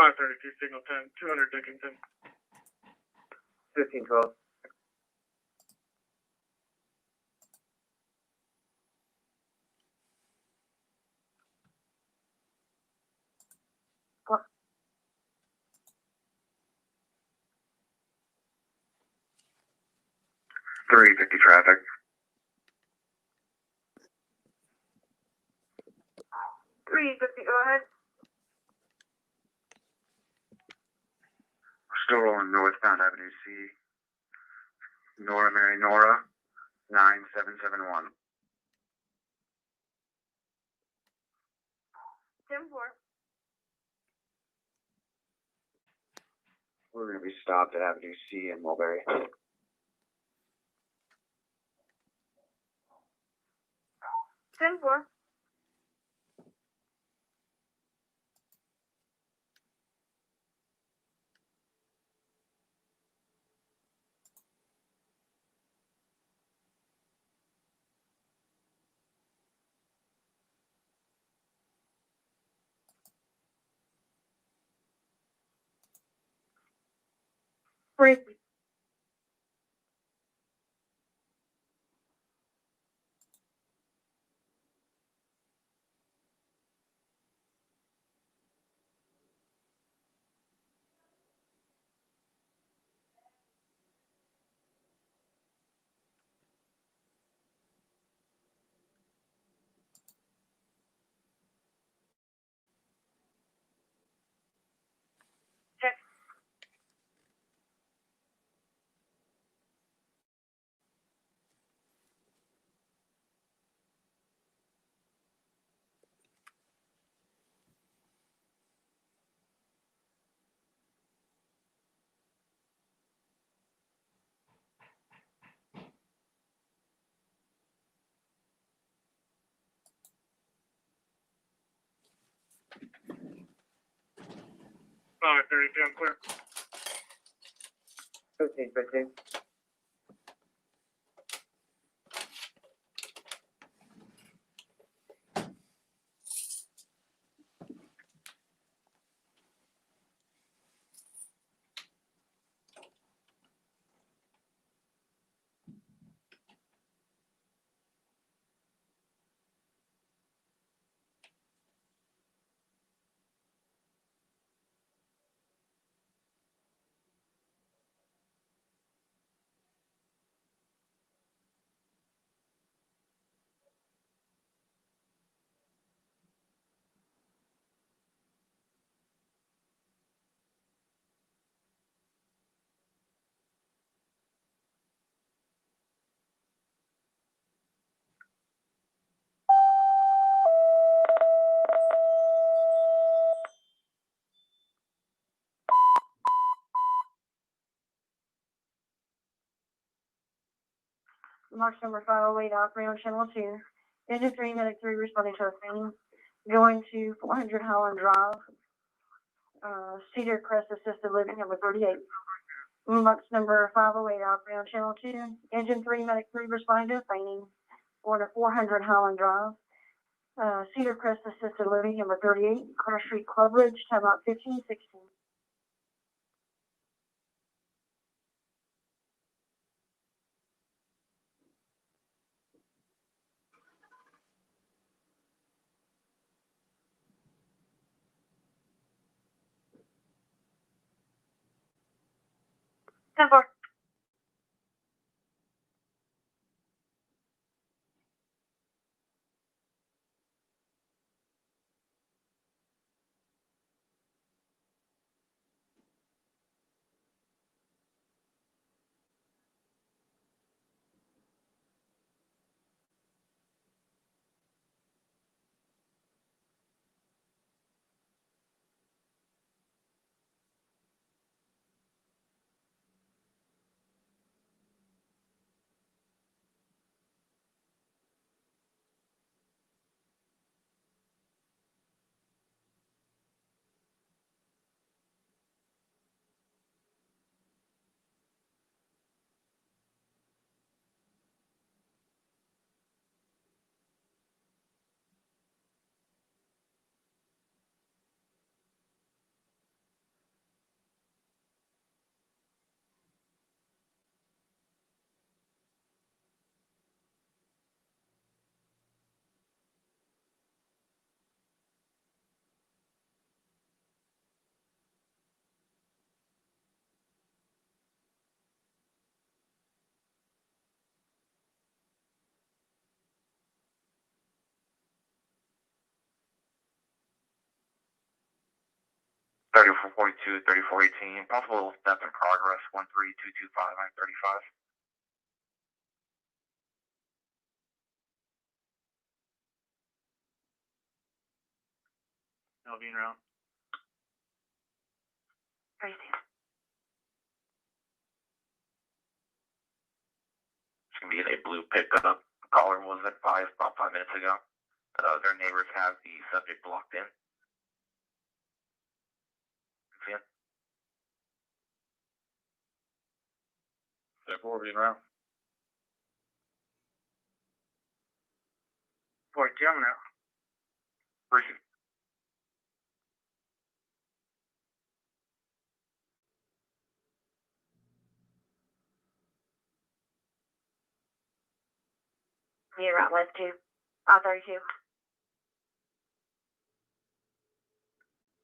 532 signal 10, 200 Dickinson. 1512. What? 350 traffic. 350, go ahead. Still rolling northbound Avenue C. Nora Mary Nora, 9771. 10-4. We're going to be stopped at Avenue C in Mulberry. 10-4. Three. Check. Five 32, I'm clear. 1515. March number 508 operating on channel 2. Engine 3, medic 3 responding to a scene. Going to 400 Holland Drive. Cedar Crest Assisted Living number 38. March number 508 operating on channel 2. Engine 3, medic 3 responding to a fainting. Going to 400 Holland Drive. Cedar Crest Assisted Living number 38. Crash Street Club Ridge, time out 1516. Temper. 3442, 3418. Possible death in progress. 13225 I-35. Melvin route. Crazy. It's gonna be in a blue pickup. Caller was advised about 5 minutes ago. Their neighbors have the subject blocked in. See it? Step 4 being route. 42, I'm now. Briefing. Yeah, route west 2. 32.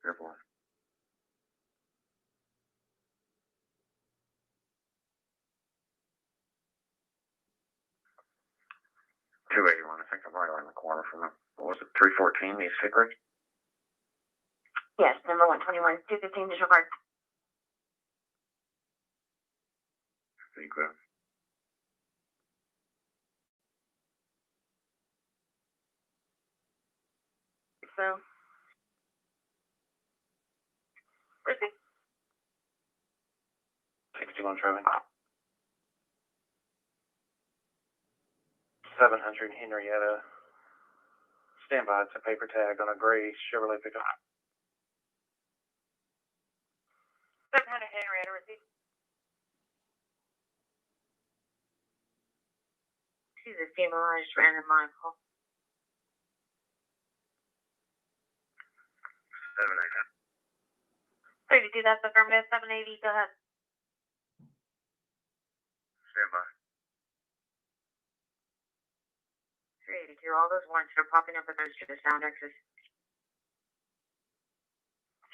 Careful. 281. I think I'm right around the corner from them. What was it? 314, the secret? Yes, number 121, 215 disregard. Secret. So. Briefing. 61 traveling. 700 Henrietta. Stand by. It's a paper tag on a gray Chevrolet pickup. 700 Henrietta receipt. She's a sterilized random line call. 780. 32, that's affirmative. 780, go ahead. Stand by. 382, all those warrants are popping up with those to the sound X's.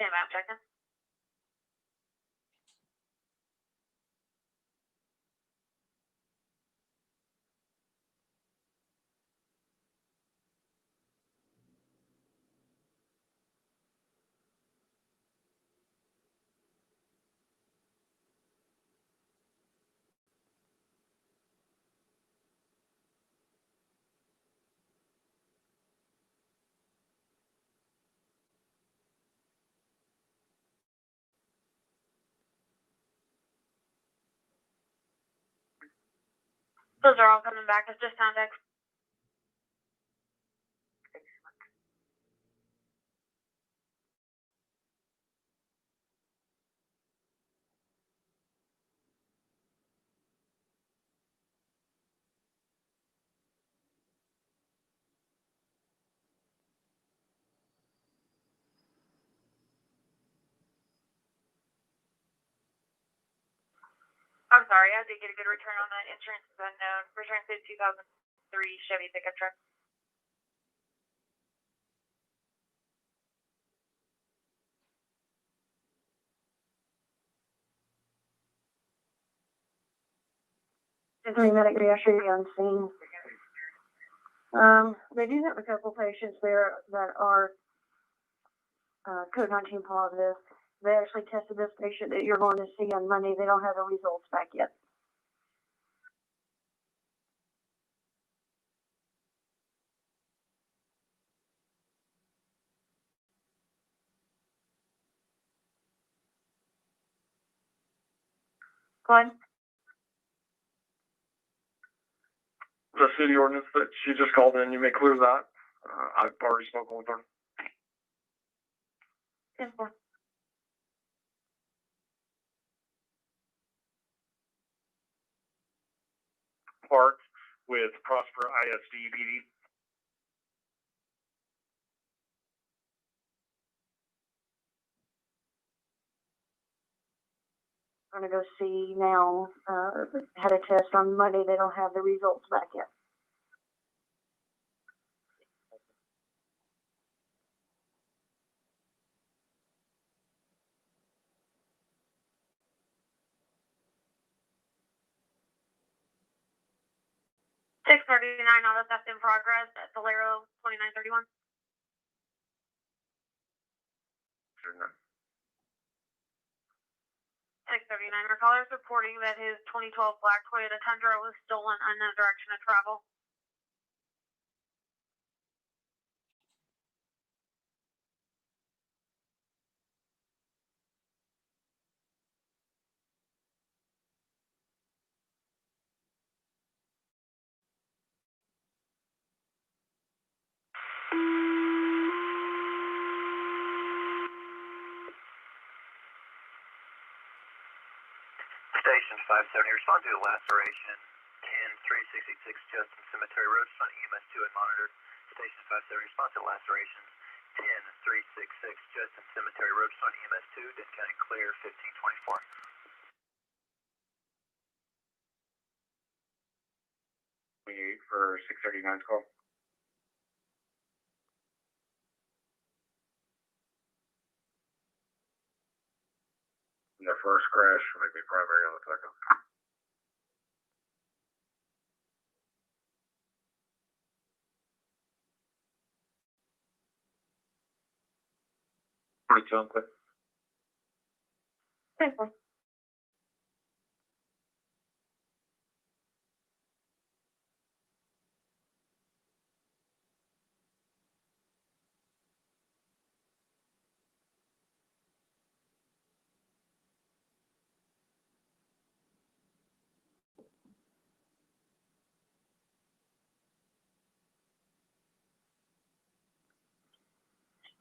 Stand by, I'm checking. Those are all coming back as just sound X. I'm sorry, I did get a good return on that. Insurance is unknown. Return to 2003 Chevy pickup truck. Three medic reassure you on scene. They do have a couple patients there that are COVID-19 positive. They actually tested this patient that you're going to see on Monday. They don't have the results back yet. Glenn? The city ordinance that she just called in, you may clear that. I've already spoken with her. 10-4. Park with Prosper ISD PD. I'm gonna go see now. Had a test on Monday. They don't have the results back yet. $639 auto theft in progress at Solero 2931. Sure enough. 639er caller is reporting that his 2012 black Toyota Tundra was stolen unknown direction of travel. Station 570, respond to a laceration 10-3686 Justin Cemetery Road, respond to EMS 2 and monitor. Station 570, respond to lacerations 10-366 Justin Cemetery Road, respond to EMS 2, Denton County clear 1524. 28 for 639's call. And their first crash might be primary on the second. Pretty chunky. Thank you.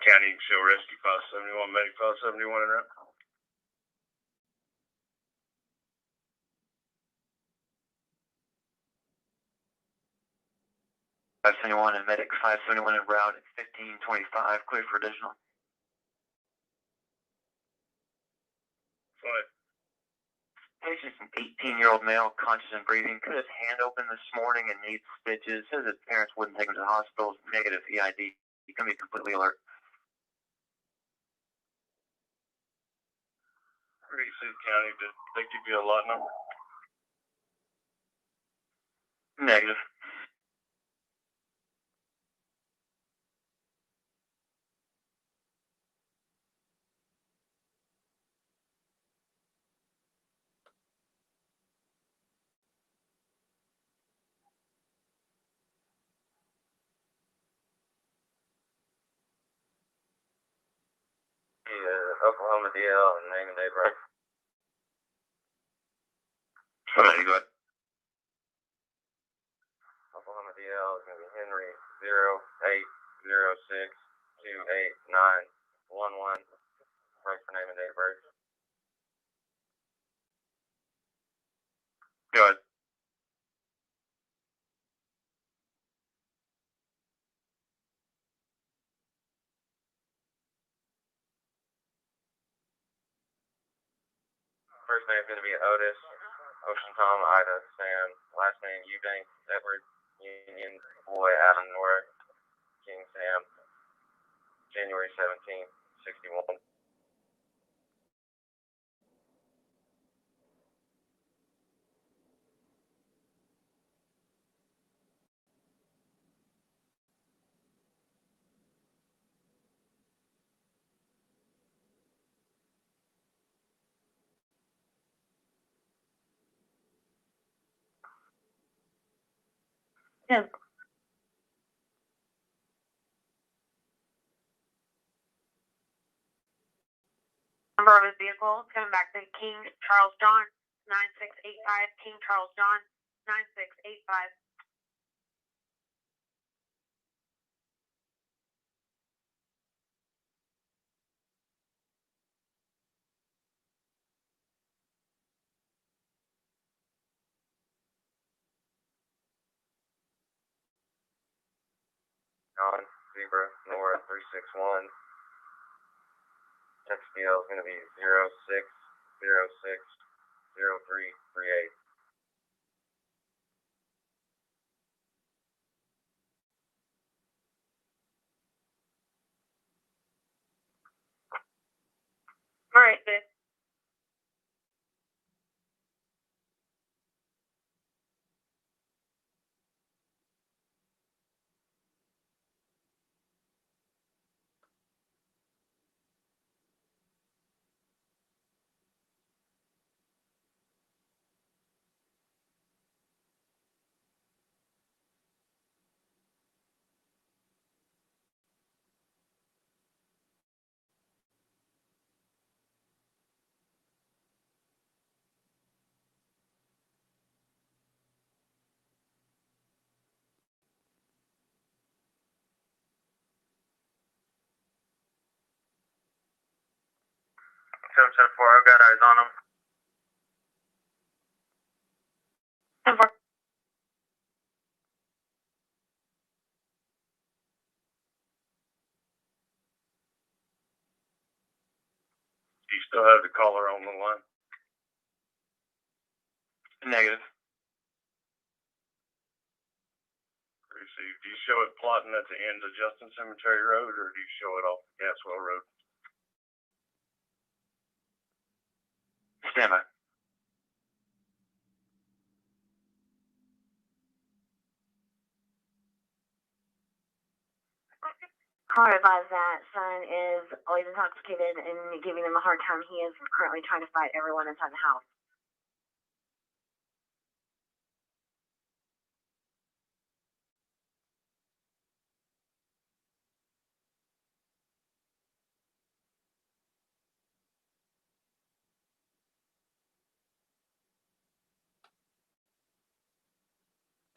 County show rescue 571, medic 571 in route. .571 and medic 571 en route at 1525, clear for additional. Fine. Patient's an 18-year-old male, conscious and breathing, cut his hand open this morning and needs stitches. Says his parents wouldn't take him to the hospital. Negative EID. He can be completely alert. Gracie County, did they give you a lot number? Negative. Yeah, Oklahoma DL and name and date right. Alright, go ahead. Oklahoma DL is going to be Henry 0806289111. Right for name and date of birth. Go ahead. First name is going to be Otis, Ocean Tom, Ida, Sam. Last name Eubank, Edward, Union, Boy, Adam, Nora, King, Sam. January 17th, 61. Yes. Number of his vehicle, coming back to King Charles John, 9685, King Charles John, 9685. John, Zebra, Nora, 361. Next deal is going to be 06060338. All right, sis. 774, I've got eyes on him. 10-4. Do you still have the caller on the line? Negative. Received. Do you show it plotting at the end of Justin Cemetery Road, or do you show it off Gaswell Road? Stand by. Caller advised that son is always intoxicated and giving him a hard time. He is currently trying to fight everyone inside the house.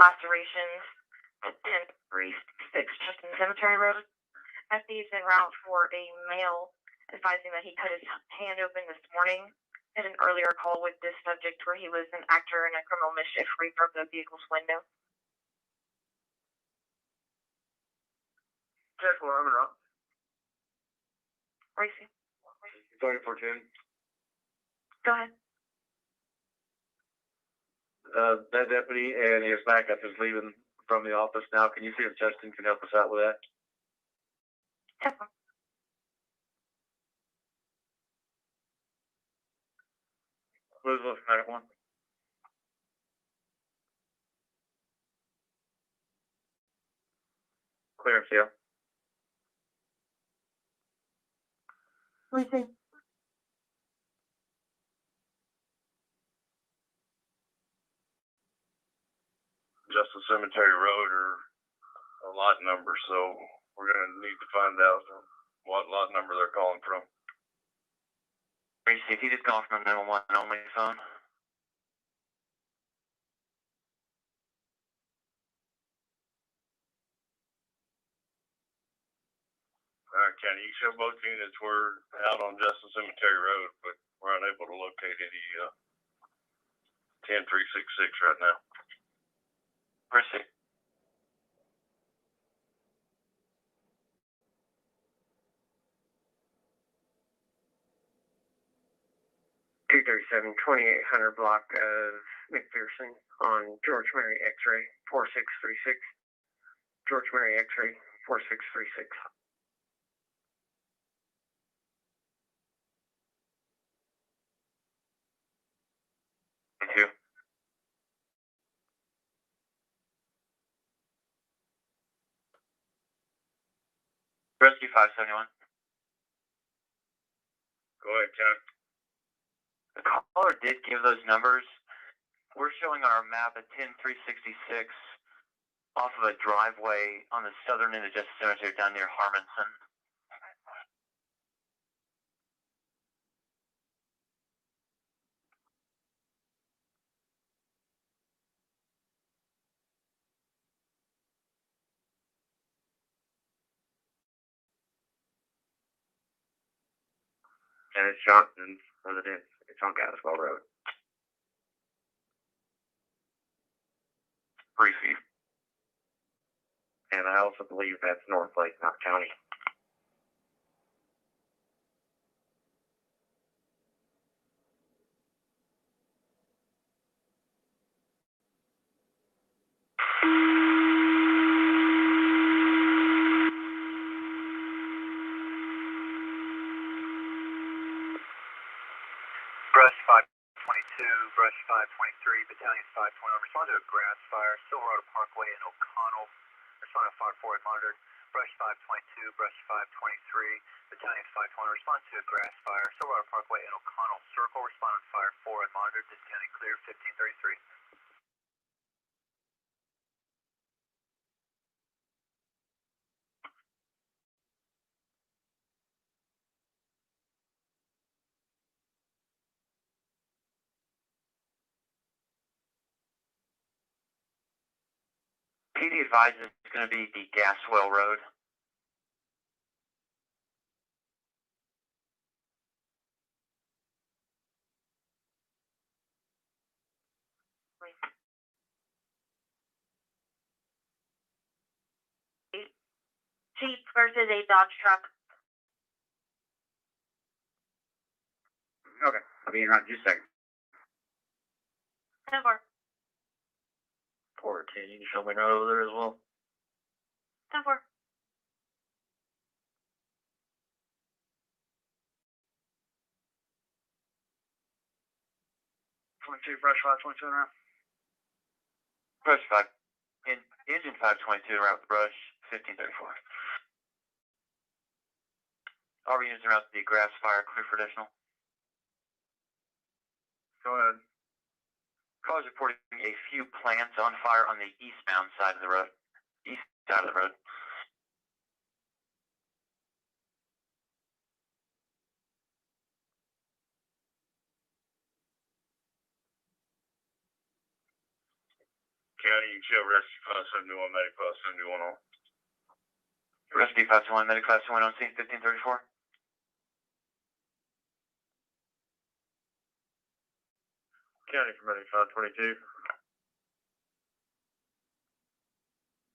Lacerations at 1036 Justin Cemetery Road. FD is en route for a male advising that he cut his hand open this morning. Had an earlier call with this subject where he was an actor in a criminal mischief where he broke the vehicle's window. Check 1, I'm wrong. Racing. 3410. Go ahead. That deputy and his backup is leaving from the office now. Can you see if Justin can help us out with that? Check 1. Elizabeth, medic 1. Clearance, yeah. Racing. Justin Cemetery Road or a lot number, so we're going to need to find out what lot number they're calling from. Racy, if you just call from a 911 only phone. Kenny, you show both units. We're out on Justin Cemetery Road, but we're unable to locate any 10366 right now. Racy. 237, 2800 block of McPherson on George Mary X-ray 4636. George Mary X-ray 4636. Thank you. Rescue 571. Go ahead, Ken. The caller did give those numbers. We're showing on our map at 10366 off of a driveway on the southern end of Justice Cemetery down near Harmonson. And it's Johnson's residence. It's on Gaswell Road. Briefy. And I also believe that's North Lake, not County. Brush 522, Brush 523, Battalion 520. Respond to a grass fire, Silverado Parkway in O'Connell. Respond to fire forward monitored. Brush 522, Brush 523, Battalion 520. Respond to a grass fire, Silverado Parkway in O'Connell Circle. Respond on fire forward monitored. Discounting clear 1533. PD advises it's going to be the Gaswell Road. please. Jeep versus a Dodge truck. Okay, I'll be in right in just a second. 10-4. Porter 10, you can show me right over there as well. 10-4. Brush 522 around. Brush 5. Engine 522 around the brush 1534. All units around the grass fire clear for additional. Go ahead. Cars reporting a few plants on fire on the eastbound side of the road. East side of the road. County, you can show Rescue 571, Medic 571 on. Rescue 571, Medic 571 on scene 1534. County for Medic 522.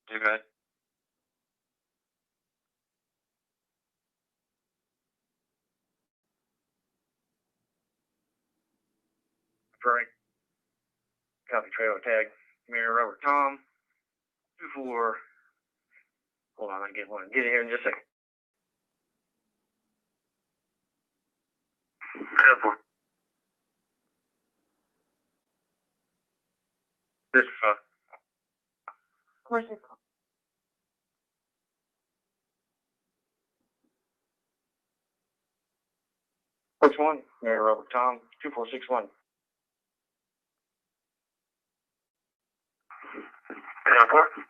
Do go ahead. Frank. Copy trailer tag. Mirror rubber Tom. 24. Hold on, I get one. Get in here in just a second. 10-4. This is 5. Where's your call? Which one? Mirror rubber Tom. 2461. 10-4.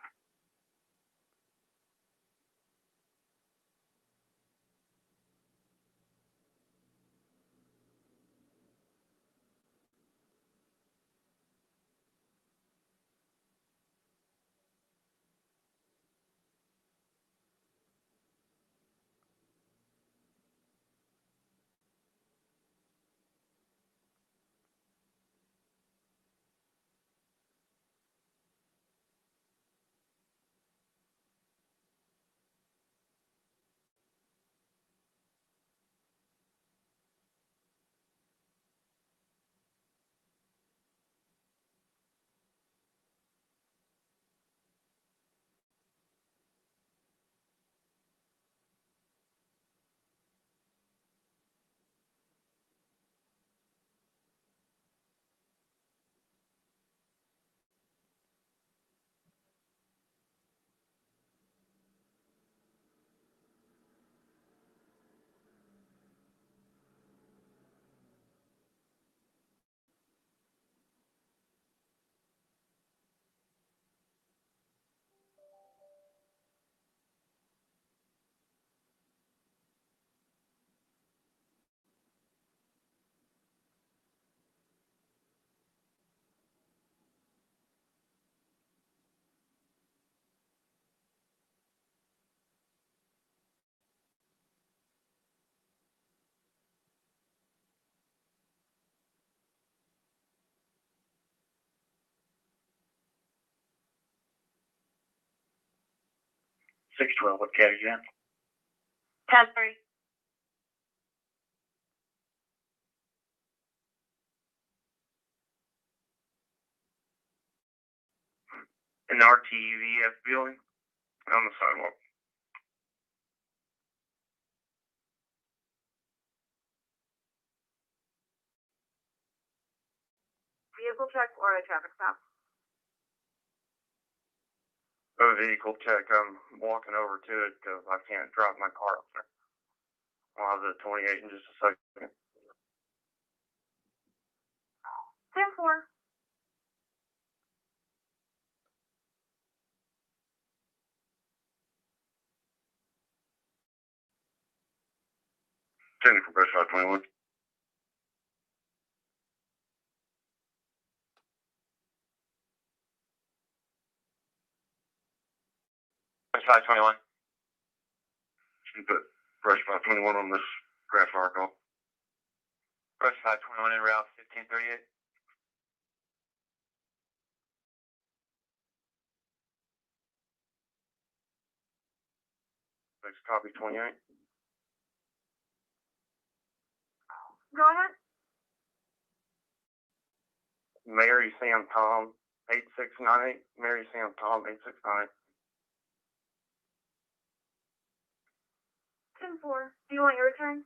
Six 12. What cat is that? 10-3. In the RTVF building on the sidewalk. Vehicle check or a traffic stop? A vehicle check. I'm walking over to it because I can't drive my car up there. I'll have the 28 in just a second. 10-4. Sending for Brush 521. Brush 521. Should put Brush 521 on this grass fire call. Brush 521 en route 1538. copy 28. Go ahead. Mary Sam Tom 8698. Mary Sam Tom 8698. 10-4. Do you want your return?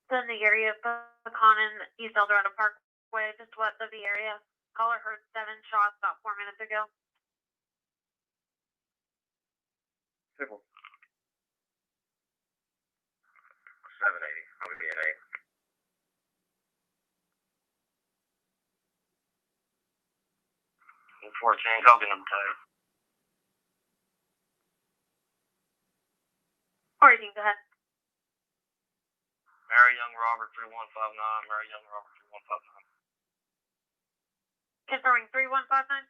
In the area of Pecan and East Eldorado Parkway, just west of the area. Caller heard 7 shots about 4 minutes ago. Civil. 780. I'm gonna be an 8. 14, I'll get them tied. Or you can go ahead. Mary Young Robert 3159. Mary Young Robert 3159. Confirming 3159.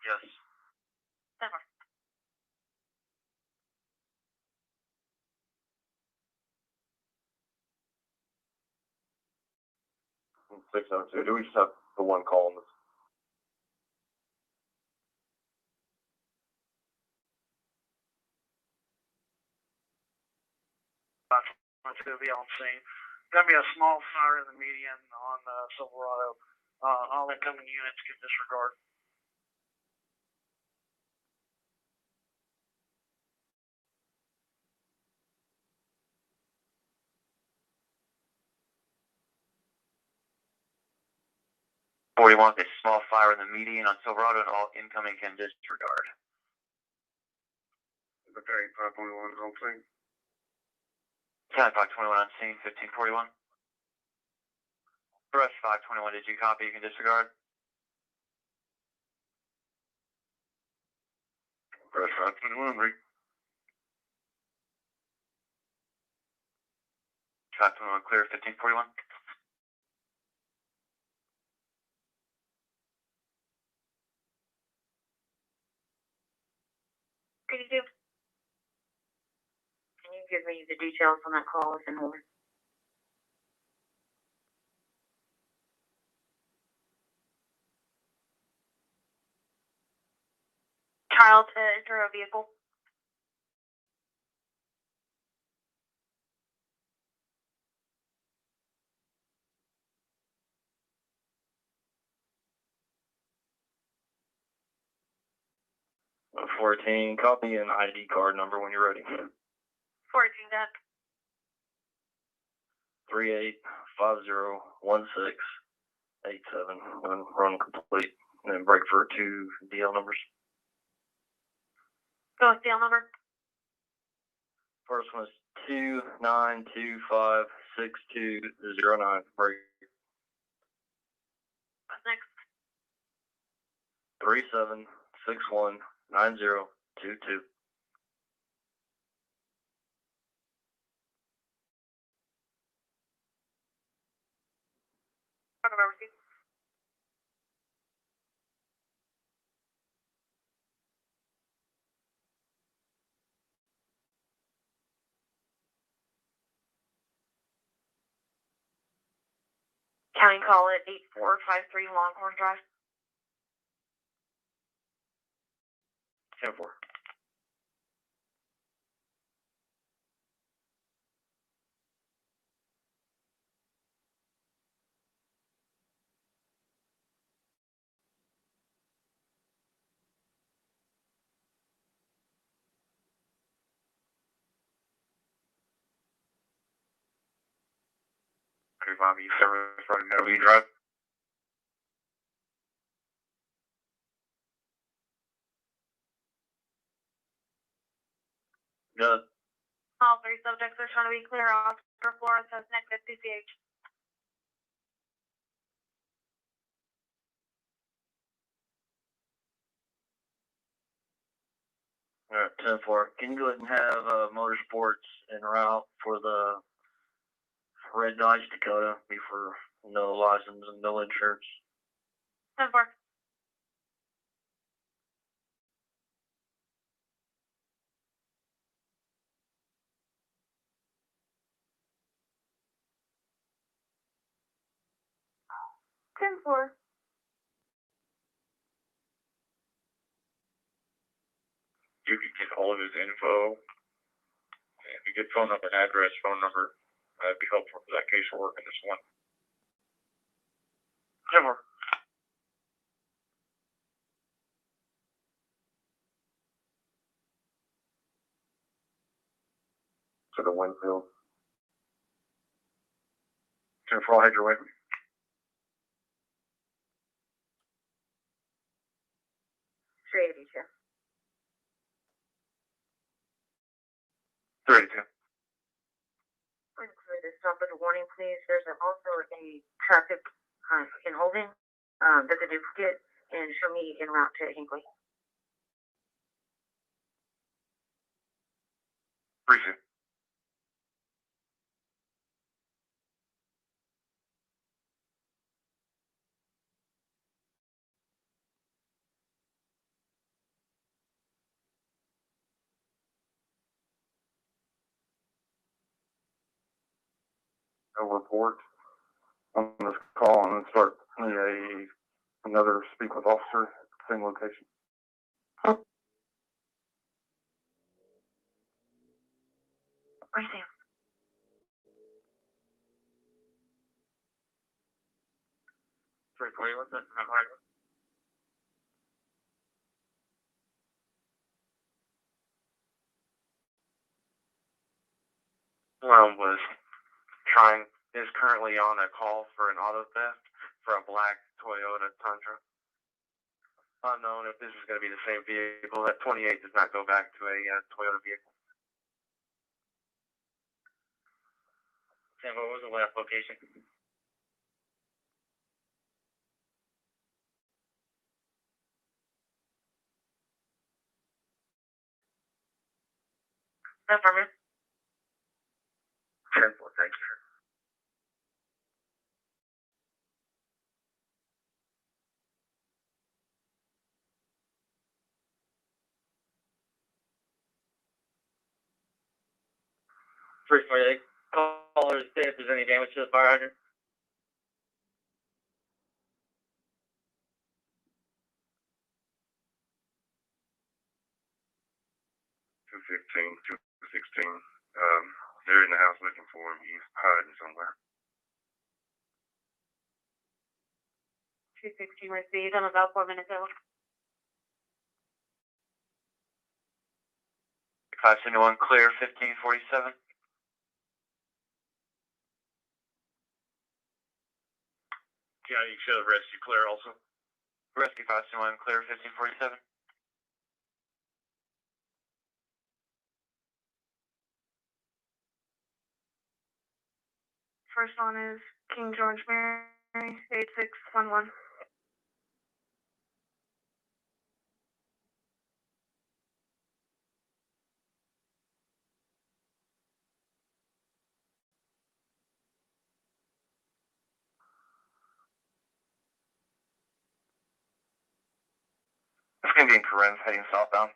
Yes. 10-4. 602. Do we just have the one call on this? To be on scene. Gonna be a small fire in the median on Silverado. All incoming units get disregard. A small fire in the median on Silverado and all incoming can disregard. Okay, 521 on scene. 521 on scene, 1541. Rush 521, did you copy? You can disregard. Rush 521, read. 521 clear, 1541. Can you give me the details on that call and hold? Child to enter a vehicle. Uh, 14, copy an ID card number when you're ready. 14, that. 38501687. Run complete. And then break for 2 DL numbers. Go with DL number. First one is 29256209. Break. What's next? 37619022. Talk about receipt. County call at 8453 Longhorn Drive. 10-4. Bobby, service running Meadow View Drive. Good. All 3 subjects are trying to be clear. Oscar Flores has negative CCH. Alright, 10-4. Can you go ahead and have Motorsports en route for the Red Dodge Dakota? Be for no license and no insurance. 10-4. You could get all of his info. If you get phone number and address, phone number, that'd be helpful for that case we're working this one. 10-4. To the Winfield. 10-4, I'll head your way. Straight at you. 32. Include a stop with a warning, please. There's also a traffic in holding that's a duplicate, and show me en route to Hinkley. 32. No report on this call and start another speak with officer at the same location. Where's Sam? What's that? Not right. Is currently on a call for an auto theft for a black Toyota Tundra. Unknown if this is going to be the same vehicle. That 28 does not go back to a Toyota vehicle. Sam, what was the last location? Affirmative. 10-4, thank you. First, they call or say if there's any damage to the fire hydrant. 216. They're in the house looking for him. He's hiding somewhere. 216 received. I'm about 4 minutes out. 571 clear, 1547. Yeah, you show the rescue clear also. Rescue 571 clear, 1547. First one is King George Mary, 8611. It's going to be in Corinth, heading southbound.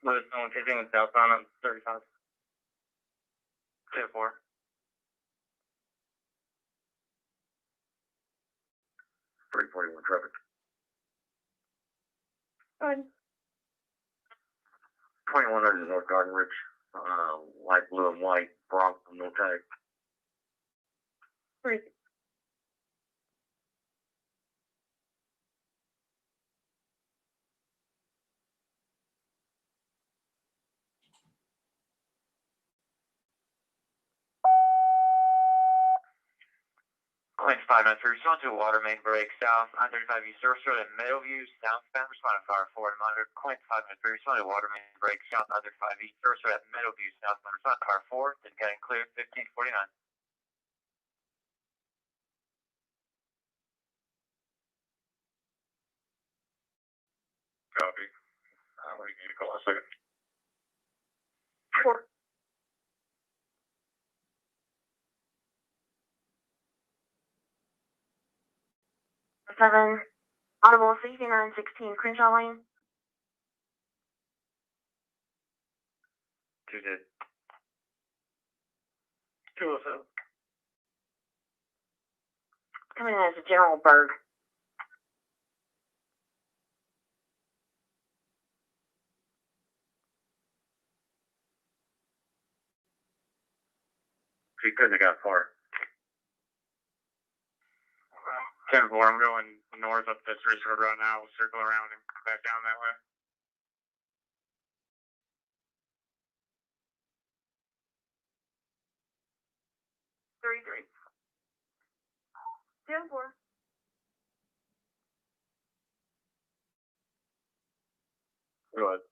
What is someone chasing with southbound on 35? 10-4. 341 traffic. Good. 2100 North Garden Ridge, light blue and white, Bronx, no tag. 3. Quinn 593, respond to a water main break south, I-35 East Service Road at Meadowview, southbound, respond to fire 4 and monitor. Quinn 593, respond to a water main break south, I-35 East Service Road at Meadowview, southbound, respond to fire 4, then getting clear, 1549. Copy. I'm going to give you a call in a second. 4. 7, Audible 6916 Crenshaw Lane. 2 dead. 207. Coming in as a General Berg. He couldn't have got far. 10-4, I'm going north up this Reese Road right now. We'll circle around and come back down that way. Three. 10-4. Go ahead.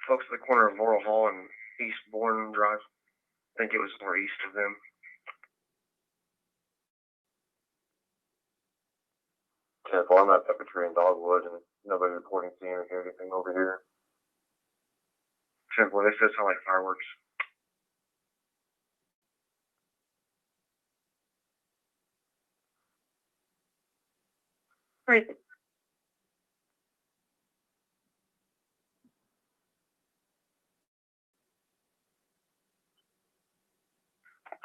Folks at the corner of Laurel Hall and East Bourne Drive. I think it was more east of them. 10-4, I'm at Pepper Tree and Dogwood, and nobody reporting seeing or hearing anything over here. 10-4, they said it sounded like fireworks. Crazy.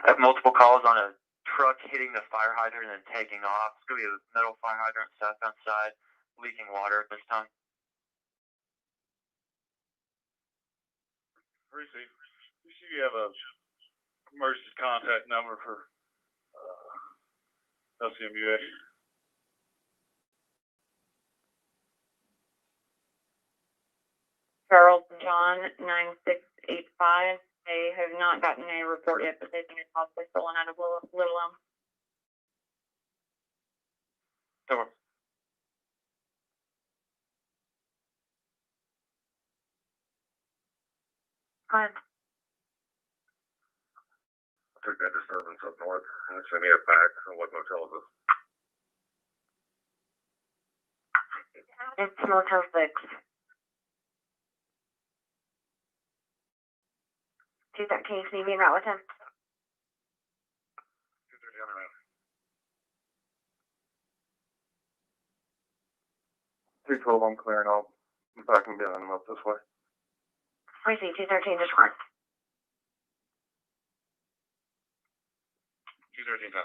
I have multiple calls on a truck hitting the fire hydrant and then taking off. It's going to be a metal fire hydrant southbound side, leaking water at this time. Receive. You see you have a emergency contact number for LCMUA. Charles John 9685. They have not gotten a report yet, but they think it's possibly stolen out of Little Elm. Over. Fine. I took that disturbance up north and sent me it back on what motel is this. It's Motel 6. 213, can you be in route with him? 230 on the road. 312, I'm clearing. I'll be backing down and up this way. Receive 213, just one. 213 time.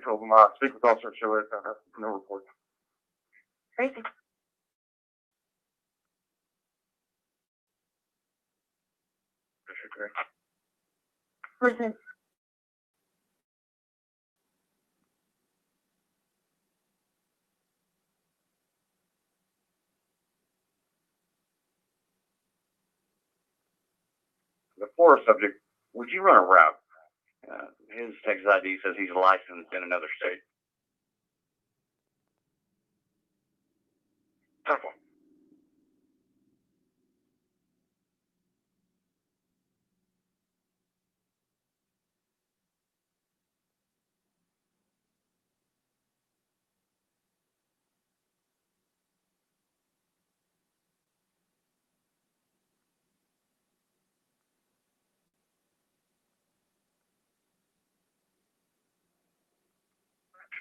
Told them, speak with Officer Stewart, no report. Crazy. Listen. The forest subject, would you run a route? His Texas ID says he's licensed in another state. Tough one.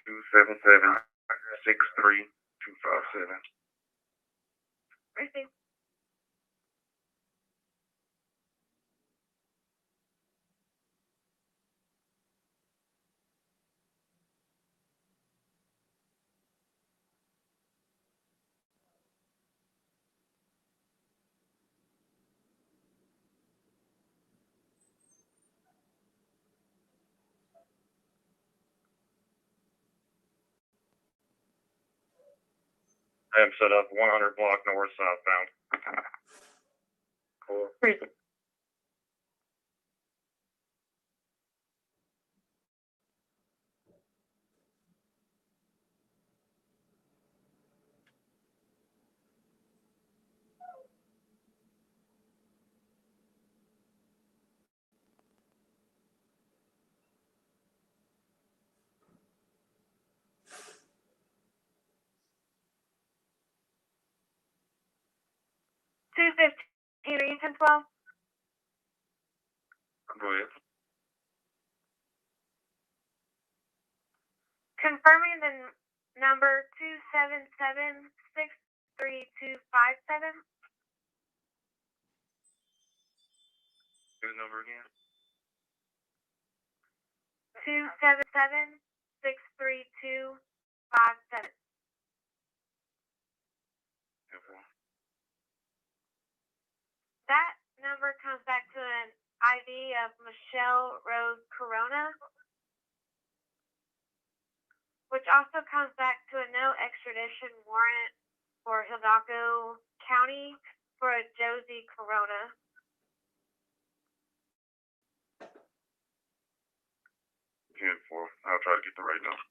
Two 7763257. Receive. I am set up 100 block north southbound. Cool. Appreciate. $215 Go ahead. Confirming the number 277-63257. Do the number again. 277-63257. Okay. That number comes back to an ID of Michelle Rose Corona, which also comes back to a no extradition warrant for Hidalgo County for a Josie Corona. 10-4. I'll try to get the right number.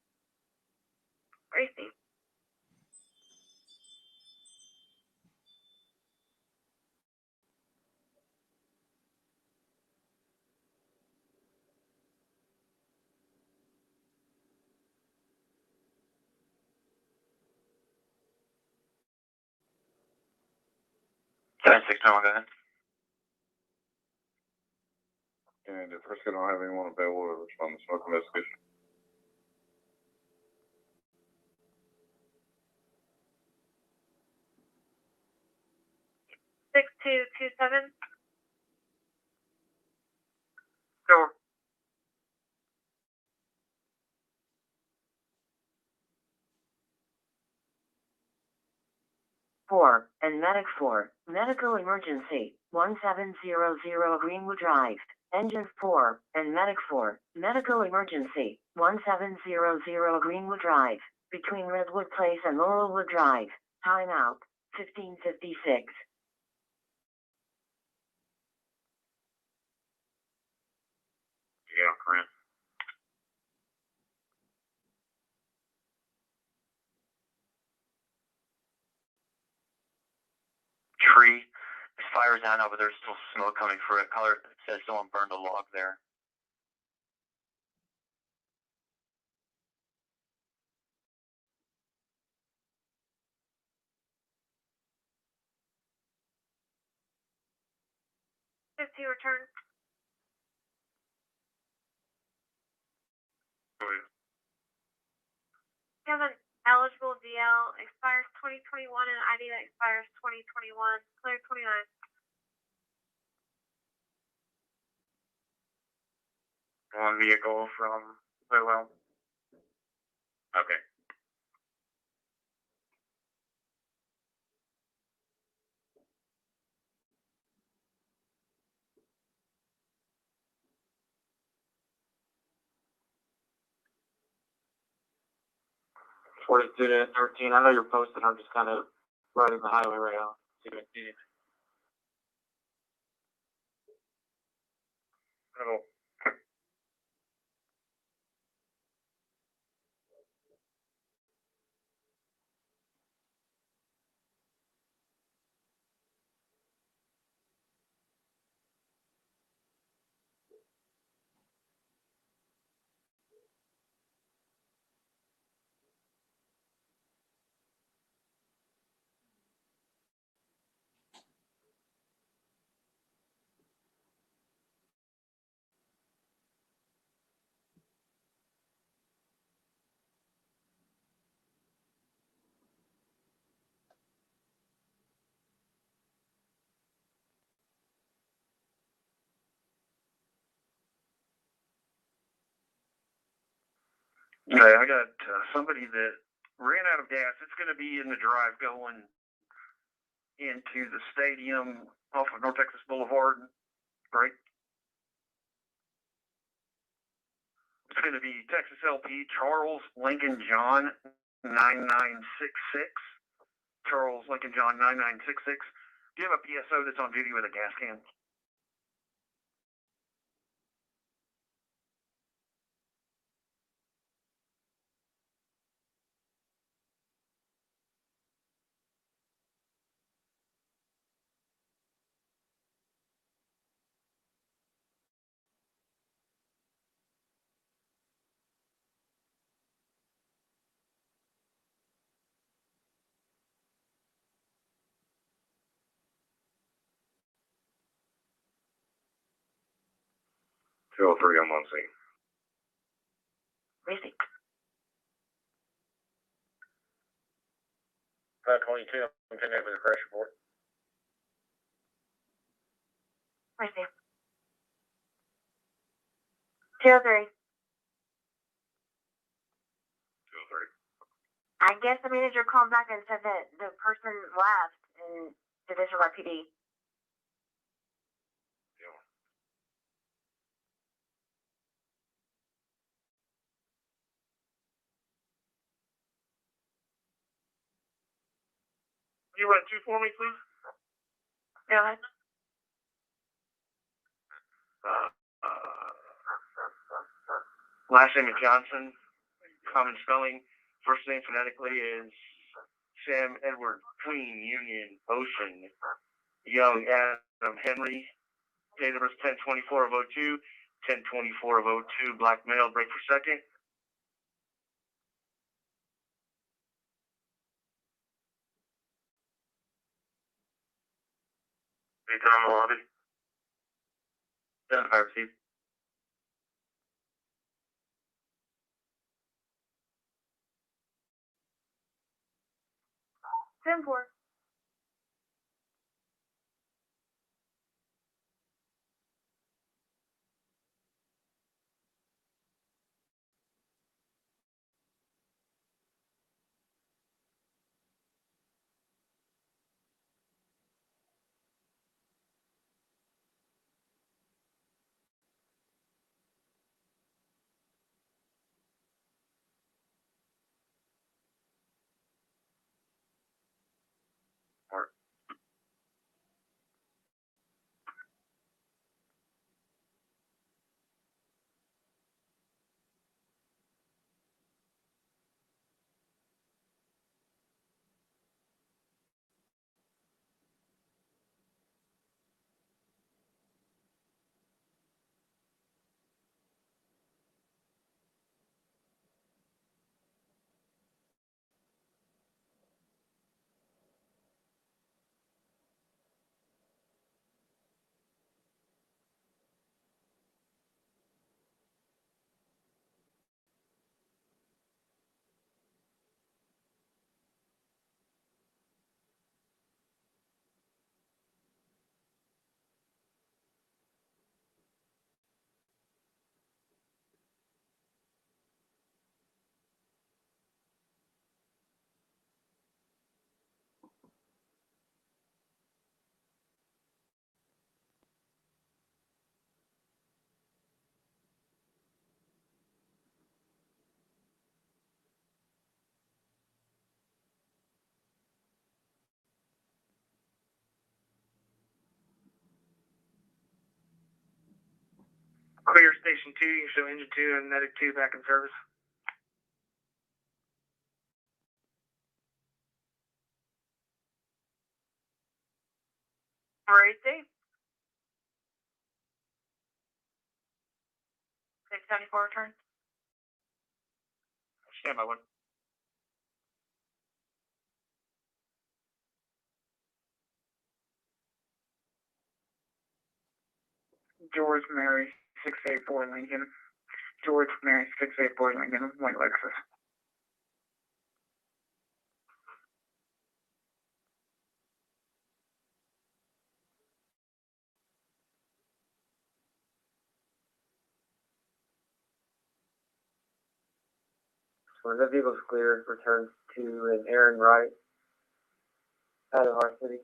Receipt. Go ahead. And if Frisco don't have anyone available to respond to smoke investigation. $6227. Sure. Four and Medic 4, Medical Emergency, 1700 Greenwood Drive. Engine 4 and Medic 4, Medical Emergency, 1700 Greenwood Drive. Between Redwood Place and Laurelwood Drive. Time out, 1556. Yeah, correct. Tree. This fire's out now, but there's still smoke coming through it. Color says someone burned a log there. Return. Go ahead. You have an eligible DL, expires 2021, and ID that expires 2021. Clear 29. One vehicle from Whitwell. Okay. to 13. I know you're posted. I'm just kind of riding the highway right now. See if I see anything. Hello. Okay, I got somebody that ran out of gas. It's going to be in the drive going into the stadium off of North Texas Boulevard, right? It's going to be Texas LP Charles Lincoln John 9966. Charles Lincoln John 9966. Do you have a PSO that's on duty with a gas can? Two oh three, I'm on scene. Receipt. 522, I'm connected with the crash report. Receive. 203. 203. I guess the manager called back and said that the person left in Division RPD. Yeah. You run 2 for me, please? Go ahead. Last name is Johnson. Common spelling. First name phonetically is Sam Edward Queen Union Ocean. Young Adam Henry. Date of birth 10/24 of 02. 10/24 of 02. Black male. Break for second. Anytime in the lobby? Yeah, I received. 10-4. Clear Station 2. You show Engine 2 and Medic 2 back in service. Receive. 674 return. Stand by 1. George Mary 684 Lincoln. George Mary 684 Lincoln. White Lexus. When the vehicle's clear, return to an Aaron Wright out of our city.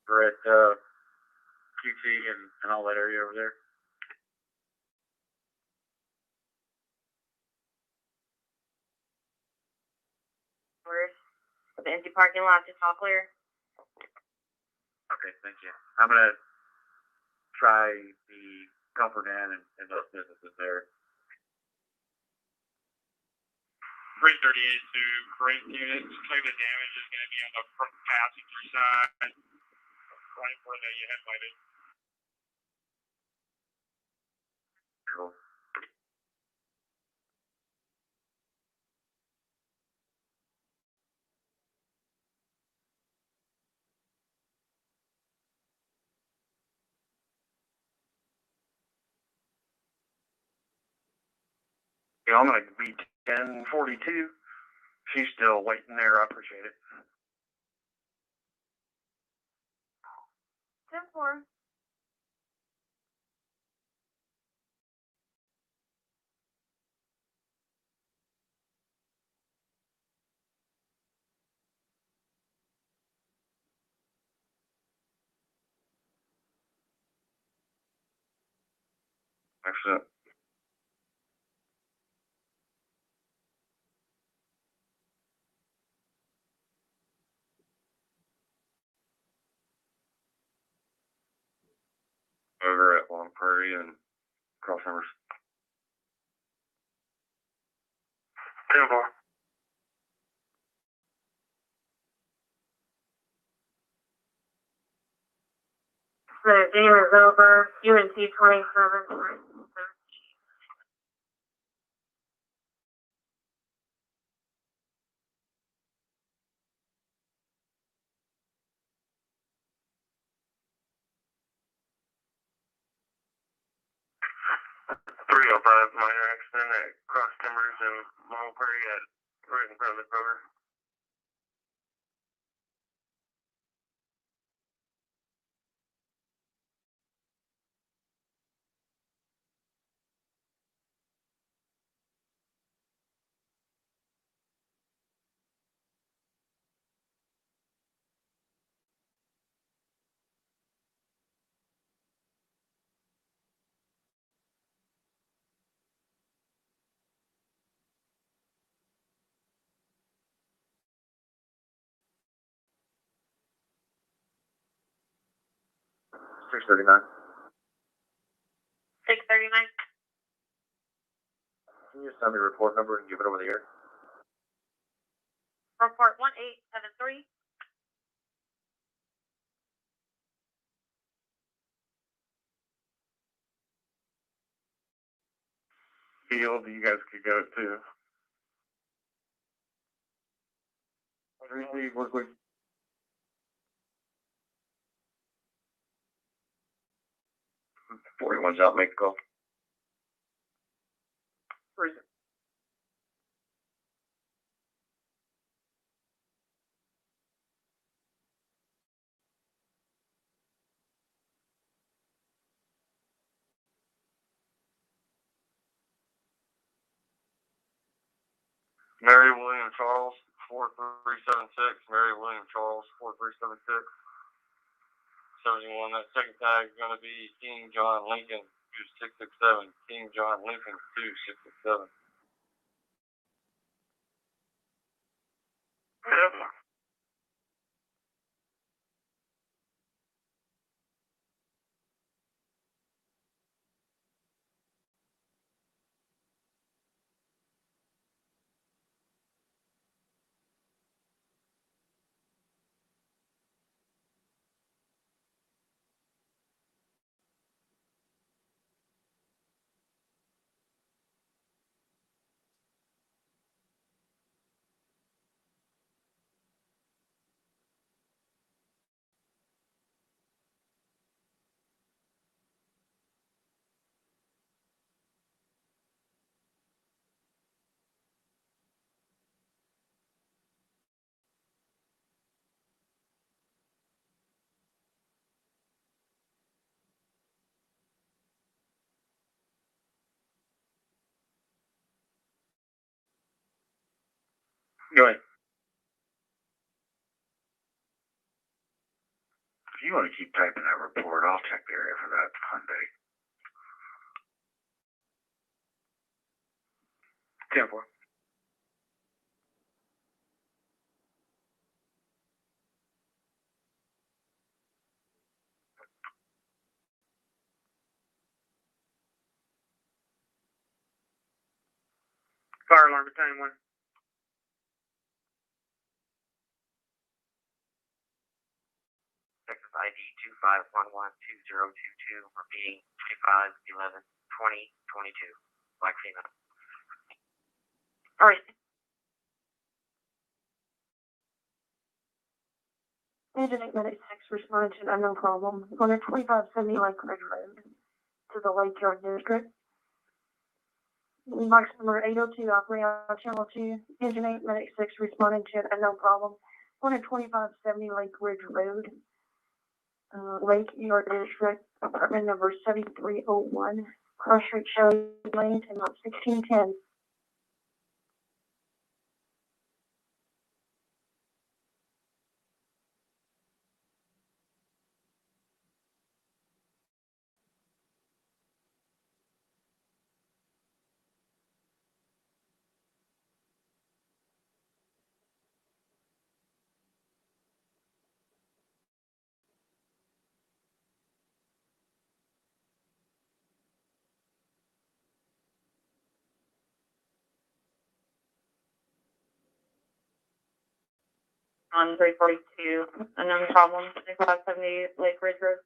We're at QT and all that area over there. The empty parking lot is all clear. Okay, thank you. I'm gonna try the Comfort Inn and those businesses there. 338 to freight units. Total damage is going to be on the front passenger side, right where the headlight is. Cool. Yeah, I'm gonna be 1042. She's still waiting there. I appreciate it. 10-4. Excellent. Over at Long Prairie and Cross Rivers. 10-4. The game is over. UNC 27. Minor accident at Cross Timbers and Long Prairie right in front of the Kroger. Six 39. 639. Can you just tell me your report number and give it over the air? Report 1873. Field, you guys could go too. Really work with 41's out, make a call. Where is it? Mary William Charles, 4376. Mary William Charles, 4376. 71. That second tag is going to be King John Lincoln, 2667. King John Lincoln, 2667. Go ahead. you want to keep typing that report, I'll check the area for that Hyundai. 10-4. Fire alarm, battalion 1. Texas ID 25112022, repeating 25112022, black female. Alright. Engine 896 responded to an unknown problem on a 2570 Lake Ridge Road to the Lake Yard District. Box number 802 operating on channel 2. Engine 896 responding to an unknown problem on a 2570 Lake Ridge Road, Lake Yard District, apartment number 7301, Cross Street, Shelley Lane, and lot 1610. On 342, unknown problem, 2570 Lake Ridge Road.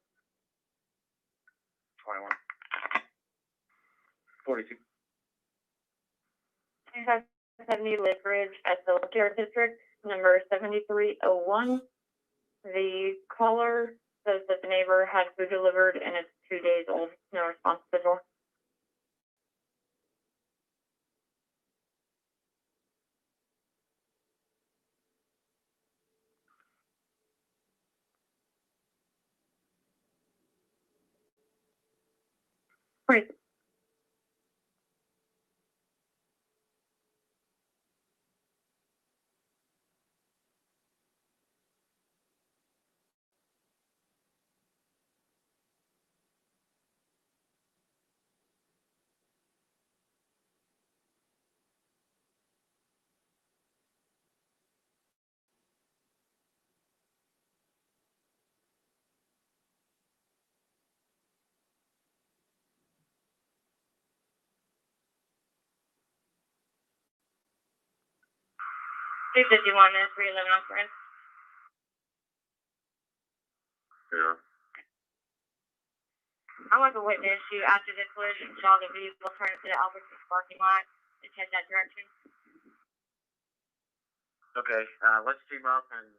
21. 42. 2570 Lake Ridge at the Lake Yard District, number 7301. The caller says that the neighbor had food delivered and it's 2 days old. No response to the door. Great. Hey, 51 minutes, 311 on friend. Yeah. I want to witness you after the collision saw the vehicle turn into the Albertsons parking lot and head that direction. Okay, let's team up and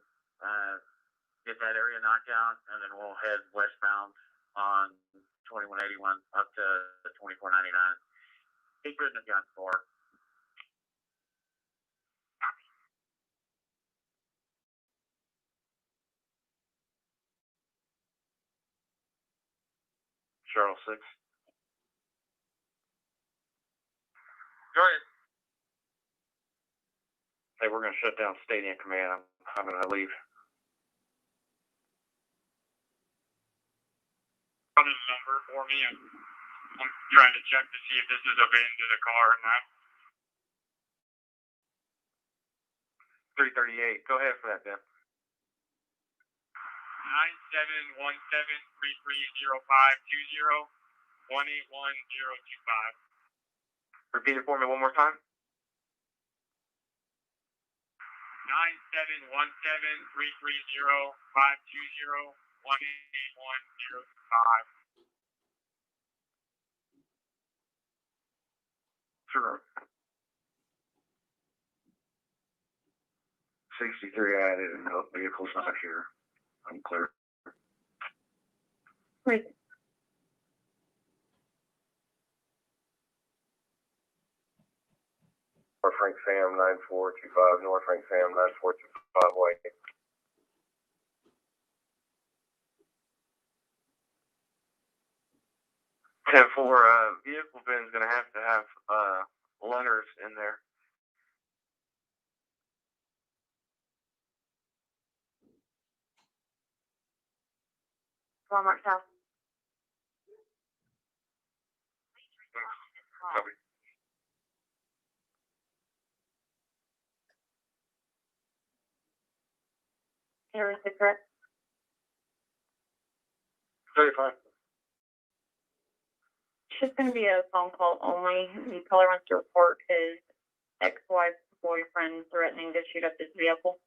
get that area knocked out, and then we'll head westbound on 2181 up to 2499. He couldn't have gone far. Charles 6. Go ahead. Hey, we're going to shut down Stadium Command. I'm going to leave. Run the number for me. I'm trying to check to see if this is a VIN to the car or not. 338. Go ahead for that, Ben. 9717330520 181025. Repeat it for me one more time. 9717330520 181025. Sure. 63 added and no vehicle's not here. I'm clear. Great. North Frank Sam 9425, North Frank Sam 9425 White. 10-4, vehicle VIN's going to have letters in there. Walmart South. Copy. Here is the correct. 35. It's just gonna be a phone call only. The caller wants to report his ex-wife's boyfriend threatening to shoot up his vehicle.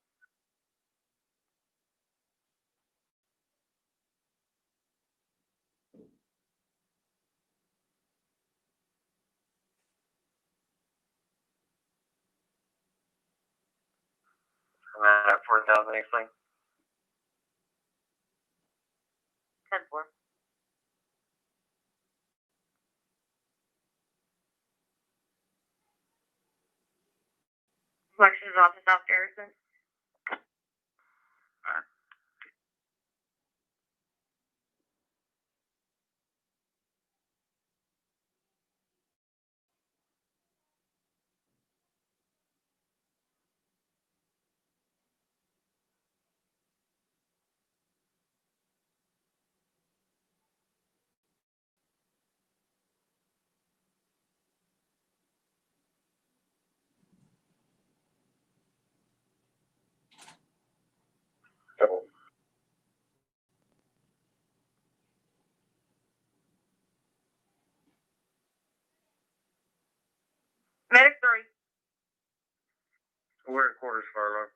I'm at 4,000 anything. 10-4. Collections office off Garrison. Double. Medic 3. We're in quarters, Farlow.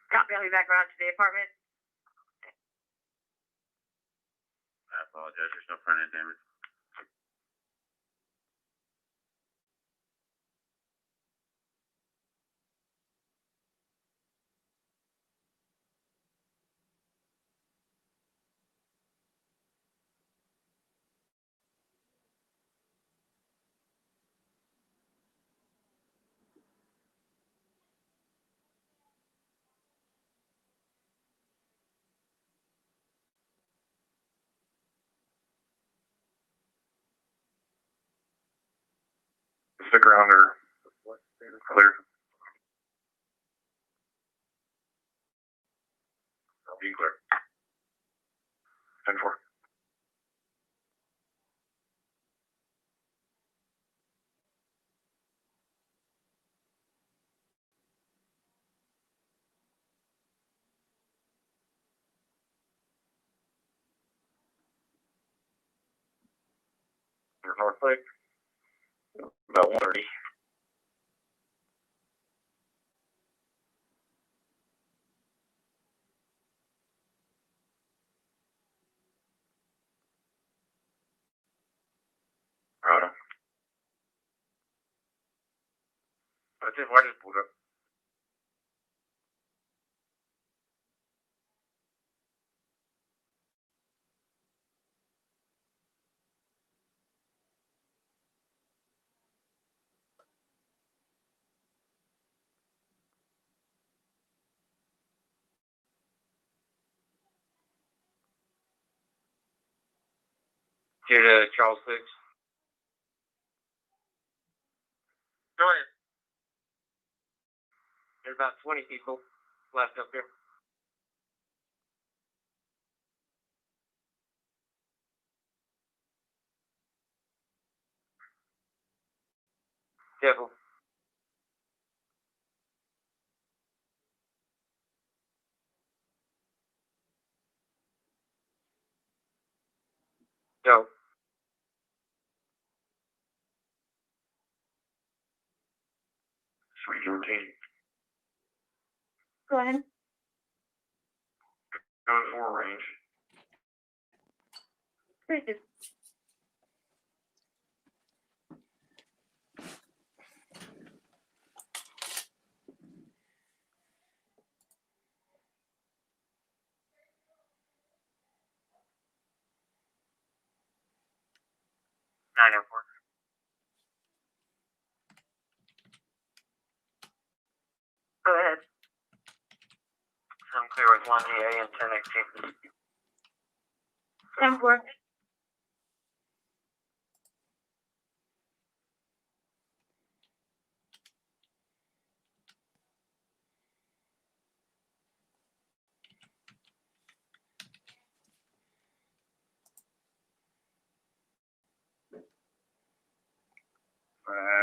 Copy, I'll be back around to the apartment. I apologize. There's no front end damage. Stick around or clear. Being clear. 10-4. North Lake. About 130. Right on. That's it. I just pulled up. Here to Charles 6. Go ahead. There's about 20 people left up here. Careful. Go. Sweet routine. Go ahead. Go to 4 range. 32. Nine and 4. Go ahead. I'm clear with 1 DA and 10 XG. 10-4.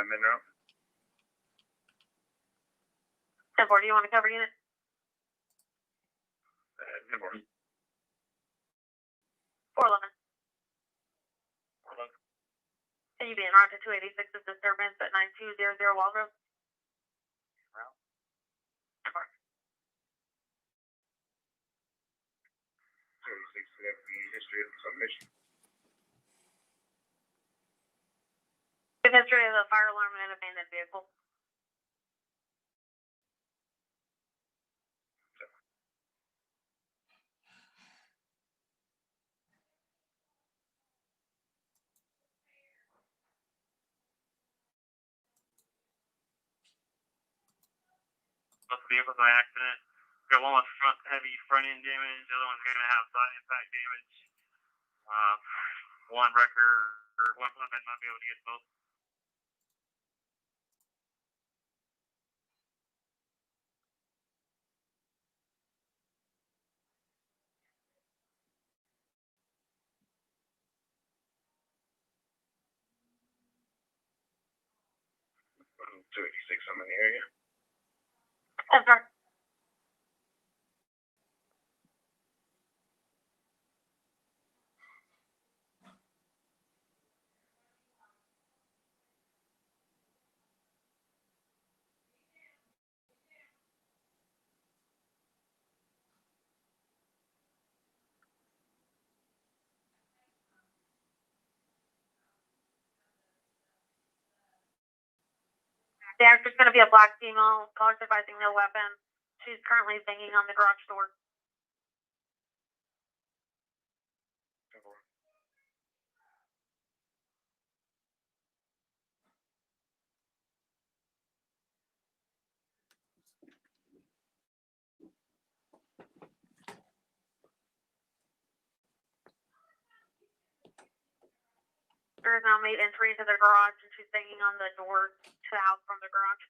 Monroe. 10-4, do you want to cover unit? 10-4. 411. Can you be en route to 286's disturbance at 9200 Waldrop? 286, we have the history of the submission. The history of the fire alarm and abandoned vehicle. Both vehicles by accident. We got one with heavy front end damage. The other one's going to have side impact damage. One wrecker or one might not be able to get both. I'm 286. I'm in the area. 10-4. The actor's going to be a black female, color advising no weapon. She's currently banging on the garage door. 10-4. There is now made entry into the garage, and she's banging on the door to the house from the garage.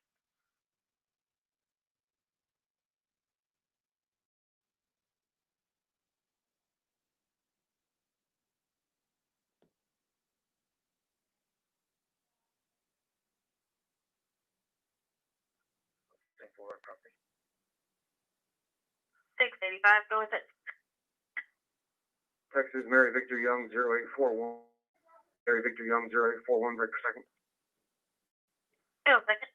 Copy. 685, go with it. Texas Mary Victor Young 0841. Mary Victor Young 0841 break per second. Go second.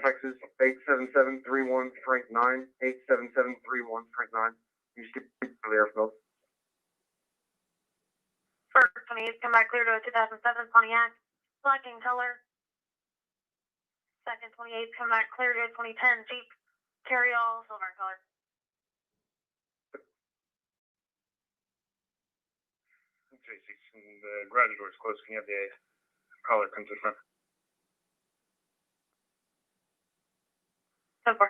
Texas 87731 Frank 9 87731 Frank 9. You should be for the airfield. First 28, come back clear to a 2007 Pontiac, black in color. Second 28, come back clear to a 2010 Jeep, carry-all, silver in color. The garage door is closed. Can you have the caller come to the front? 10-4.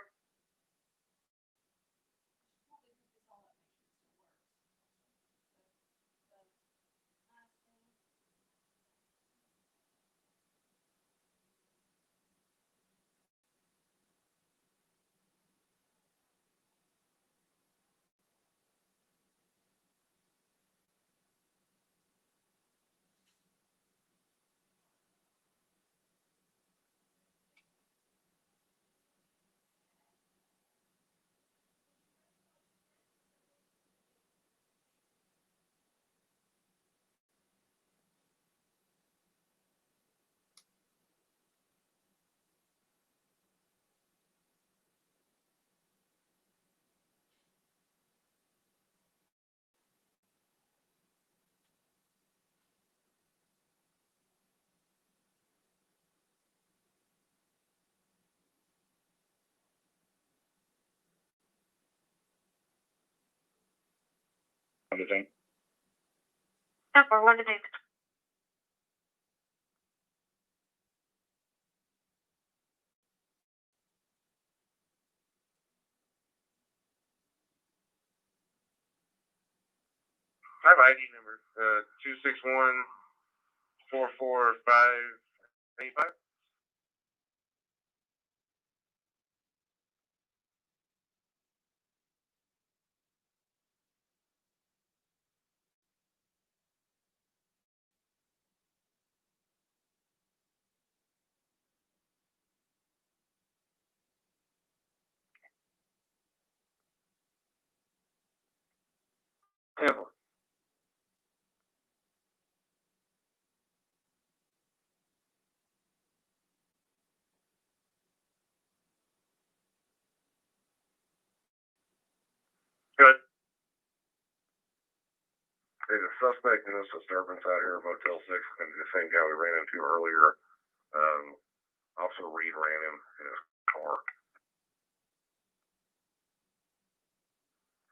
Understand? 10-4, one to take. I have ID number. 261-445-85. Temple. Good. There's a suspect in this disturbance out here at Motel 6, and the same guy we ran into earlier. Officer Reed ran him in his car.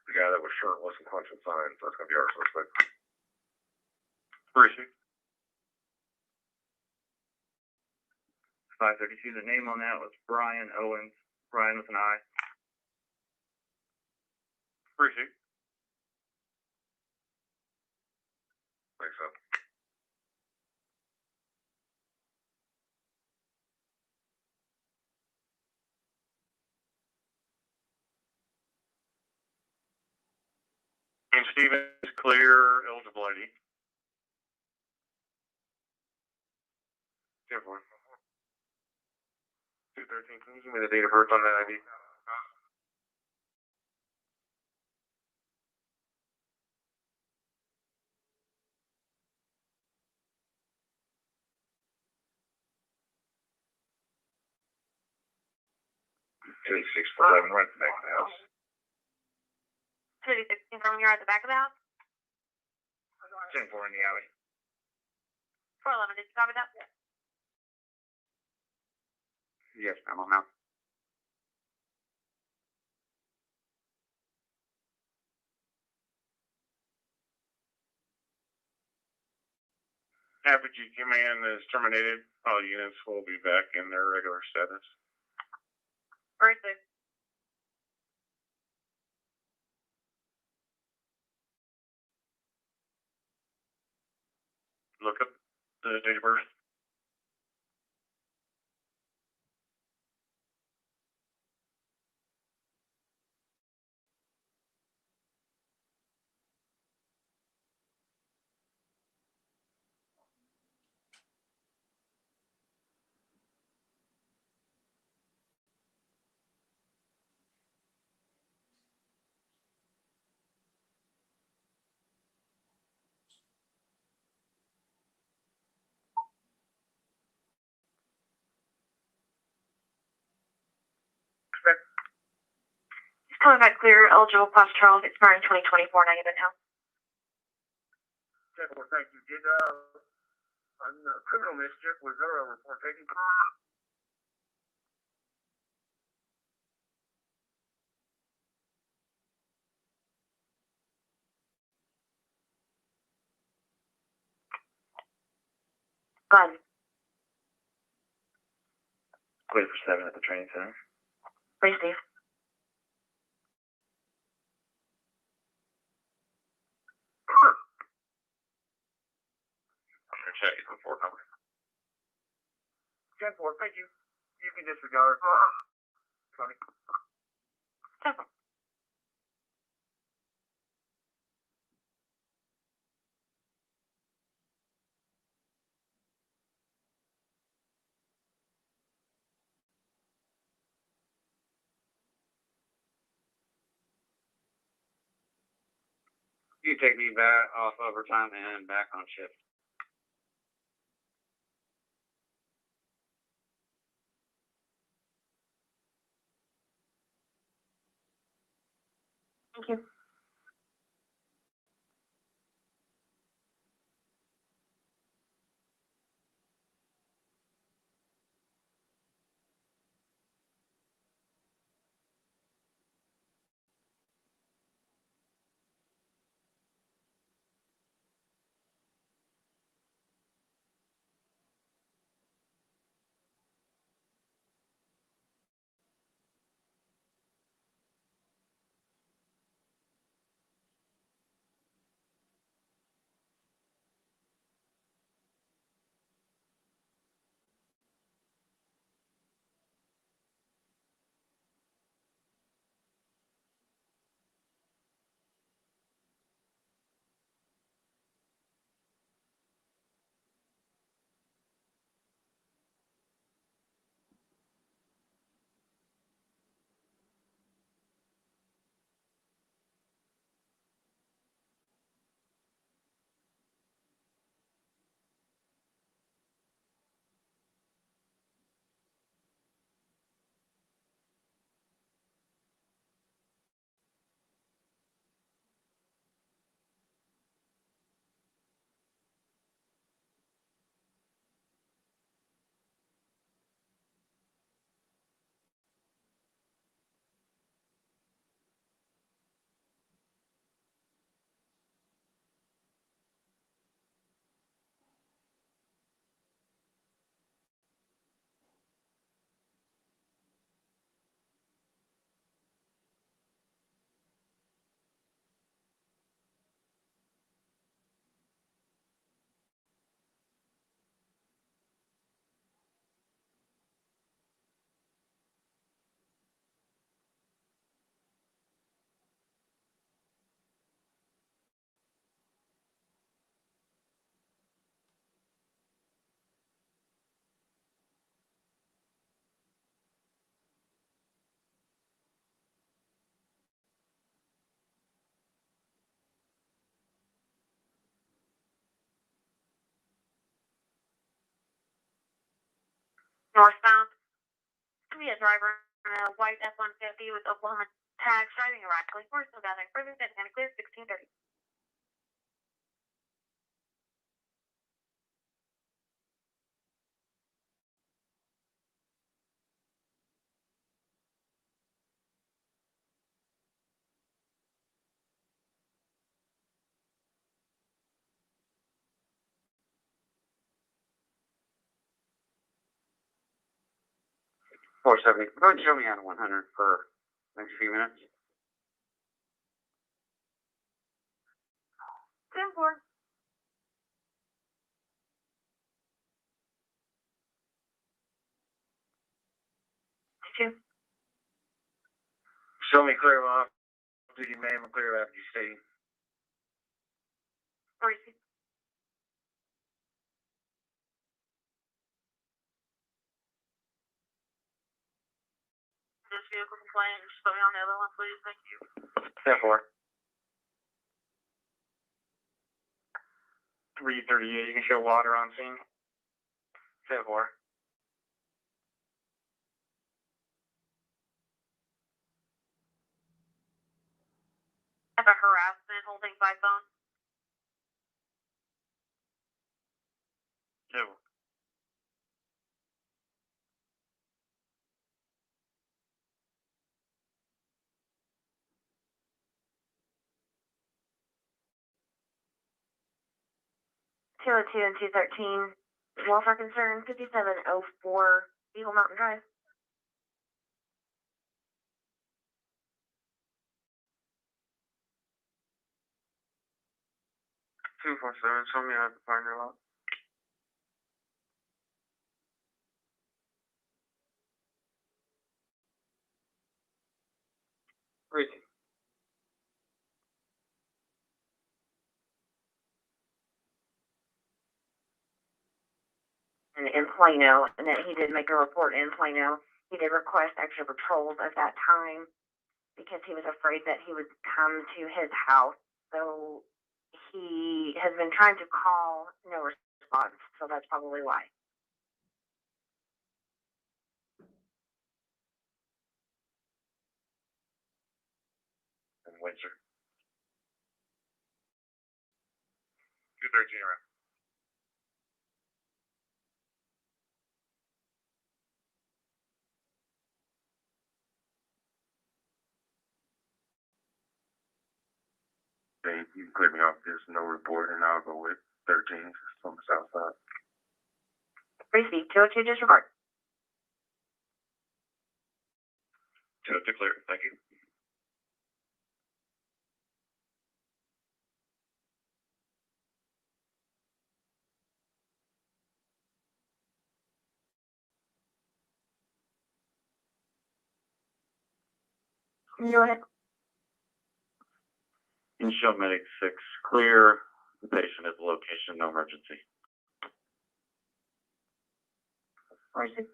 The guy that was shirtless and punching signs, that's going to be our suspect. Where is he? 532. The name on that was Brian Owens. Brian with an I. Where is he? Think so. And Stevens clear, eligibility. 10-4. 213. Can you give me the date of birth on that ID? It's 611, right at the back of the house. 26, confirm you're at the back of the house? 10-4 in the alley. 411, did you copy that? Yes, ma'am, I'm out. Average command is terminated. All units will be back in their regular status. Where is it? Look up the date of birth. He's coming back clear, eligible, Class Charles, expiring 2024, negative now. 10-4, thank you. Did, on criminal mischief, was there a report taken? Go ahead. Wait for 7 at the training center. Please, Steve. I'm going to check his report number. 10-4, thank you. You can disregard. Tony. 10-4. You take me back off overtime and back on shift. Thank you. Northbound. We a driver in a white F-150 with Oklahoma tags driving erratically. We're still gathering further than Santa Clear, 1630. Four seventy. Go ahead and show me on 100 for next few minutes. 10-4. Two. Show me clear off duty man, clear of after state. 3. This vehicle complaint, just put me on the other one, please. Thank you. 10-4. 338. You can show water on scene. 10-4. Have a harassment holding by phone. 2. 202 and 213. Welfare concern 5704 Eagle Mountain Drive. 247. Show me how to find your lot. Reaching. In Plano, and that he did make a report in Plano. He did request extra patrols at that time because he was afraid that he would come to his house. So he has been trying to call, no response. So that's probably why. In Windsor. 213 around. Okay, you can clear me off. There's no report, and I'll go with 13 on the south side. Receive 202 disregard. 202 clear. Thank you. Go ahead. In show medic 6, clear. The patient at the location, no emergency. Receive.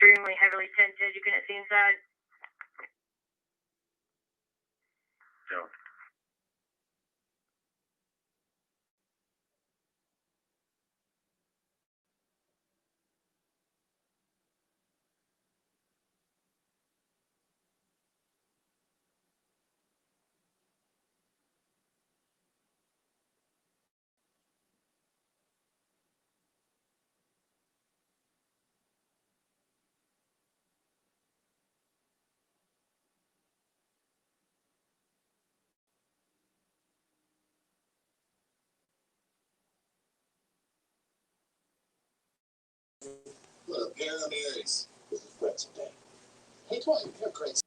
Extremely heavily tinted. You couldn't see inside. Joe. Look, Aries. This is Brett today. Hey, Dwight, you're great.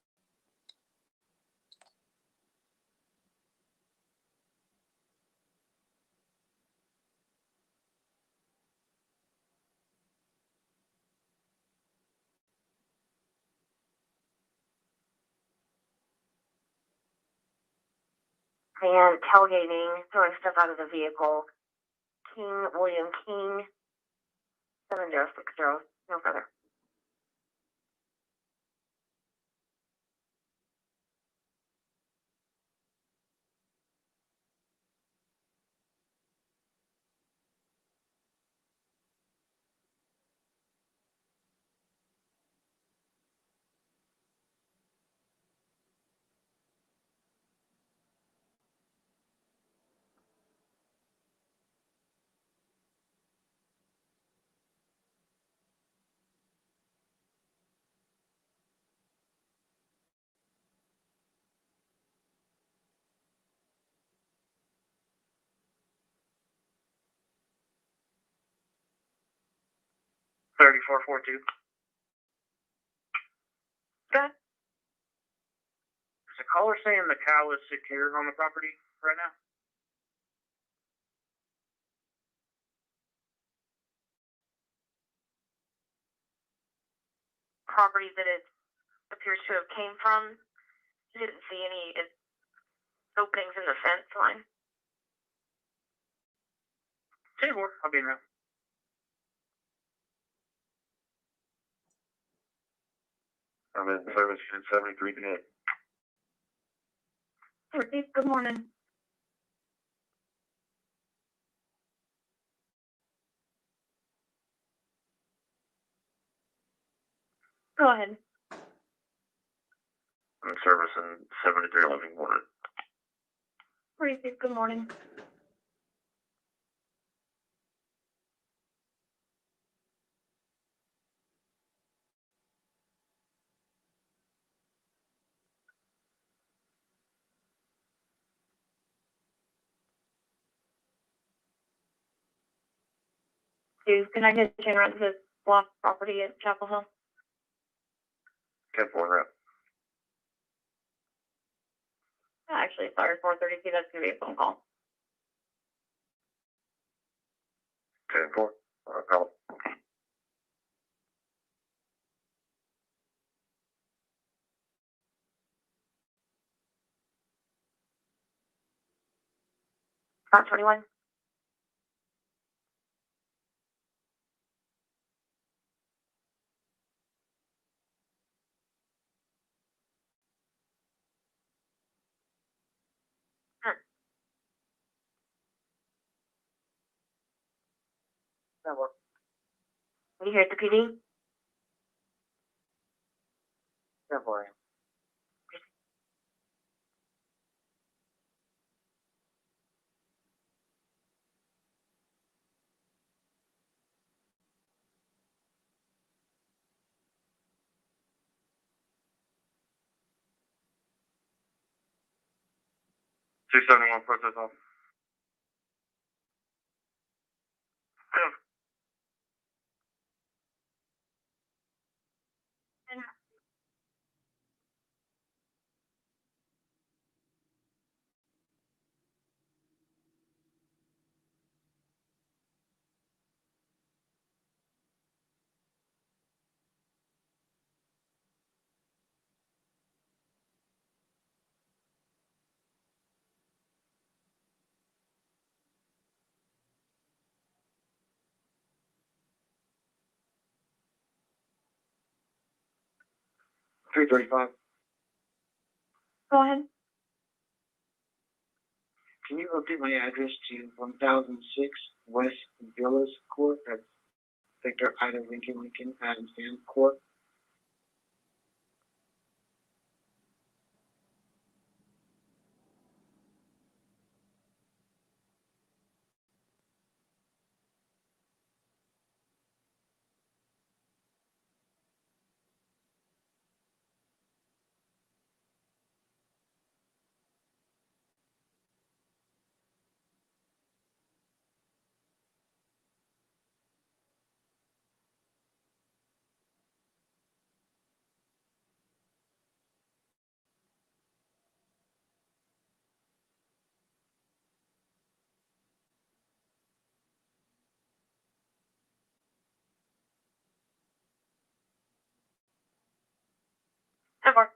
And tailgating, throwing stuff out of the vehicle. King, William King, 7060, no further. Thirty-four 42. Good. Is the caller saying the cow is secured on the property right now? Property that it appears to have came from. Didn't see any openings in the fence line. 10-4, I'll be in route. I'm in service in 73 Connect. Steve, good morning. Go ahead. I'm in service in 73 Living Water. Steve, good morning. Steve, can I get you in rent this block property at Chapel Hill? 10-4 route. Actually, sorry, 432, that's gonna be a phone call. 10-4, I'll call. About 21. Are you here at the PD? 10-4. 271 process off. $335. Go ahead. Can you update my address to 1006 West Villas Court? That's Victor Ida Lincoln Adam Sam Court. Over.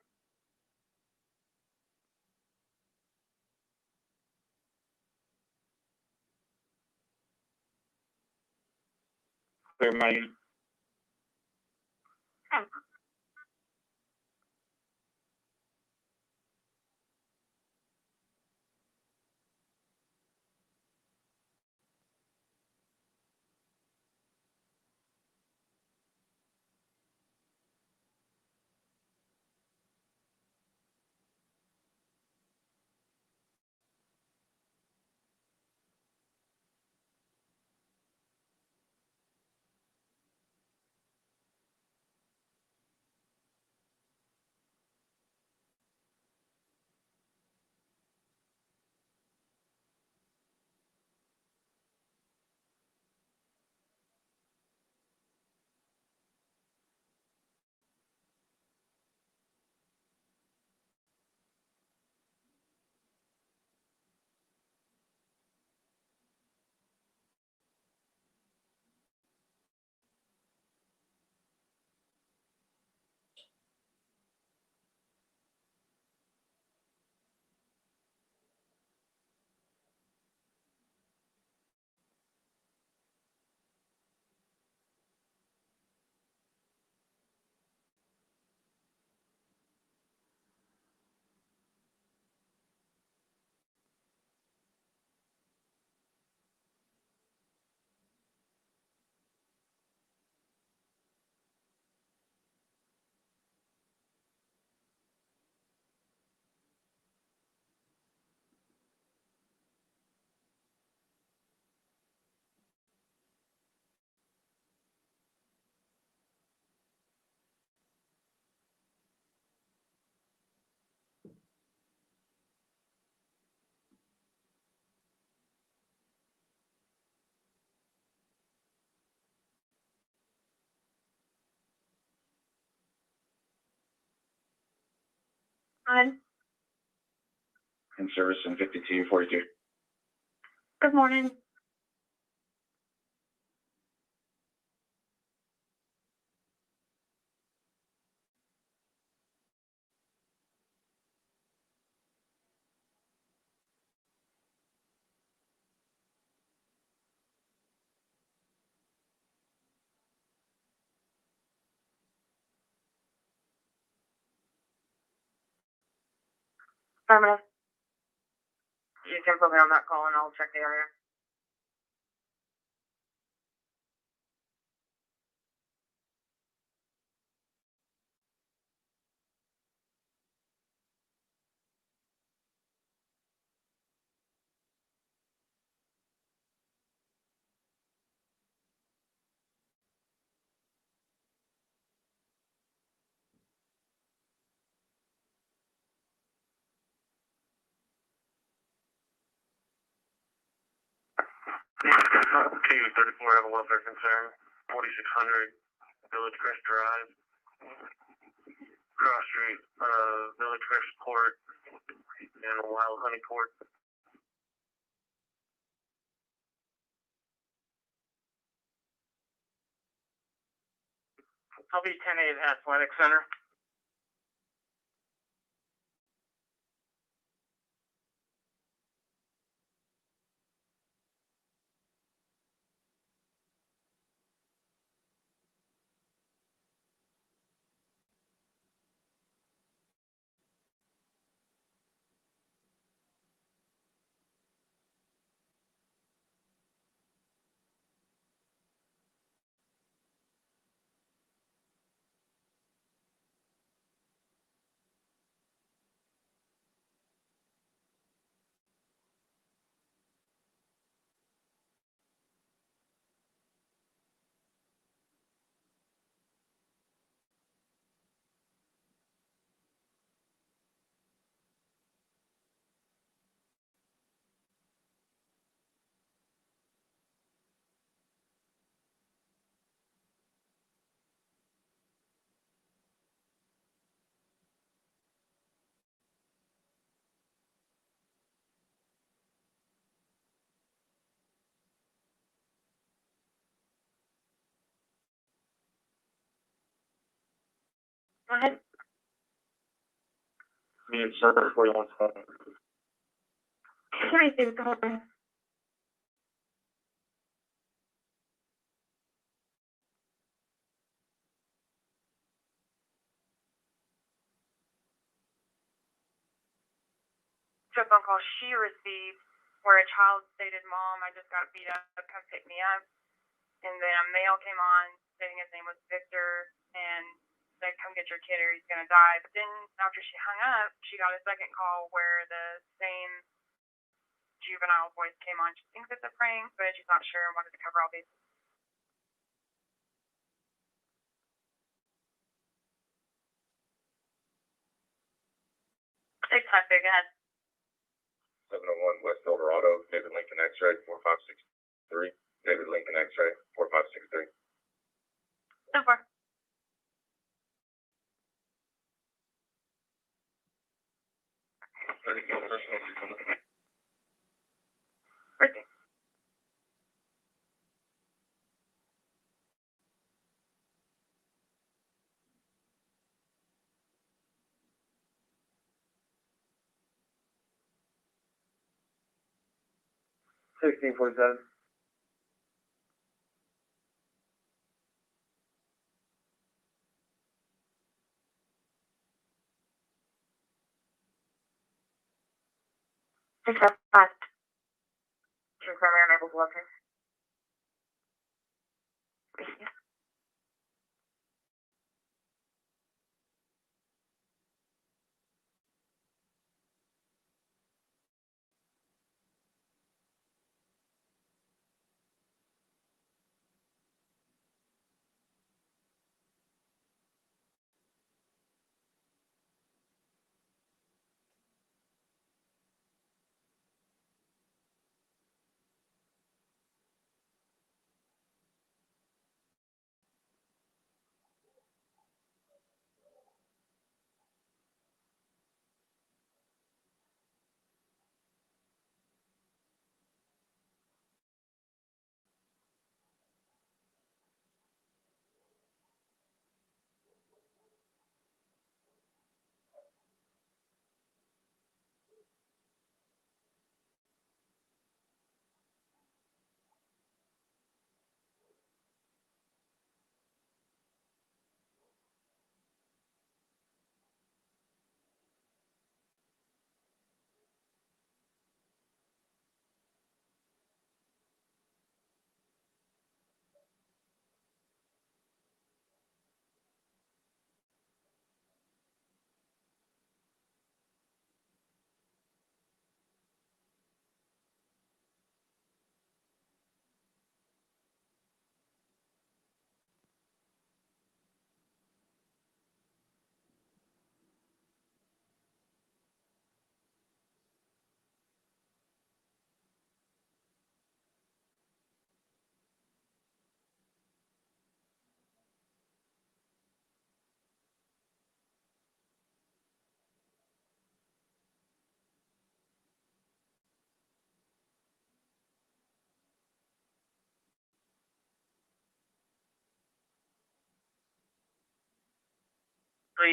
Clear my unit. On. In service in 5242. Good morning. Affirmative. You can put me on that call and I'll check the area. KU-34, have a welfare concern. 4600 Village Crest Drive. Cross Street, Village Crest Court, and Wild Honey Court. I'll be 10-8 Athletic Center. Go ahead. Need server 4120. Can I see what's going on? a phone call she received where a child stated, "Mom, I just got beat up, come pick me up." And then a male came on stating his name was Victor and said, "Come get your kid or he's gonna die." But then after she hung up, she got a second call where the same juvenile voice came on. She thinks it's a prank, but she's not sure and wanted to cover all bases. 600, go ahead. 701 West Eldorado, David Lincoln X-ray 4563. David Lincoln X-ray 4563. So far. Birthday. $16.47. Six F five. Confirm your enable blocker. Receive.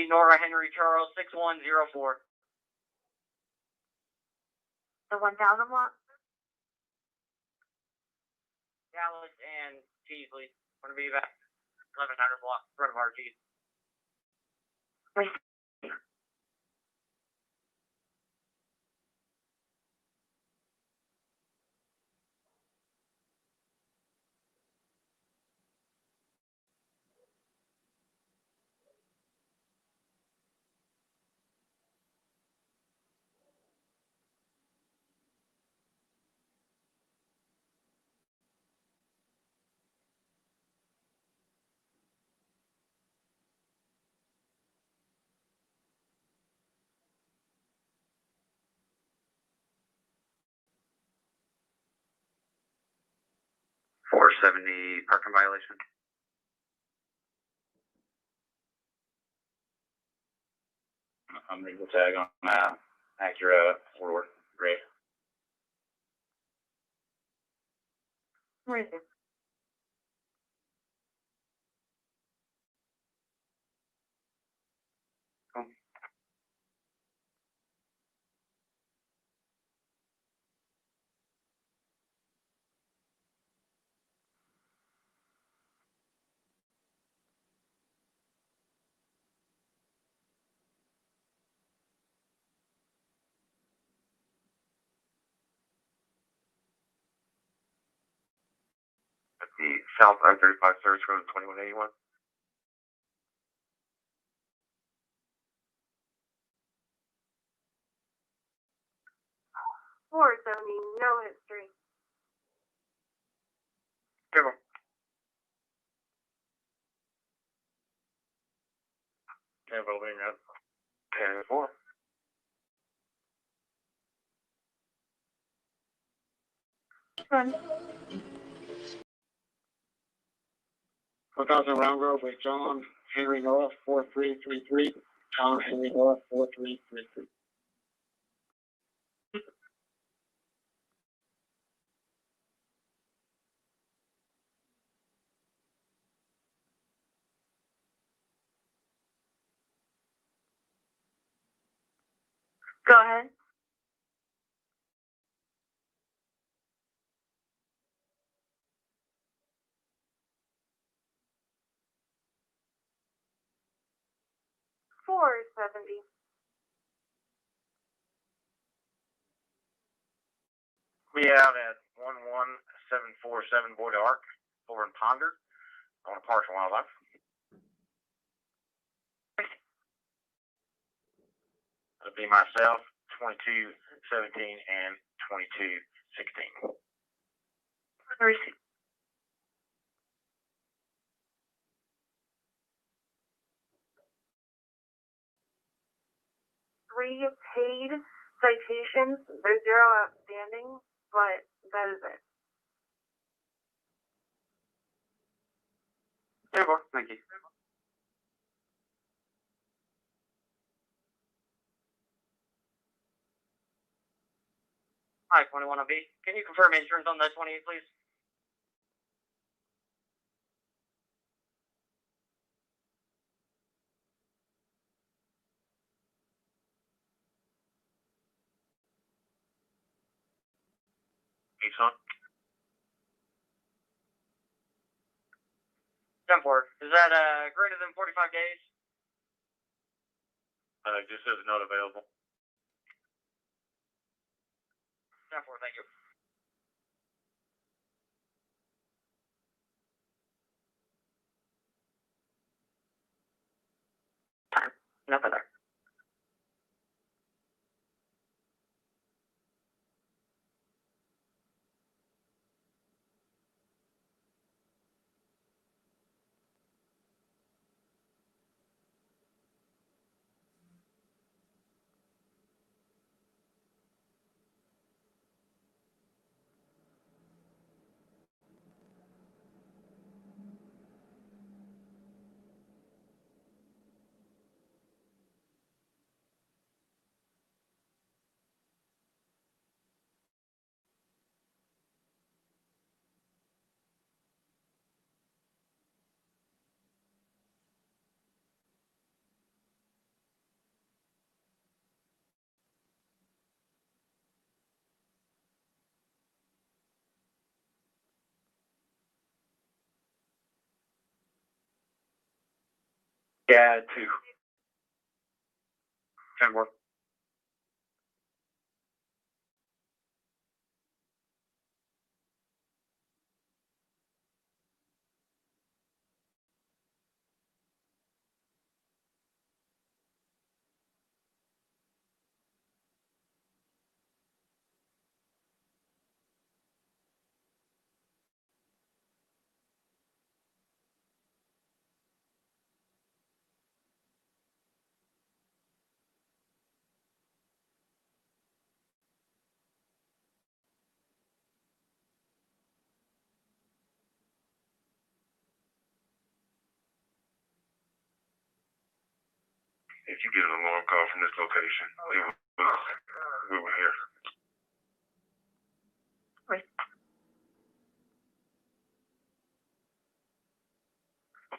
Nora Henry Charles 6104. The 1000 block. Dallas and Teasley. Want to be back 1100 block in front of RG. Receive. 470 parking violation. I'm legal tag on that. Acura forward. Great. Receive. The South I-35 Service Road 2181. No history. Careful. Careful, being up. 10-4. Run. 1000 Round Grove with John Henry Noah 4333. John Henry Noah 4333. Go ahead. $470. Be out at 11747 Boyd Arc over in Ponder on a partial wildlife. It'll be myself, 2217 and 2216. Receive. Three paid citations. There's 0 outstanding, but that is it. Careful, thank you. Hi, 21OB. Can you confirm insurance on that 28, please? Son. 10-4. Is that greater than 45 days? Just says not available. 10-4, thank you. Nothing there. Yeah, 2. 10-4. If you get an alarm call from this location, we were here. Right.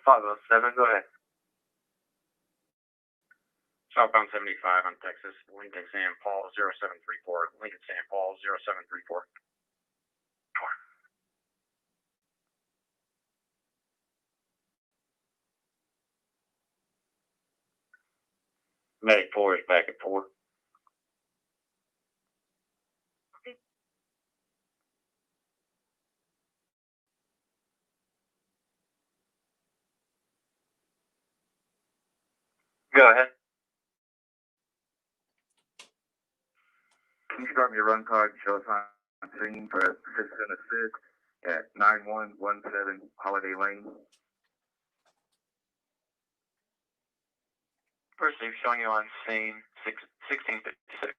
507, go ahead. Southbound 75 on Texas, Lincoln San Paul 0734. Lincoln San Paul 0734. Medic 4 is back at 4. Go ahead. Can you start me a run card and show us on scene for assistant assist at 9117 Holiday Lane? First, they're showing you on scene 1656.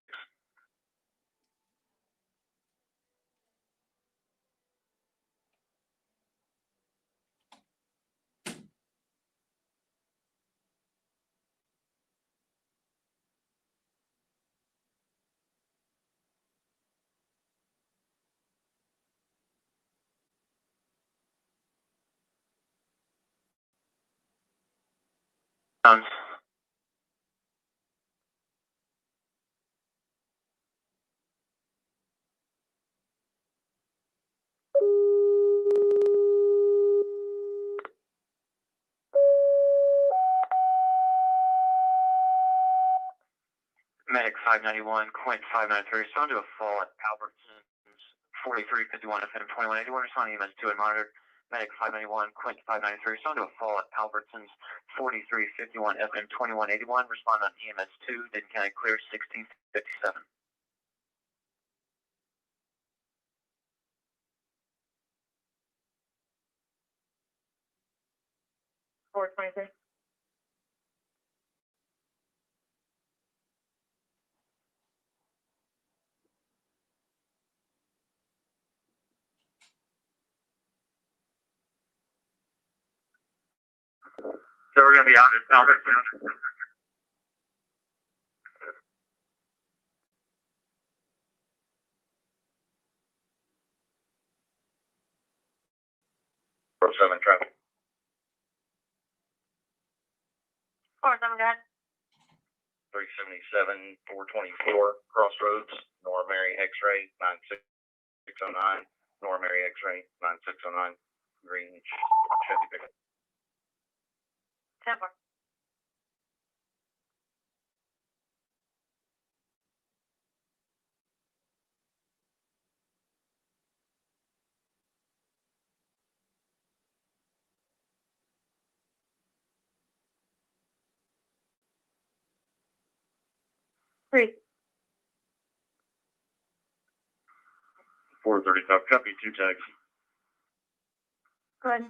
Sounds. Medic 591, Quint 593, respond to a fall at Albertsons 4351 FM 2181, respond to EMS 2 and monitor. Medic 591, Quint 593, respond to a fall at Albertsons 4351 FM 2181, respond on EMS 2, Denton County clear 1657. 423. So we're going to be out at Albertsons. Seven traffic. 47, go ahead. 377, 424, Crossroads, Nora Mary X-ray, 9609, Nora Mary X-ray, 9609, Green Chevy pickup. 10-4. Three. 435, copy, 2 tags. Go ahead.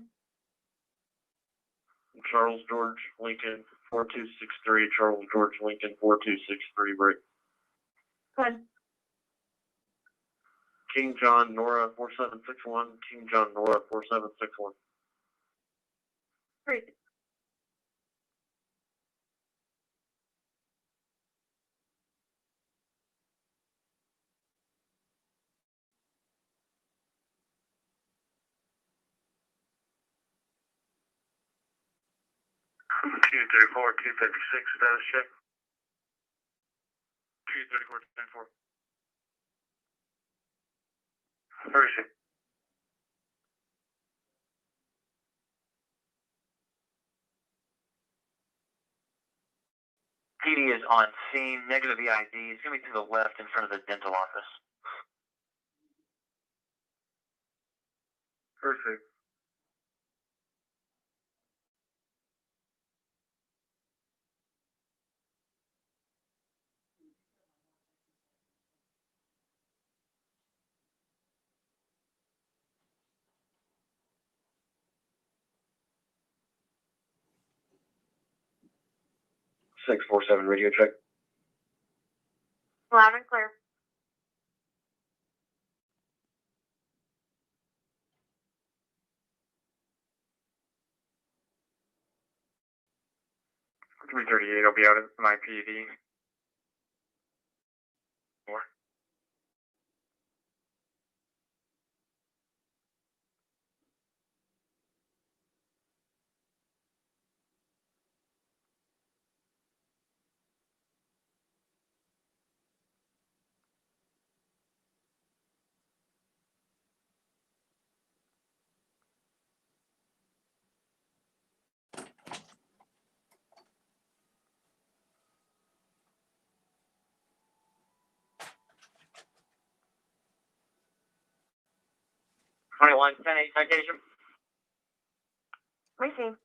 Charles George Lincoln 4263, Charles George Lincoln 4263, break. Go ahead. King John Nora 4761, King John Nora 4761. 3. Q34, 256, status check. Q34, 10-4. Where is he? PD is on scene, negative EID. He's going to be to the left in front of the dental office. Perfect. Six 47 radio check. Loud and clear. $338, I'll be out at my PD. More. Twenty-one 10-8 citation. Receive.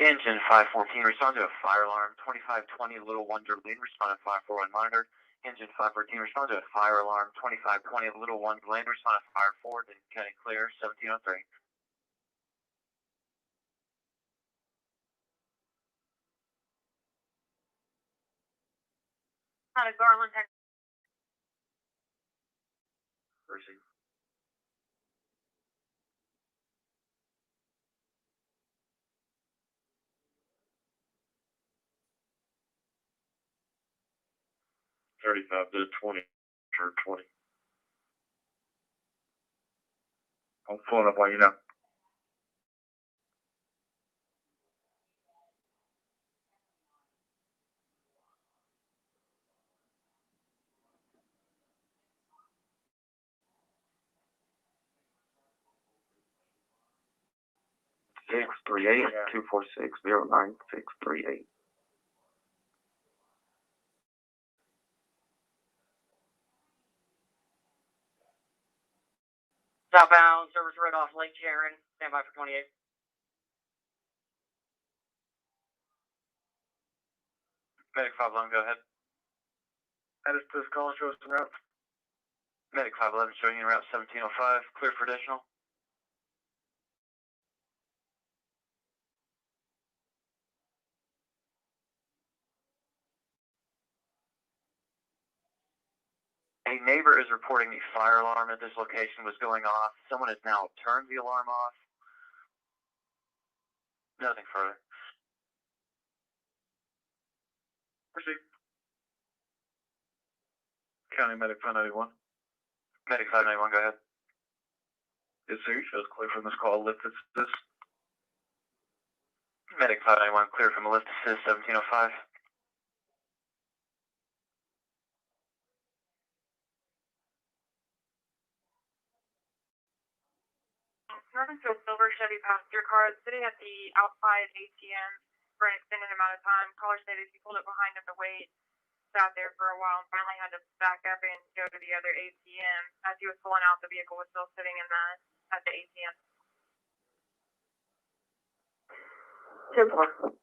Engine 514, respond to a fire alarm. 2520 Little Wonder Lane, respond to 541 monitor. Engine 514, respond to a fire alarm. 2520 Little Wonder Lane, respond to fire 4, Denton County clear, 1703. Out of Garland, Texas. Proceed. $35 to 20 or 20. I'm pulling up on you now. Six three eight 246 Southbound, service right off Lake Sharon, stand by for 28. Medic 511, go ahead. Add us to this call, show us the route. Medic 511 showing you route 1705, clear for additional. A neighbor is reporting the fire alarm at this location was going off. Someone has now turned the alarm off. Nothing further. Proceed. County Medic 591. Medic 591, go ahead. Yes, sir. You shows clear from this call. Lift assist. Medic 591, clear from a lift assist 1705. Nothing to a silver Chevy passenger car sitting at the outside ATM for an extended amount of time. Caller stated he pulled it behind him to wait, sat there for a while, and finally had to back up and go to the other ATM. As he was pulling out, the vehicle was still sitting in at the ATM. 10-4.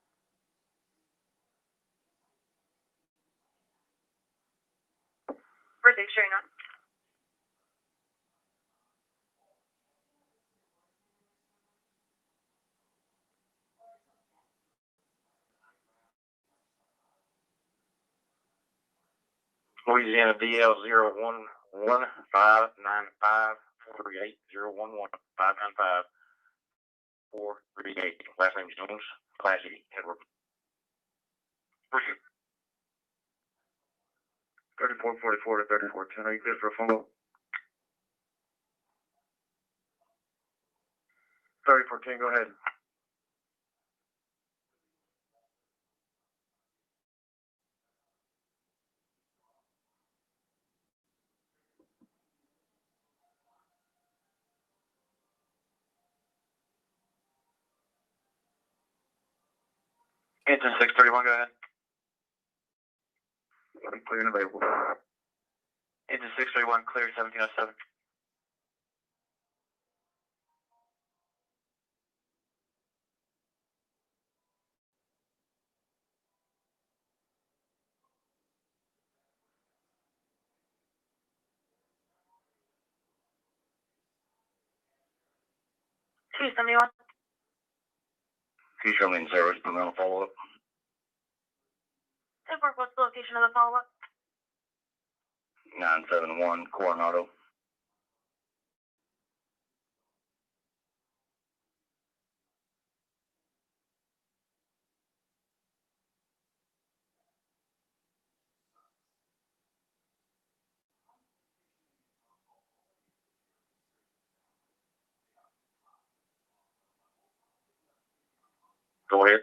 Birthday showing up. Louisiana DL 011-595-48011 595 438. Last name Jones, Class E, Edward. 3444 to 3410. Are you good for a phone call? 3410, go ahead. Engine 631, go ahead. I'm clear and available. Engine 631, clear 1707. $271. Can you show me in service, put me on a follow-up? 10-4, what's the location of the follow-up? 971 Coronado. Go ahead.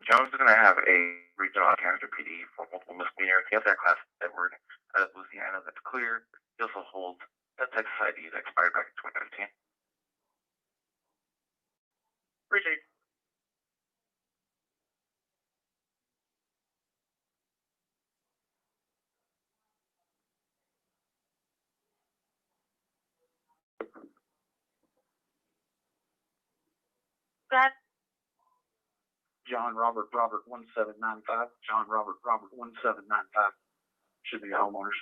Jones is going to have a regional character PD for multiple misdemeanors. He has that class Edward out of Louisiana that's clear. He also holds that Texas ID that expired back in 2015. Appreciate it. ahead. John Robert 1795. John Robert 1795. Should be homeowners.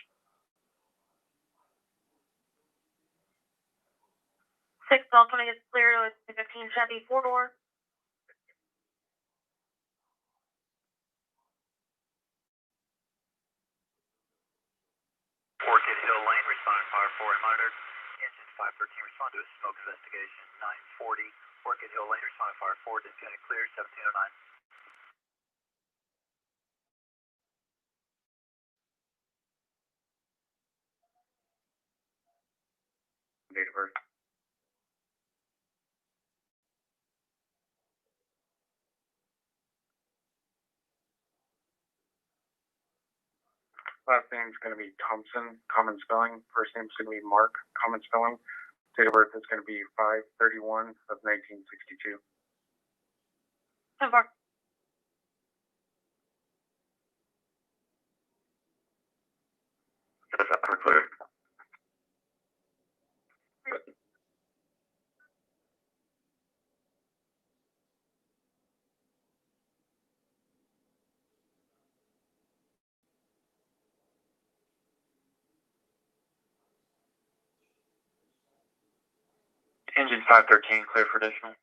61220 is clear with the 15 Chevy 4-door. Orchid Hill Lane, responding fire 4 and monitored. Engine 513, respond to a smoke investigation. 940, Orchid Hill Lane, responding fire 4, disconnect clear, 1709. Date of birth. Last name's going to be Thompson, common spelling. First name's going to be Mark, common spelling. Date of birth is going to be 5/31 of 1962. 10-4. We're clear. Engine 513, clear for additional.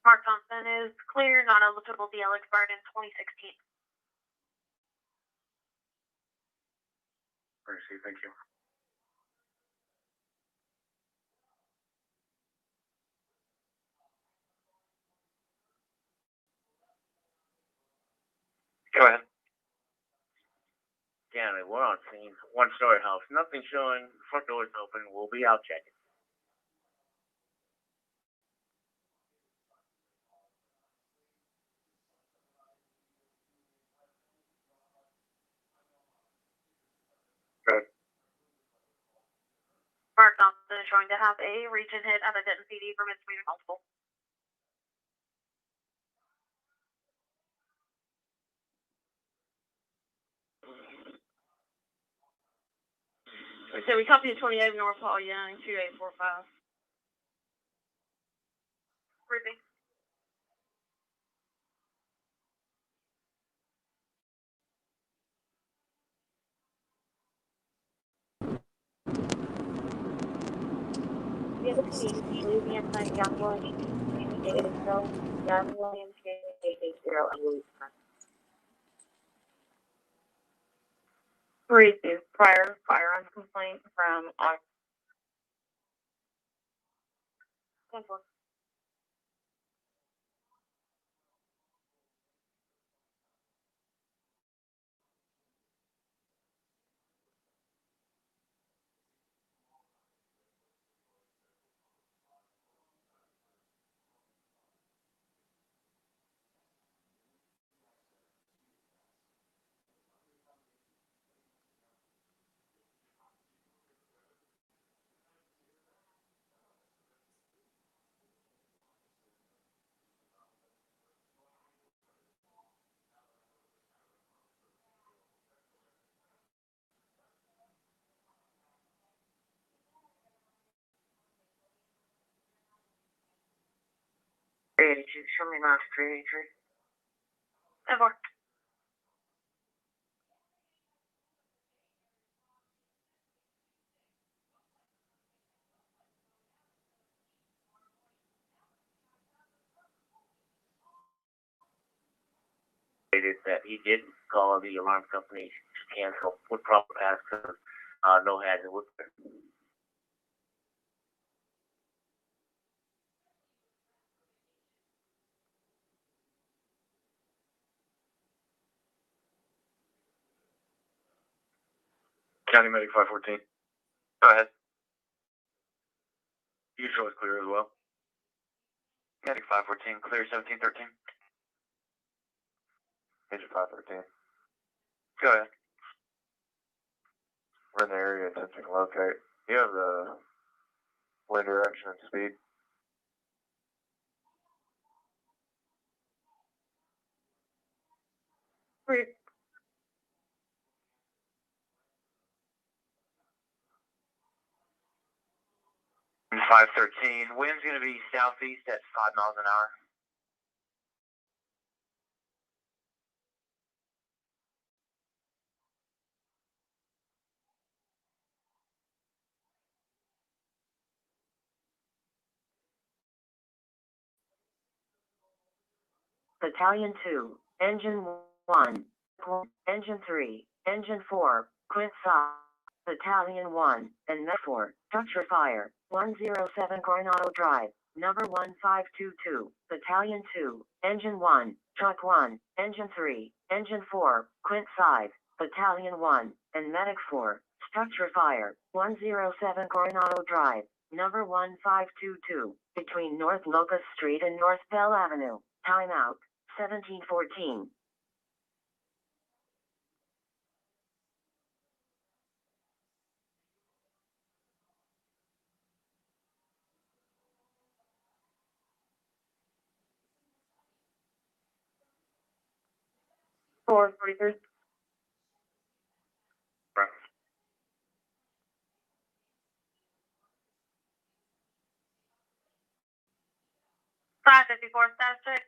Mark Thompson is clear, not eligible, DL expired in 2016. Mercy, thank you. Go ahead. County, we're on scene. One-story house. Nothing showing. Front door's open. We'll be out checking. Good. Mark Thompson is showing to have a region hit at a Denton PD for misdemeanor multiple. So we copy 28 North Hall Young, 2845. Ruby. Louisiana, Young Williams, 880, Young Williams, 880, 3-2. Prior firearms complaint from 10-4. show me last 383. 10-4. Stated that he did call the alarm company to cancel with proper passcode, no hazard with it. County Medic 514. Go ahead. You show is clear as well. Medic 514, clear 1713. Engine 513. Go ahead. We're in the area attempting to locate. You have the wind direction and speed. 513. Wind's going to be southeast at 5 miles an hour. Battalion 2, Engine 1, Engine 3, Engine 4, Quint Side, Battalion 1, and Met 4, Structure Fire, 107 Coronado Drive, number 1522, Battalion 2, Engine 1, Truck 1, Engine 3, Engine 4, Quint Side, Battalion 1, and Medic 4, Structure Fire, 107 Coronado Drive, number 1522, between North Locust Street and North Bell Avenue. Timeout, 1714. Four 43. Right. 554 status check.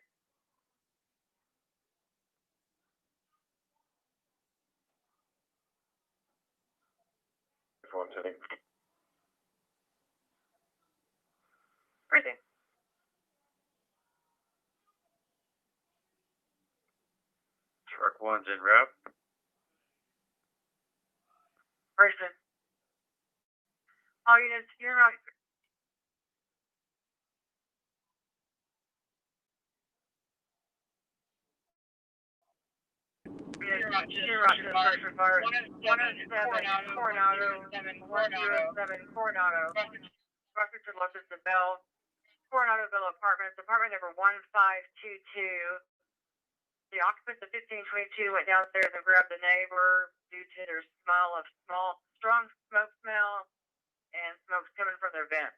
Briefing. Truck 1's en route. Briefing. All units, you're right. You're right to the structure fire. 107 Coronado, 107 Coronado. Rocket to Locust and Bell. Coronado Bell Apartments, apartment number 1522. The occupants of 1522 went downstairs and grabbed the neighbor due to their smell of strong smoke smell and smoke's coming from their vent.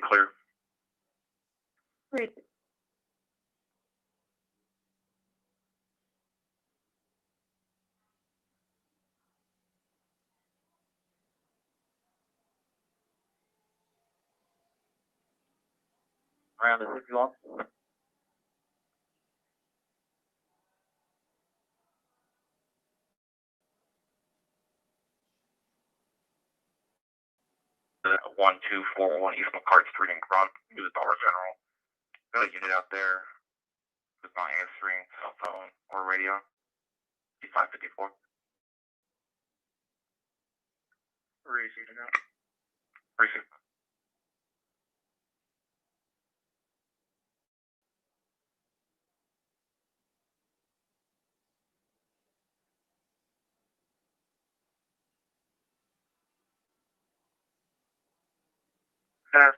Clear. Briefing. Around the 60 long. The 1241 East McCart Street in Grunt, to the Dollar General. Got a unit out there who's not answering cell phone or radio. 554. Receiving that. Receive. Pass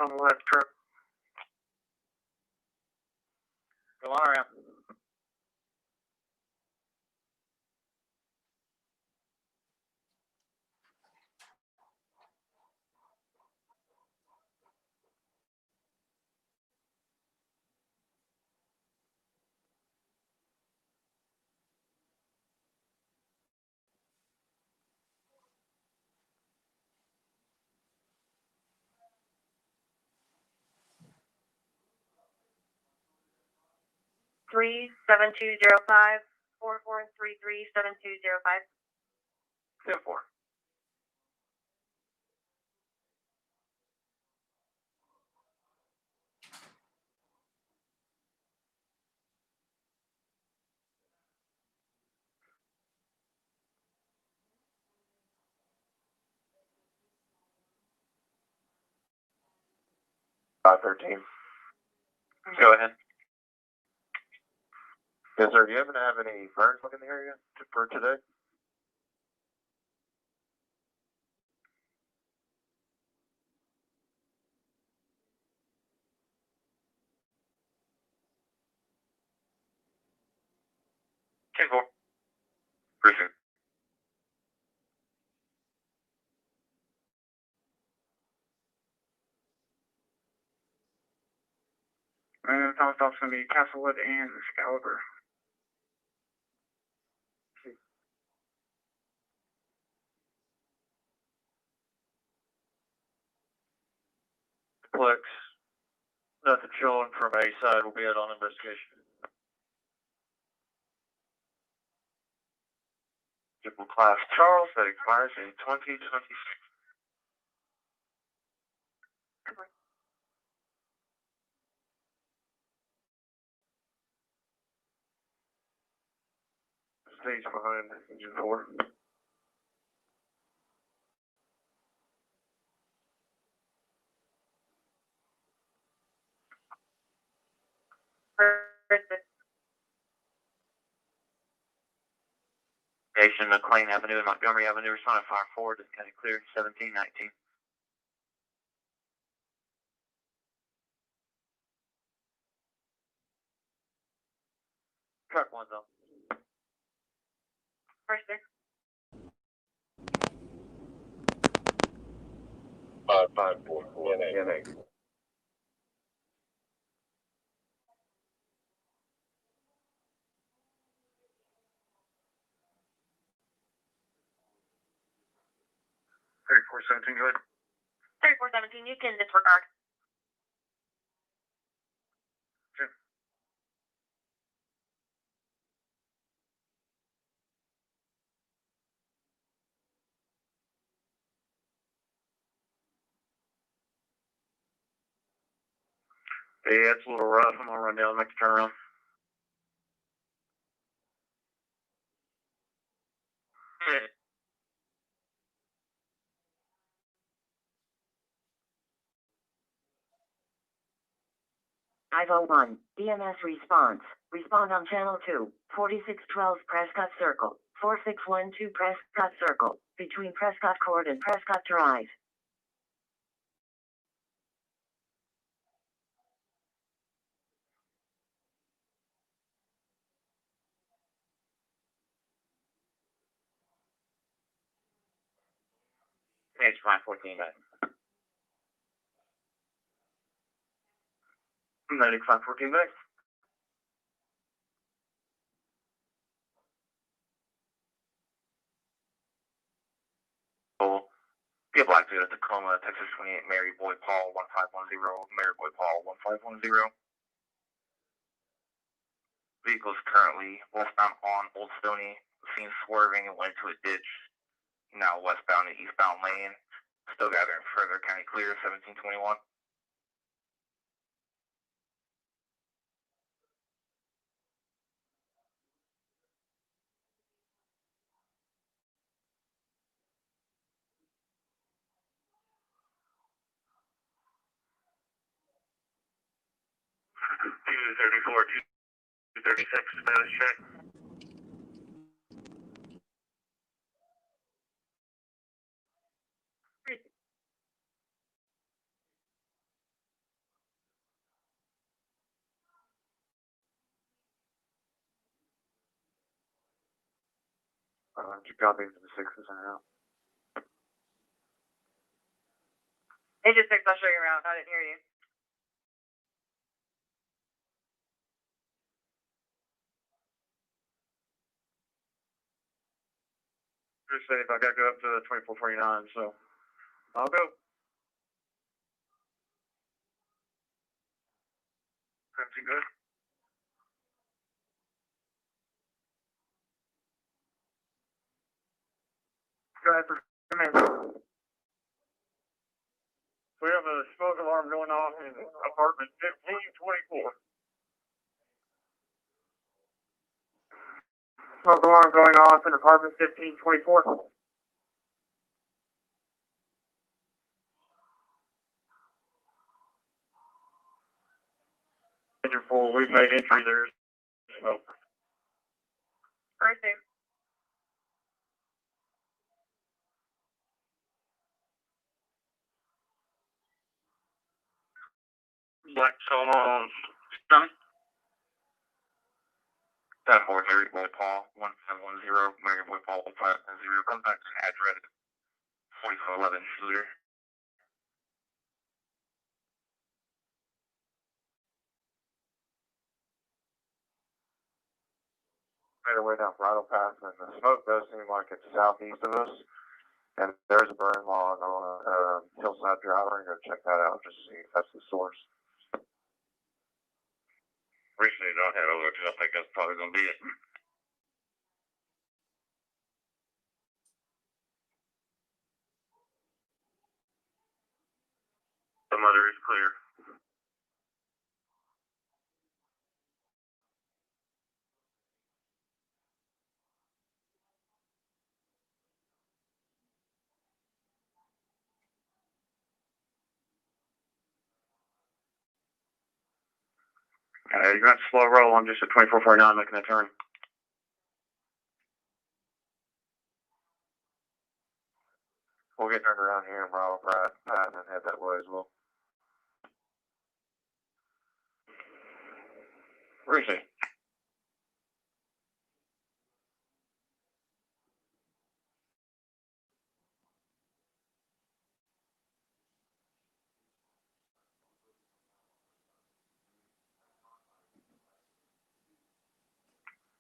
on the left truck. Go on around. Three 7205 4433 7205. 4. Go ahead. Yes, sir. Do you happen to have any fire truck in the area for today? Okay, 4. Appreciate it. And the top stop's going to be Castlewood and Excalibur. Plex, nothing showing from A side. Will be out on investigation. Triple class Charles, that expires in 2026. Stage behind engine 4. Station McLean Avenue and Montgomery Avenue, responding fire forward, is kind of clear, 1719. Truck 1 though. First six. 5544 NA. Go ahead. 3417, you can disregard. Yeah, it's a little rough. I'm gonna run down and make a turnaround. I-01, EMS response. Respond on channel 2, 4612 Prescott Circle, 4612 Prescott Circle, between Prescott Court and Prescott Drive. Page 514 back. 9514 back. Cool. Be a black dude at Tacoma, Texas 28, Mary Boy Paul 1510, Mary Boy Paul 1510. Vehicle's currently westbound on Old Stony, seen swerving and went into a ditch. Now westbound and eastbound lane. Still gathering further, county clear, 1721. Two 34, 236, status check. Two copies of the 6s in out. Agent 6, I'll show you around. I didn't hear you. Pretty safe. I got to go up to the 2449, so I'll go. Everything good? Driver, come in. We have a smoke alarm going off in apartment 1524. Smoke alarm going off in apartment 1524. Engine 4, we've made entry there. Smoke. First six. Black Solo on Stomach. 10-4, Mary Boy Paul 1510, Mary Boy Paul 1510. Comes back to an address 4411 Shooter. our way down Bridle Path, and the smoke does seem like it's southeast of us. And there's a burn log on Hillside Drive. We're going to go check that out just to see if that's the source. Recently, don't head over because I think that's probably going to be it. The mother is clear. You're going to have to slow roll. I'm just at 2449 making a turn. We'll get turned around here in Bridle Path and then head that way as well. Where is he?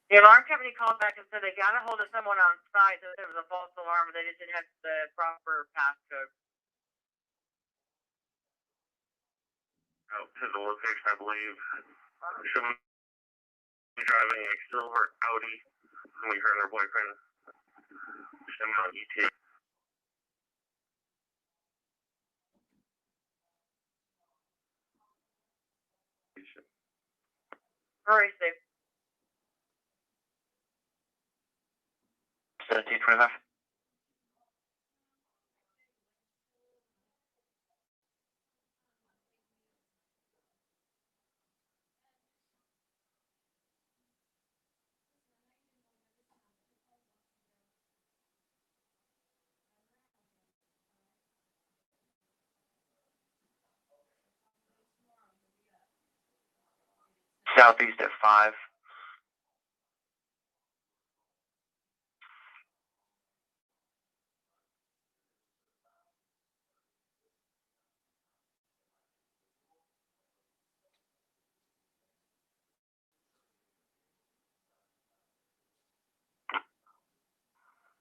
The alarm company called back and said they got a hold of someone on site that there was a false alarm, but they just didn't have the proper passcode. Oh, to the location, I believe. Someone driving a silver Audi. And we heard her boyfriend. Somehow ET. Where is he? 1725. Southeast at 5.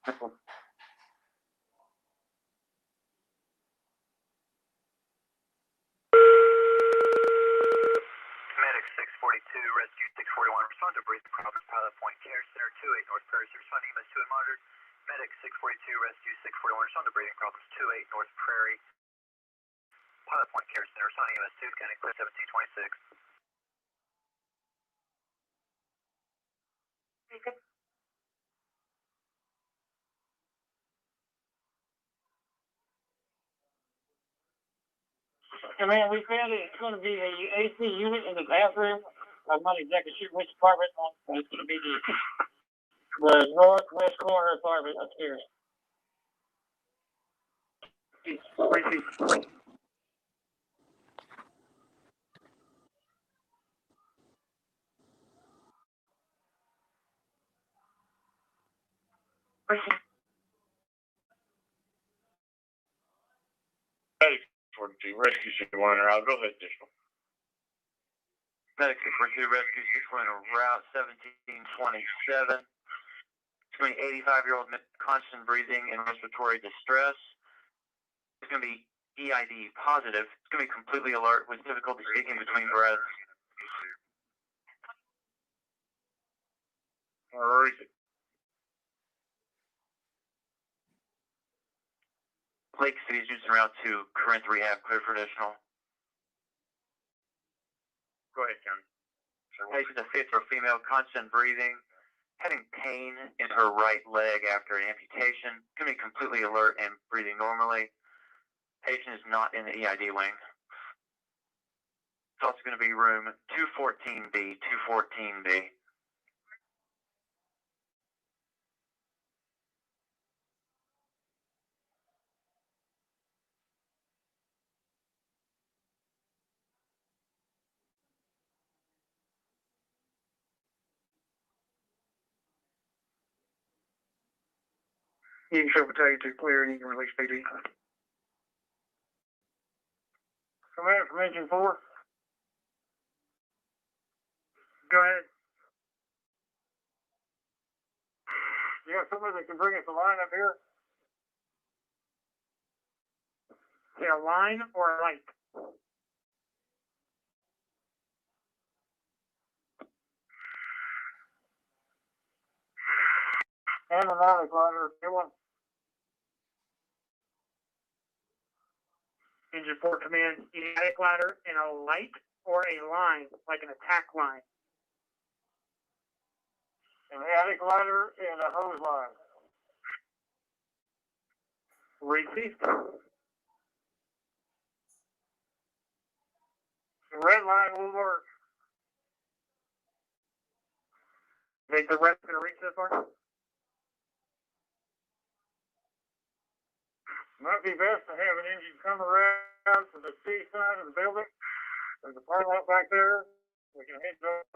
Medic 642, Rescue 641, respond to brief Providence Pilot Point Care Center 28 North Prairie, responding EMS 2 and monitored. Medic 642, Rescue 641, respond to breathing problems 28 North Prairie. Pilot Point Care Center, responding EMS 2, scanning clear 1726. And man, we found it. It's going to be the AC unit in the bathroom. I'm not exactly sure which apartment, but it's going to be the northwest corner apartment upstairs. Medic 42, Rescue 61, I'll go ahead, additional. Medic 642, Rescue 61, route 1727. It's going to be 85-year-old constant breathing and respiratory distress. It's going to be EID positive. It's going to be completely alert with difficulty speaking between breaths. Where is it? Lake City's using route 2, Corinth Rehab, clear for additional. Go ahead, John. Patient, a 50-year-old female, constant breathing, having pain in her right leg after an amputation. Going to be completely alert and breathing normally. Patient is not in the EID wing. It's also going to be room 214B, 214B. You can show battalion 2 clear and you can release PD. Command from Engine 4. Go ahead. You got somebody that can bring us a line up here? Yeah, a line or a light? And an attic ladder, if you want. Engine 4 command, an attic ladder and a light or a line, like an attack line. An attic ladder and a hose line. Received. The red line will work. Think the red's gonna reach this far? Might be best to have an engine come around to the C side of the building. There's a parking lot back there. We can head up.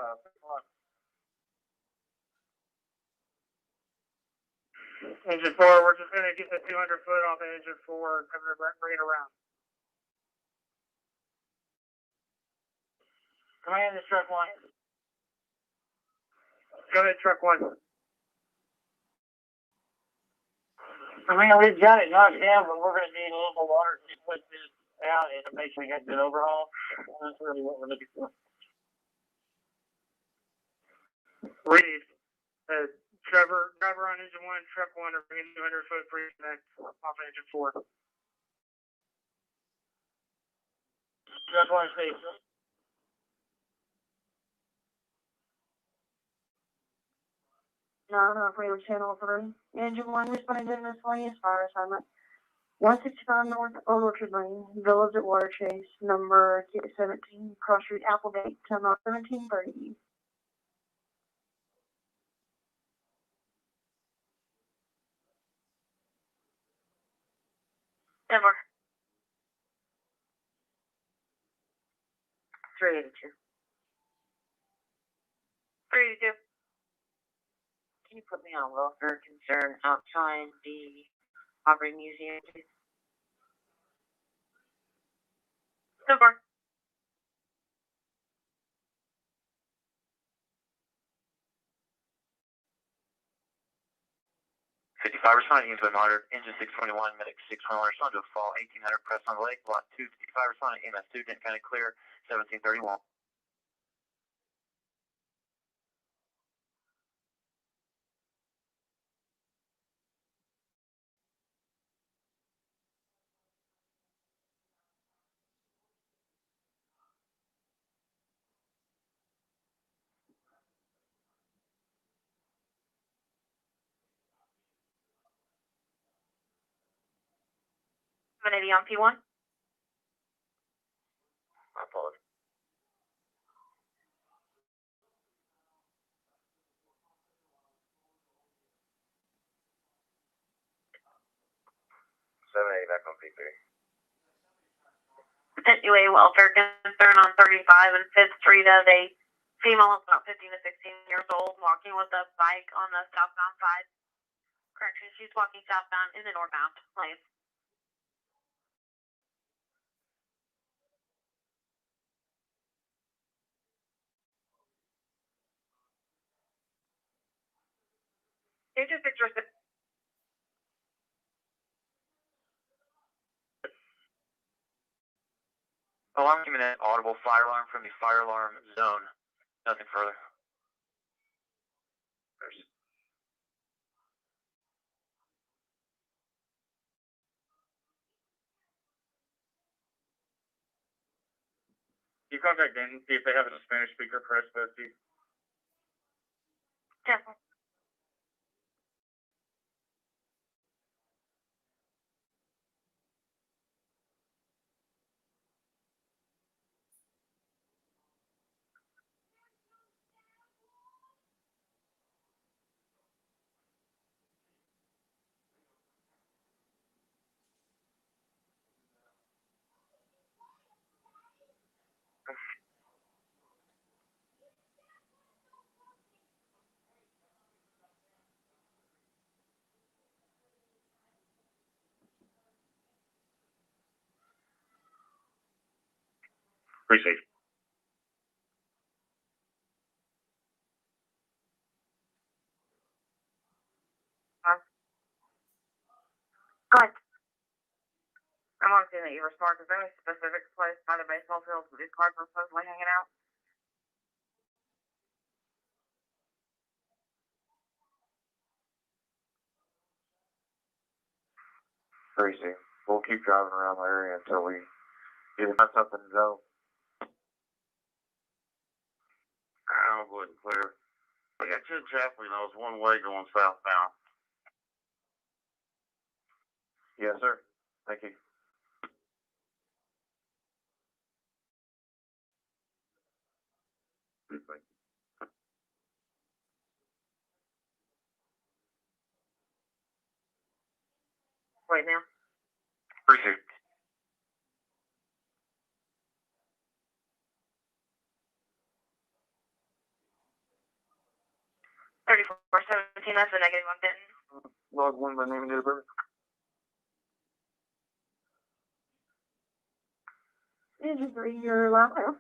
Engine 4, we're just gonna get the 200 foot off of engine 4 and come bring it around. Command is truck 1. Go ahead, truck 1. I mean, we've got it knocked down, but we're going to need a little more water to put this out and to make sure we get a good overhaul. That's really what we're looking for. Reed, driver on engine 1, truck 1 are bringing 200 foot free connect off engine 4. Truck 1 safe. Non-operator channel 3. Engine 1 responding to miscellaneous fire assignment. 165 North Old Orchard Lane, Villas at Water Chase, number 17, Cross Street, Applegate, time out 17:30. Denver. 382. 382. Can you put me on welfare concern outside the Operating Museum, please? Denver. Responding into a monitor, engine 621, medic 621, respond to a fall, 1800, press on the lake, block 255, responding, MS2, Denton County clear, 1731. Maybe on P1. My apologies. Back on P3. Anyway, welfare concern on 35 and 5th Street of a female about 15 to 16 years old walking with a bike on the southbound side. Correction, she's walking southbound in the northbound lane. Agent 6 Alarm came in at audible fire alarm from the fire alarm zone. Nothing further. You contact Denton, see if they have a Spanish speaker for SBSD. Definitely. Appreciate it. asking that you respond. Is there any specific place by the baseball field where these cars are supposedly hanging out? Tracy, we'll keep driving around the area until we either find something to know. I'll go ahead and clear. I got 10 Chaplin, I was one way going southbound. Yes, sir. Thank you. Wait now. Precinct. $34.17, that's a negative on Denton. Log 1 by name and date of birth. Engine 3, you're loud now.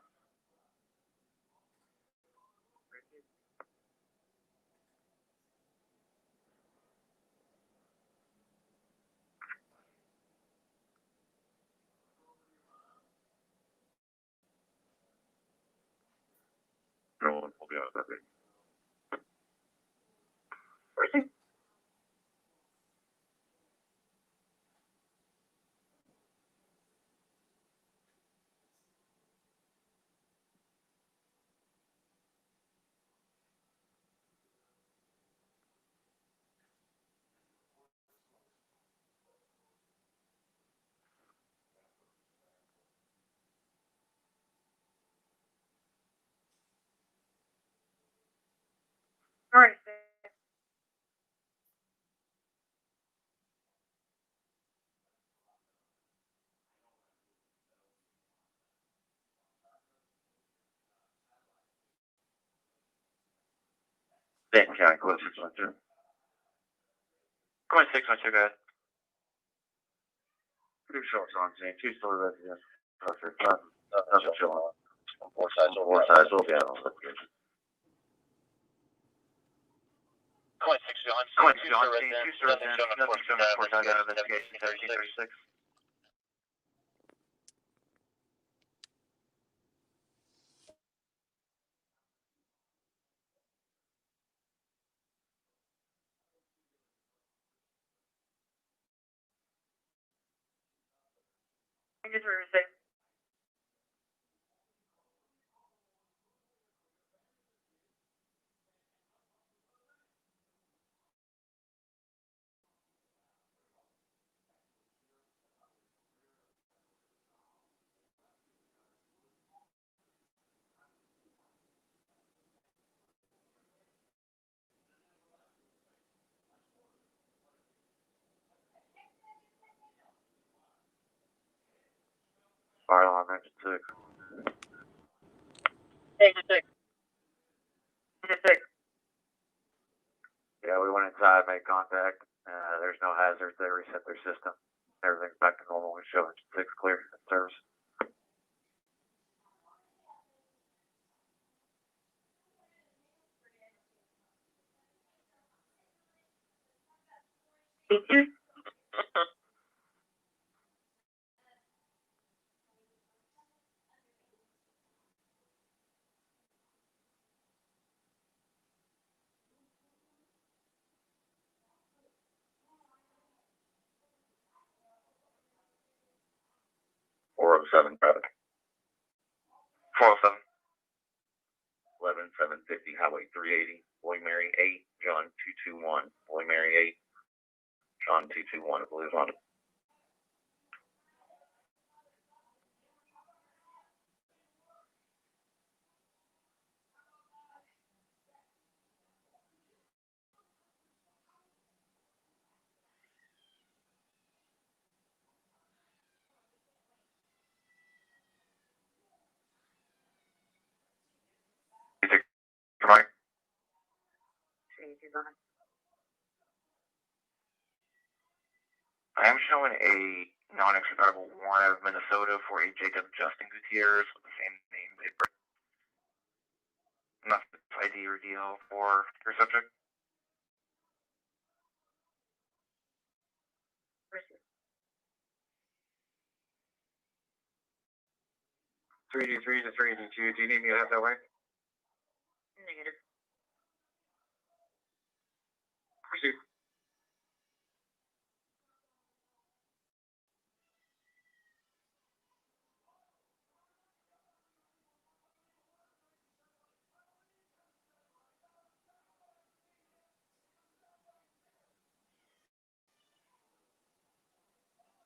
No one will be out of that thing. Alright, Denton County, close 612. Come on, 612, guys. 2 shots on scene, 2-story residential structure. Nothing showing. On 4 sides. Four sides will be out on the location. Come on, 612, 2-story residential, nothing showing on 4 sides out of investigation, 1736. Engine 3 received. Fire alarm engine 6. Engine 6. Engine 6. Yeah, we went inside, made contact. There's no hazards. They reset their system. Everything's back to normal. We show engine 6 clear in service. .407 traffic. 407. 11750 Highway 380, Boy Mary 8, John 221. Boy Mary 8, John 221, I believe on it. Right. I am showing a non-extraditable warrant out of Minnesota for a Jacob Justin Gutierrez with the same name. Enough ID or DL for your subject. 3D3 to 3D2. Do you need me to head that way? Negative. Pursuit.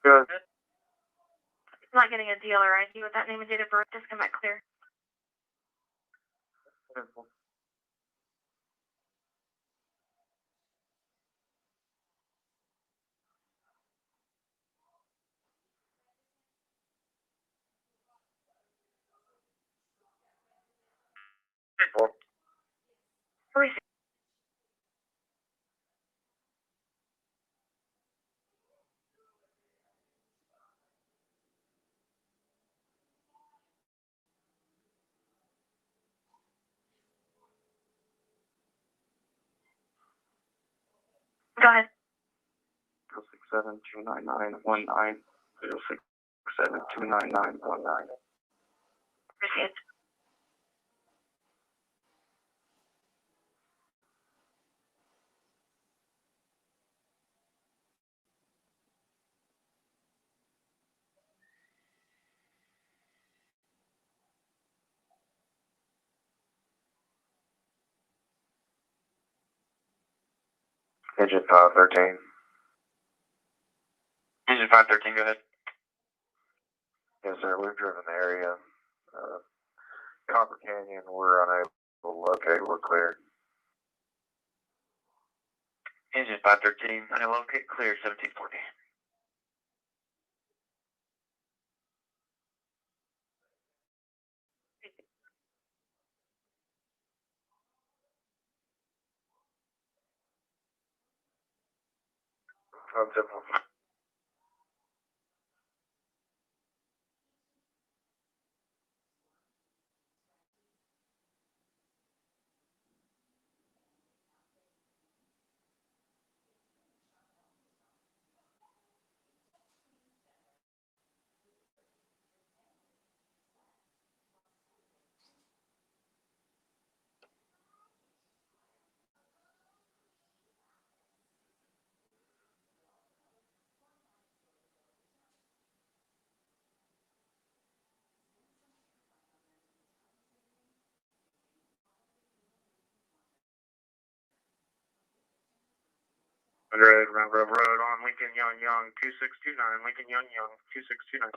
Good. I'm not getting a dealer ID with that name and date of birth. Just come back clear. Simple. Simple. Hurry. Go ahead. 067-299-19. 067-299-19. Received. Engine 513. Engine 513, go ahead. Yes, sir. We've driven the area. Copper Canyon, we're unable to locate. We're cleared. Engine 513, unlocate, clear 1740. Simple. Road, Round Grove Road on Lincoln Young Young 2629. Lincoln Young Young 2629.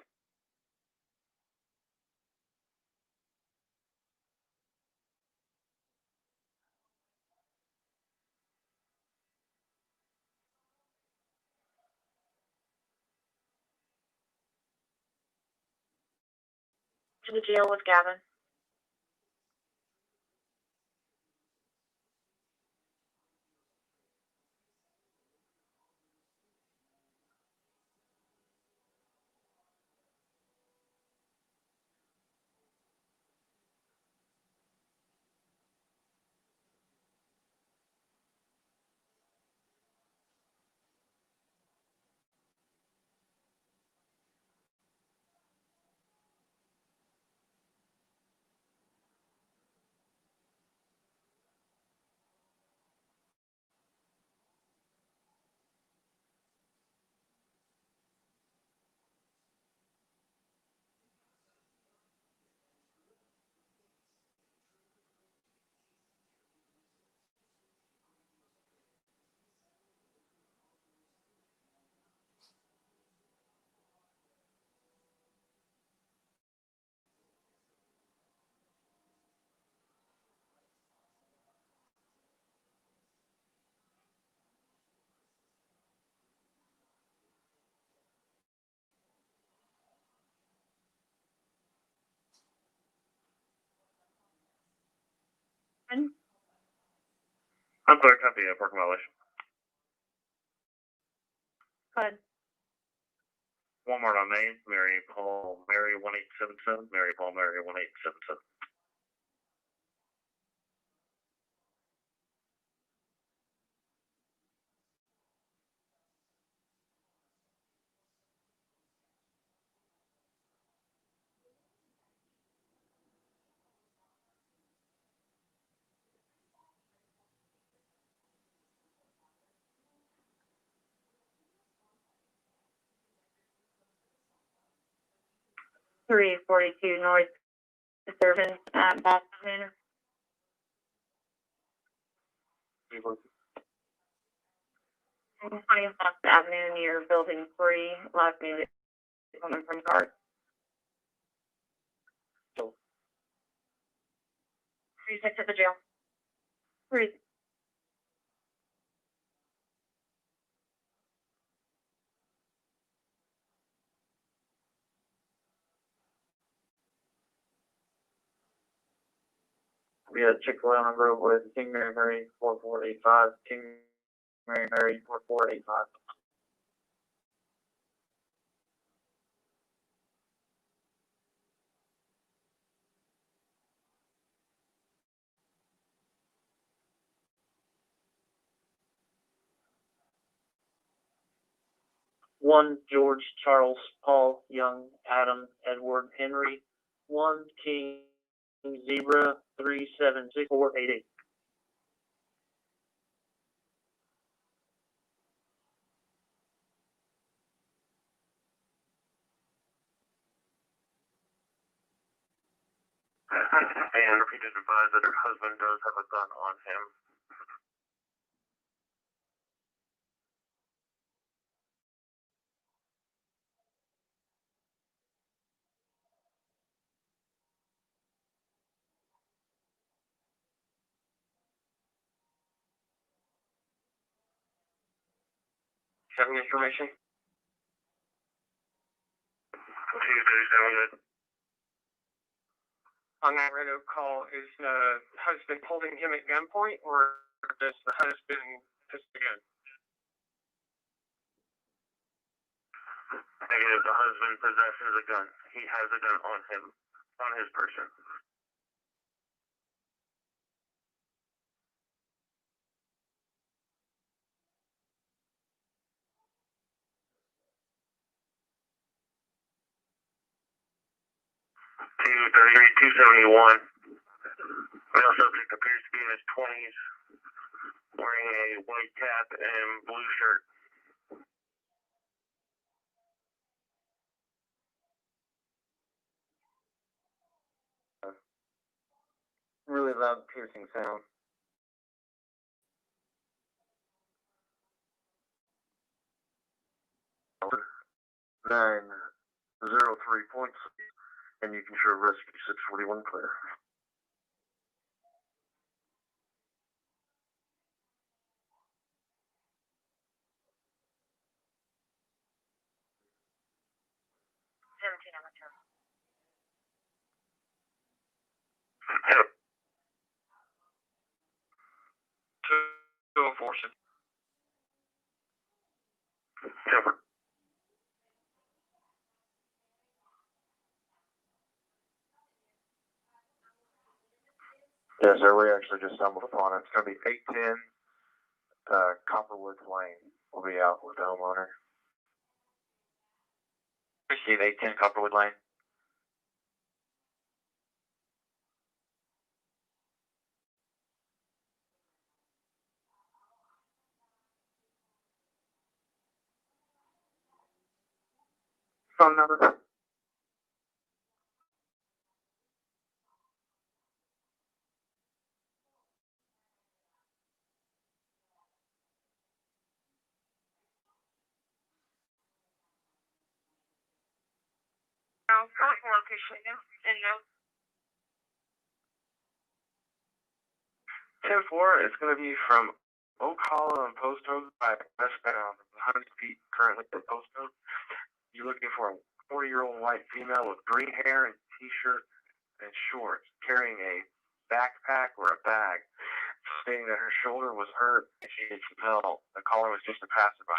To the jail with Gavin. I'm clear, copy, parking violation. Go ahead. Walmart on Main, Mary Paul, Mary 1877, Mary Paul, Mary 1877. 342 North Disturbance at Boston Manor. 20 Fox Avenue near Building 3, last name is woman from Card. 36 at the jail. 3. We had Chick-fil-A on the road with King Mary 4485, King Mary 4485. One George Charles Paul Young Adam Edward Henry. 1 King Zebra 376488. And he did advise that her husband does have a gun on him. Having information? On that radio call, is the husband holding him at gunpoint, or does the husband just again? Negative, the husband possesses a gun. He has a gun on him, on his person. $271. Male subject appears to be in his 20s, wearing a white cap and blue shirt. Really loud, piercing sound. Nine 03 points, and you can show rescue 641 clear. To enforce it. Yes, sir. We actually just stumbled upon it. It's going to be 810 Copperwood Lane. We'll be out with the homeowner. Receive 810 Copperwood Lane. Phone number? Location and no. 10-4, it's going to be from Oak Hollow and Post Oak by westbound, 100 feet currently from Post Oak. You're looking for a 40-year-old white female with green hair and t-shirt and shorts, carrying a backpack or a bag, stating that her shoulder was hurt and she needs some help. The caller was just a passerby.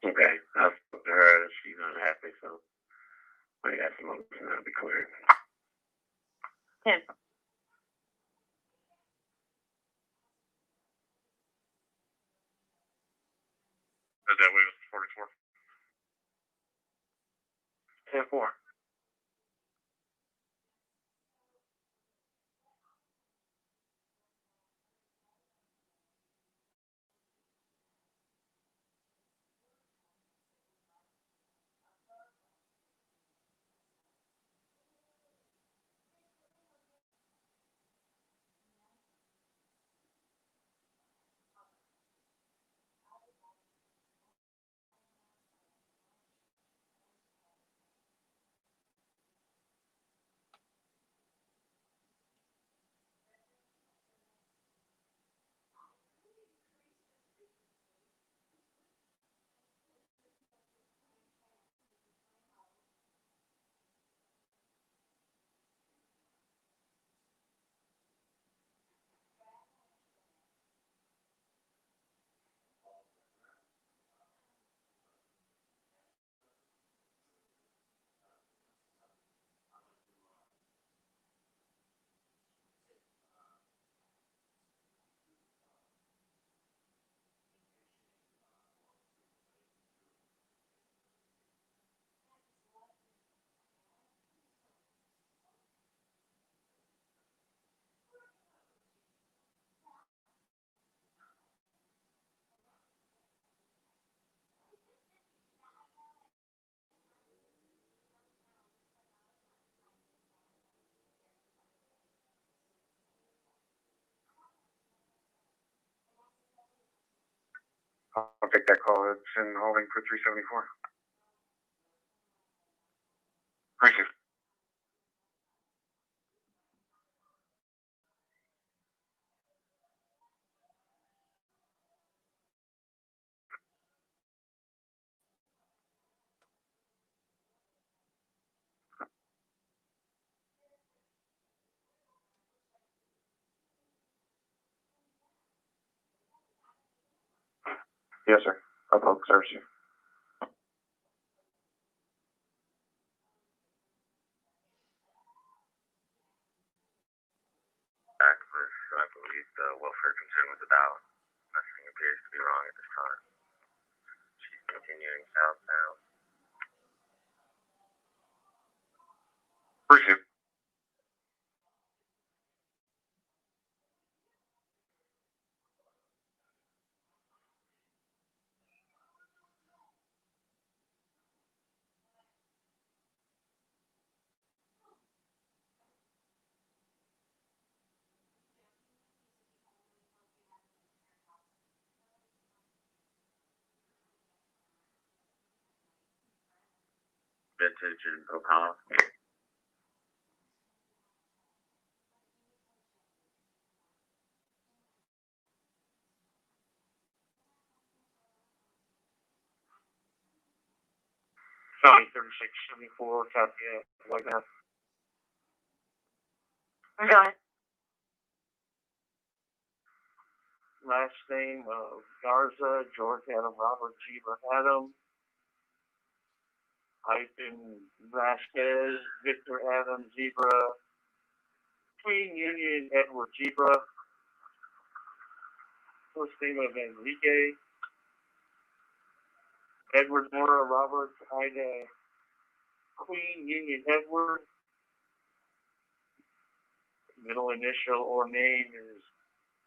Okay, I've spoken to her. She's not happy, so we got some moments and that'll be cleared. 10. That way was 44. 10-4. I'll take that call. It's in holding for 374. Appreciate it. Yes, sir. I'll public service you. Back for, I believe, the welfare concern was about. Nothing appears to be wrong at this time. She's continuing southbound. Appreciate it. Vintage and Opala. County 3674, copy like that. Go ahead. Last name Garza, George Adam, Robert Jeeber Adam, hyphen Vasquez, Victor Adam, Zebra, Queen Union, Edward Zebra, first name of Enrique, Edward Nora, Robert, Ida, Queen Union, Edward, middle initial or name is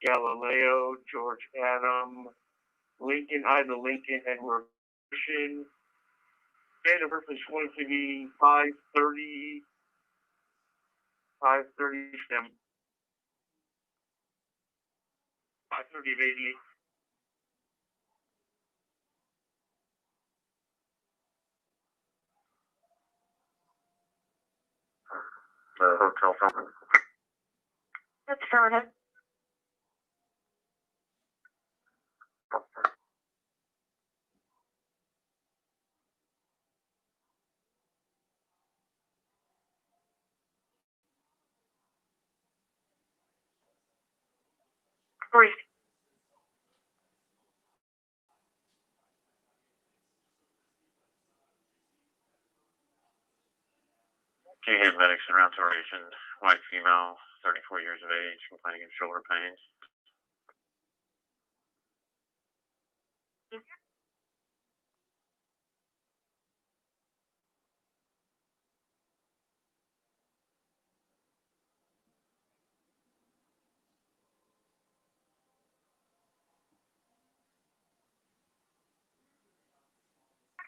Galileo, George Adam, Lincoln, Ida Lincoln, Edward Christian. Date of birth is going to be 5/30 5/30 of 88. Hotel phone. That's affirmative. Brief. Two hit medics in round duration, white female, 34 years of age, complaining of shoulder pains.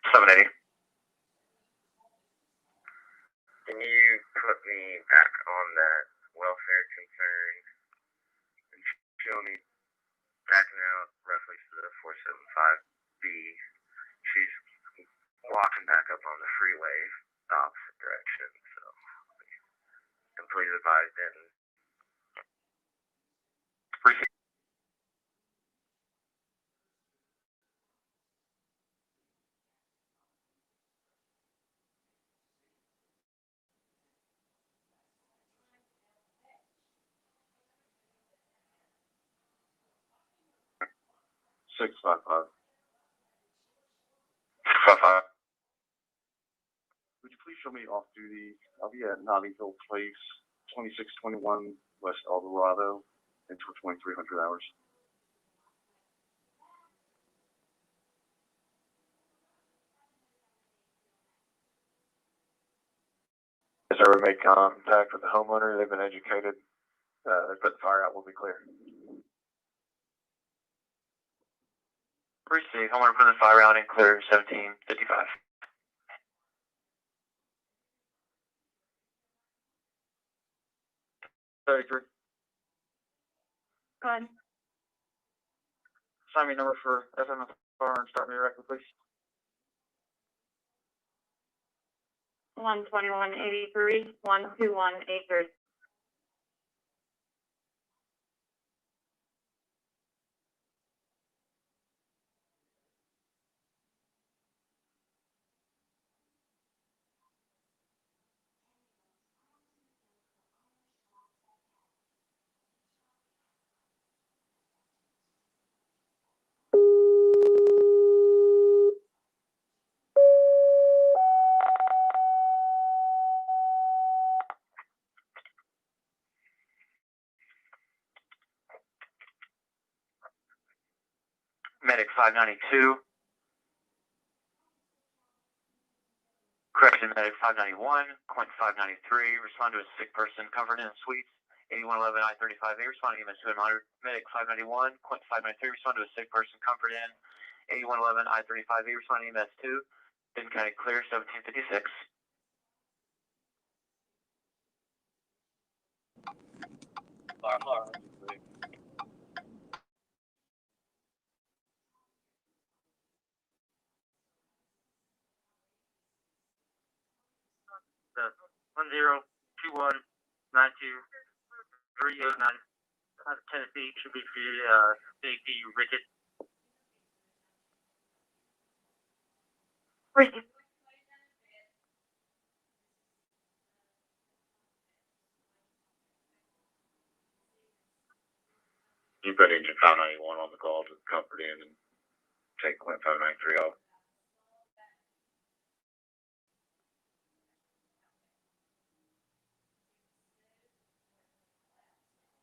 780. Can you put me back on that welfare concern and show me backing out roughly to the 475B? She's walking back up on the freeway, the opposite direction, so. And please advise Denton. Appreciate. 655. 655. Would you please show me off duty? I'll be at Nottingham Place, 2621 West Eldorado, until 2300 hours. Has ever made contact with the homeowner? They've been educated. They put the fire out. Will be clear. Receive. Homeowner put the fire out and clear 1755. 33. Go ahead. Sign me number for FMFR and start me directly, please. 12183, 12183. Medic 592. Correction, Medic 591, point 593. Respond to a sick person covered in suites. 8111 I-35A. Respond to EMS 2 and monitor. Medic 591, point 593. Respond to a sick person comfort in. 8111 I-35A. Respond to EMS 2. Denton County clear 1756. The 10219238 Tennessee should be for safety Rickett. Receive. You put engine 591 on the call to comfort in and take Clint 593 off.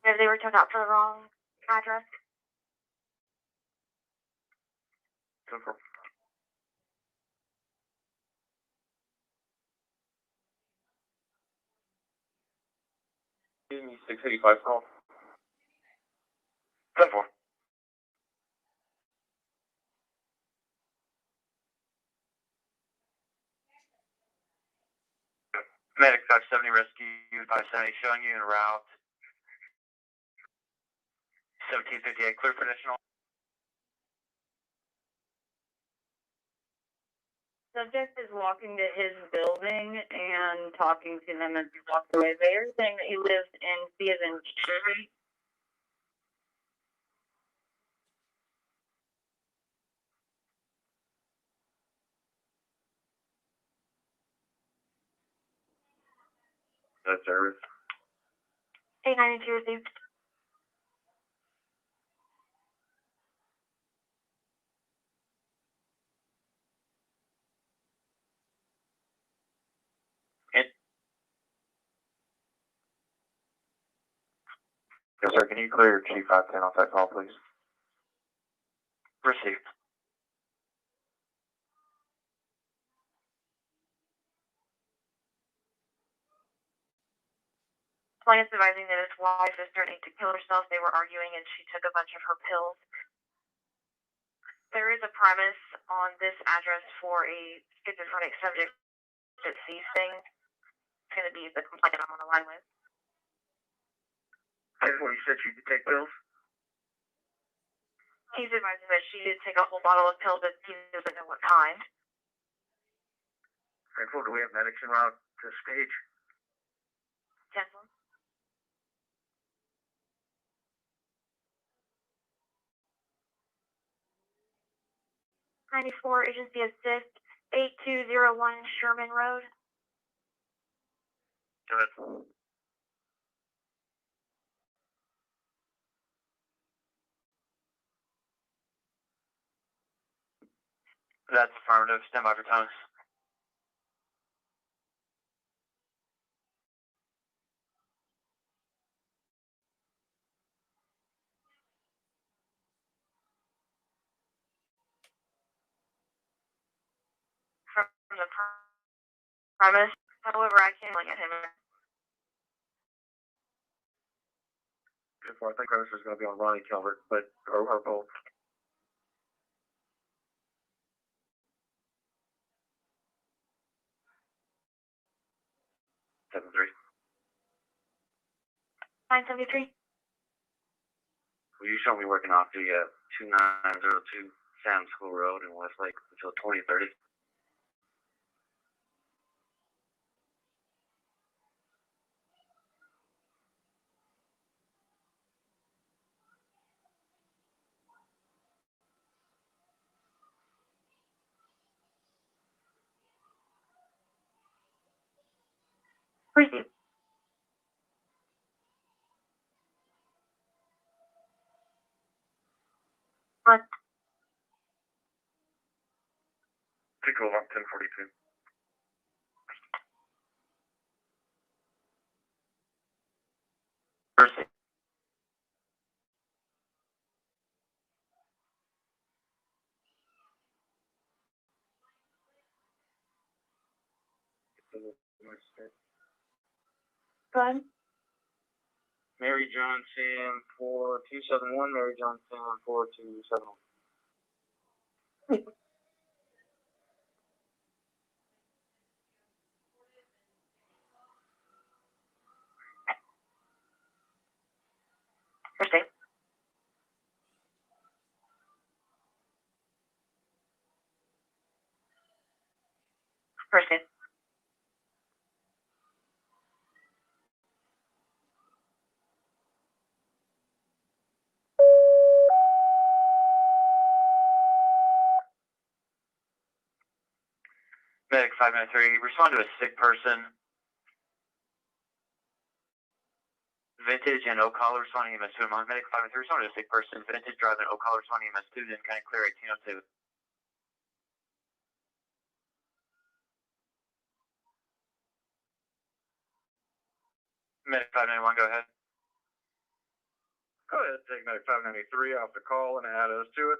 Maybe they were turned out for the wrong address. Confirm. Give me 685 call. 10-4. Medic 570 rescue 570 showing you en route. 1758 clear for additional. Subject is walking to his building and talking to them as he walks away. They are saying that he lives in C as in Cherry. That service. 892 received. Yes, sir. Can you clear Chief 510 off that call, please? Received. Client's advising that his wife is threatening to kill herself. They were arguing and she took a bunch of her pills. there is a premise on this address for a schizophrenic subject at C-Sting. It's going to be the complainant I'm on the line with. That's what you said she could take pills? He's advising that she did take a whole bottle of pills, but he doesn't know what kind. Thankful, do we have medics en route to the stage? 10-4. Agency Assist, 8201 Sherman Road. Good. That's affirmative. Stand by for tones. From the premise. However, I can't look at him. I think this is going to be on Ronnie Calvert, but or both. Seven 3. 973. Will you show me working off the 2902 Sam School Road in Westlake until 2030? Receive. What? Take over 1042. Mercy. Go ahead. Mary John Sam 4271, Mary John Sam 4271. Proceed. Proceed. Medic 593, respond to a sick person. Vintage and Ocala responding EMS 2. Medic 593, respond to a sick person. Vintage driving Ocala responding EMS 2. Then kind of clear 1802. Medic 591, go ahead. Go ahead, take Medic 593 off the call and add us to it.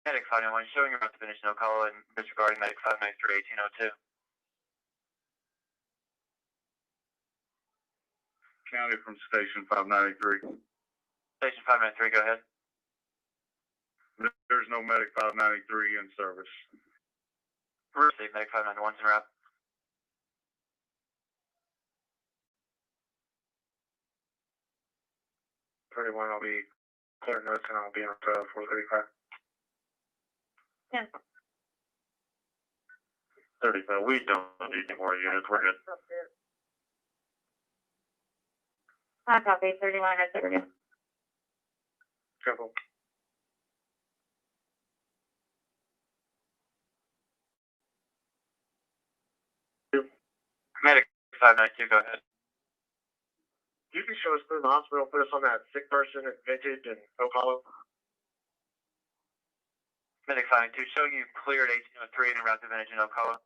Medic 591, showing your route to finish no call and disregarding Medic 593, 1802. County from Station 593. Station 593, go ahead. There's no Medic 593 in service. Receive Medic 591's en route. I'll be clearing notes and I'll be on 435. 10. 35. We don't need any more units. We're good. I copy. 31 at 30. Careful. Medic 592, go ahead. You can show us through the hospital, put us on that sick person at Vintage and Ocala. Medic 592, showing you cleared 1803 and route to Vintage and Ocala.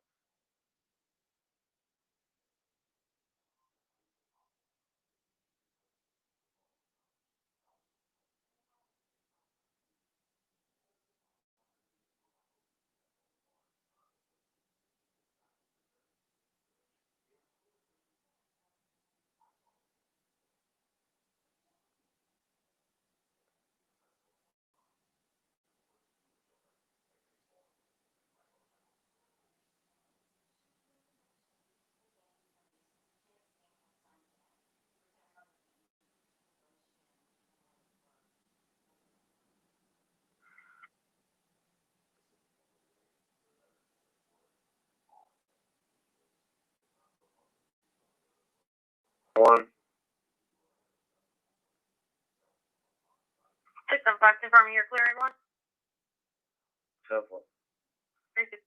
1. 675, confirming you're clearing one. 7-4. Thank you.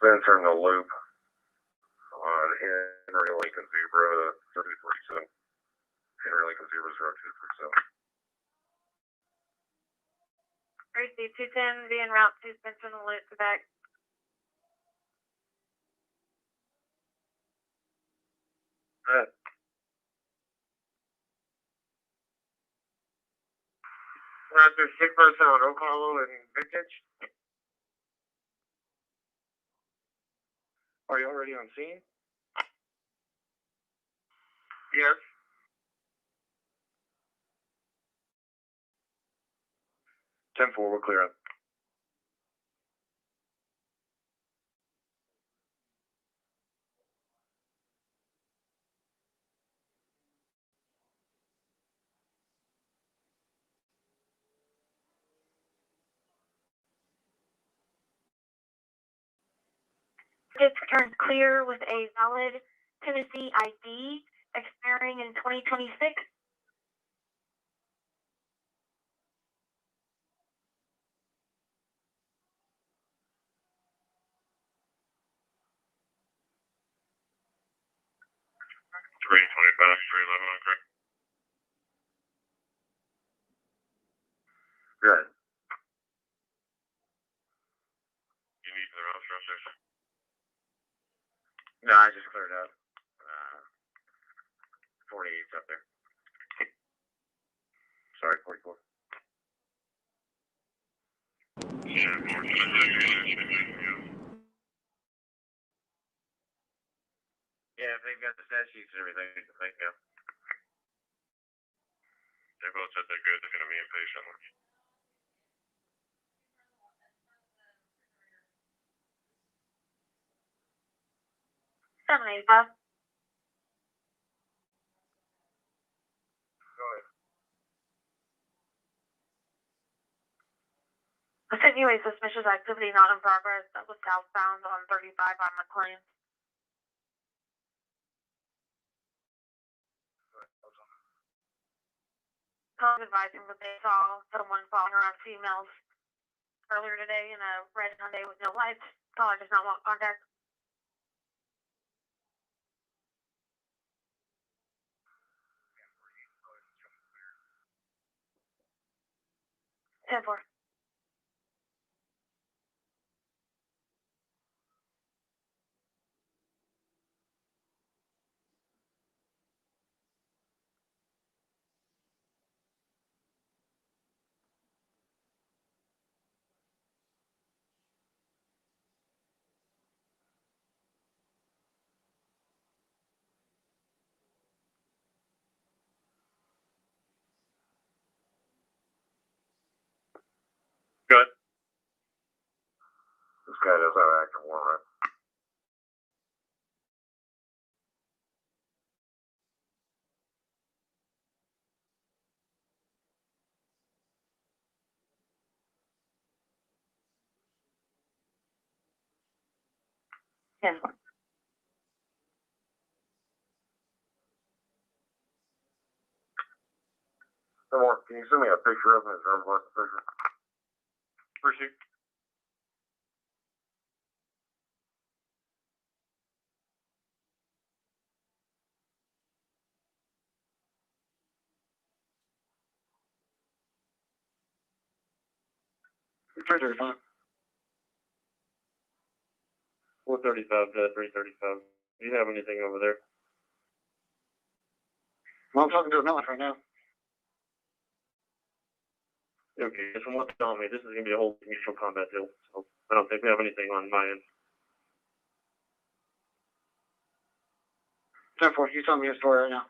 Spencer in the loop on Henry Lincoln Zebra 3247. Henry Lincoln Zebra 0237. Tracy, 210, be en route to Spencer in the loop, Quebec. Roger, 647, Oklahoma and Vintage. Are you already on scene? Yes. Ten four, we're clear up. It's turned clear with a valid Tennessee ID expiring in 2026. Three 25, 311 on correct. Good. You need the roster upstairs? No, I just cleared up. 48's up there. Sorry, 44. Yeah, more than Yeah, if they've got the stat sheets and everything, thank you. They both said they're good. They're going to be impatient. 785. Go ahead. I sent you a suspicious activity not in progress that was southbound on 35 on McLean. I was advising that they saw someone following around females earlier today in a red Hyundai with no lights. Caller does not want contact. Ten four. Good. This guy does have active warrant. Ten four. Someone, can you send me a picture of him? His driver's license picture? Appreciate. Printer, huh? 435 to 335. Do you have anything over there? Well, I'm talking to a milk right now. Okay, from what they're telling me, this is going to be a whole mutual combat deal, so I don't think we have anything on my end. 10-4, you tell me your story right now.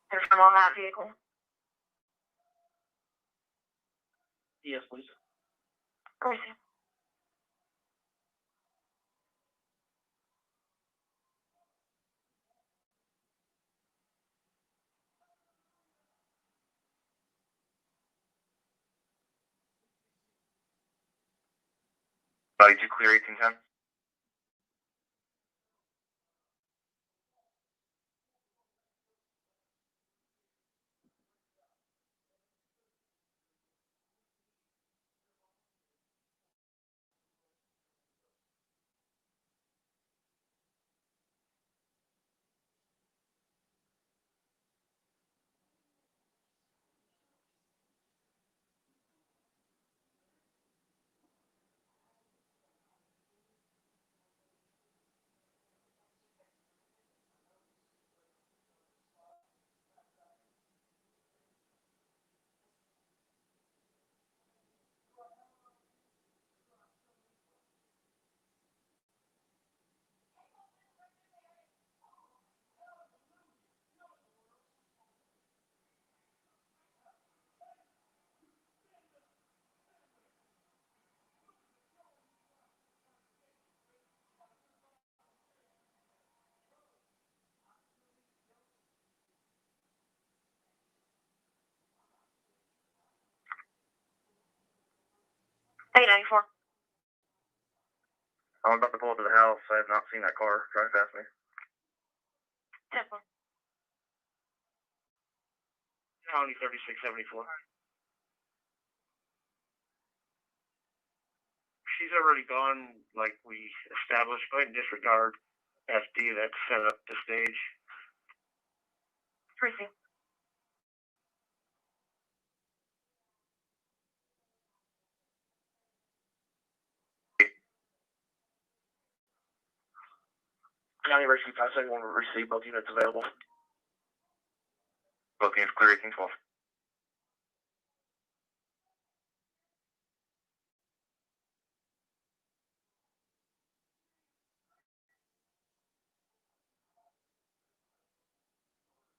Confirm on that vehicle. Yes, please. Where is he? Body 2 clear 1810. Hey, 94. I'm about to pull up to the house. I have not seen that car drive past me. 10-4. County 3674. She's already gone, like we established. Go ahead and disregard FD that set up the stage. Tracy. County Emergency 571 will receive both units available. Both units clear 1812.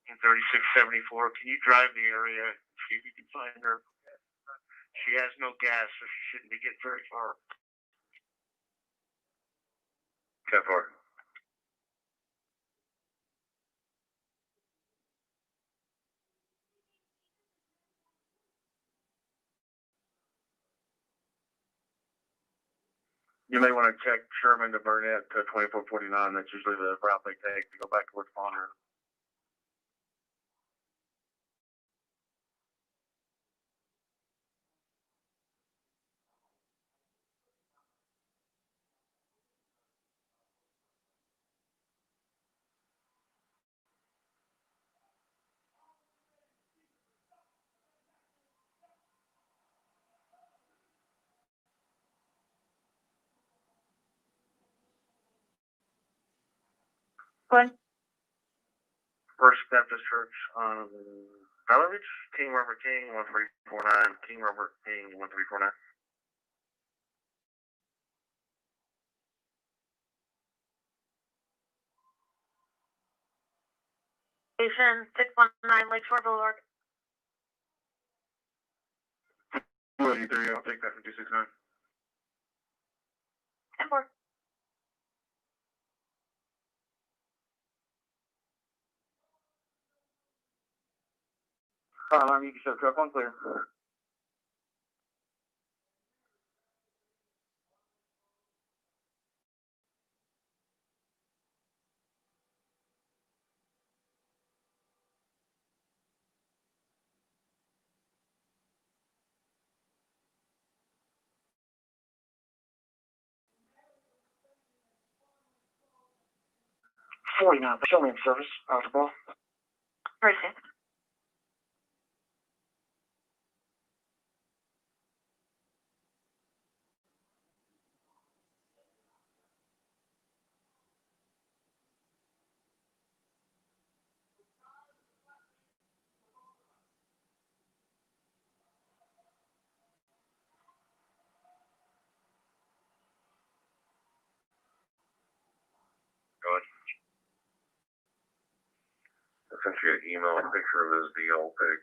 In 3674, can you drive the area, see if you can find her? She has no gas, so she shouldn't be getting very far. 10-4. You may want to check Sherman to Burnett to 2449. That's usually the route they take to go back towards Bonner. Good. First Baptist Church on Valley Ridge, King Robert King 1349, King Robert King 1349. Station 619 Lakeshore Boulevard. 283, I'll take that from 269. 10-4. Alarm, you can show truck 1 clear. Show me in service, out the ball. Where is he? sent you an email, a picture of his DL pic,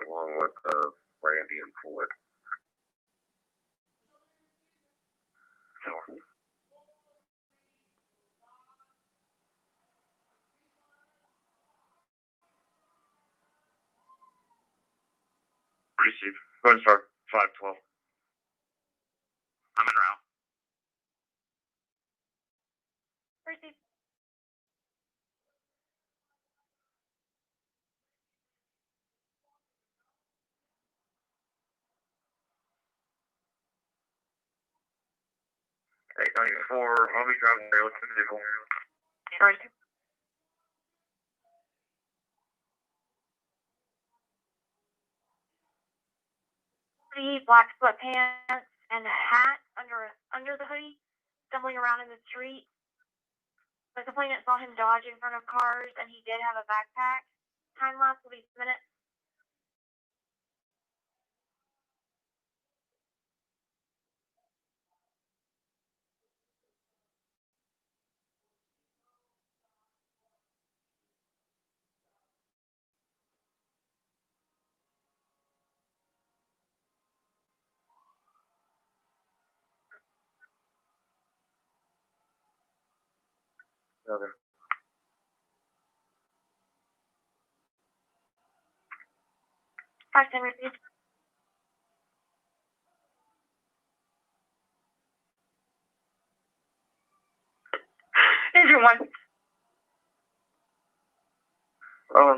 along with Randy and Floyd. So, Receive. Go ahead and start 512. I'm en route. Receive. Hey, 94, I'll be driving there. What's the vehicle? Receive. The black sweatpants and a hat under the hoodie, stumbling around in the street. The complainant saw him dodge in front of cars, and he did have a backpack. Time lapse will be minutes. Okay. 510 received. Engine 1.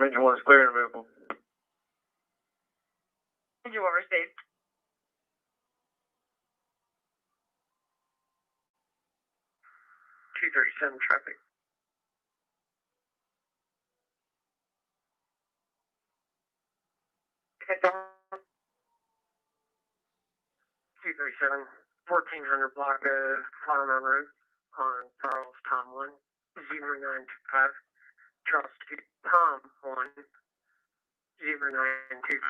Engine 1 is clear and vehicle. Engine 1 received. T37 traffic. T37, 1400 block of Flower Road on Charles Tom 1, 0925. Charles Tom 1, 0925.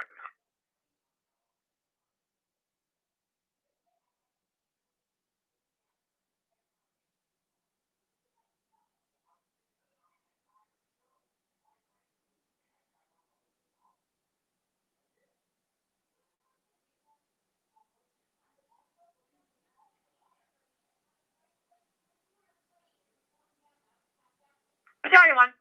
Battalion 1.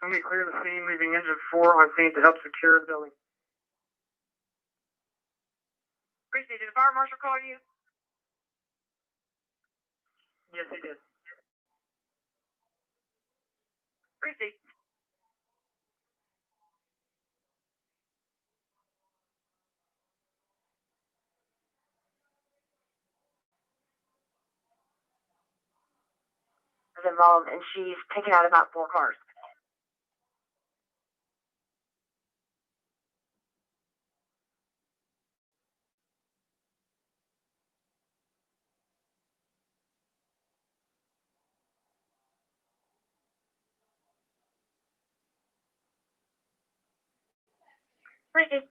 Let me clear the scene, leaving engine 4 on scene to help secure the building. Received. Did the fire marshal call you? Yes, he did. Received. Is involved, and she's taken out about 4 cars. Received.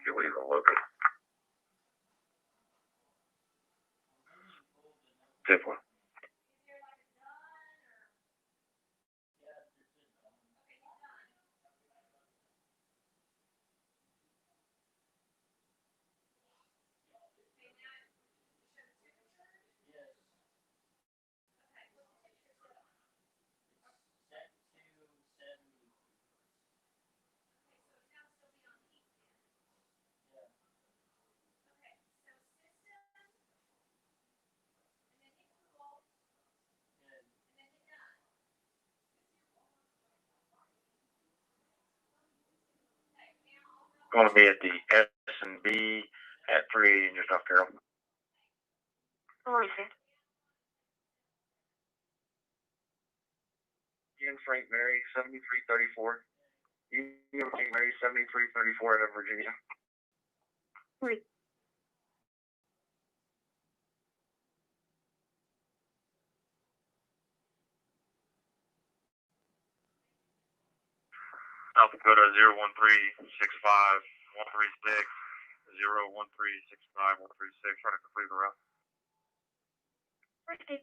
You leave him looking. Tip 1. Going to be at the S&B at 380 in your South Carol. Received. Ian Frank Mary, 7334. King Mary 7334 out of Virginia. Three. South Dakota 01365 136 01365 136. Trying to complete the route. Ricky.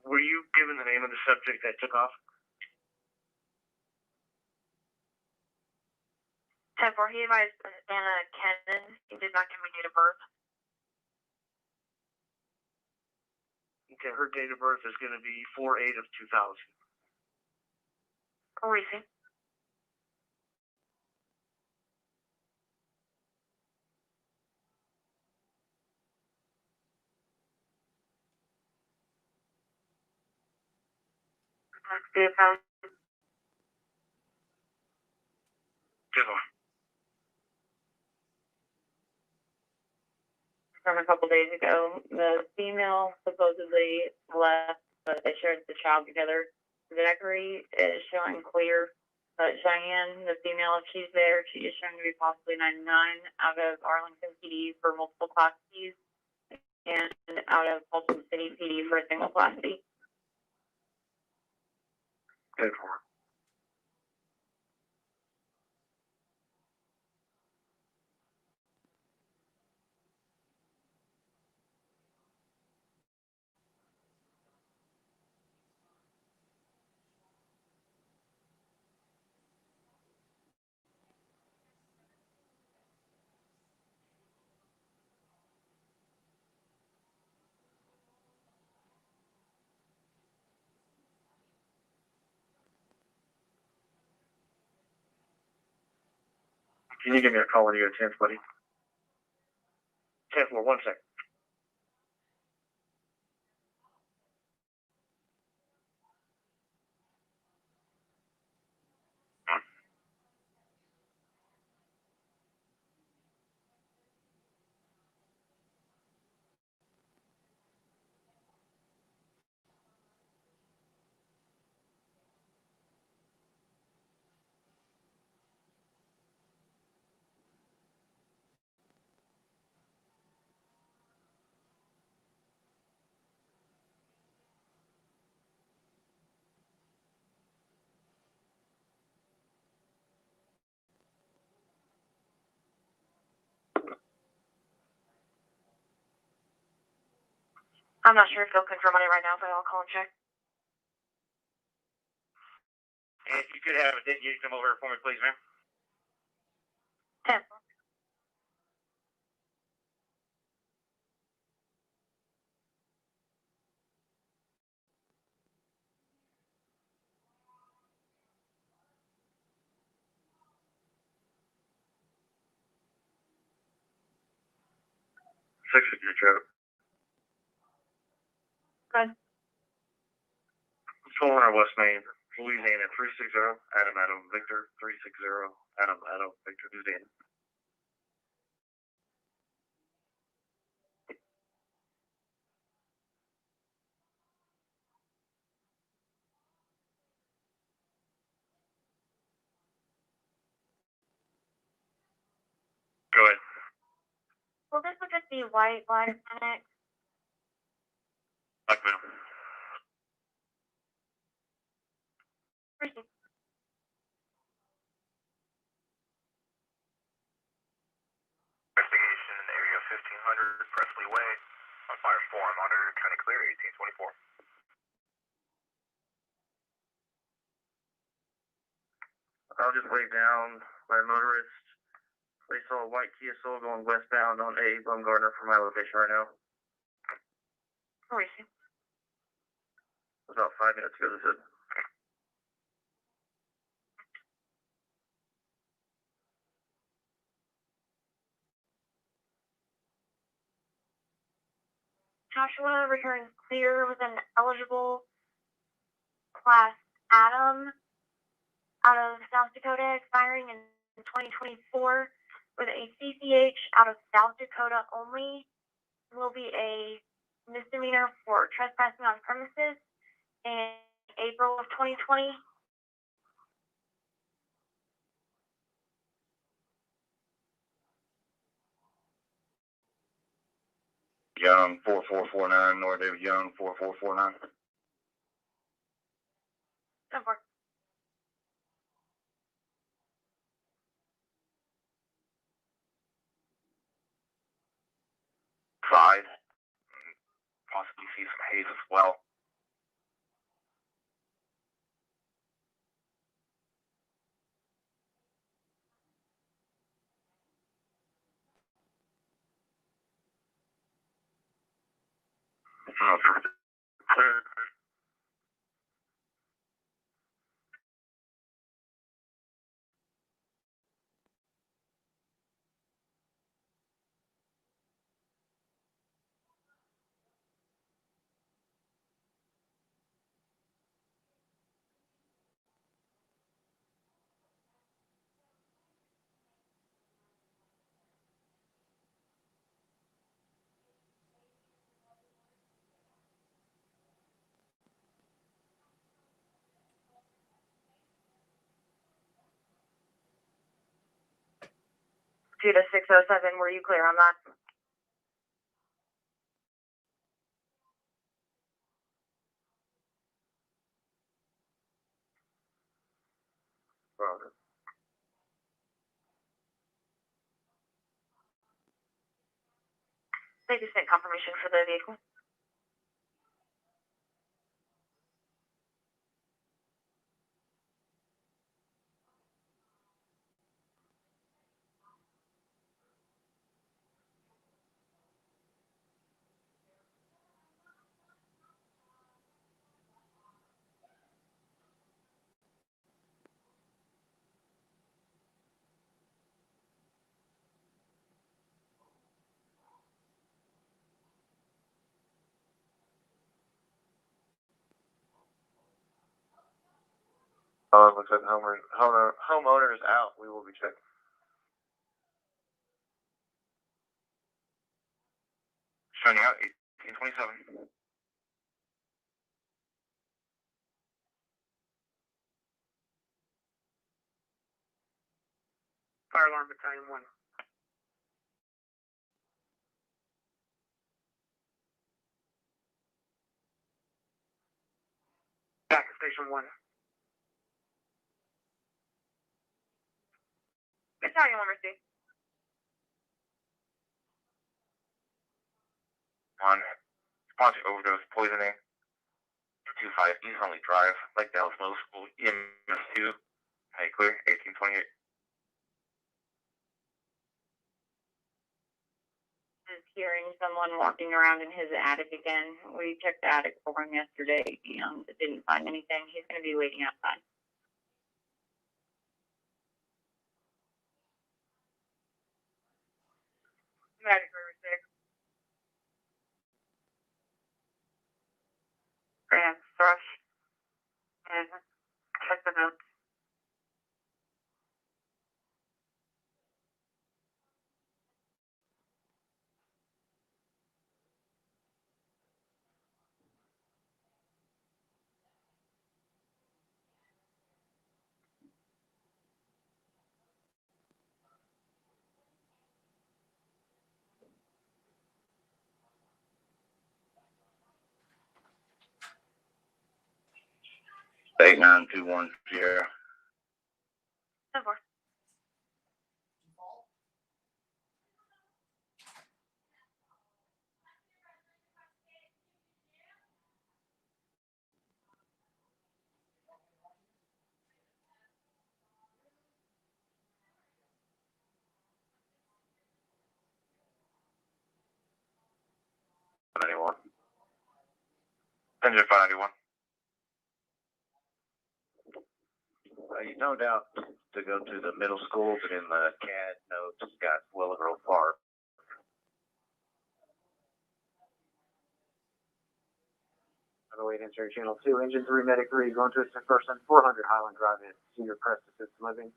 Were you given the name of the subject that took off? 10-4, he advised Anna Kennan. He did not give me date of birth. Okay, her date of birth is going to be 4/8 of 2000. Racing. Let's do it, pal. Good one. From a couple days ago, the female supposedly left, but they shared the child together. The Zachary is showing clear, but Cheyenne, the female, if she's there, she is showing to be possibly 99 out of Arlington PD for multiple class Ds and out of Fulton City PD for a single class D. Good one. Can you give me a call when you go 10th, buddy? 10th, 1 second. I'm not sure if they'll confirm on it right now, but I'll call and check. And if you could have a date, you come over for me, please, ma'am. 10. Six of your joke. Good. Solar West Main, Louisiana 360, Adam Victor 360, Adam Victor Louisiana. Go ahead. Well, this would just be white light clinic. Like, ma'am. Investigation area 1500 Presley Way. On fire 4, monitor county clear 1824. I'll just wait down by motorist. They saw a white Kia Soul going westbound on A Baumgartner from my location right now. Racing. About 5 minutes ago, they said. Joshua returning clear with an eligible class Adam out of South Dakota, expiring in 2024, with a CCH out of South Dakota only. Will be a misdemeanor for trespassing on premises in April of 2020. Young 4449, North David Young 4449. 10-4. Side. Possibly see some haze as well. Two to 607, were you clear on that? Roger. They just sent confirmation for the vehicle. Looks like homeowner is out. We will be checking. Showing out 1827. Fire alarm battalion 1. Back to station 1. Battalion 1, receive. 1. Sponsored overdose poisoning. 25 East Huntley Drive, Lake Dallas Middle School, EMS 2. Hey, clear, 1828. Is hearing someone walking around in his attic again. We checked the attic for him yesterday and didn't find anything. He's going to be waiting outside. Medic River 6. Grant, Thrush, and check the notes. State 921 Sierra. 10-4. Engine 591. No doubt to go to the middle school, but in the CAD notes, it's got Willow Grove Park. By the way, Answer Channel 2. Engine 3, Medic 3, going to assist person, 400 Highland Drive at Cedar Crest Assisted Living.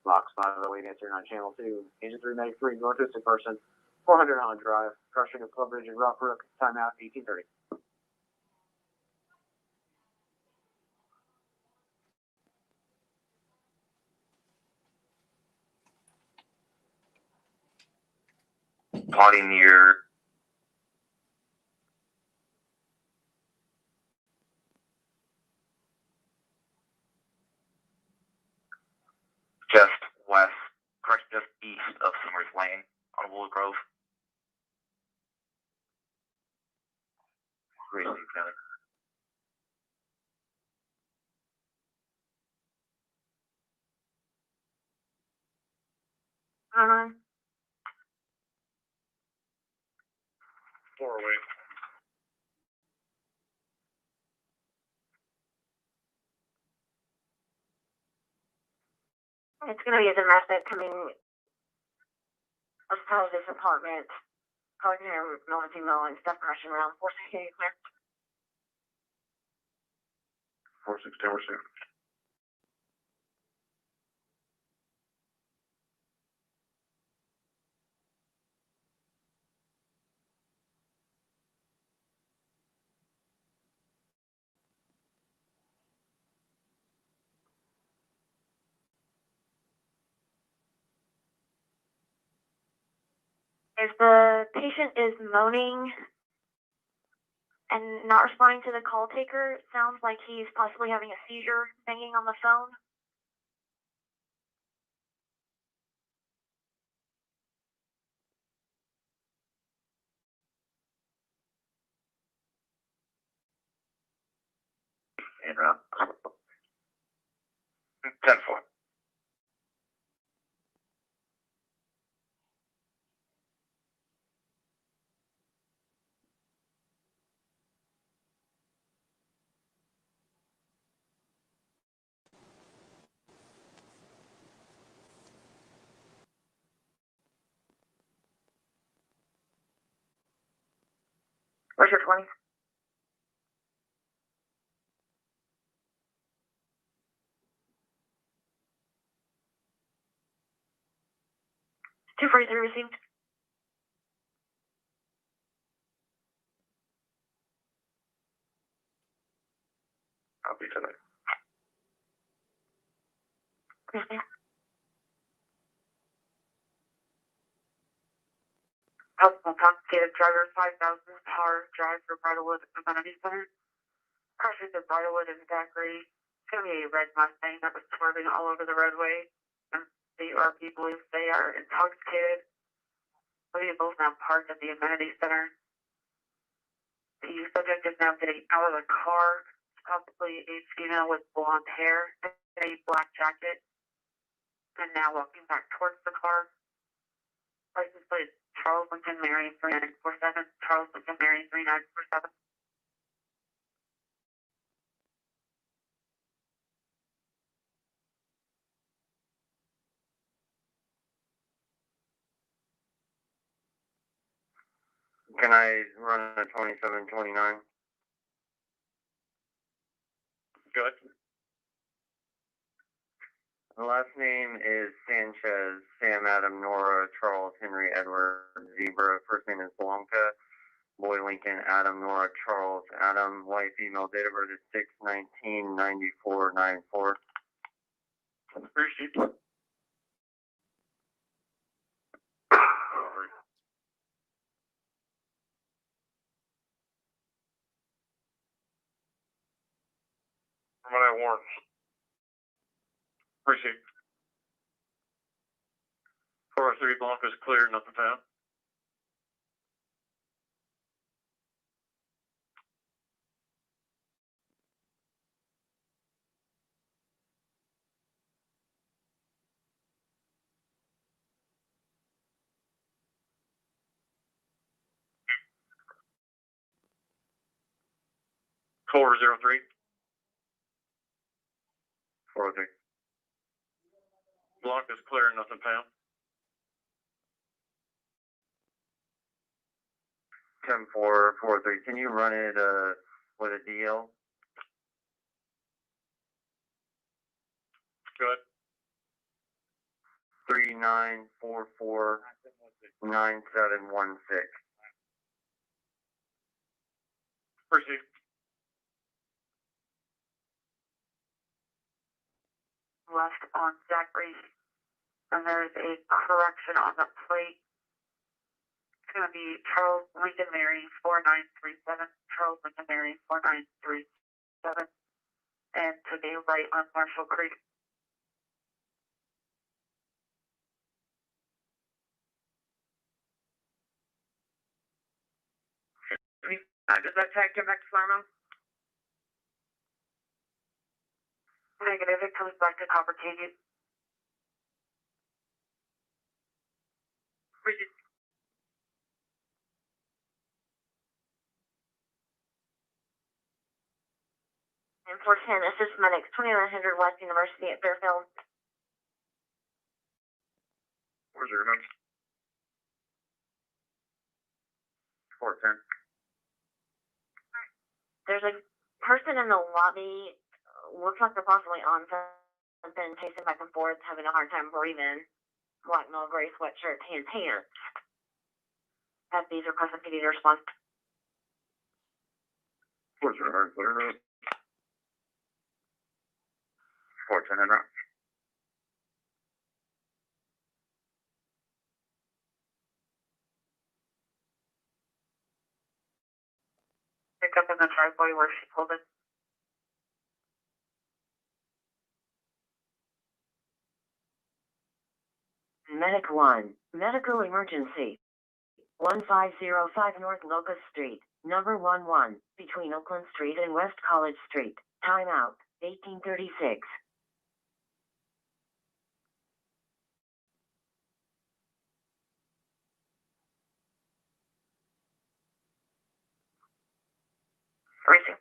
Box 508, answering on Channel 2. Engine 3, Medic 3, going to assist person, 400 Highland Drive, crushing of Club Ridge and Rock Brook, timeout 1830. Body near just west, correct, just east of Summers Lane on Wool Grove. Grayson County. Doorway. It's going to be a domestic coming outside of this apartment. Causing a male and female and stuff rushing around. 416 clear. 416, we're safe. If the patient is moaning and not responding to the call taker, it sounds like he's possibly having a seizure banging on the phone. En route. 10-4. Where's your 20? Two 43 received. I'll be tonight. Okay. Helpful complicated driver 5,000 power drive for Bridlewood Amenity Center. Crashes at Bridlewood and Zachary. It's going to be a red Mustang that was swerving all over the roadway. And the RP believes they are intoxicated. The vehicles now parked at the Amenity Center. The subject is now getting out of the car. It's possibly a female with blonde hair and a black jacket. And now walking back towards the car. License plate Charles Lincoln Mary 3947. Charles Lincoln Mary 3947. Can I run a 2729? Good. The last name is Sanchez, Sam, Adam, Nora, Charles, Henry, Edward, Zebra. First name is Blanca, boy Lincoln, Adam, Nora, Charles, Adam, white, female, date of birth is 6/19/94/94. Appreciate it. What I want. Appreciate it. 403 Blanca's clear, nothing found. Culver 03. 403. Blanca's clear, nothing found. 10-4, 403. Can you run it for the DL. Good. 39449716. Proceed. Left on Zachary, and there's a correction on the plate. It's going to be Charles Lincoln Mary 4937, Charles Lincoln Mary 4937, and took a right on Marshall Creek. Does that tag come back to Palermo? Negative, it comes back to Copper Canyon. And 410, assist medics, 2900 West University at Fairfield. Where's your notes? 410. There's a person in the lobby, looks like they're possibly on something, pacing back and forth, having a hard time breathing. Black male, gray sweatshirt, tan pants. Have these requests PD to respond. Where's your hard clear note? 410 en route. Pick up in the driveway where she pulled it. Medic 1, medical emergency. 1505 North Locust Street, number 11, between Oakland Street and West College Street. Timeout, 1836. Racing.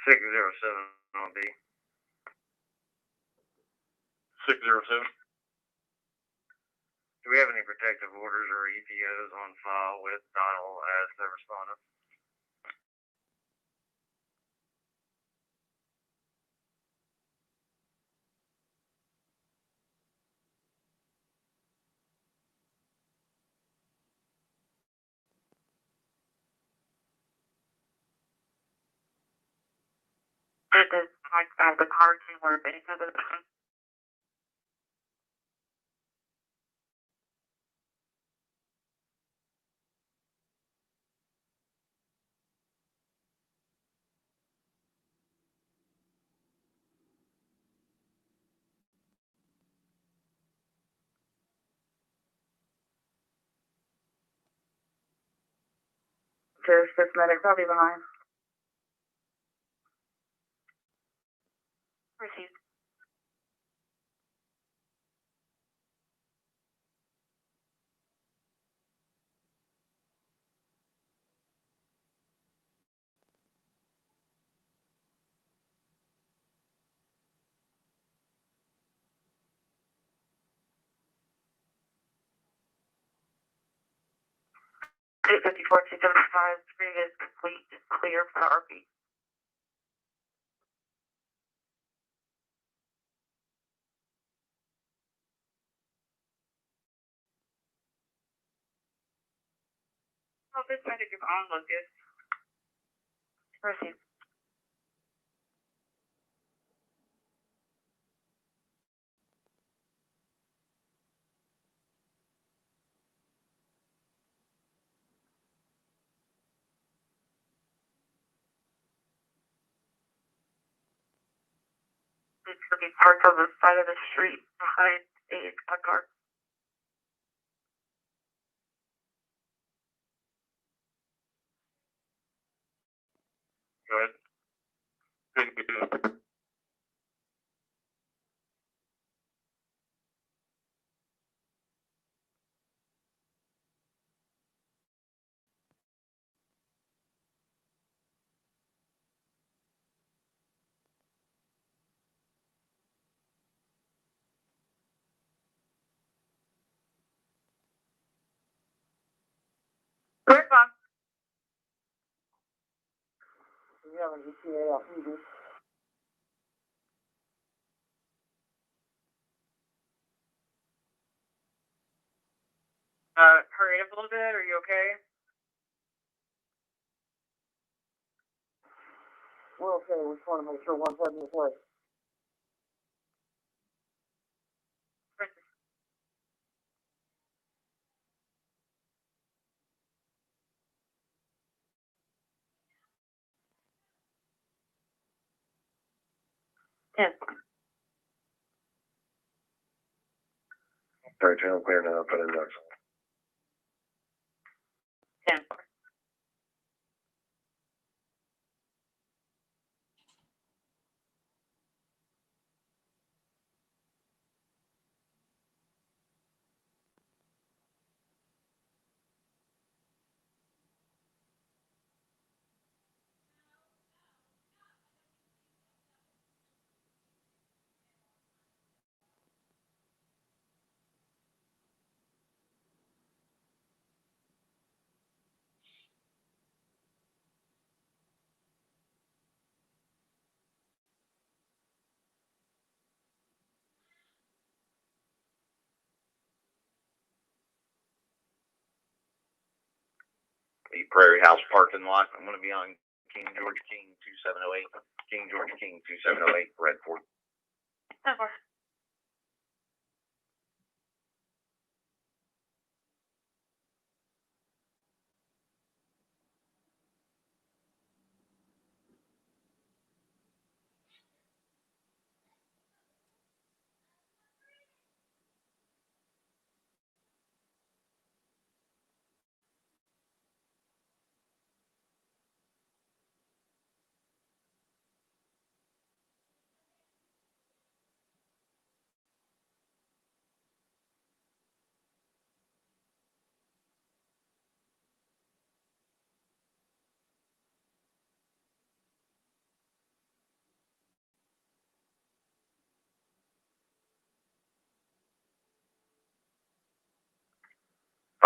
Six zero seven on B. 607. Do we have any protective orders or EPOs on file with Donald as the respondent? Did the car team or any of the time? Just this medic probably behind. Received. Eight 54 275 screen is complete, clear for the RP. Oh, this medic is on Lucas. Received. It's looking parked on the side of the street behind A car. Go ahead. Where's Bob? We have an ETA off ED. Hurry up a little bit. Are you okay? We're okay. We just want to make sure 170 is late. Yes. Third channel clear now, put in ducks. 10. The Prairie House parking lot. I'm going to be on King George King 2708. King George King 2708, Redford. 10-4.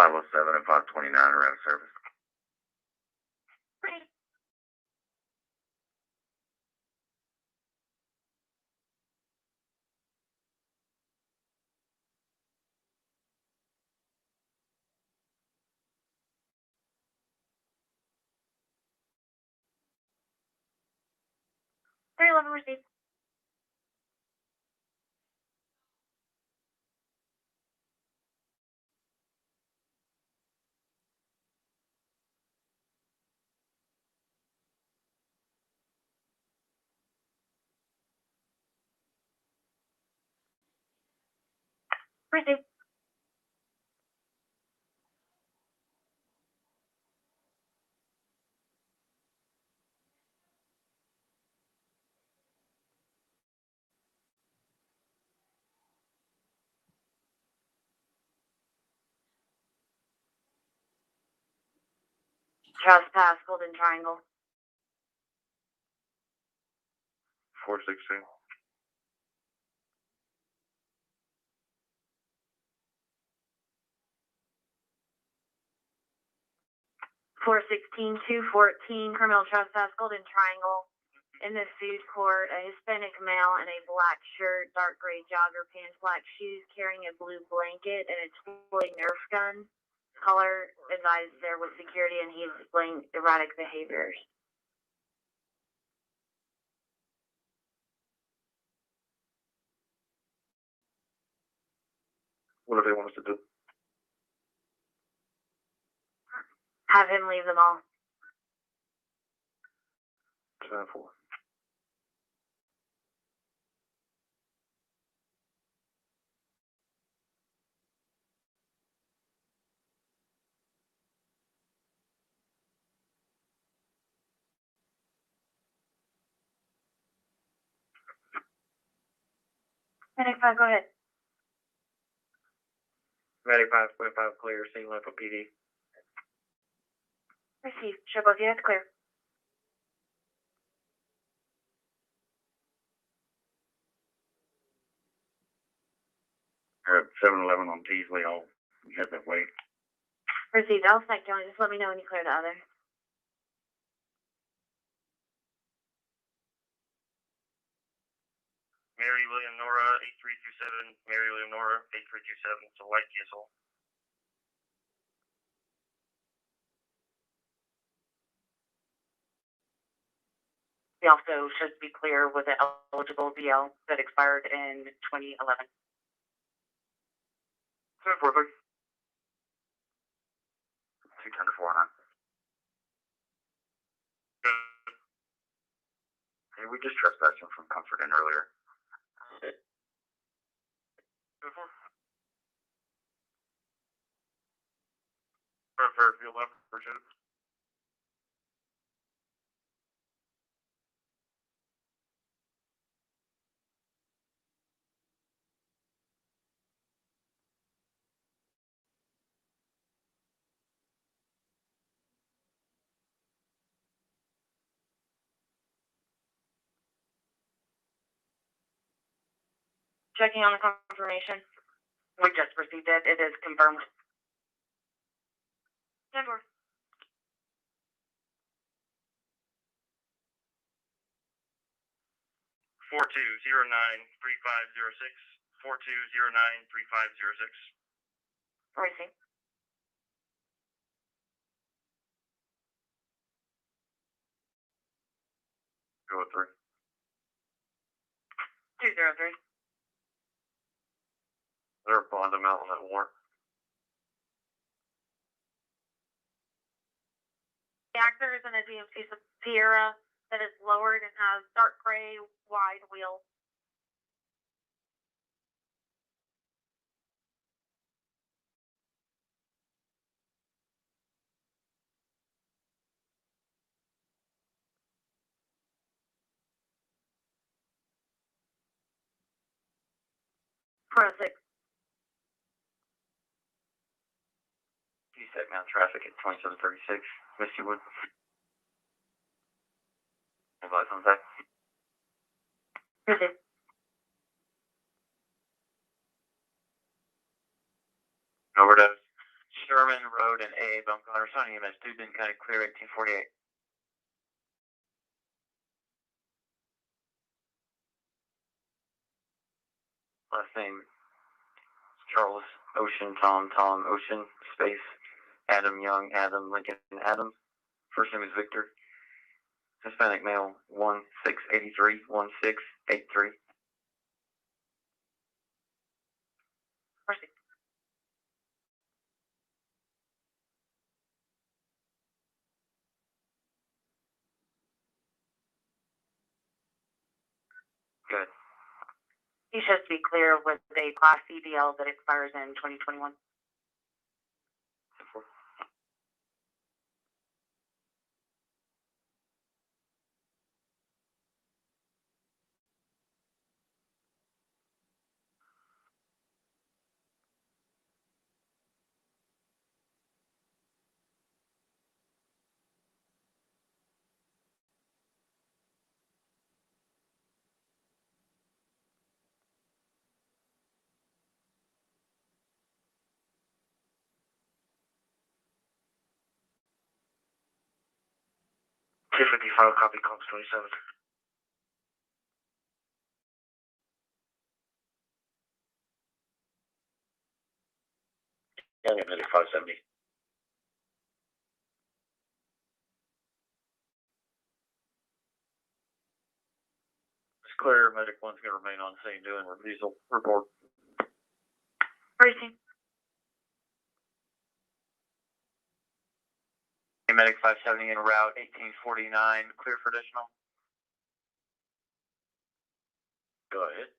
Five 507 and 529 are out of service. Pretty. $311 received. Received. Trespass, Golden Triangle. 416. 416-214, criminal trespass, Golden Triangle. In the food court, a Hispanic male in a black shirt, dark gray jogger pants, black shoes, carrying a blue blanket and a toy Nerf gun. Caller advised there was security and he is displaying erratic behaviors. What do they want us to do? Have him leave the mall. 10-4. Medic 5, go ahead. Medic 5.5 clear, scene local PD. Received. Show both units clear. We're at 7-Eleven on Teasley. I'll head that way. Received. I'll select Johnny. Just let me know when you clear the other. Mary William Nora 8327. Mary William Nora 8327. It's a white diesel. We also should be clear with the eligible VL that expired in 2011. 743. 210-409. Hey, we just trespassed him from Comfort Inn earlier. Fairfield left, Virginia. Checking on the confirmation. We just received it. It is confirmed. 10-4. 4209-3506. 4209-3506. Received. Go with 3. 203. They're a bond amount on that warrant. The actor is in a GMC Sierra that is lowered and has dark gray wide wheels. Pro 6. You set me on traffic at 2736. Misty Wood. Advise on that. Received. Overdose. Sherman Road and A. Bump Connor, signing EMS 2, Denton County clear 1848. Last name Charles Ocean, Tom Ocean, space Adam Young, Adam Lincoln, Adam. First name is Victor. Hispanic male 1683 1683. Received. Good. He should be clear with a Class C VL that expires in 2021. 255, copy, Cox 27. Yeah, I'm at 570. It's clear, medic 1's going to remain on scene doing refusal report. Received. Medic 570 en route 1849, clear for additional. Go ahead.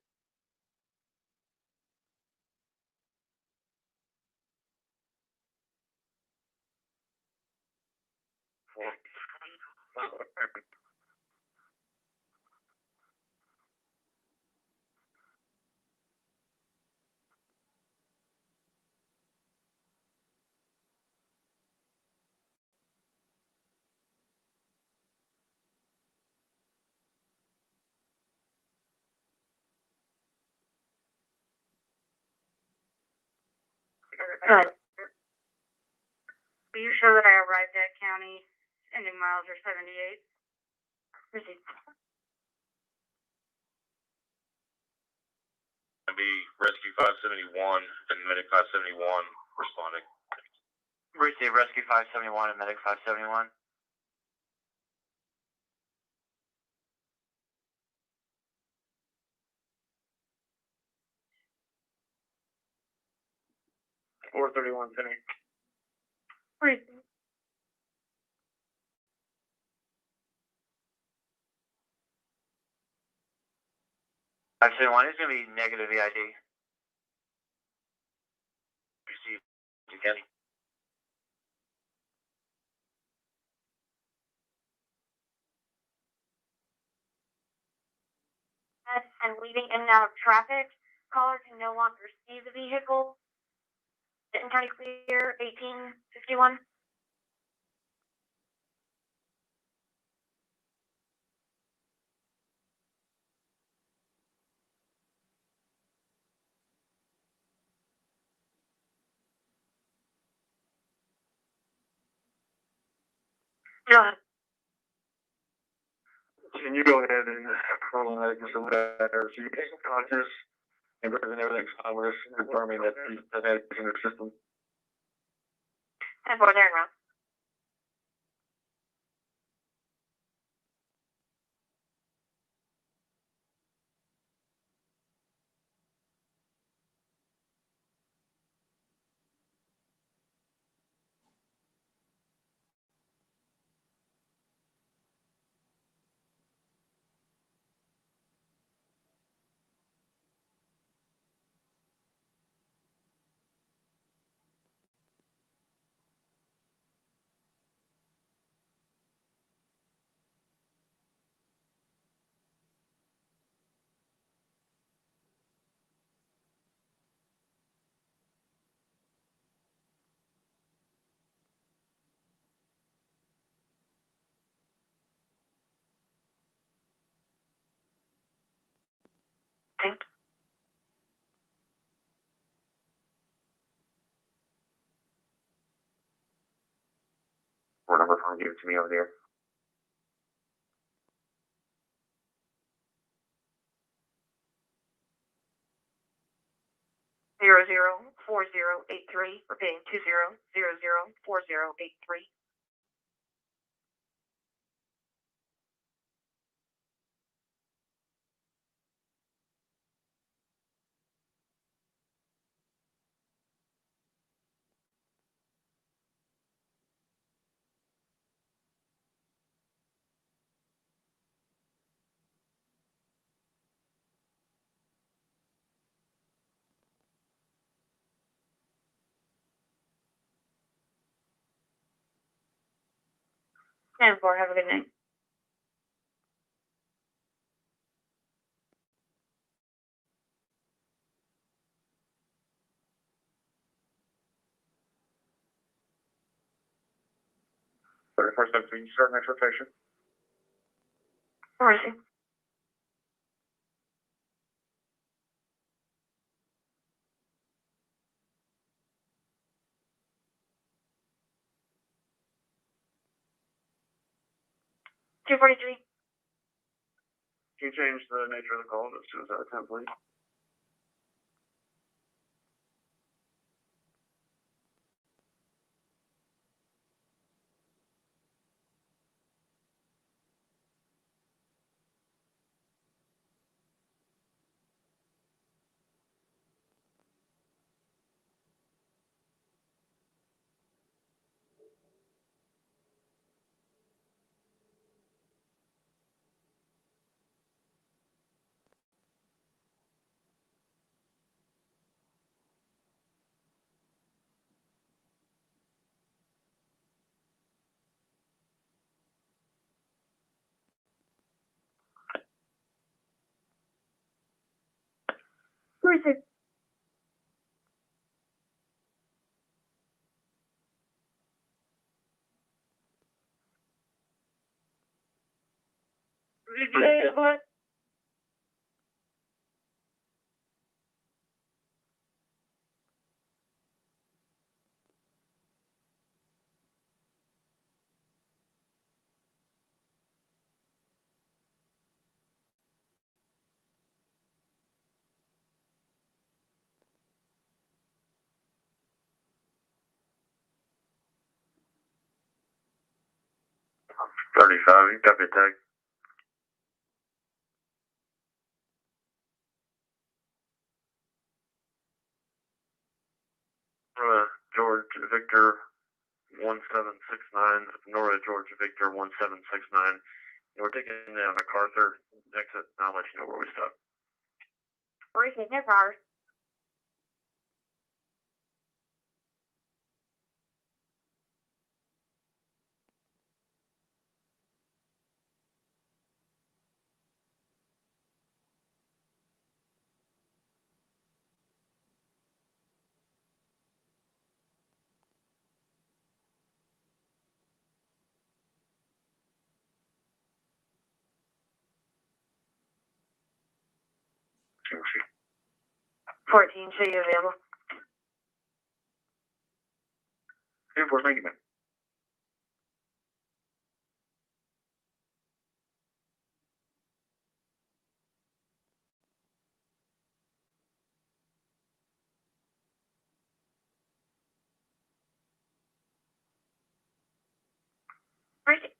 Good. Will you show that I arrived at county, ending miles are 78? Received. Gonna be Rescue 571 and Medic 571 responding. Receive Rescue 571 and Medic 571. $431 Penny. Received. Actually, one is going to be negative EID. Received again. And leaving in and out of traffic. Caller can no longer see the vehicle. Denton County Clear, 1851. Go ahead. Can you go ahead and call the medic and see what that is? So you take conscious and everything's fine. We're just confirming that the medic is in the system. 10-4, there and round. Okay. What number phone give it to me over there? Zero 4083, repeating 20004083. And 4, have a good night. First time, can you start next rotation? Where is he? $243. Can you change the nature of the call to suicide attempt, please? Where is he? What? 35, you copy tag. George Victor 1769, Nora George Victor 1769. We're taking down MacArthur exit, and I'll let you know where we stop. Where's your cars? Channel C. 14, show you available. 10-4, thank you, man. Where's it?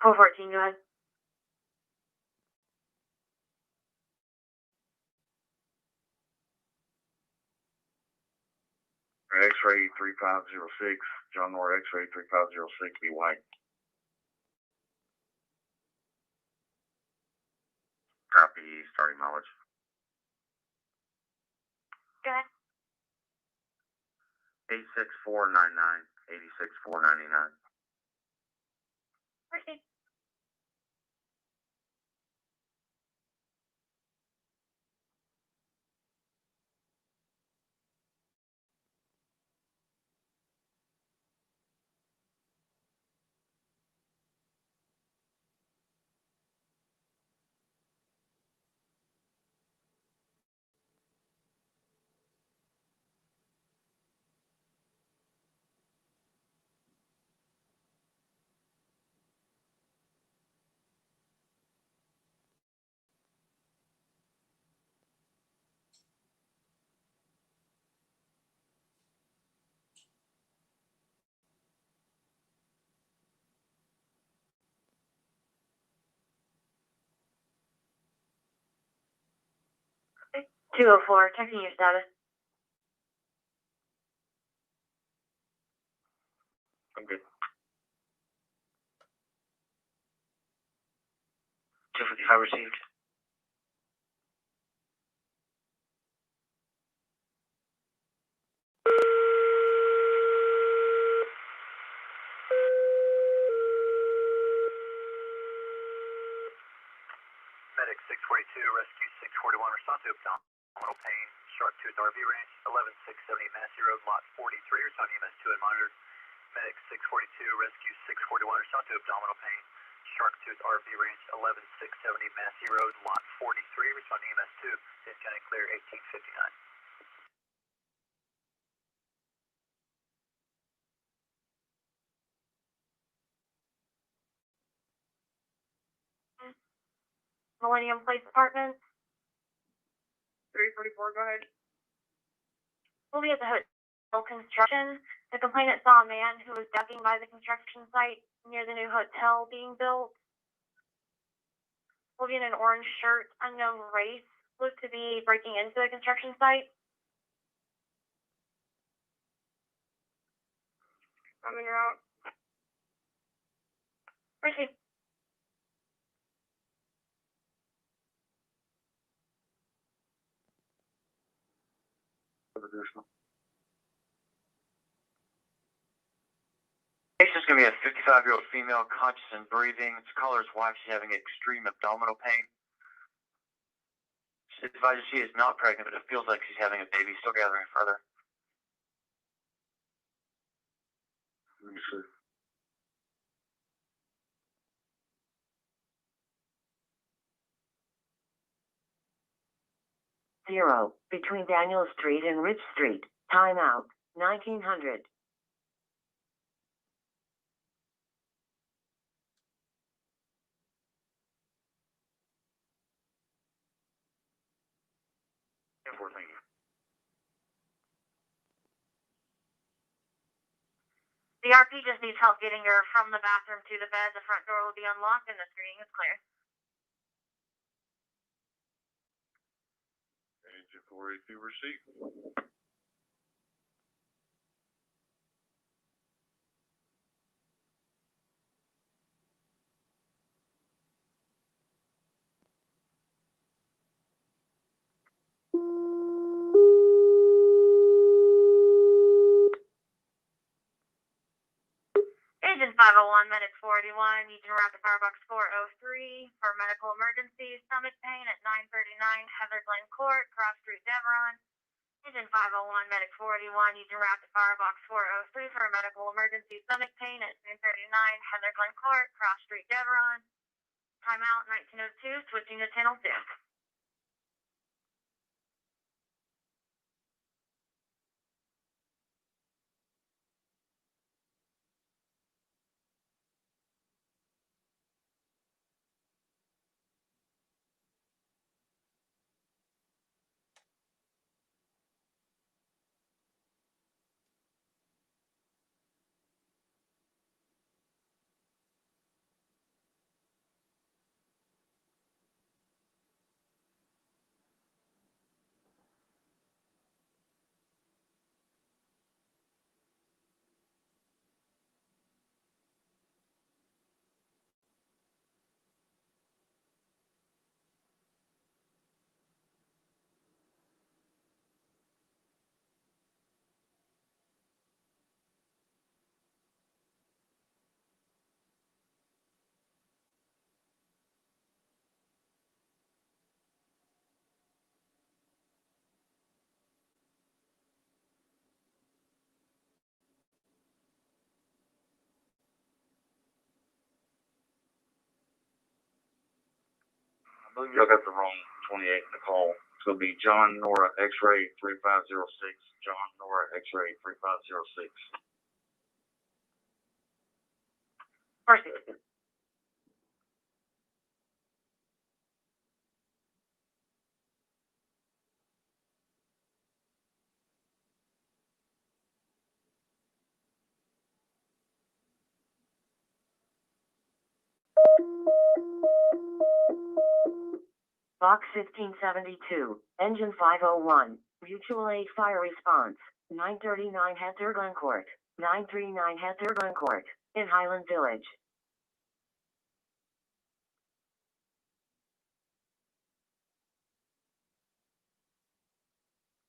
Four 14, go ahead. X-ray 3506, John Moore X-ray 3506, be white. Copy, starting mileage. Go ahead. 86499, 86499. Where's it? Okay. 204, checking your status. I'm good. 255 received. Medic 642, rescue 641, response to abdominal pain, sharp tooth RV range, 11670 Massey Road, lot 43, respond to EMS 2 and monitored. Medic 642, rescue 641, respond to abdominal pain, sharp tooth RV range, 11670 Massey Road, lot 43, respond to EMS 2, discounting clear 1859. Millennium Place Apartments. 344, go ahead. We'll be at the hotel construction. The complainant saw a man who was ducking by the construction site near the new hotel being built. Will be in an orange shirt, unknown race, looked to be breaking into the construction site. I'm in route. Where's he? Patient's going to be a 55-year-old female, conscious and breathing. It's the caller's wife. She's having extreme abdominal pain. She advises she is not pregnant, but it feels like she's having a baby. Still gathering further. Let me see. Zero, between Daniel Street and Rich Street. Timeout, 1900. The RP just needs help getting her from the bathroom to the bed. The front door will be unlocked and the screening is clear. Agent 482 receipt. Agent 501, Medic 481, you can route to Firebox 403 for medical emergency, stomach pain at 939 Heather Glen Court, Cross Street, Deveron. Agent 501, Medic 481, you can route to Firebox 403 for a medical emergency, stomach pain at 939 Heather Glen Court, Cross Street, Deveron. Timeout 1902, switching to 1002. I believe y'all got the wrong 28 in the call. It's going to be John Nora X-ray 3506. John Nora X-ray 3506. Proceed. Box 1572, Engine 501, Mutual Aid Fire Response, 939 Heather Glen Court, 939 Heather Glen Court, in Highland Village.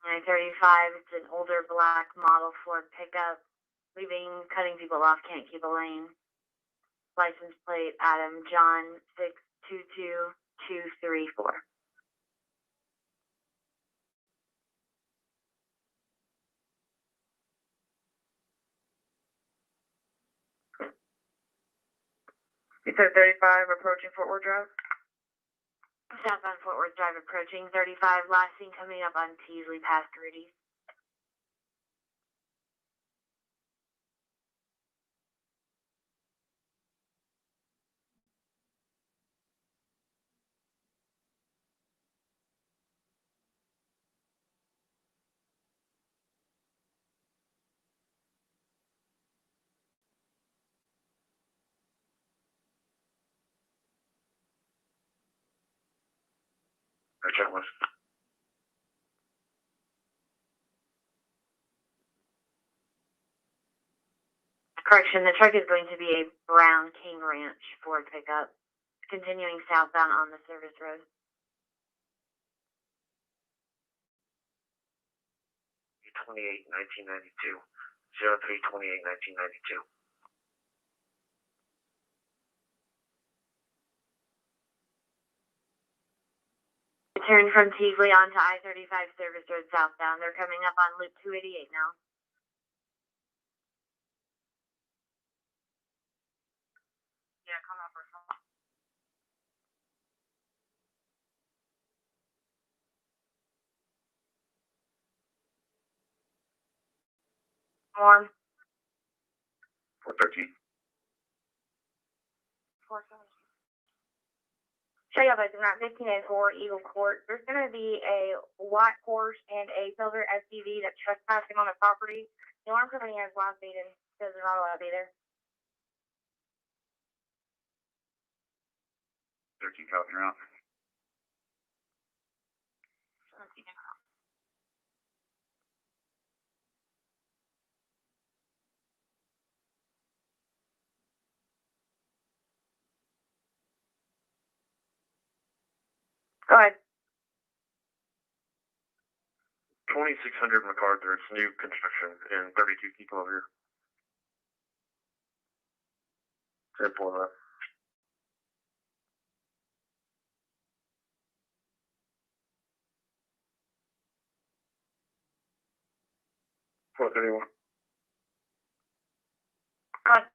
It's an older black model Ford pickup, cutting people off, can't keep a lane. License plate Adam John 622234. You said 35 approaching Fort Worth Drive? Southbound Fort Worth Drive approaching 35, last seen coming up on Teasley past Rudy's. Checklist. Correction, the truck is going to be a brown King Ranch Ford pickup, continuing southbound on the service road. 28-1992. 03-28-1992. Turn from Teasley onto I-35 service road southbound. They're coming up on Loop 288 now. Yeah, call my personal. Warm. 413. Show you guys around 1504 Eagle Court. There's going to be a white horse and a silver SUV that's trespassing on the property. The alarm company has last date and says they're not allowed to be there. 13 copy around. Go ahead. 2600 MacArthur, it's new construction, and 32 people over here. 10-4 left. 431. Go ahead.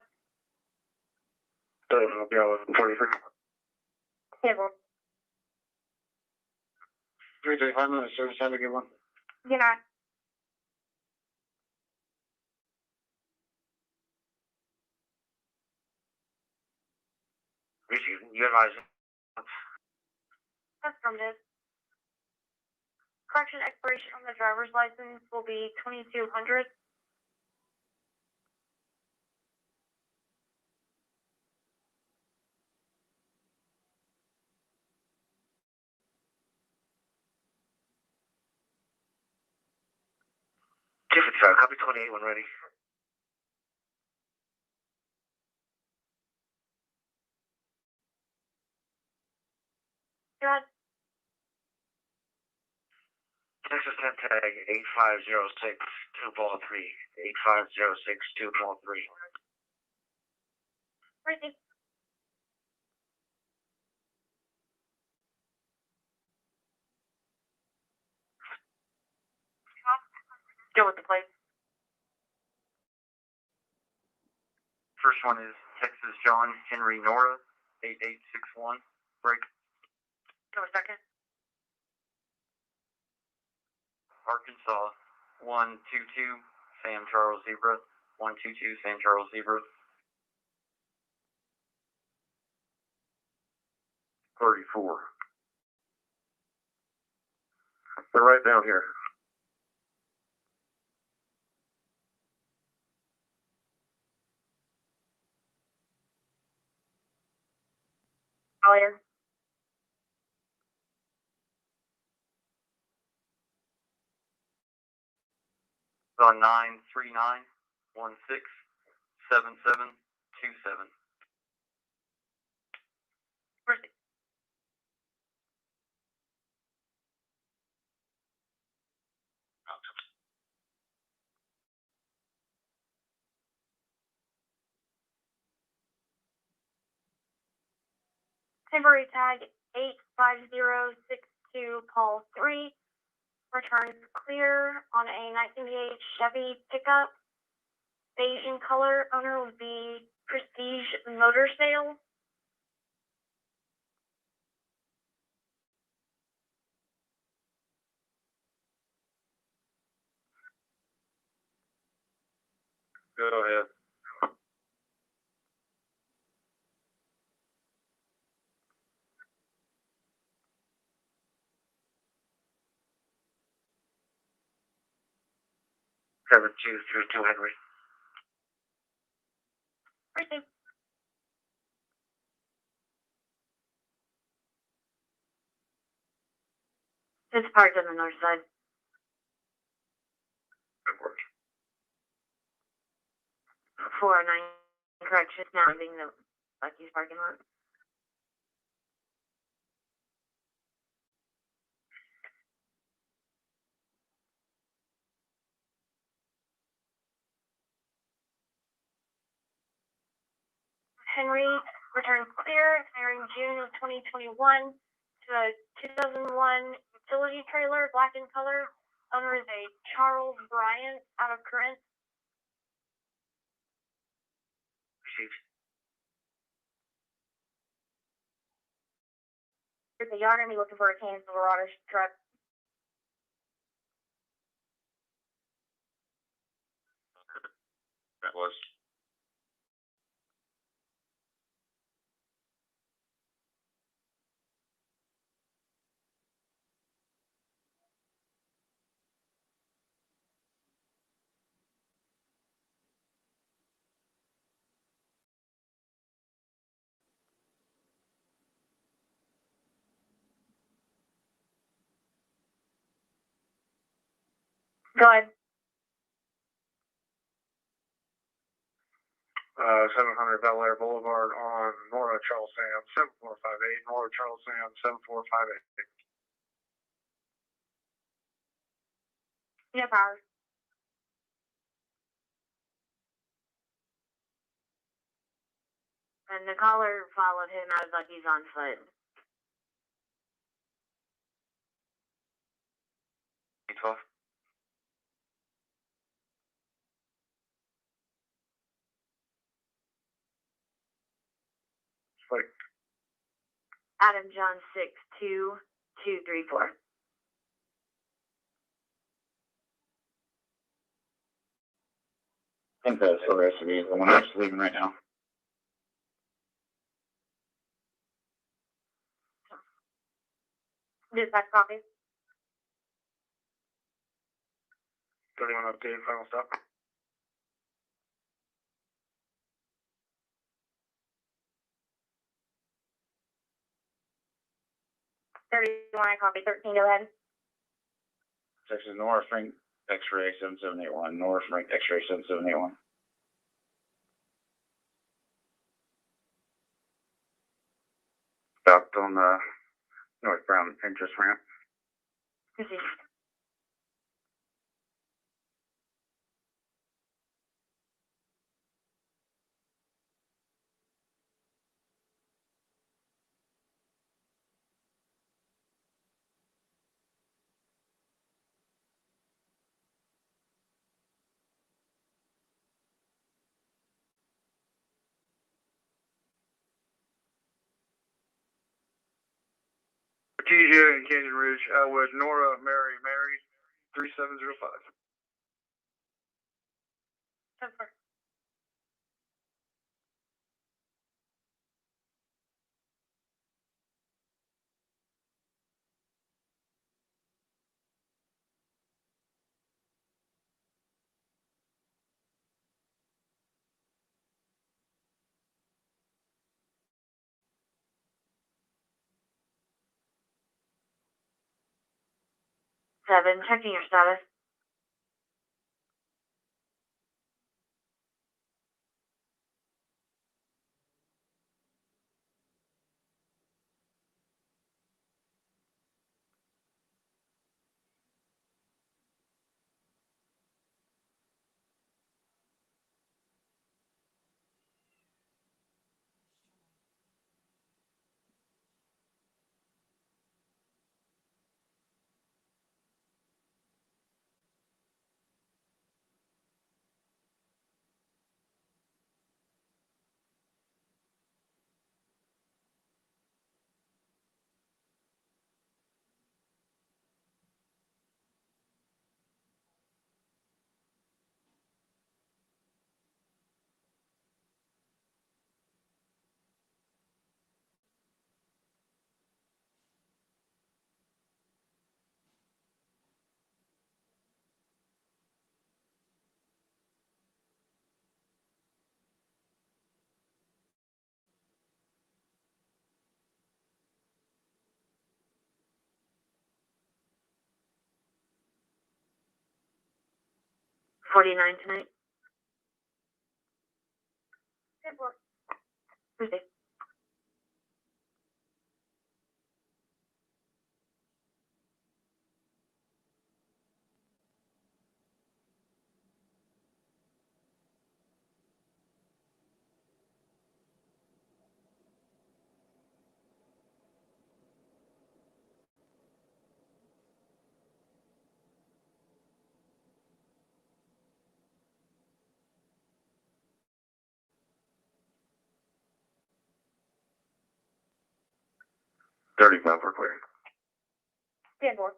I'll be out with 43. Table. 335 minutes, service time to get one. Good night. Michigan, you advise. That's from this. Correction expiration on the driver's license will be 2200. Copy 28 when ready. Go ahead. Texas 10 tag 8506 2 3. 8506 2 3. Ready. Go with the plate. First one is Texas John Henry Nora, 8861. Break. Go a second. Arkansas 122 Sam Charles Zebra. 122 Sam Charles Zebra. 34. They're right down here. Clear. On 939167727. Proceed. Temporary tag 85062 Paul 3. Returns clear on a 1988 Chevy pickup. Beige in color. Owner would be Prestige Motor Sale. Go ahead. Seven two three two Henry. Proceed. It's parked on the north side. Good work. 409 correction. Now leaving the Lucky's parking lot. Henry returns clear, hiring June of 2021 to a 2001 utility trailer, black in color. Owner is a Charles Bryant out of Corinth. Received. Y'all gonna be looking for a Kansas Silverado truck. That was. Go ahead. 700 Bel Air Boulevard on Nora Charles Sam 7458. Nora Charles Sam 7458. Yeah, power. And the caller followed him out like he's on foot. 12. Like Adam John 62234. I think that's the rest of these. The one that's leaving right now. Dispatch copy. 31 update, final stop. I copy 13, go ahead. Texas North Frank X-ray 7781. North Frank X-ray 7781. Stopped on the North Brown entrance ramp. Proceed. TJ in Canyon Ridge with Nora Mary 3705. 10-4. Seven, checking your status. $49 tonight. 10-4. Proceed. 35, we're clear. 10-4.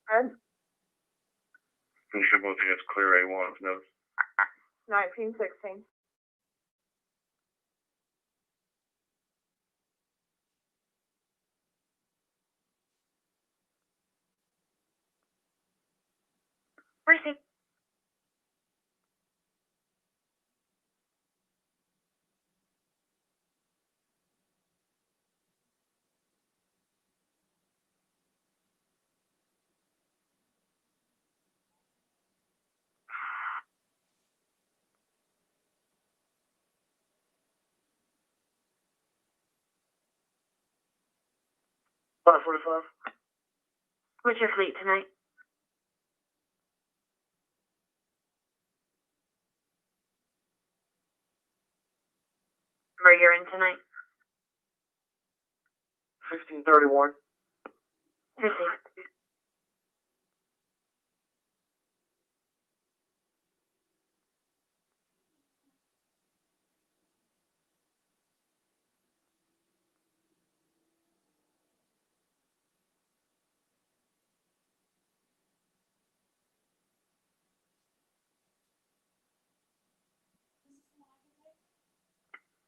Red. You should both think it's clear A1 with no 1916. Receive. Five 45. What's your fleet tonight? Where you're in tonight? 1531. Receive.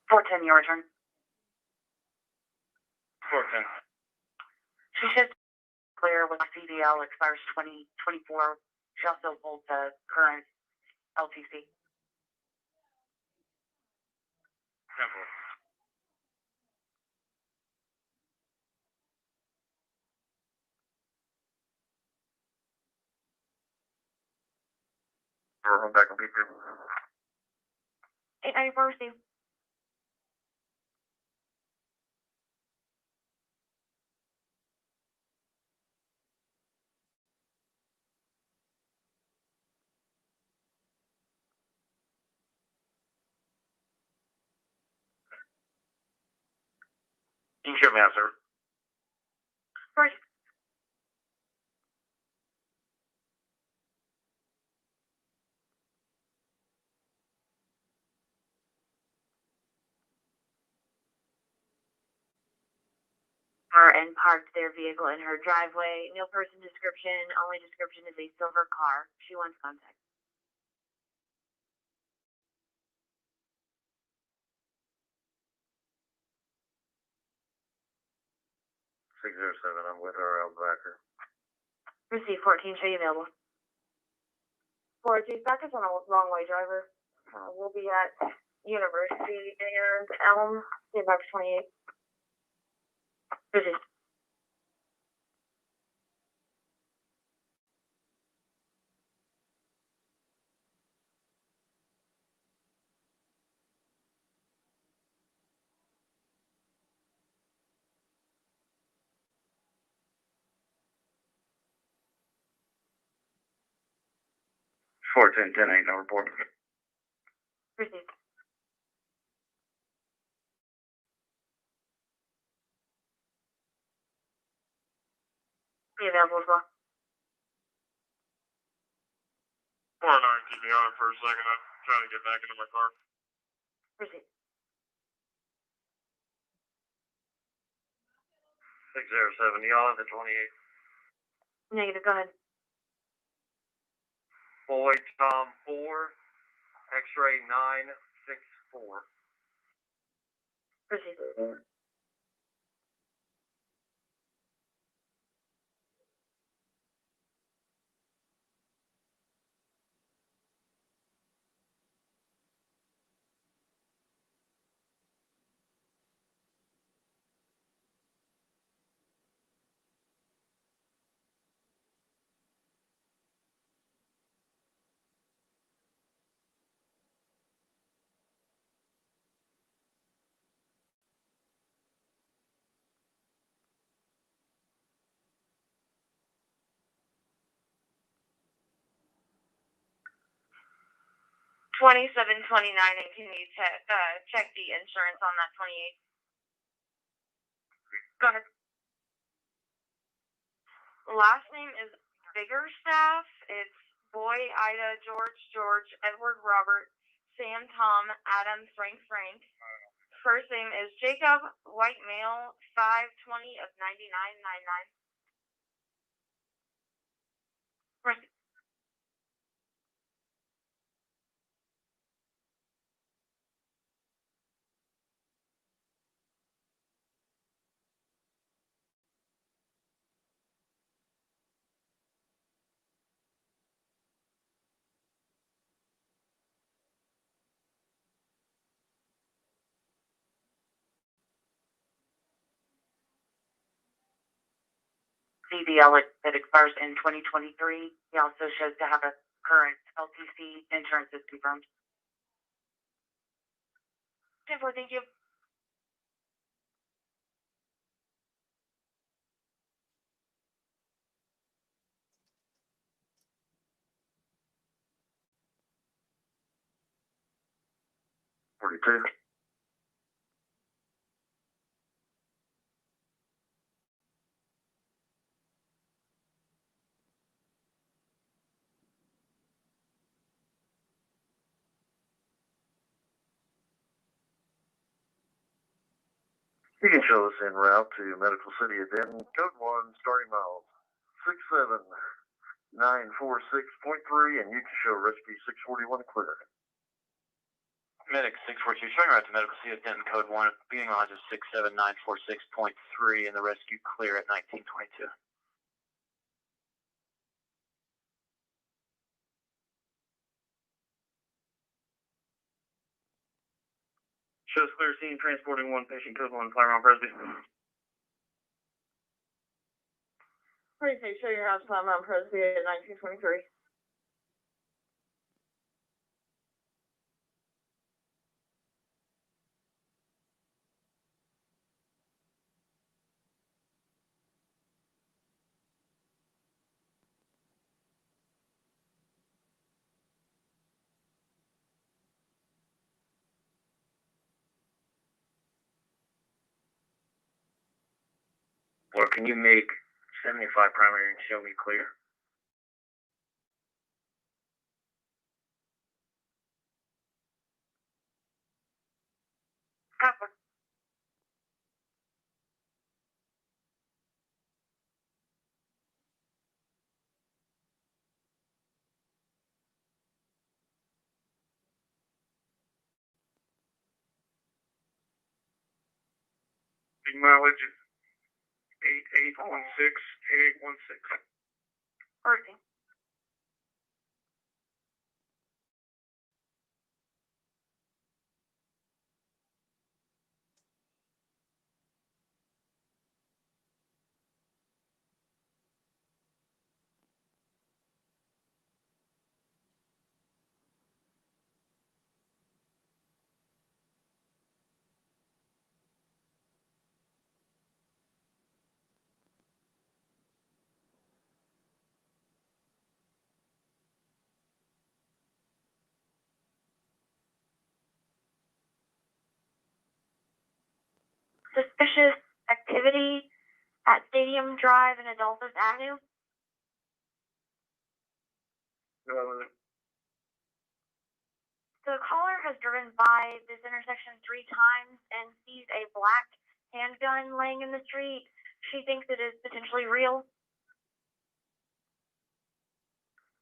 $410, your return. 410. She should clear with CDL, expires 2024. She also holds the current LTC. 10-4. I'm back on PP. 894 receive. You can shut me out, sir. First. And parked their vehicle in her driveway. No person description. Only description is a silver car. She wants contact. 607, I'm with her, I'll back her. Receive 14, show you available. 4G back is on a wrong way driver. We'll be at University and Elm, box 28. Receive. Four ten ten ain't no report. Receive. Be available as well. 409, keep me on for a second. I'm trying to get back into my car. Receive. 607, y'all have the 28. Negative, go ahead. Boy Tom 4, X-ray 964. Receive. 2729, and can you check the insurance on that 28? Go ahead. Last name is Biggerstaff. It's Boy, Ida, George, Edward, Robert, Sam, Tom, Adam, Frank. First name is Jacob, white male, 520 of 99.99. First, CDL that expires in 2023. He also shows to have a current LTC insurance is confirmed. 10-4, thank you. $42. You can show us en route to Medical City of Denton, code 1, starting miles 67946.3, and you can show rescue 641 clear. Medic 642, showing route to Medical City of Denton, code 1, beginning mileage of 67946.3, and the rescue clear at 1922. Shows clear scene, transporting one patient, code 1, Claremont Presby. Please show your house, Claremont Presby at 1923. Or can you make 75 primary and show me clear? Copper. Big mileage is 8816. Working. Suspicious activity at Stadium Drive and Adolphus Avenue. The caller has driven by this intersection 3 times and sees a black handgun laying in the street. She thinks it is potentially real.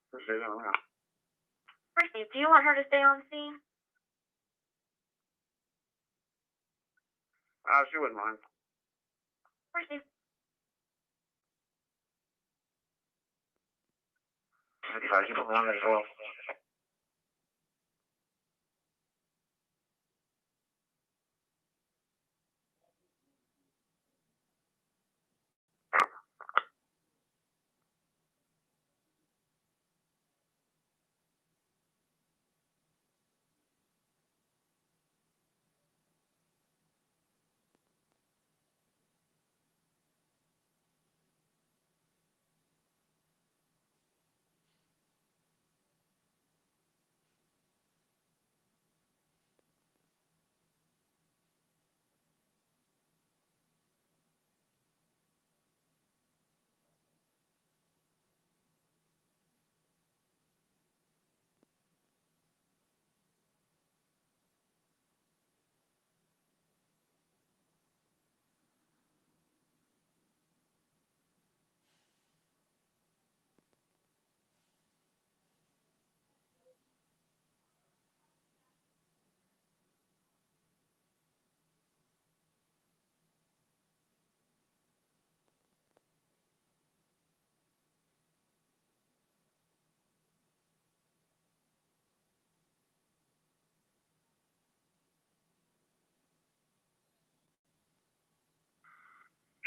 Brittany, do you want her to stay on scene? She wouldn't mind. Brittany. You put me on as well.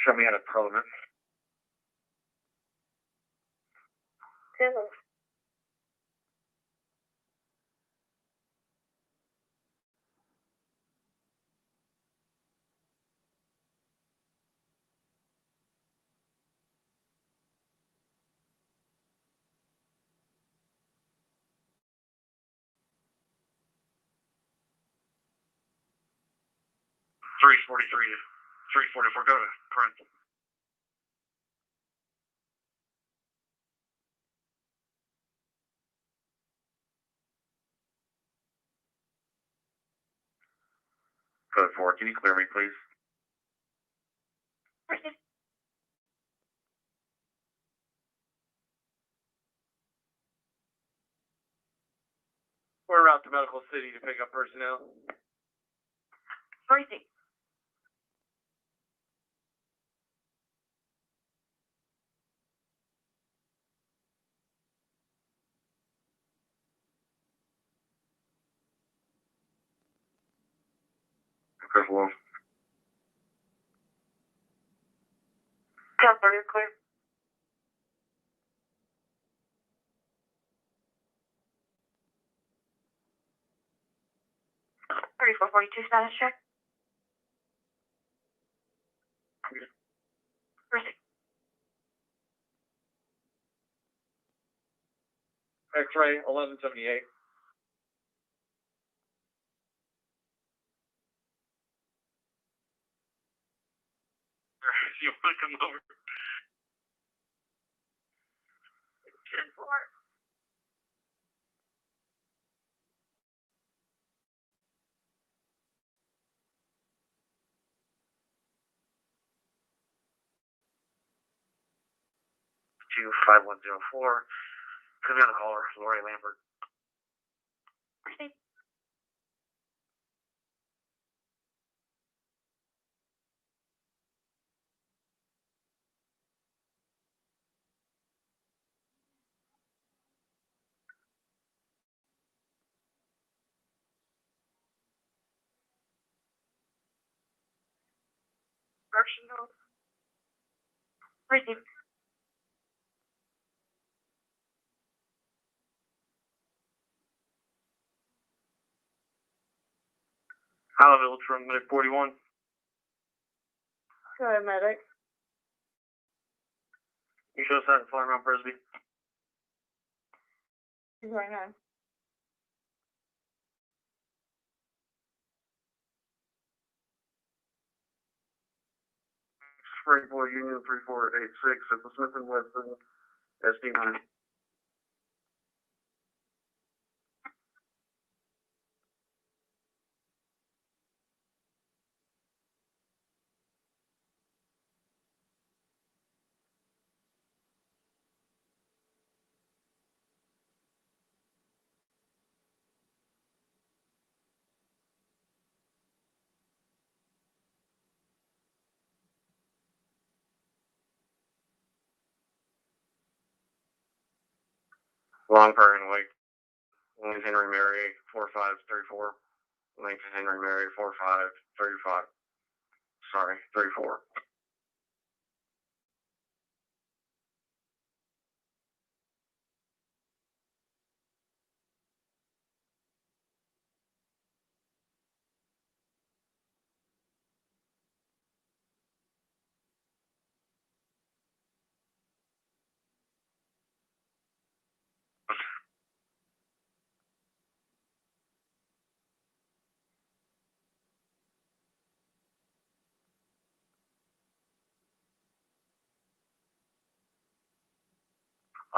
Show me out of Parliament. Two. 343 to 344. Go to print. Code 4. Can you clear me, please? We're out to Medical City to pick up personnel. Briefing. Code 4. Counselor, you're clear. Thirty-four 42 status check. Briefing. X-ray 1178. You want to come over? 10-4. 5104. Put me on the caller, Lori Lambert. Briefing. Correctional. Briefing. Hallaville, from Medic 41. Go ahead, medic. You show us that flying around Presby. He's right now. Springport Union 3486 at the Smith & Wesson SD9. Long Prairie and Wake. Williams Henry Mary 4534. Lincoln Henry Mary 4535. Sorry, 34.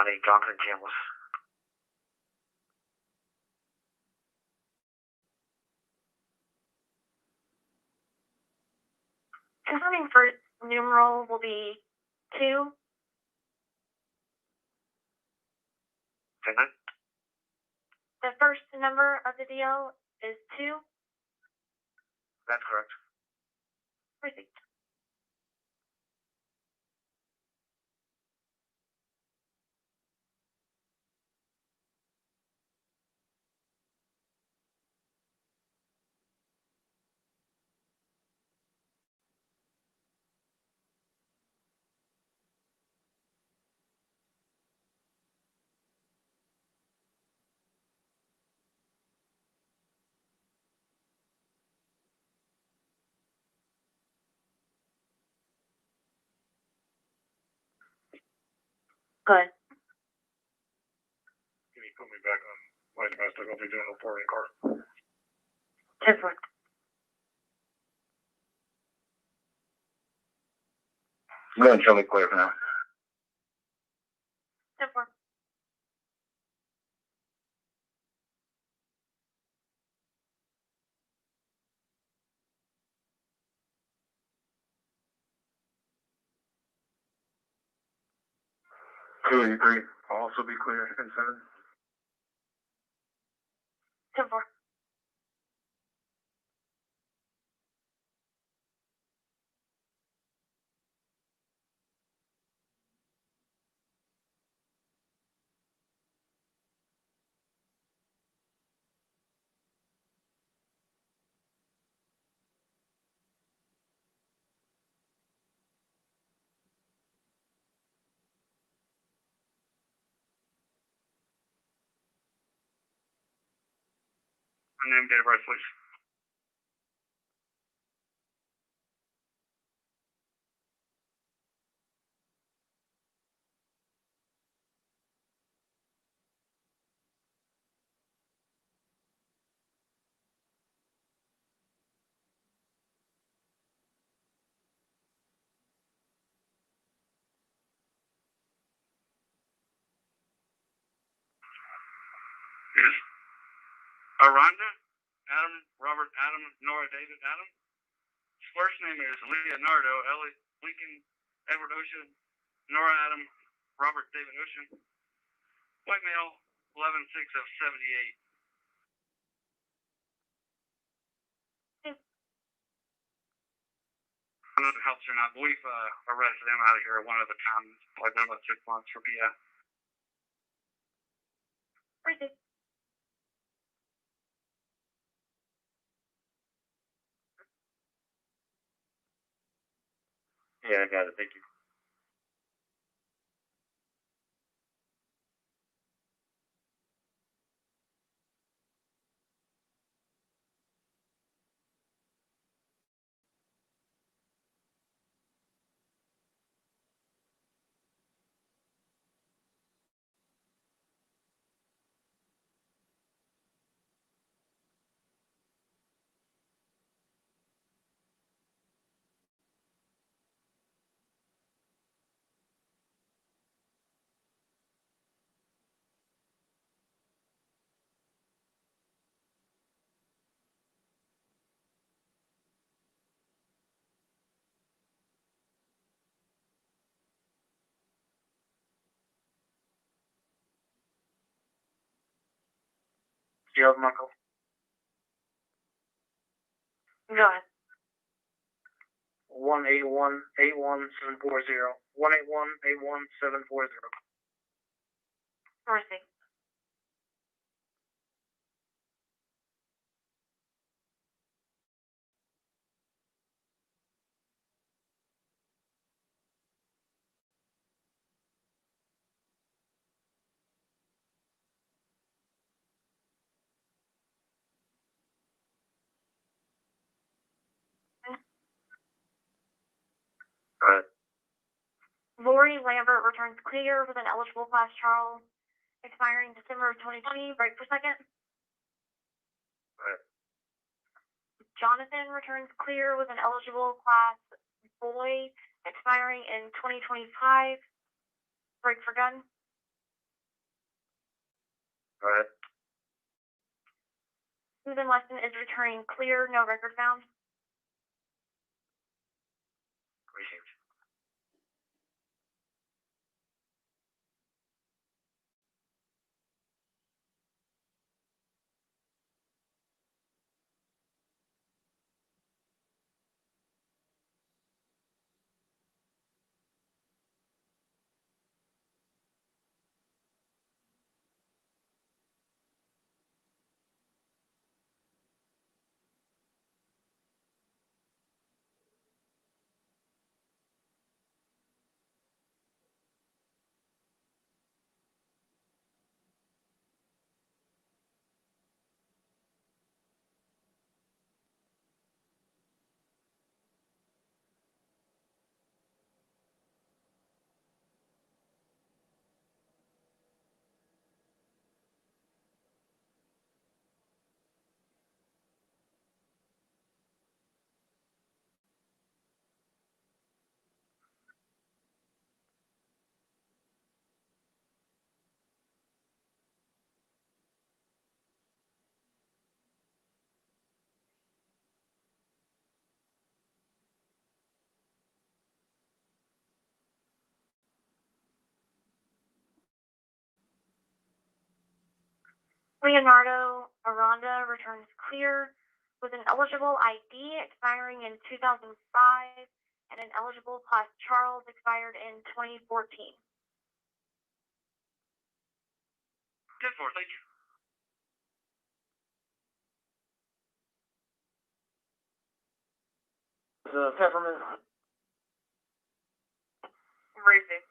I need Johnson Chambliss. Confirming first numeral will be 2. Okay. The first number of the DL is 2. That's correct. Briefing. Go ahead. Can you put me back on my domestic? I'll be doing a reporting car. 10-4. Go ahead and show me clear for now. 10-4. Two and three. I'll also be clear in 7. 10-4. My name, date of birth, please. Yes. Aranda, Adam, Robert, Adam, Nora, David, Adam. His first name is Leonardo, Ellie, Lincoln, Edward Ocean, Nora, Adam, Robert, David Ocean. White male, 11/6 of 78. I don't know if it helps or not, but we've arrested him out of here one other time. It's probably been about 6 months for PI. Pretty. Yeah, I got it. Thank you. Do you have Michael? Go ahead. 181-81740. 181-81740. Mercy. Alright. Lori Lambert returns clear with an eligible class Charles, expiring December of 2020. Break for second. Alright. Jonathan returns clear with an eligible class boy, expiring in 2025. Break for gun. Alright. Susan Lesson is returning clear, no record found. Appreciate you. Leonardo Aranda returns clear with an eligible ID expiring in 2005 and an eligible Class Charles expired in 2014. 10-4, thank you. The peppermint. Racing.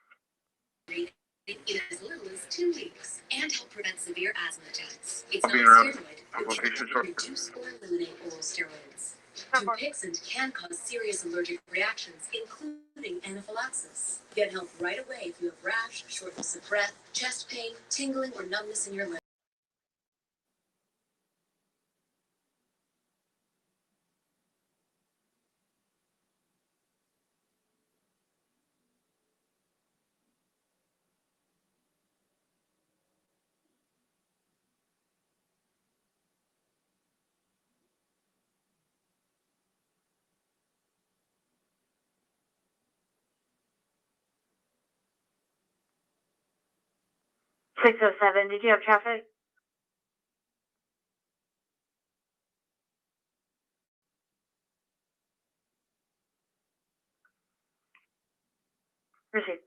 In as little as 2 weeks and help prevent severe asthma attacks. It's not Being a around steroid, which application can short. reduce or eliminate oral steroids. Dupixent can cause serious allergic reactions, including anaphylaxis. Get help right away if you have rash, shortness of breath, chest pain, tingling, or numbness in your legs. Did you have traffic? Proceed.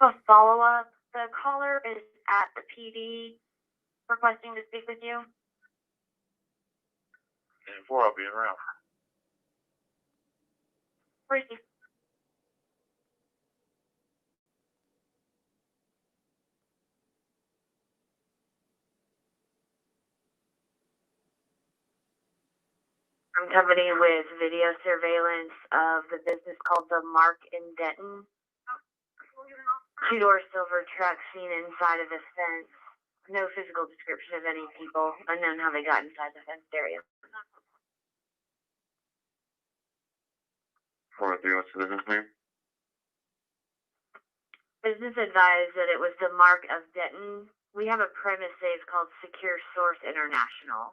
Have a follow-up. The caller is at the PD requesting to speak with you. 10-4, I'll be around. Receive. From company with video surveillance of the business called the Mark in Denton. Two-door silver truck seen inside of the fence. No physical description of any people. Unknown how they got inside the fenced area. 403, what's the business name? Business advised that it was the Mark of Denton. We have a premise safe called Secure Source International.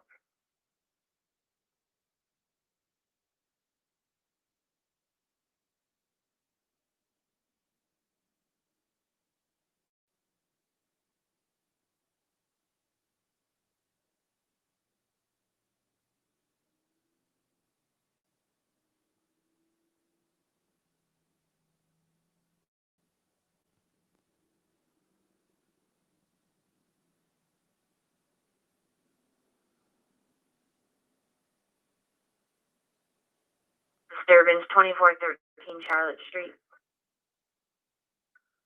Disturbance 2413 Charlotte Street.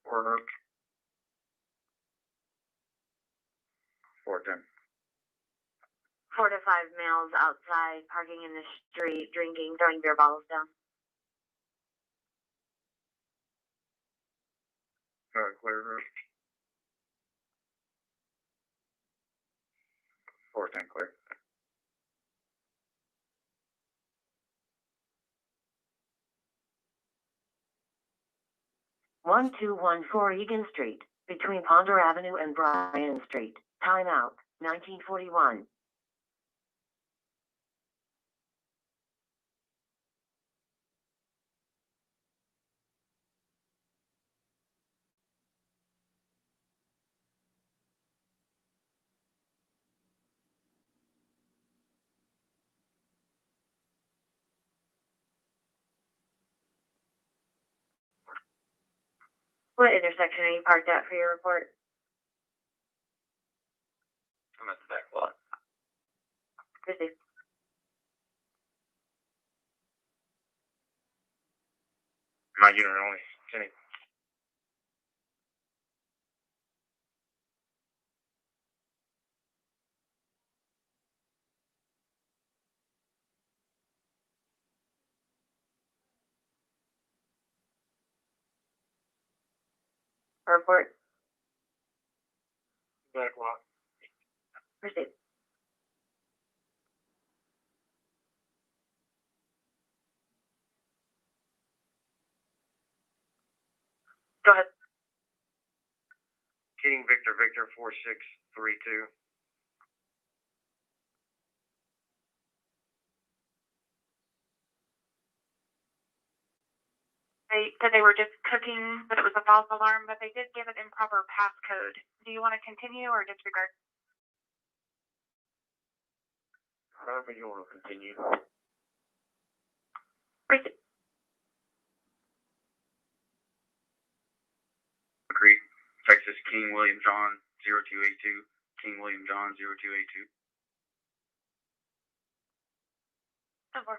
410. 4 to 5 males outside, parking in the street, drinking, throwing beer bottles down. Clear route. 410 clear. One 214 Egan Street, between Ponder Avenue and Bryan Street. Timeout, 1941. What intersection are you parked at for your report? I'm at the back lot. Receive. My unit only. Kenny. Report. Back lot. Proceed. Go ahead. King Victor Victor 4632. They said they were just cooking, but it was a false alarm, but they did give an improper passcode. Do you want to continue or disregard? However you want to continue. Agreed. Texas King William John 0282. King William John 0282. 10-4.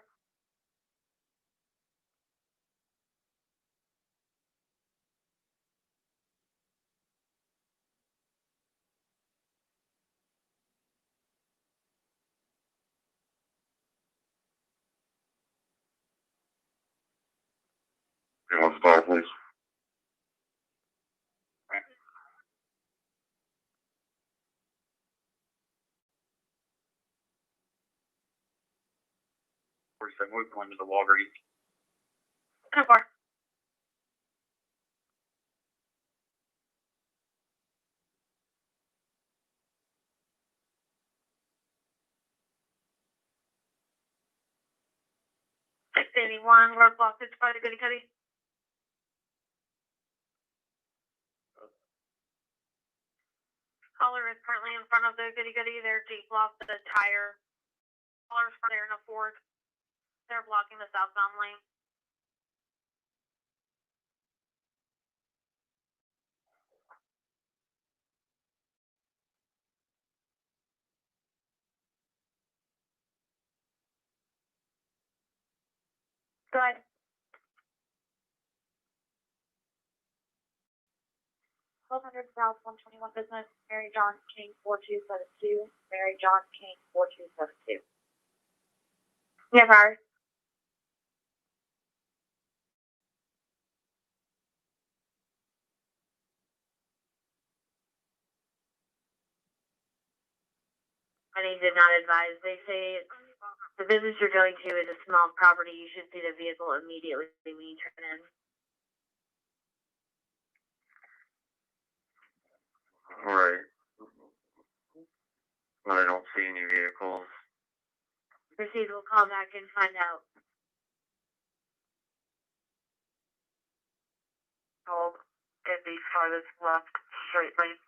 You want to start, please? We're going to the Walgreens. 10-4. One roadblock is by the Goody Goody. Caller is currently in front of the Goody Goody. Their Jeep lost a tire. Caller's there in a Ford. They're blocking the southbound lane. Go ahead. South 121 Business, Mary John King 4272. Mary John King 4272. Yes, sir. And he did not advise. They say the business you're going to is a small property. You should see the vehicle immediately when you turn in. Right. But I don't see any vehicles. Proceed, we'll call back and find out. Hold. Get the farthest left straight lane.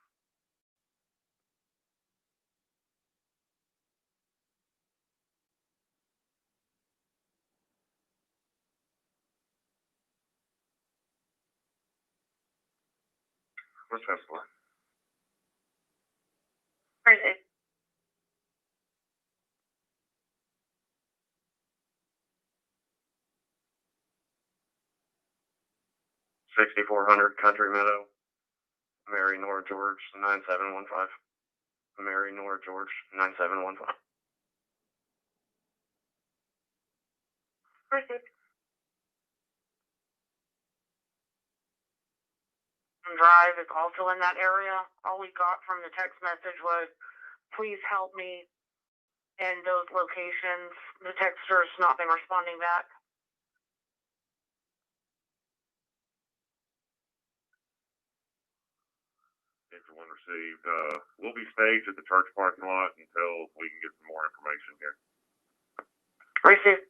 What's that for? Proceed. $6,400 Country Meadow, Mary Nora George 9715. Mary Nora George 9715. Proceed. Drive is also in that area. All we got from the text message was, please help me in those locations. The texter's not been responding back. One received. We'll be staged at the church parking lot until we can get some more information here. Receive.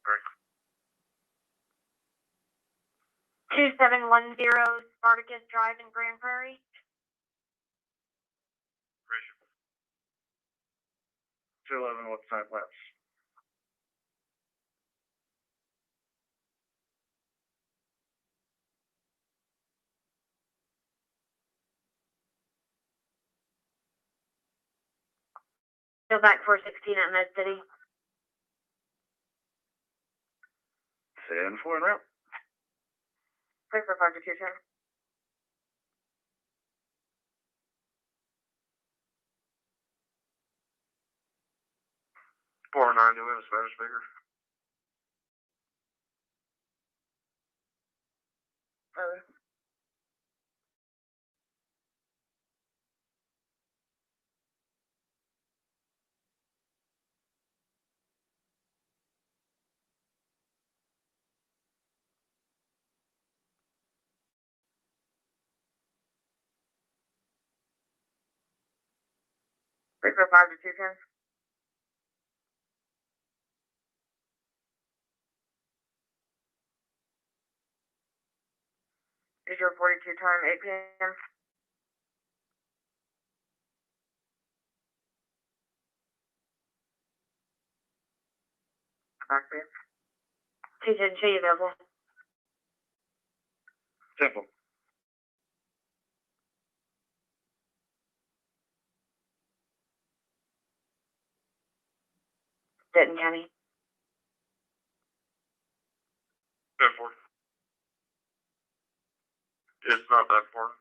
Right. 2710 Spartacus Drive in Grand Prairie. Appreciate it. 211 what's time lapse? Go back 416 at Med City. 7-4 en route. Clear for prosecution. Do we have a Spanish speaker? 605 to 210. Is your 42 time 8 p.m.? Back there. 210, show you available. Simple. Denton County. 10-4. It's not that far.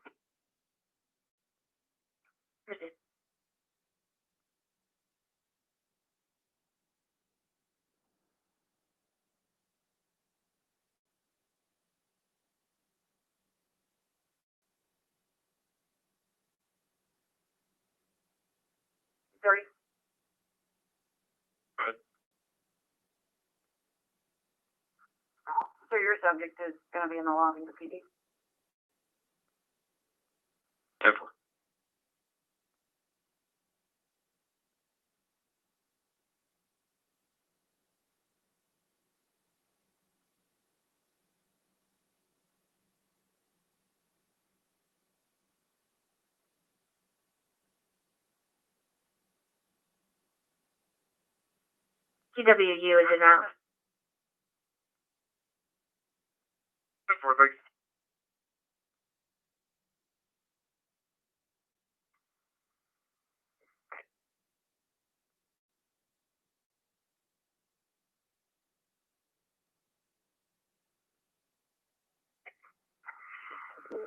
Proceed. So your subject is going to be in the lobby of the PD? 10-4. TWU is in route. 10-4, thanks.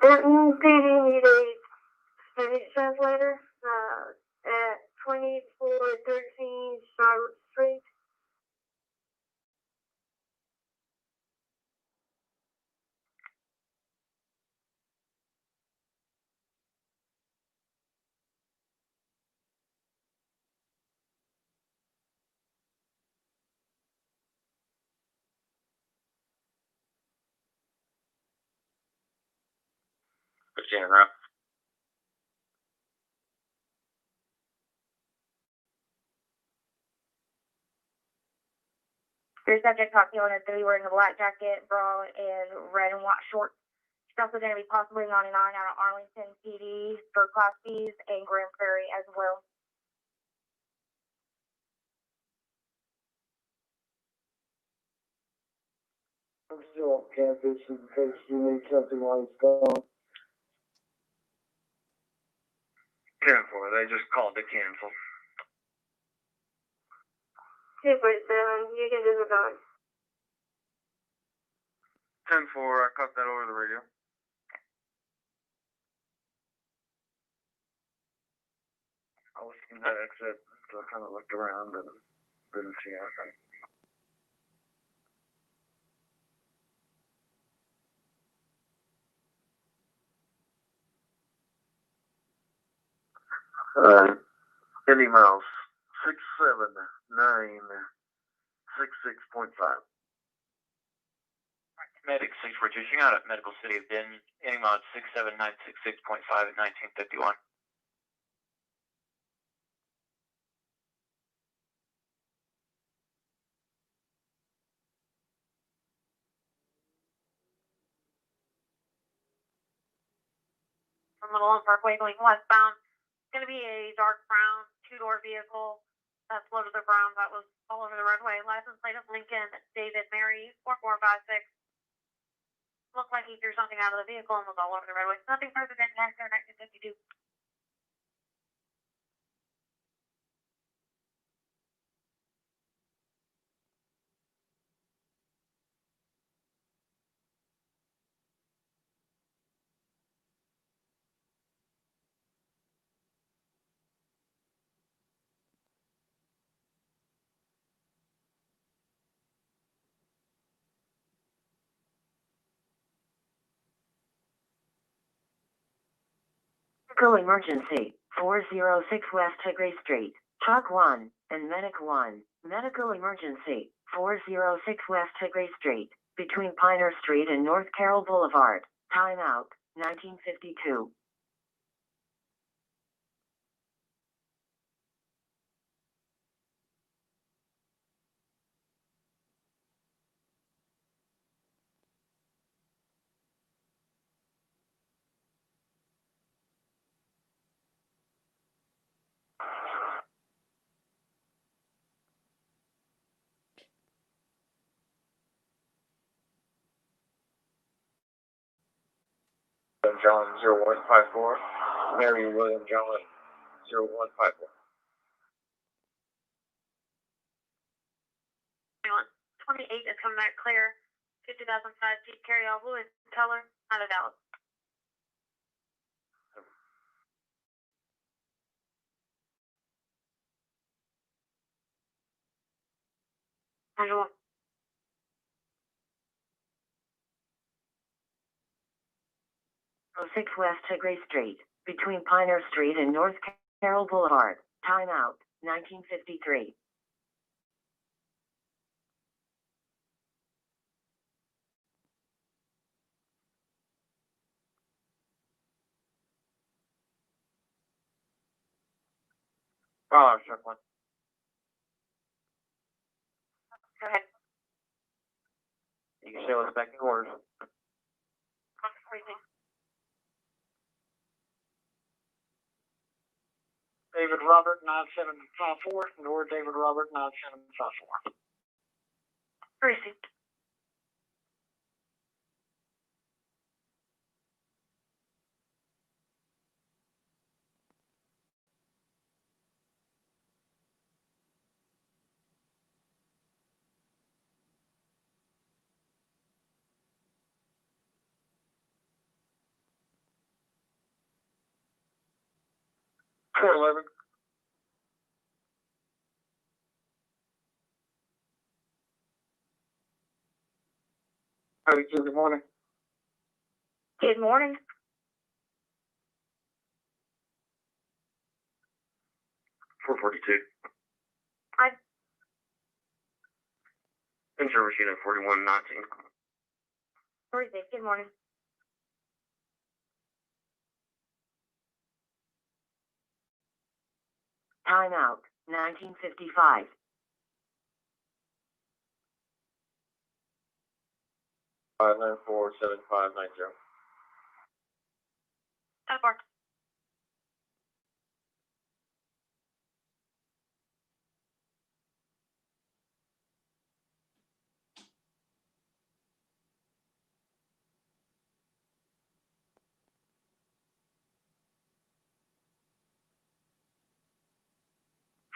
Denton PD need a Spanish translator at 2413 Charlotte Street. Fifteen in row. Your subject talking on a 3 wearing a black jacket, bra, and red and white shorts. She's also going to be possibly 99 out of Arlington PD for Class Bs and Grand Prairie as well. I'm still on campus in case you need something while it's gone. 10-4. They just called to cancel. 247, you can do the dog. 10-4. I caught that over the radio. I was in that exit, so I kind of looked around and didn't see anything. Indy miles 67966.5. Medic 6 reducing out at Medical City of Denton, ending mod 67966.5 at 1951. From Little Elm Parkway going westbound. It's going to be a dark brown 2-door vehicle that's low to the ground that was all over the roadway. License plate of Lincoln David Mary 4456. Looked like he threw something out of the vehicle and was all over the roadway. Nothing further than accident 1952. Medical emergency, 406 West Tigray Street, Truck 1, and Medic 1. Medical emergency, 406 West Tigray Street, between Piner Street and North Carroll Boulevard. Timeout, 1952. John 0154. Mary William John 0154. 28 is coming back clear. 2005 Jeep carry-all blue in color, out of Dallas. Angela. 06 West Tigray Street, between Piner Street and North Carroll Boulevard. Timeout, 1953. Oh, check one. Go ahead. You can show us back in orders. David Robert 9754, Nor David Robert 9754. Receipt. Fort 11. How do you do? Good morning. Good morning. 442. Hi. In service unit 4119. Receipt. Good morning. Timeout, 1955. 5947590. That works.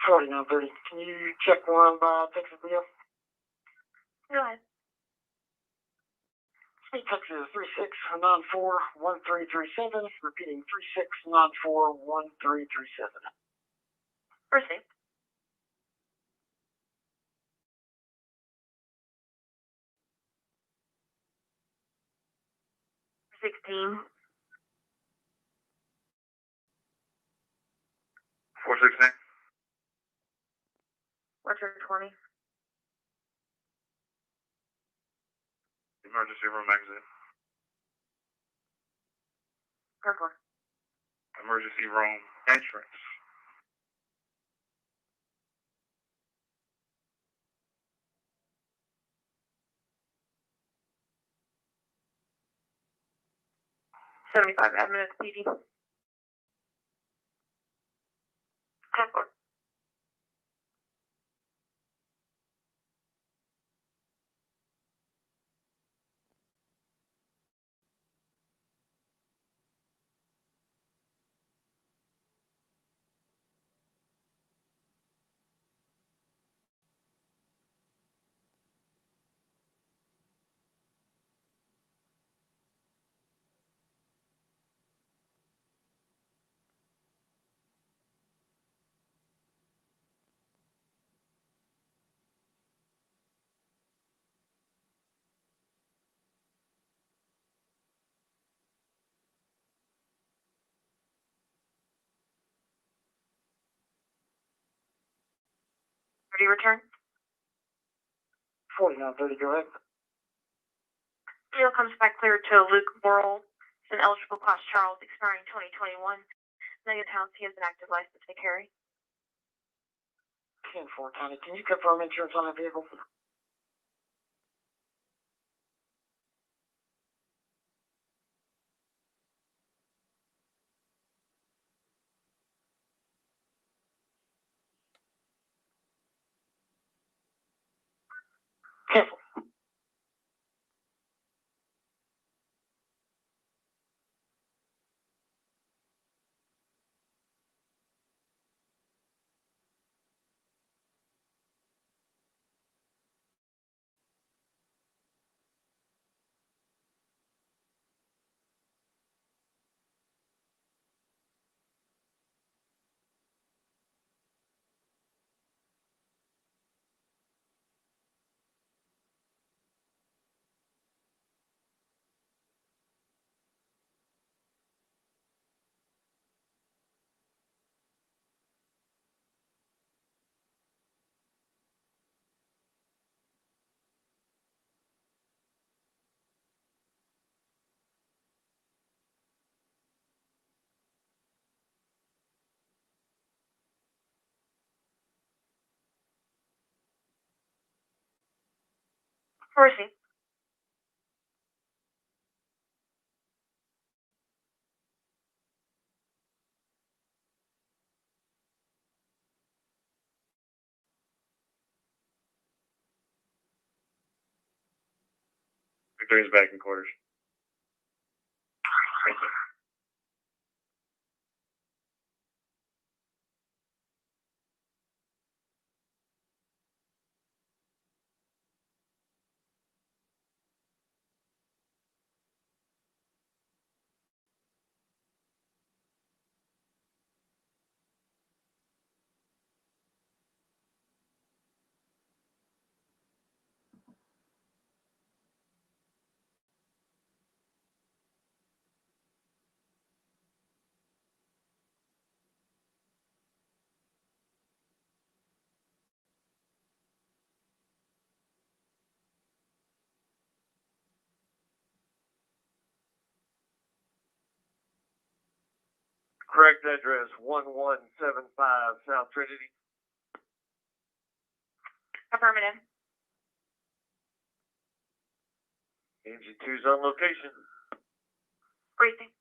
$49.30. Can you check one by Texas Bill? Go ahead. State Texas 36941337. Repeating 36941337. Receipt. 16. 416. What's your 20? Emergency room exit. Purple. Emergency room entrance. $75 admin at PD. Purple. Ready return? 49.30, go ahead. Deal comes back clear to Luke Burrell. It's an eligible class Charles expiring 2021. Negative pounds, he has an active license to carry. 10-4 County. Can you confirm insurance on the vehicle? Careful. Receive. Victoria's back in quarters. Correct address 1175 South Trinity. Affirmative. Engine 2's on location. Briefing.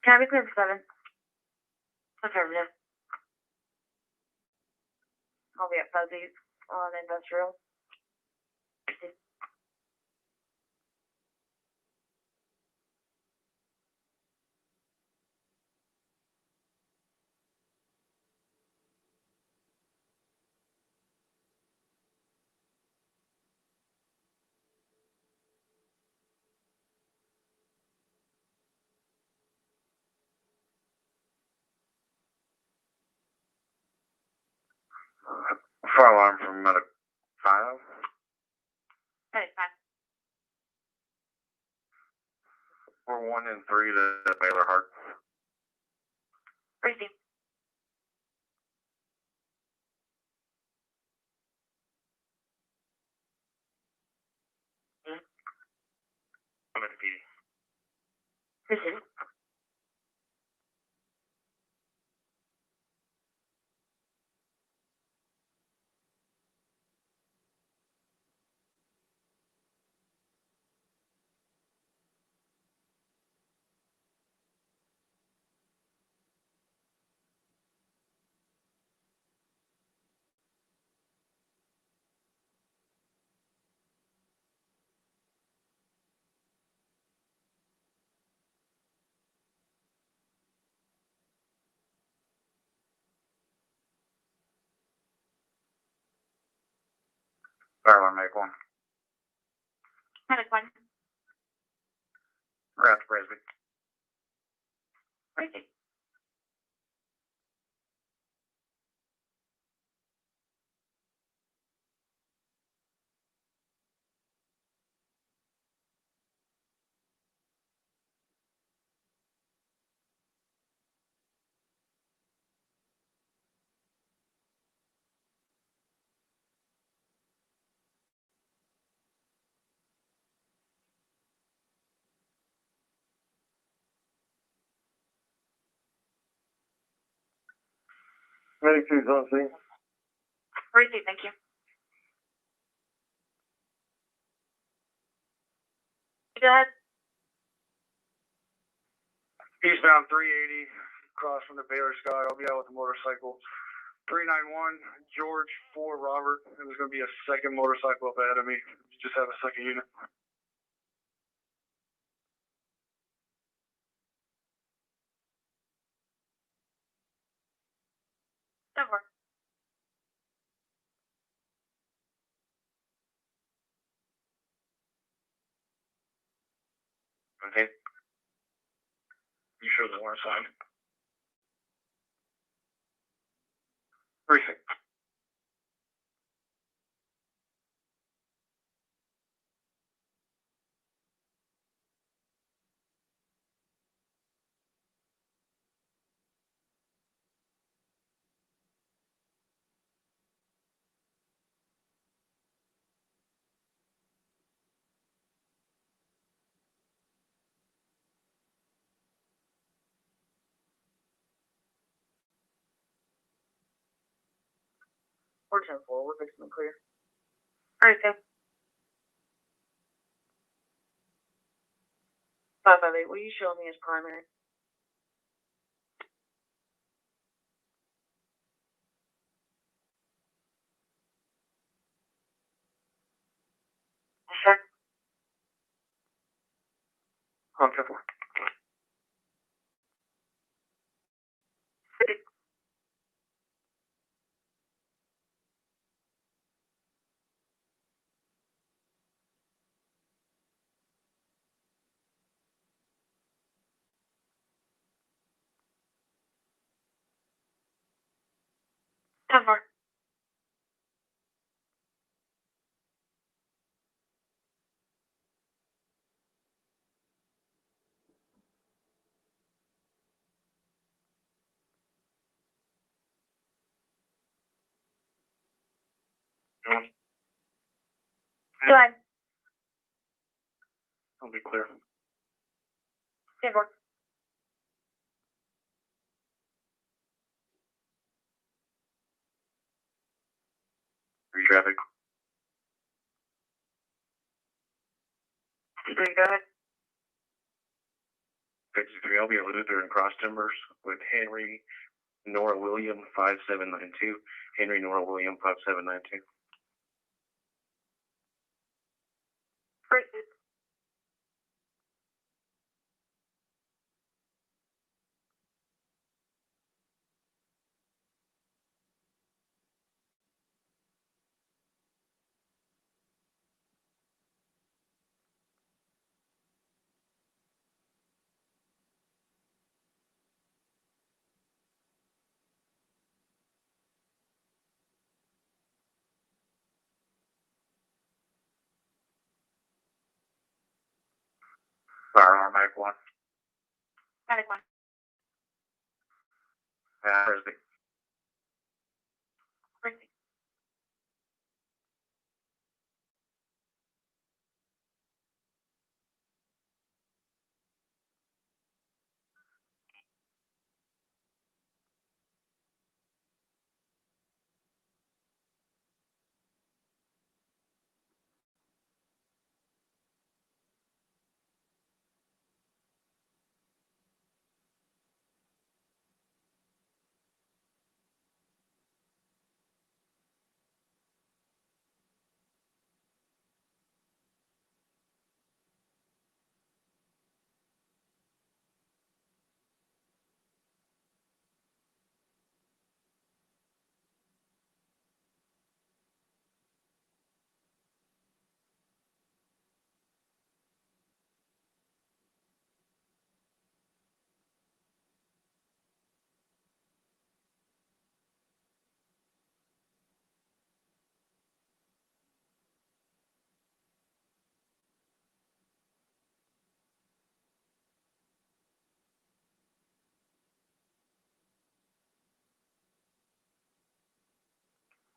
Can I be cleared for 7? Affirmative. I'll be at Fuzzy's on Industrial. Fire alarm from Medic 5. Medic 5. We're 1 and 3 to Baylor Hart. Receive. I'm at the PD. Receive. Fire alarm, make 1. Medic 1. We're out to Presby. Receive. Medic 2's on scene. Receive, thank you. Go ahead. Eastbound 380, across from the Baylor Sky. I'll be out with a motorcycle. 391, George 4 Robert. There's going to be a second motorcycle up ahead of me. Just have a second unit. Okay. You sure the warrant signed? Briefing. Or 10-4, we're fixing to clear. Alright, so 558, will you show me as primary? sure. On 10-4. Cover. Go ahead. I'll be clear. Cover. Free traffic. Go ahead. 53, I'll be eluded during cross timbers with Henry Nora William 5792. Henry Nora William 5792. Great. Firearm Act 1. Medic 1. Frisbee. Great.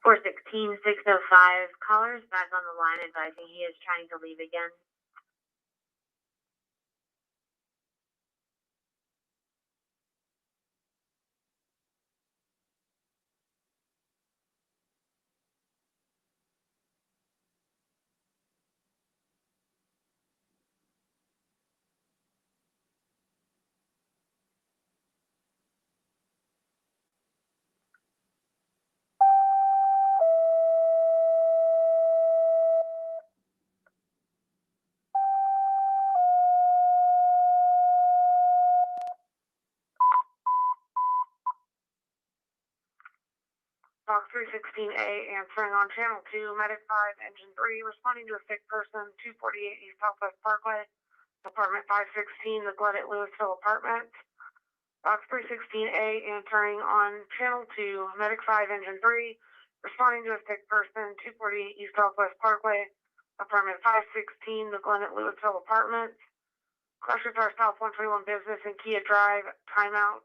Four 16-605. Callers back on the line advising he is trying to leave again. Box 316A answering on channel 2, Medic 5, engine 3, responding to a sick person, 248 East Southwest Parkway. Apartment 516, the Glenn at Louisville Apartments. Box 316A answering on Channel 2, Medic 5, Engine 3, responding to a sick person, 248 East Southwest Parkway, Apartment 516, the Glenn at Louisville Apartments. Clusters are South 121 Business and Kia Drive, timeout,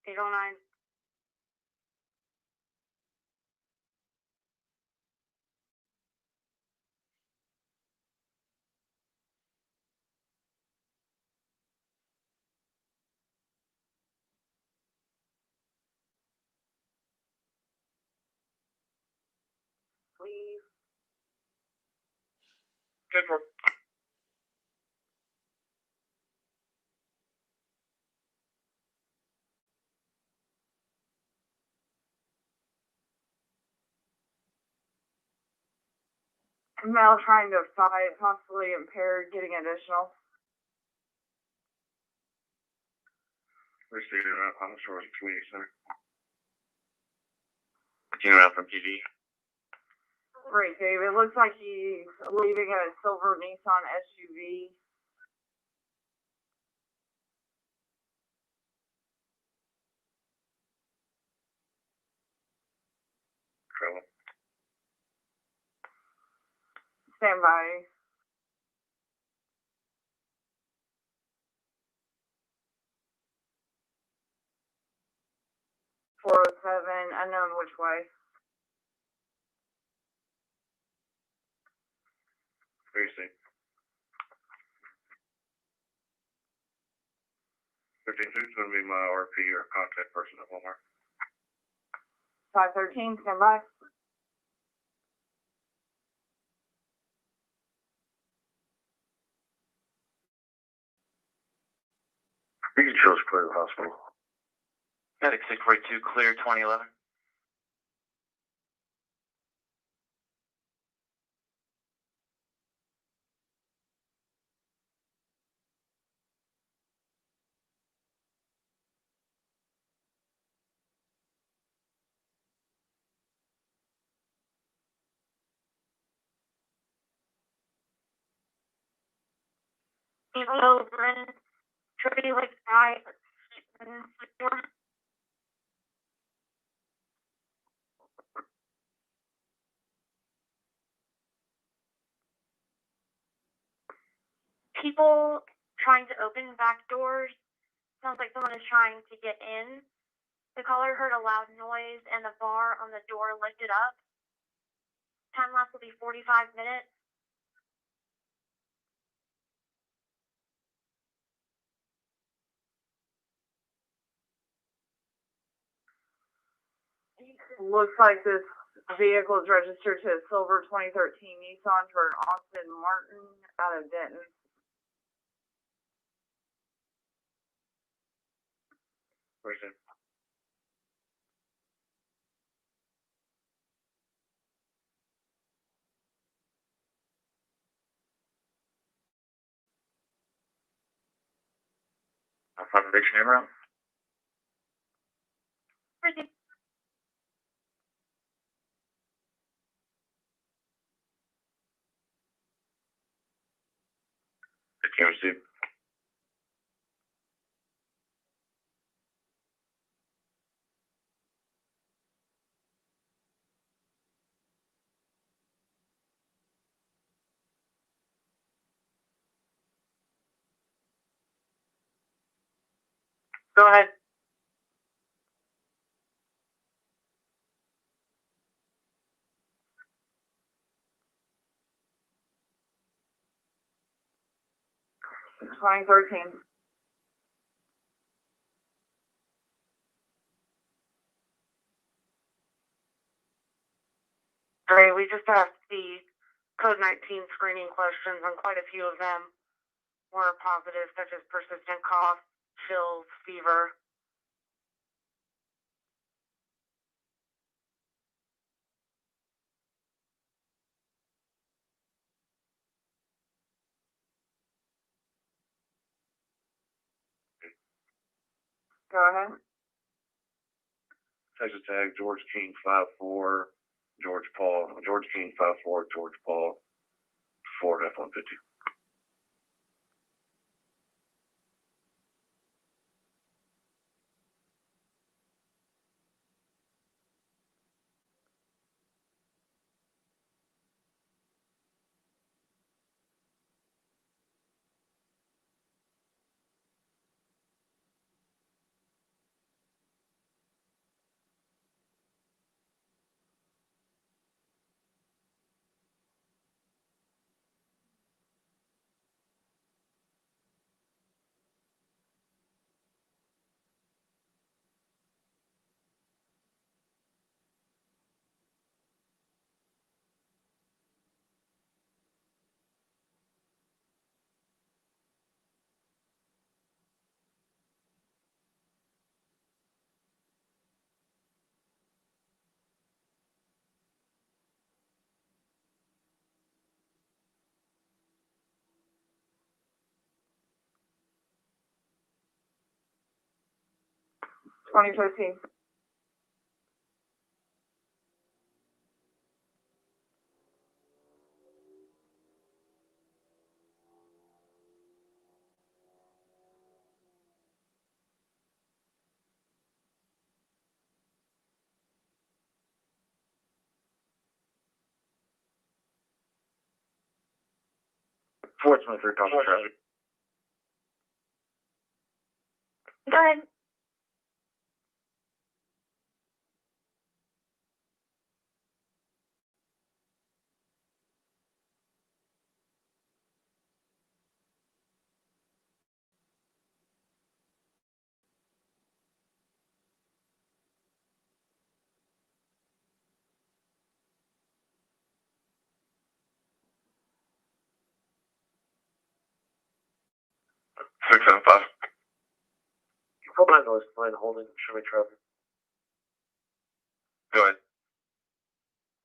809. Please. Good work. Male trying to fight, possibly impaired, getting additional. Received it on the shores community center. Continuing out from PD. Right, Dave. It looks like he's leaving a silver Nissan SUV. Travel. Stand by. .407, unknown which way. Tracy. 15 is going to be my RP or contact person at Walmart. 513, stand by. You can show us clear the hospital. Medic 642 clear 2011. Hello, Brent. Tree like I. People trying to open back doors. Sounds like someone is trying to get in. The caller heard a loud noise and the bar on the door lifted up. Time lapse will be 45 minutes. Looks like this vehicle is registered to a silver 2013 Nissan for an Austin Martin out of Denton. Where's it? I'll find the dictionary out. Pretty. The chemistry. Go ahead. It's 2013. Great. We just asked the code 19 screening questions, and quite a few of them were positive, such as persistent cough, chills, fever. Go ahead. Texas tag George King 54 George Paul. George King 54 George Paul. Ford F-150. 2013. Fortunately, through cost traffic. Go ahead. Six seven five. Full time noise complaint holding Sherman traffic. Go ahead.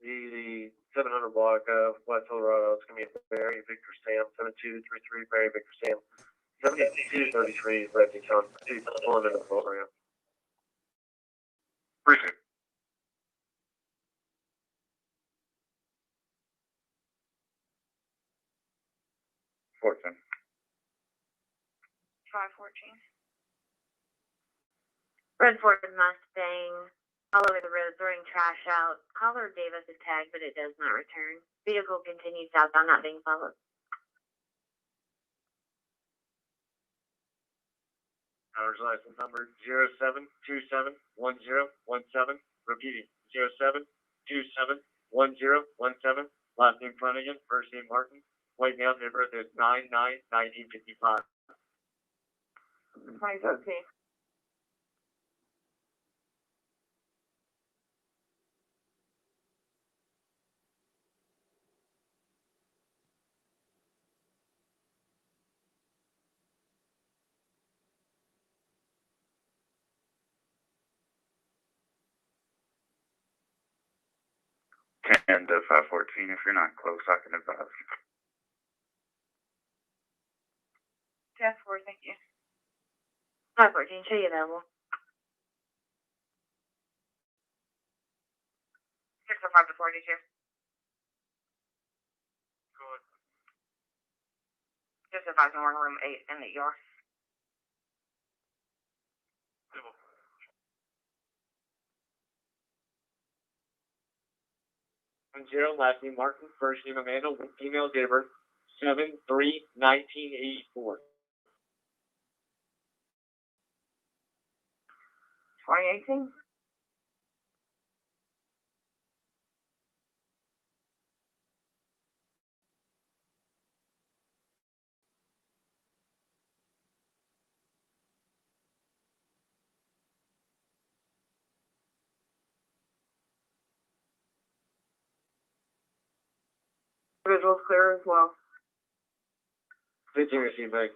The 700 block of West Colorado. It's going to be Barry Victor Sam 7233 Barry Victor Sam 7233 Reddy Town 2 pulling into the program. Precinct. Fortune. 514. Red Ford Mustang, all over the road throwing trash out. Caller gave us a tag, but it does not return. Vehicle continues southbound, not being followed. Driver's license number 07271017. Repeating 07271017. Last name Flanagan, first name Martin. White male, date of birth is 9/9/1955. 2013. And 514. If you're not close, I can advise. 10-4, thank you. 514, show you available. 605 to 42. Just advise me we're in room 8 in the ER. Zero, last name Martin, first name Amanda, female, date of birth 7/3/1984. 2018. Visuals clear as well. 15 receive back.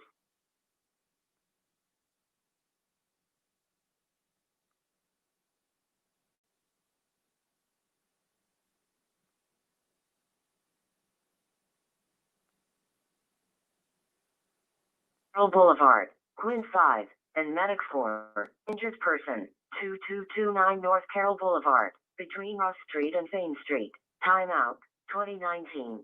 Carroll Boulevard, Quinn 5, and Medic 4, injured person, 2229 North Carroll Boulevard, between Ross Street and Fane Street, timeout, 2019.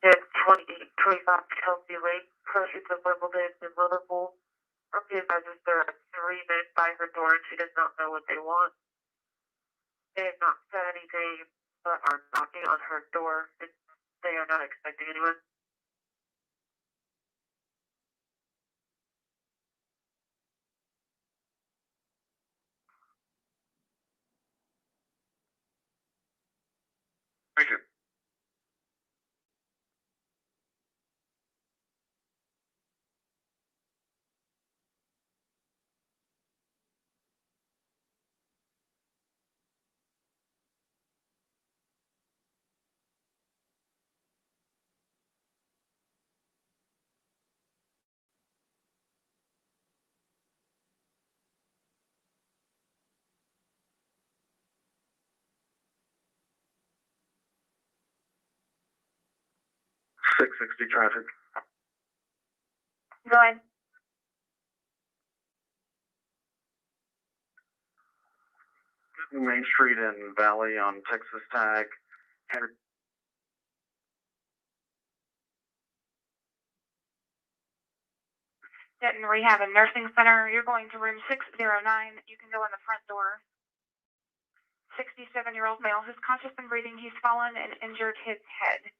It's 2825 Chelsea Lake, closest to Wimbledon in Liverpool. The advisors there are 3 men by her door and she does not know what they want. They have not said anything, but are knocking on her door and they are not expecting anyone. Precinct. 660 traffic. Go ahead. Main Street and Valley on Texas Tag. Denton Rehab and Nursing Center. You're going to room 609. You can go in the front door. 67-year-old male who's conscious and breathing. He's fallen and injured his head.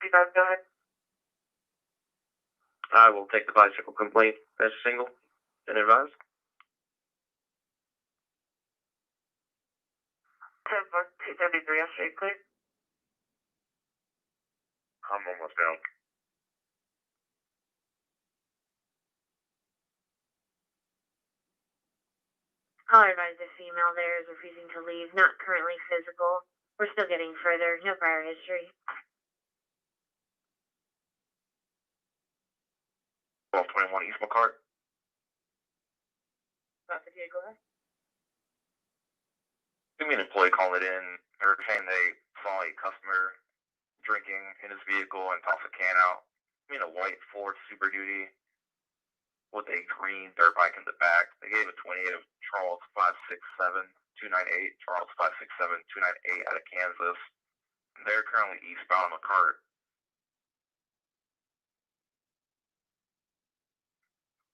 You guys go ahead. I will take the bicycle complaint as a single and advise. 10-273, I'll straight clear. I'm almost down. I'll advise the female there is refusing to leave, not currently physical. We're still getting further, no prior history. 1221 East McCart. About 58, go ahead. Give me an employee calling it in. They're saying they saw a customer drinking in his vehicle and toss a can out. I mean, a white Ford Super Duty with a green dirt bike in the back. They gave a 28 of Charles 567-298, Charles 567-298 out of Kansas. They're currently eastbound on McCart.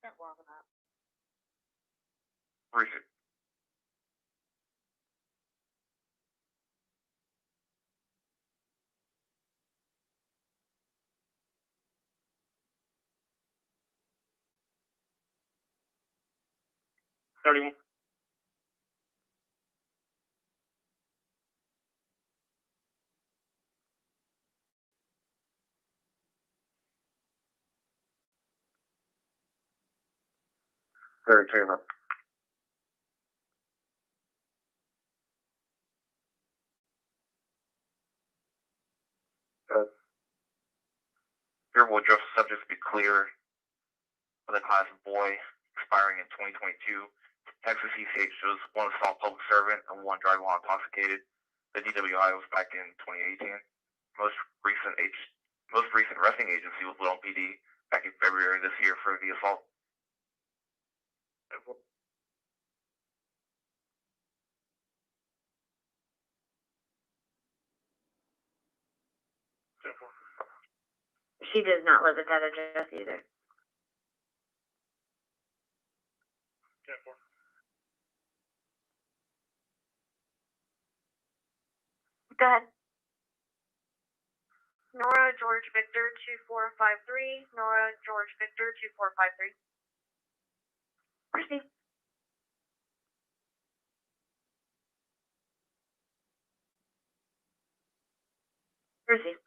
Not long enough. 360. Very Taylor. Here will address the subject to be clear with a class of boy expiring in 2022. Texas ECH shows one assault public servant and one driving while intoxicated. The DWI was back in 2018. Most recent arresting agency was Little PD back in February this year for the assault. She does not live at that address either. Go ahead. Nora George Victor 2453. Nora George Victor 2453. Proceed. Proceed.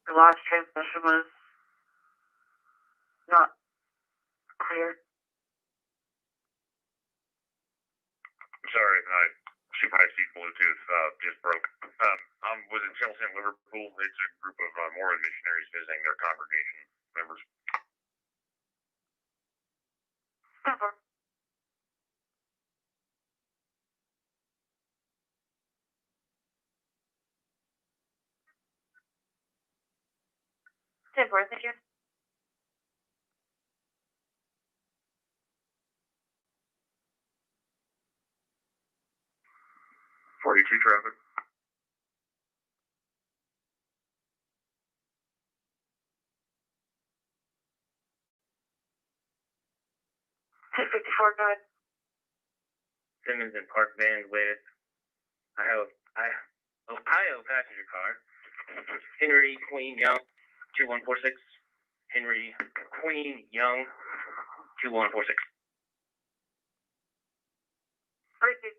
The last transmission was not clear. Sorry, my high-speed Bluetooth just broke. I'm with Chelsea in Liverpool. It's a group of Mormon missionaries visiting their congregation members. Over. 10-4, thank you. Traffic. 1054, go ahead. Simmons and Park Van with Ohio passenger car. Henry Queen Young, 2146. Henry Queen Young, 2146. Proceed.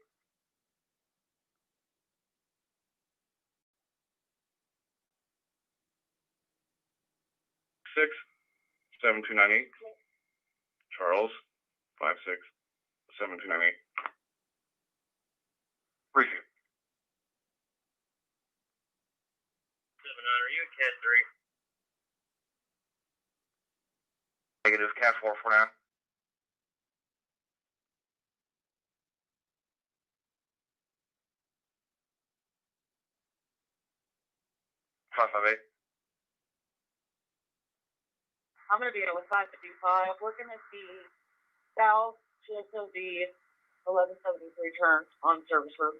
7298. Charles 567298. Appreciate it. 7-9, are you a Cat 3? Negative, Cat 4 for now. Five, 5, 8. I'm going to be with 555, looking at the south GSOD 1173 turn on service road.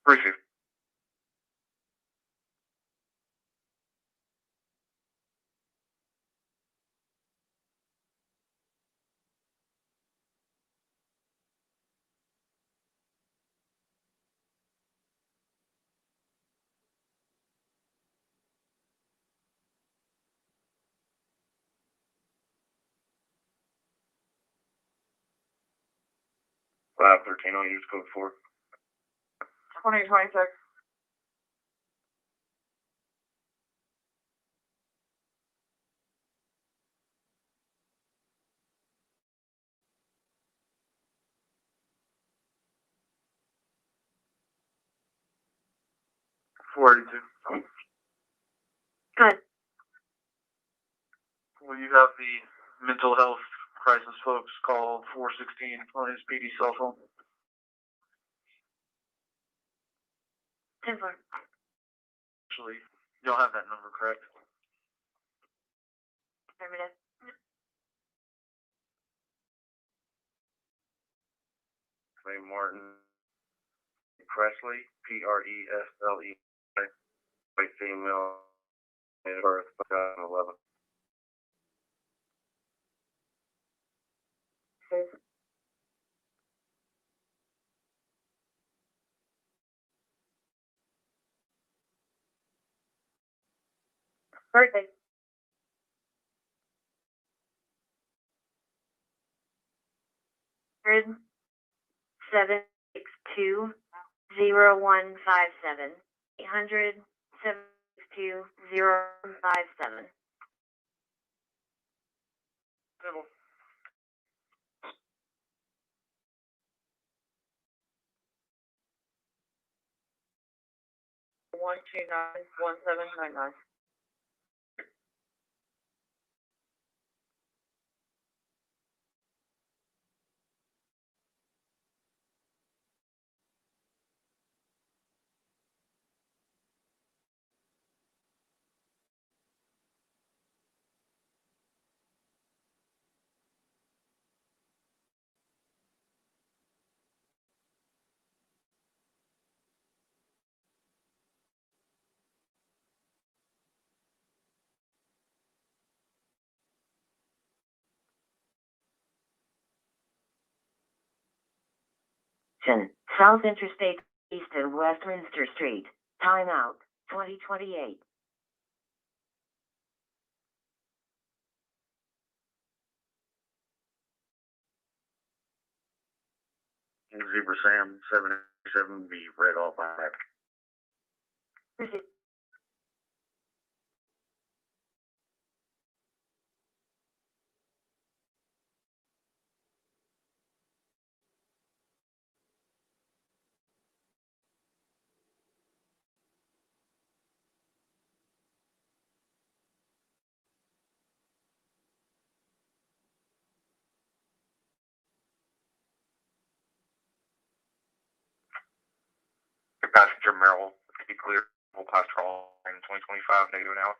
Appreciate it. Lab 13, I'll use code 4. 2026. Good. Will you have the mental health crisis folks call 416 on his PD cell phone? Tinsler. Actually, you'll have that number, correct? Affirmative. Clay Martin Presley, Presle, white female, date of birth 2011. Birthday. 762-0157. 800-762-0157. One two nine 1799. South Interstate East and Westminster Street. Timeout. 2028. Zebra Sam 787 be read off by that. Proceed. Your passenger Merrill, to be clear, will pass trial in 2025, negative an hour.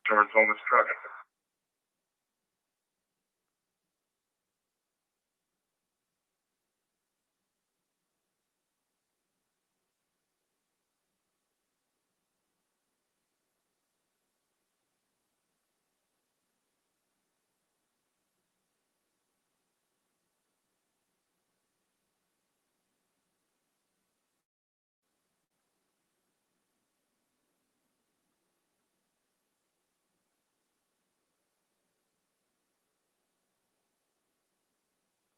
Turns on this truck.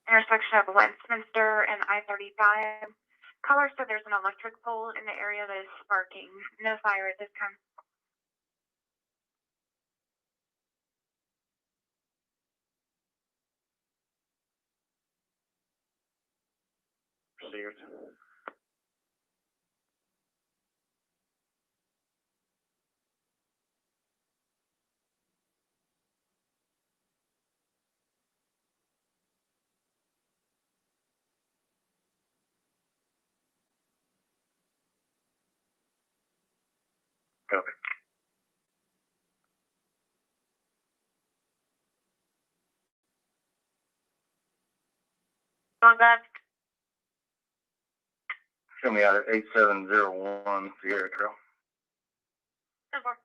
intersection of Westminster and I-35. Caller said there's an electric pole in the area that is sparking. No fire at this time. Received. Copy. On that, Show me out at 8701 Sierra Trail. 10-4.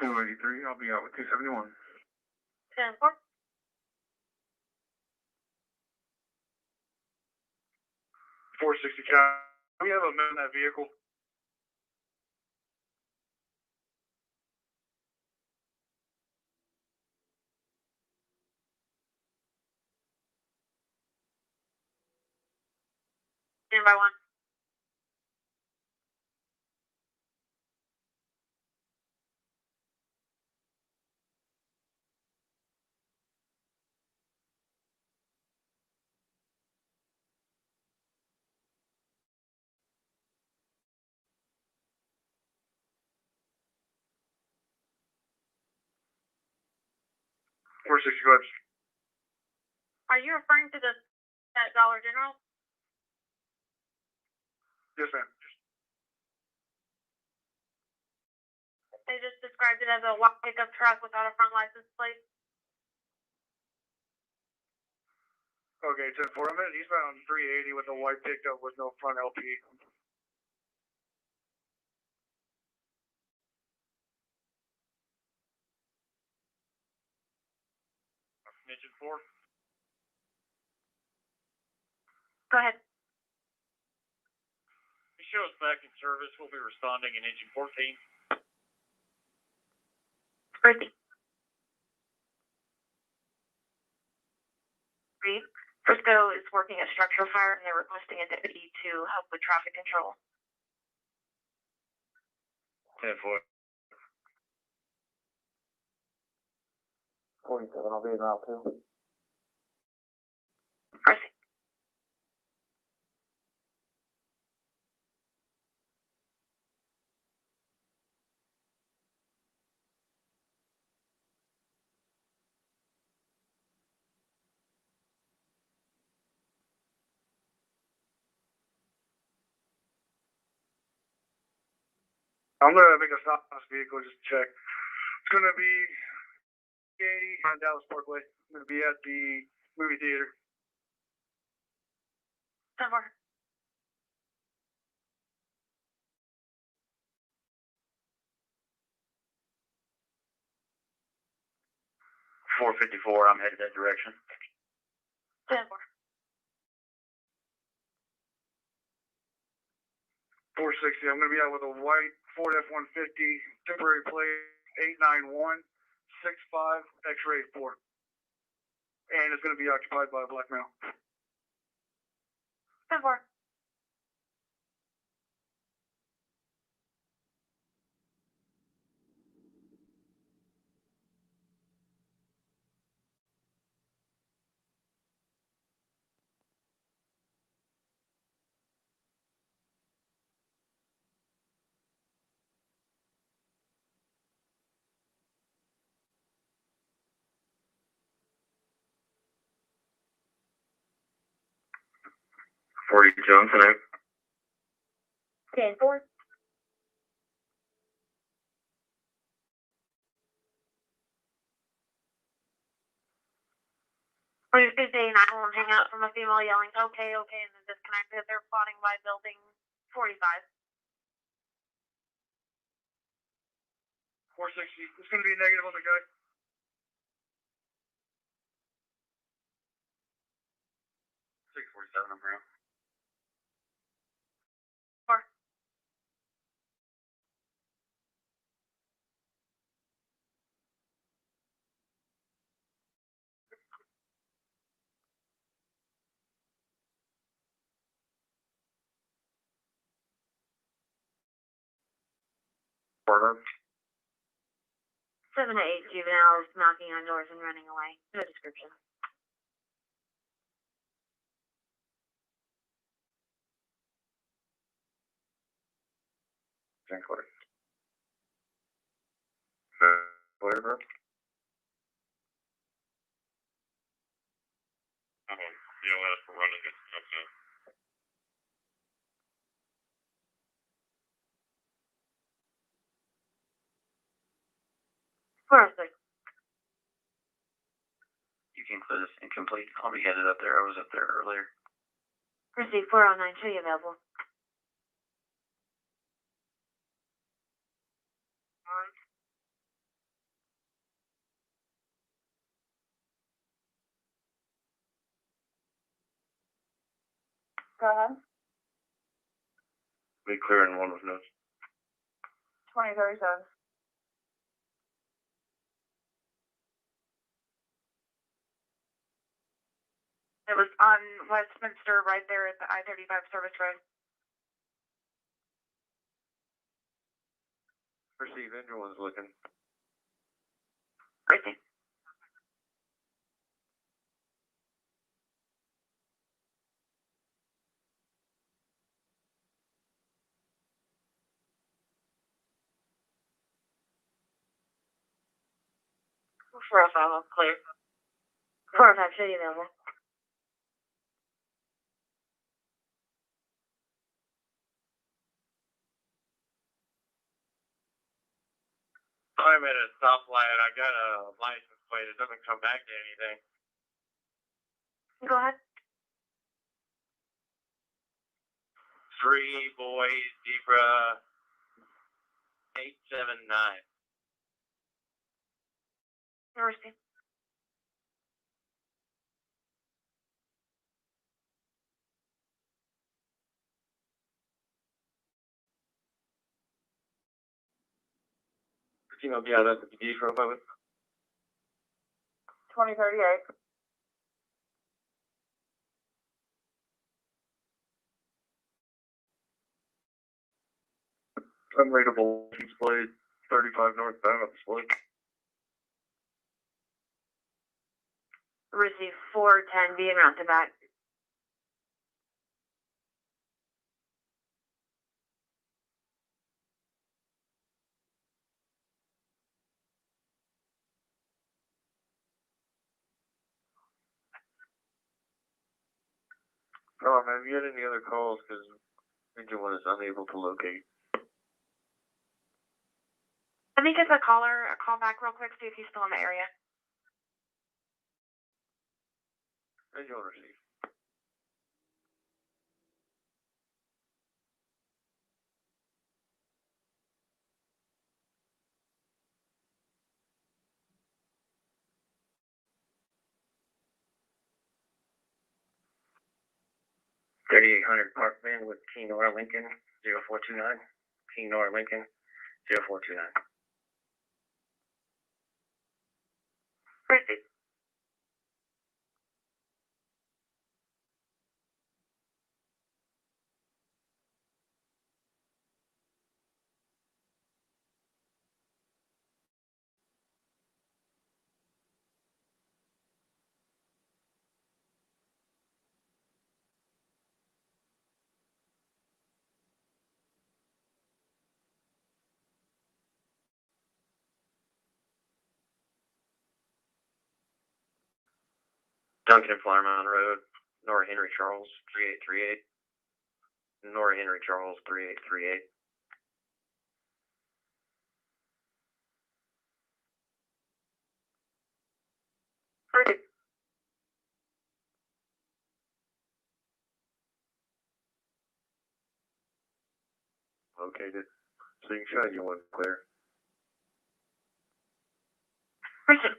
283, I'll be out with 271. 10-4. 460 count. We have a man in that vehicle. Stand by 1. Four 60, go ahead. Are you referring to that Dollar General? Yes, ma'am. They just described it as a white pickup truck without a front license plate. Okay, 10-4. I'm in eastbound on 380 with a white pickup with no front LP. Engine 4. Go ahead. Show us back in service. We'll be responding in engine 14. Ready. Reed. Frisco is working a structural fire and they're requesting a deputy to help with traffic control. 10-4. 47, I'll be in route 2. Proceed. I'm gonna make a stop on this vehicle just to check. It's gonna be 80 on Dallas Parkway. I'm gonna be at the movie theater. 10-4. 454, I'm headed that direction. 10-4. 460, I'm gonna be out with a white Ford F-150, temporary plate 89165 X-ray 4. And it's gonna be occupied by a black male. 10-4. 42 on tonight. 10-4. Please do say 911 hang out from a female yelling, okay, okay, and then disconnected. They're plotting by building 45. 460, it's gonna be negative on the guy. 647, I'm around. 4. Order. 7 to 8 juveniles knocking on doors and running away. No description. Clear. Clear, bro. Yeah, let us run it. Okay. Perfect. You can clear this incomplete. I'll be headed up there. I was up there earlier. Proceed 409, show you available. Go ahead. Be clear in one with notes. 2037. It was on Westminster, right there at the I-35 service road. Perceive everyone's looking. Proceed. Four oh five, clear. 405, show you available. I'm at a stoplight. I got a license plate. It doesn't come back to anything. Go ahead. 3 boys, Zebra 879. Proceed. You know, be out of the PD for a moment. 2038. Unreadable display 35 northbound on display. Receive 410, be en route to back. Oh, man, have you had any other calls? Because Engine 1 is unable to locate. Let me give the caller a call back real quick, see if he's still in the area. Engine 1 received. Park Van with King Nor Lincoln 0429. King Nor Lincoln 0429. Proceed. Duncan and Flower Mountain Road, Nora Henry Charles 3838. Nora Henry Charles 3838. Proceed. Located. Slingshot, you want clear. Proceed.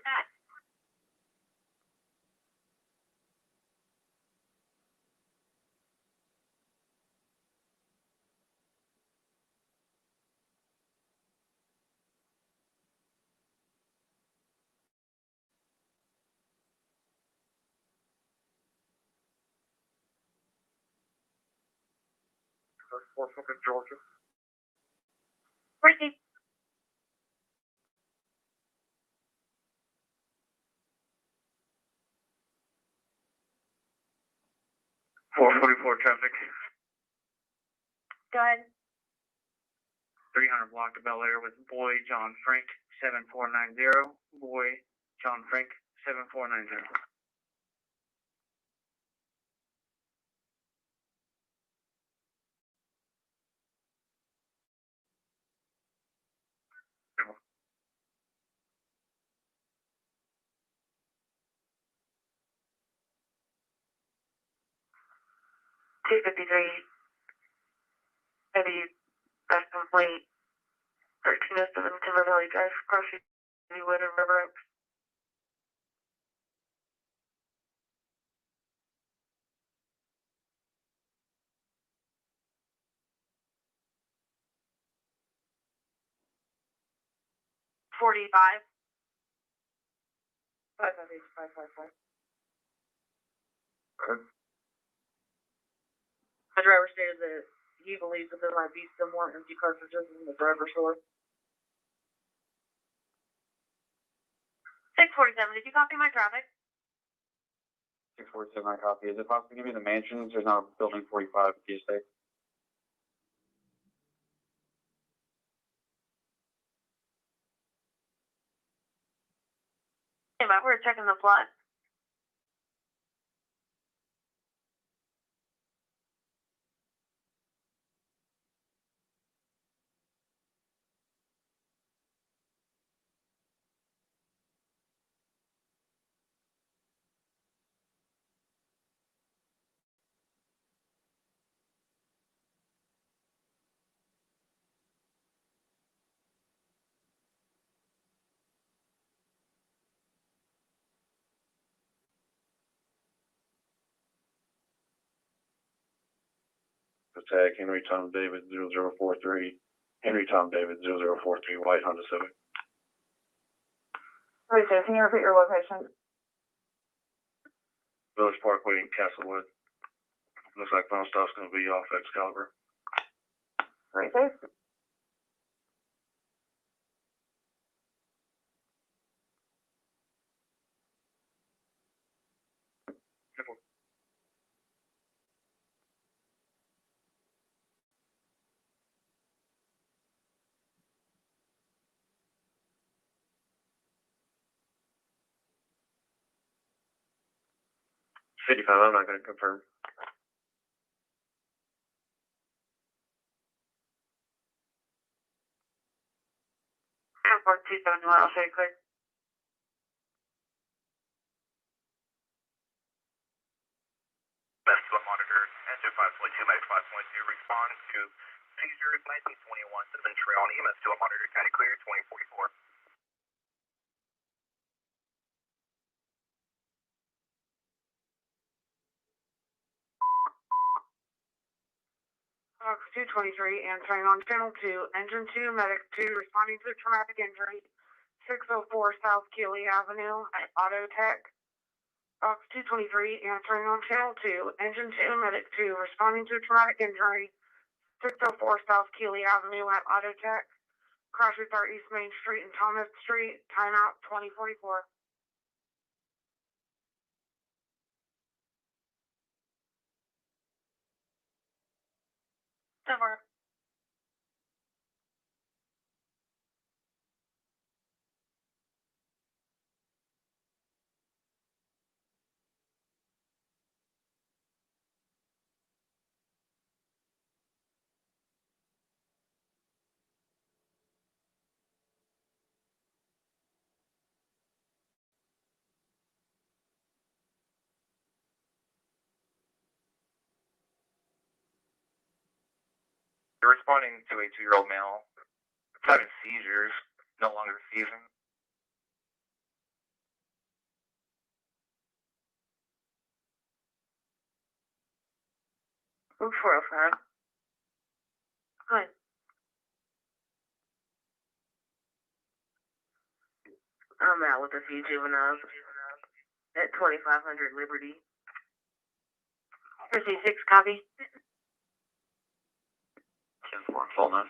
Georgia. Proceed. 444 traffic. Go ahead. 300 block of Bel Air with boy John Frank 7490. Boy John Frank 7490. Maybe that's complete. 1307 Timber Valley Drive, crossing Wood and River Oaks. $45. 558 555. The driver stated that he believes that there might be some more empty cartridges in the driver's door. 647, did you copy my traffic? 647, I copy. Is it possible to give me the mansions? There's not a building 45 at the estate. Hey, Matt, we're checking the plot. Tag Henry Tom David 0043. Henry Tom David 0043, white Honda Civic. Wait, so can you repeat your location? Village Parkway in Castlewood. Looks like final stop's going to be off Excalibur. Right, safe. I'm not going to confirm. Airport 271, I'll show you clear. Best foot monitor, engine 5.2, Max 5.2, respond to seizures 1921, Cinnamon Trail on EMS 2 monitor, county clear 2044. Fox 223 answering on channel 2, engine 2, medic 2, responding to traumatic injury, 604 South Keeley Avenue at Auto Tech. Fox 223 answering on channel 2, engine 2, medic 2, responding to traumatic injury, 604 South Keeley Avenue at Auto Tech. Crash with our East Main Street and Thomas Street, timeout 2044. Over. You're responding to a 2-year-old male having seizures, no longer seizing. Route 405. Good. I'm out with a few juveniles at 2500 Liberty. Here's 6 copy. 10-4, full 9.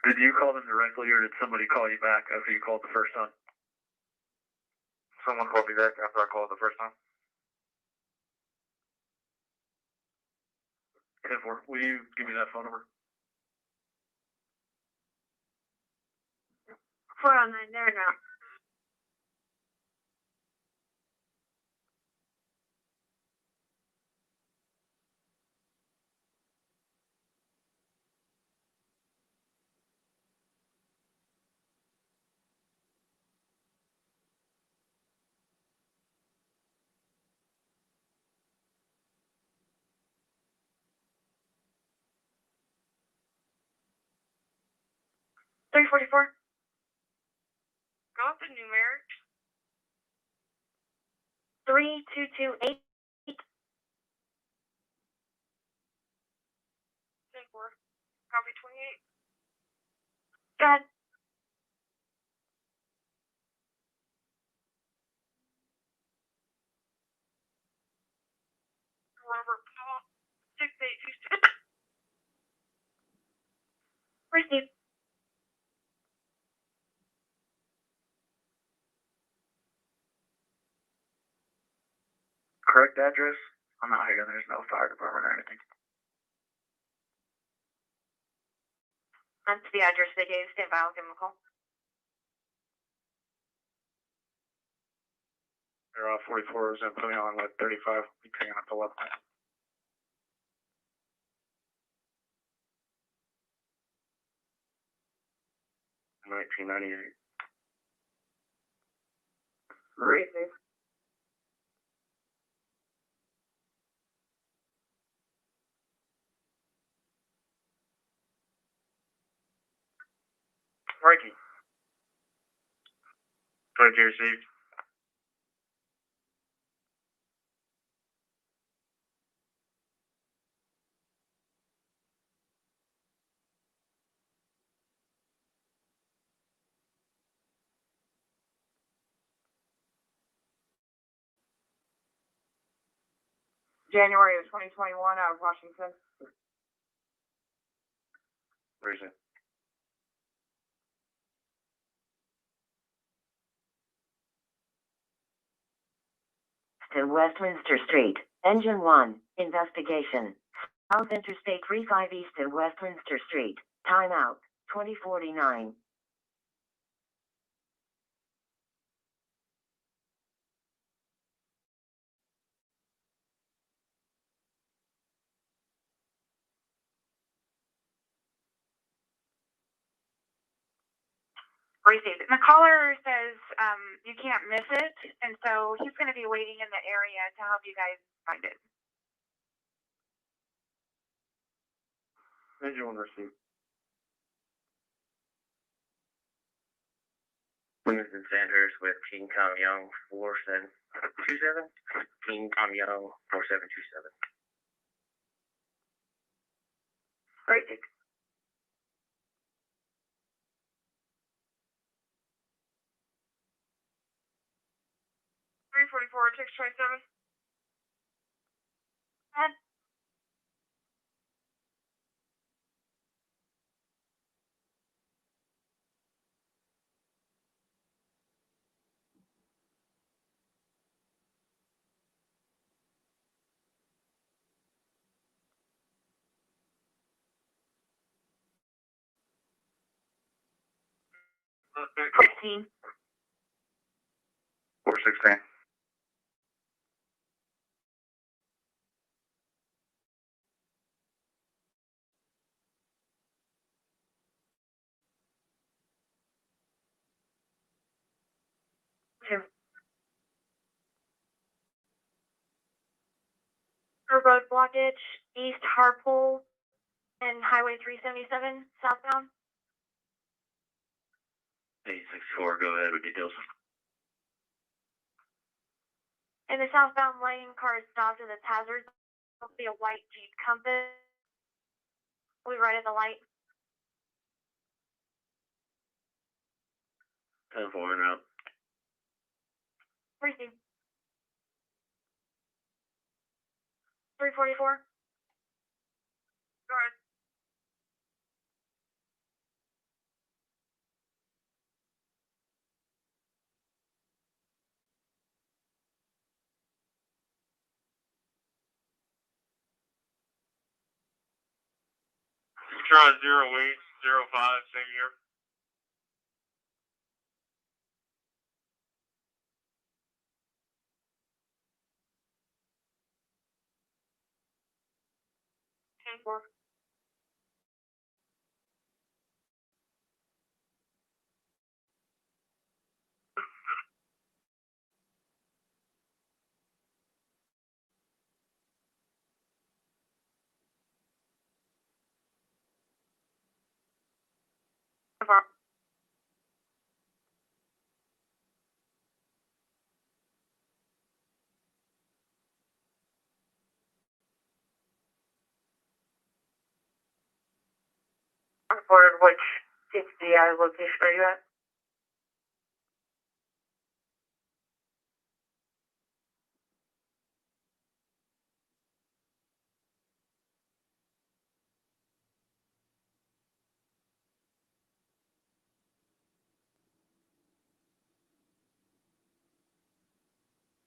Did you call them directly, or did somebody call you back after you called the first time? Someone called me back after I called the first time. 10-4. Will you give me that phone number? 409, there now. $344. Go up the numerics. 3228. 10-4. Copy 28. Go ahead. Robert Paul 6826. Receive. Correct address? I'm out here. There's no fire department or anything. That's the address they gave. Stand by. I'll give them a call. They're off 44s and putting on with 35. Be picking up the left line. $19.98. Receive. Frankie. 22 received. January of 2021 out of Washington. Reason. To Westminster Street, Engine 1, investigation. South Interstate 35 East to Westminster Street, timeout, 2049. Received. And the caller says you can't miss it, and so he's going to be waiting in the area to help you guys find it. Engine 1 received. Denton Sanders with King Tom Young 4727. King Tom Young 4727. Great. 344, 627. Ahead. Christine. 416. Road blockage, East Harpole and Highway 377, southbound. 864, go ahead with details. In the southbound lane, car is stopped at its hazard. There'll be a white Jeep Compass. We'll be right at the light. 10-4 en route. Receive. 344. Go ahead. Try 0805, same year. Reported which CCDI location are you at?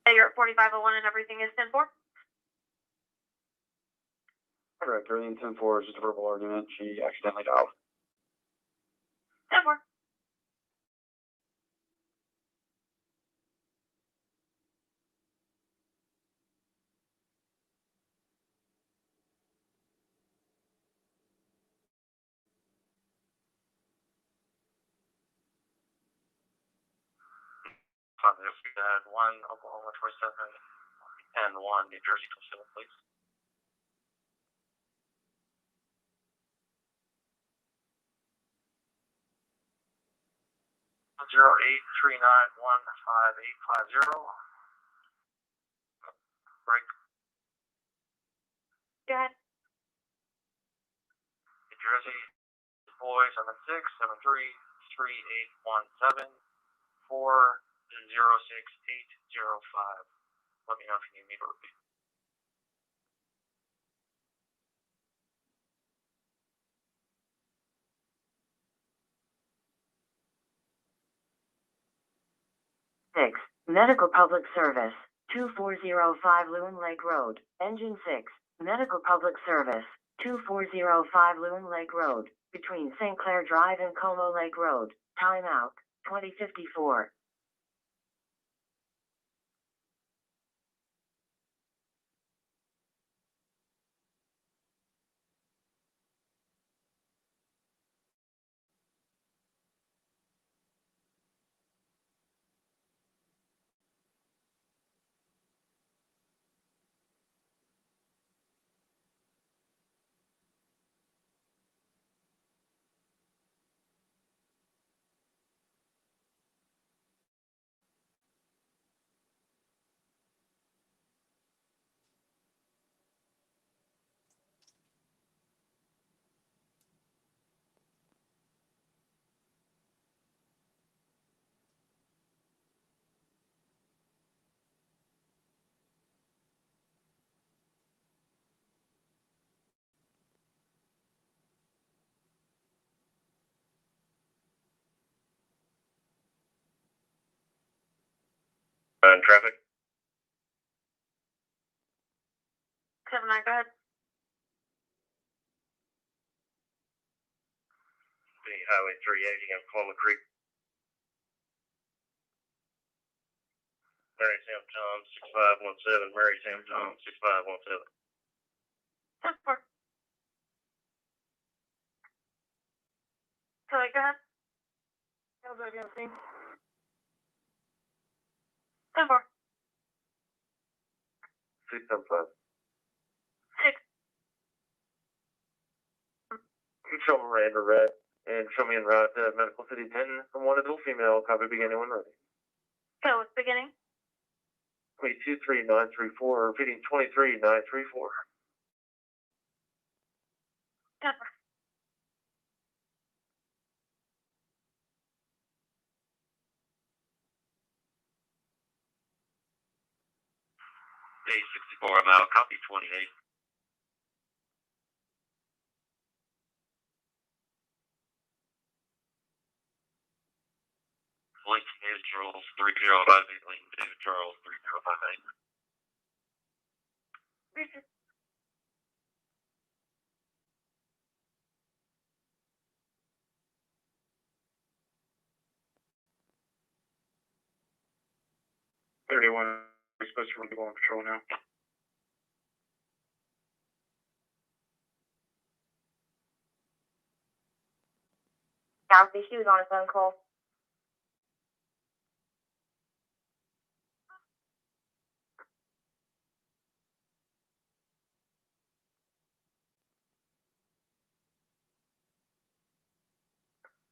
Hey, you're at 4501 and everything is 10-4? Correct. Everything 10-4 is just a verbal argument. She accidentally dialed. 10-4. We had 1 Oklahoma 27 and 1 New Jersey 27, please. 08391550. Break. Go ahead. New Jersey, boy 76733817 406805. Let me know if you need me to repeat. Six, Medical Public Service, 2405 Loon Lake Road, Engine 6, Medical Public Service, 2405 Loon Lake Road, between St. Clair Drive and Como Lake Road, timeout, 2054. Traffic. 79, go ahead. Highway 380 on Cola Creek. Mary Sam Tom 6517. Mary Sam Tom 6517. 10-4. Sorry, go ahead. 10-4. 675. 6. Show me Miranda Red and show me en route to Medical City 10 from 1 adult female. Copy beginning when ready. Go with beginning. Wait, 23934, repeating 23934. 10-4. Day 64, I'm out. Copy 28. Lincoln David Charles 3058. Lincoln David Charles 3058. 3. 31, we're supposed to go on patrol now. Kathy, she was on a phone call.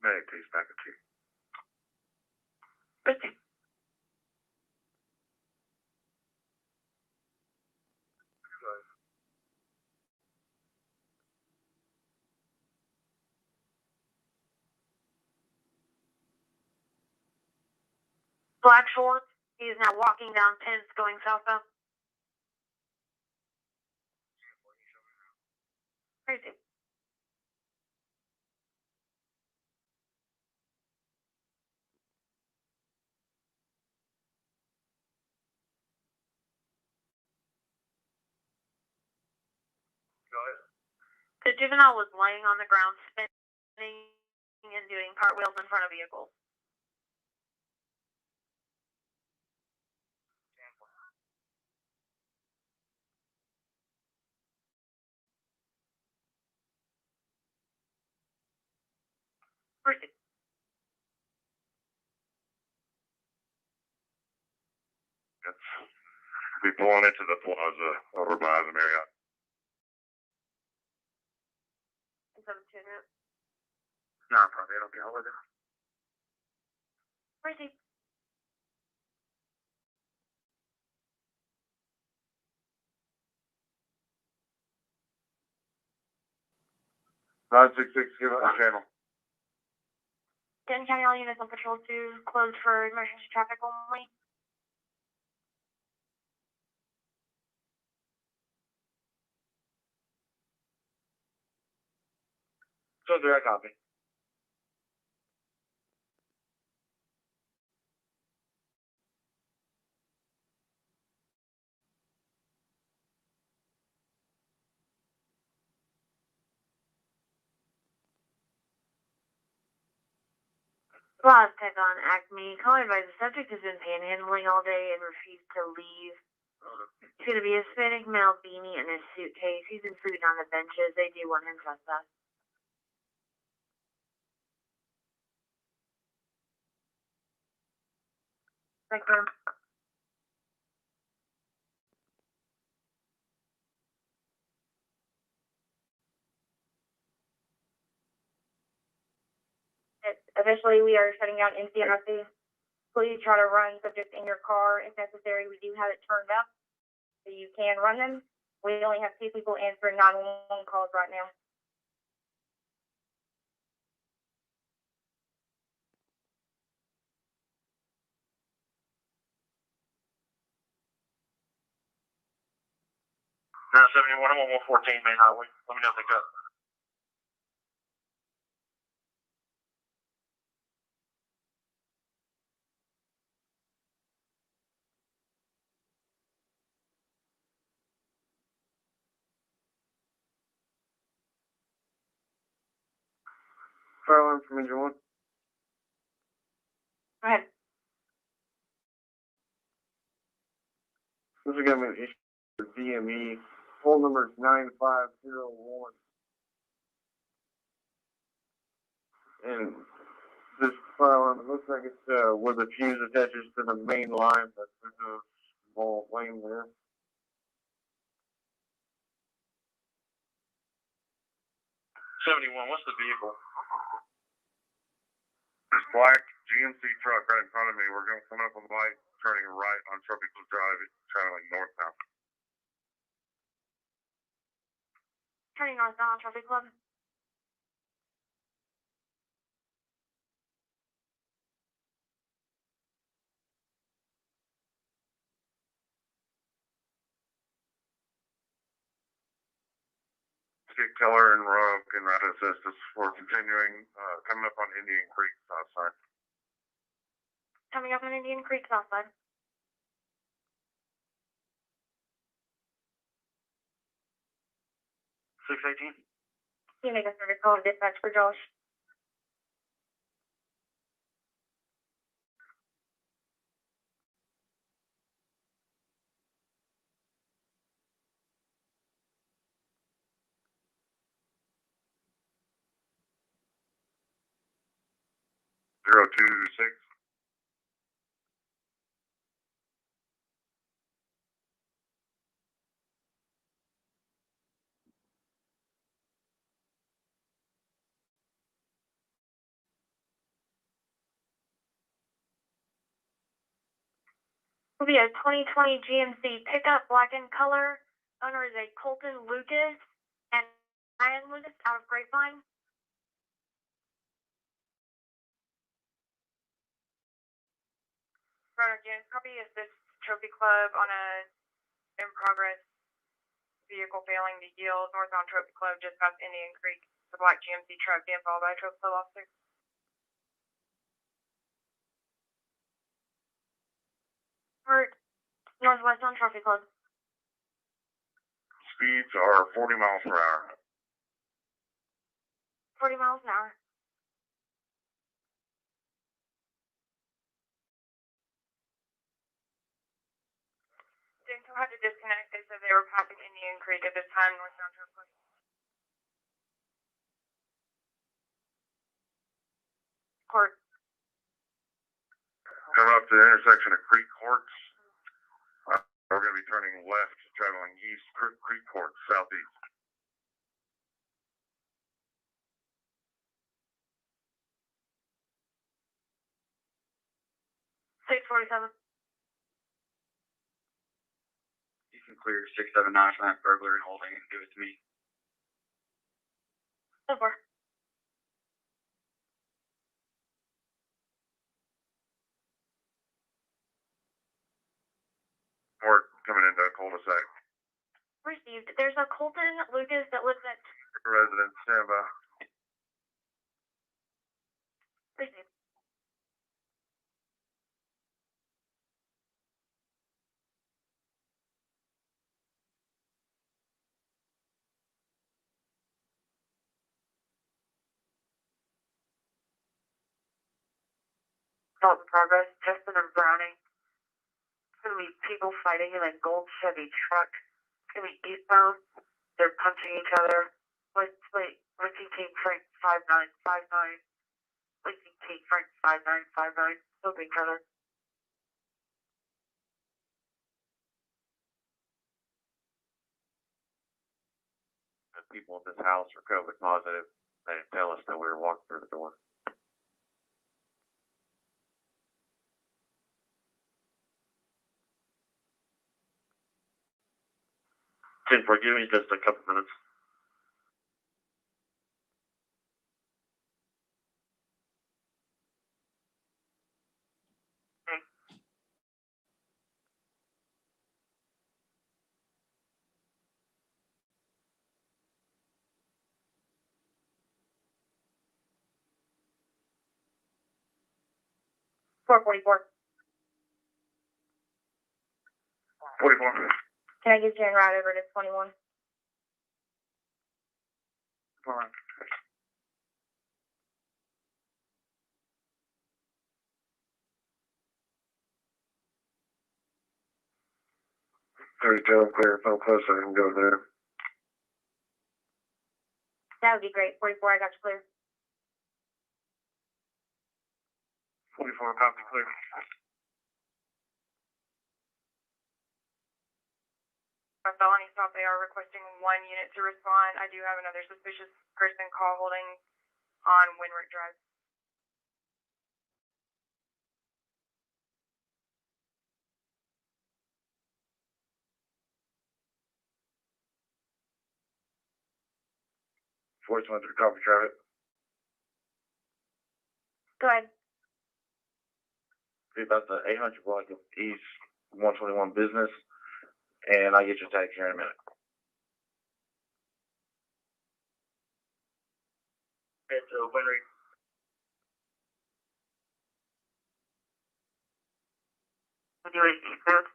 Medic, please, back at you. Christy. Black shorts. He is now walking down Pence going southbound. Crazy. Go ahead. The juvenile was laying on the ground, spinning and doing cartwheels in front of vehicles. Crazy. Be pulling into the plaza over by the Marriott. 7-2 route. No, probably don't get hold of it. Crazy. Give us a channel. Denton County, all units on patrol 2 closed for emergency traffic only. So direct copy. Plus, tech on Acme. Call advised the subject has been panhandling all day and refused to leave. It's going to be a Hispanic male beanie and a suitcase. He's been sleeping on the benches. They do want him suspect. Thank you. Officially, we are shutting down NCNRC. Please try to run subjects in your car if necessary. We do have it turned up, so you can run them. We only have 2 people answering 911 calls right now. Now 71, I'm on 114 Main Highway. Let me know if they cut. Fire alarm from engine 1. Go ahead. This is going to be an issue for DME. Phone number is 9501. And this fire alarm, it looks like it's where the fuse attaches to the main line, but there's a small flame there. What's the vehicle? This black GMC truck right in front of me. We're going to come up on the light, turning right on Tropical Drive, traveling northbound. Turning northbound on Traffic Club. Skip Keller and Rogue and route assistance for continuing, coming up on Indian Creek south side. Coming up on Indian Creek south side. 618. You make a service call to dispatch for Josh. 026. Will be a 2020 GMC pickup, black in color. Owner is a Colton Lucas and Ryan Lucas out of Grapevine. Roanoke Units, copy. Is this Trophy Club on a in progress vehicle failing to yield northbound Trophy Club just past Indian Creek? The black GMC truck being followed by a Trophy Club officer. Or northwest on Trophy Club. Speeds are 40 miles per hour. 40 miles an hour. Denton had to disconnect. They said they were passing Indian Creek at this time, northbound Trophy Club. Court. Coming up to the intersection of Creek Courts. We're going to be turning left, traveling east, Creek Courts, southeast. You can clear 679 from that burglar and holding and give it to me. Over. We're coming into a cul-de-sac. Received. There's a Colton Lucas that lives at Resident, stand by. Received. Assault in progress, Justin and Browning. It's gonna be people fighting in a gold Chevy truck. It's gonna be eastbound. They're punching each other. Lincoln King Frank 5959. Lincoln King Frank 5959. Helping each other. The people at this house are COVID positive. They didn't tell us that we were walking through the door. Jennifer, give me just a couple minutes. Four 44. 44. Can I get you en route over to 21? All right. 32, clear, so close I can go there. That would be great. 44, I got you clear. 44, copy, clear. A felony stop. They are requesting 1 unit to respond. I do have another suspicious person call holding on Winrick Drive. Voice 1 through copy, traffic. Go ahead. Be about the 800 block of East 121 business, and I'll get your tag here in a minute. Okay, so Winrick. Continuing eastbound.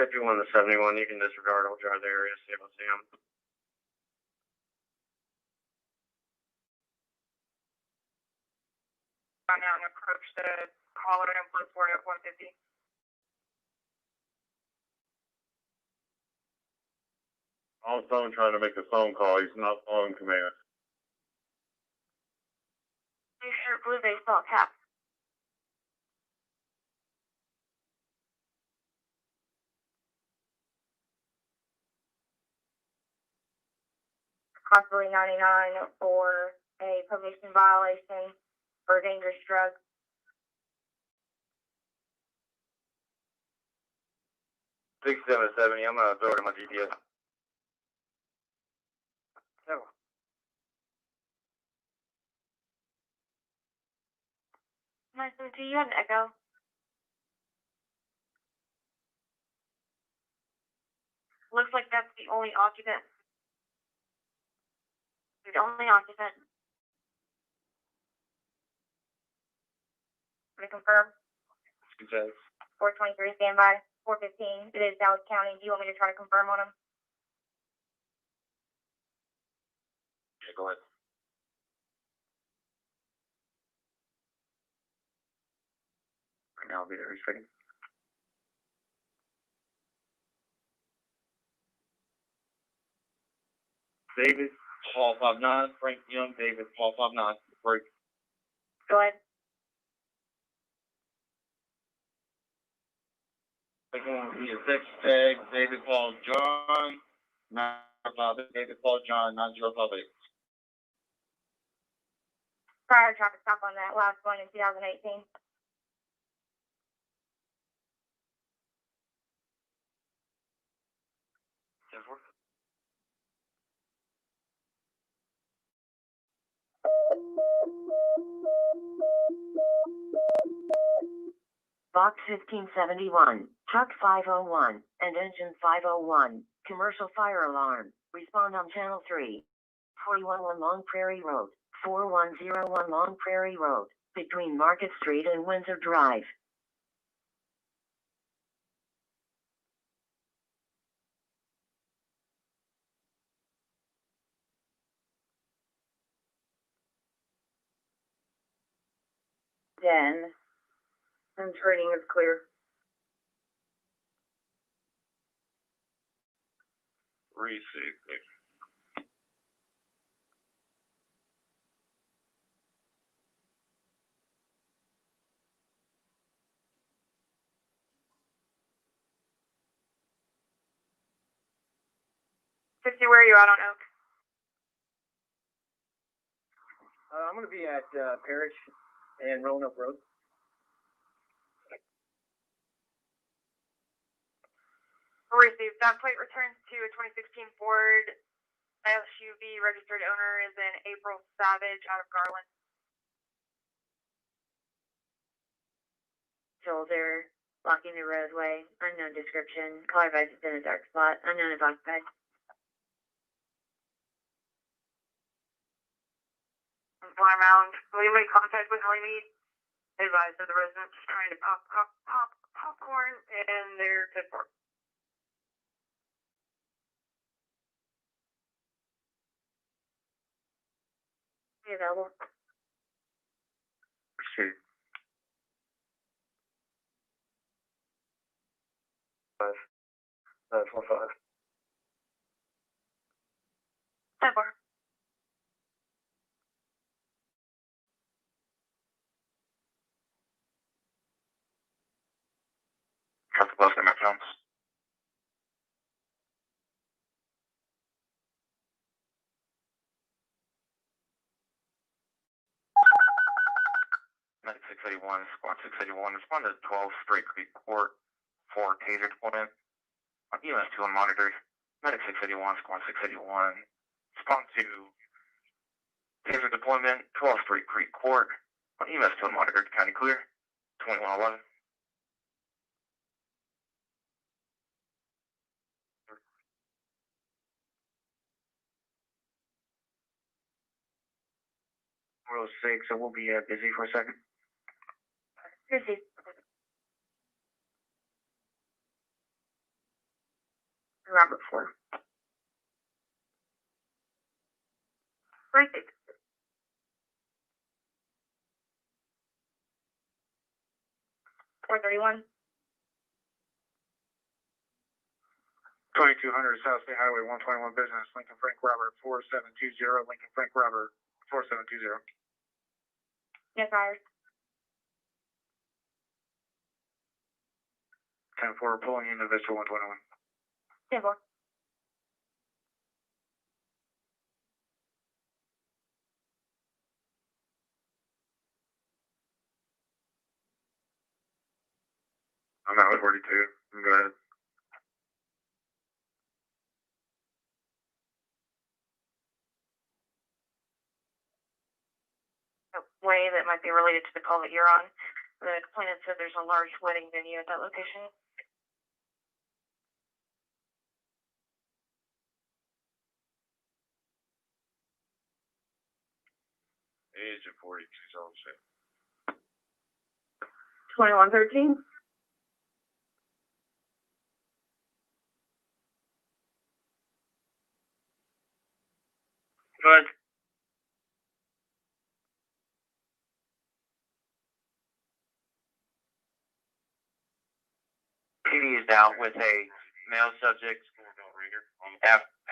51 to 71, you can disregard. I'll drive the area, see if I see them. Find out and approach the caller and put forward at 150. On the phone trying to make a phone call. He's not following command. blue baseball cap. Possibly 99 for a probation violation for dangerous drug. 6770, I'm gonna throw it in my GPS. No. Nice to meet you. You had an echo. Looks like that's the only occupant. The only occupant. Can I confirm? 423. 423, standby. 415, it is Dallas County. Do you want me to try to confirm on him? Yeah, go ahead. Right now, I'll be there. He's ready. David, Paul 59, Frank Young, David, Paul 59, break. Go ahead. Second one will be a text tag, David Paul John, 958, David Paul John, 9058. Prior traffic stop on that last one in 2018. Box 1571, truck 501, and engine 501, commercial fire alarm. Respond on channel 3. 411 Long Prairie Road, 4101 Long Prairie Road, between Market Street and Windsor Drive. Den. And trading is clear. Receive. 50, where are you at on Oak? I'm going to be at Parrish and Roanoke Road. Received. That plate returns to a 2016 Ford SUV. Registered owner is an April Savage out of Garland. Shoulder, blocking the roadway, unknown description, car advised it's in a dark spot, unknown is occupied. Fly around. Will you make contact with Helene? Advise of the residents trying to pop popcorn and their good work. Be available. Receive. 545. 10-4. Traffic Bus, Matt Jones. Medic 681, Squad 681, respond to 12 Straight Creek Court for taser deployment. On EMS 2 unmonitored. Medic 681, Squad 681, respond to taser deployment, 12 Straight Creek Court. On EMS 2 unmonitored, county clear, 2111. Row 6, so we'll be busy for a second. Receive. Robert 4. Receive. 431. 2200 South State Highway 121 Business, Lincoln Frank Robert 4720, Lincoln Frank Robert 4720. Yes, Myers. 10-4, pulling into Vista 121. 10-4. I'm out with 42. Go ahead. A way that might be related to the call that you're on. The complainant said there's a large wedding venue at that location. Age of 42, so 2113. Go ahead. PD is out with a male subject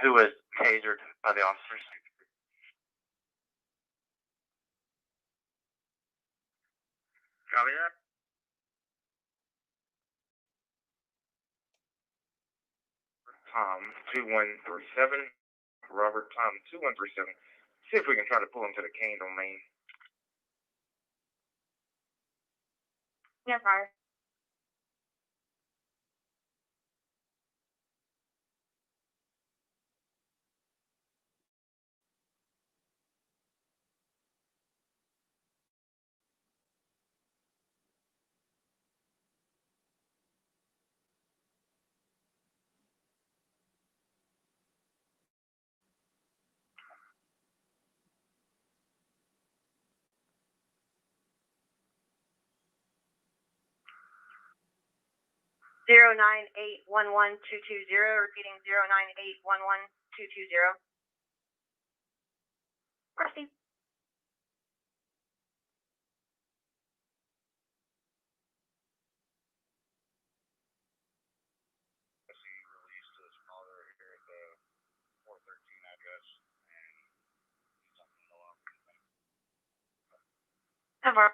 who was tasered by the officers. Copy that. Tom 2137. Robert Tom 2137. See if we can try to pull him to the cane domain. Yes, Myers. Zero 9811220, repeating 098112220. Proceed. Released to his father here at the 413 address, and he's not going to allow me to. 10-4.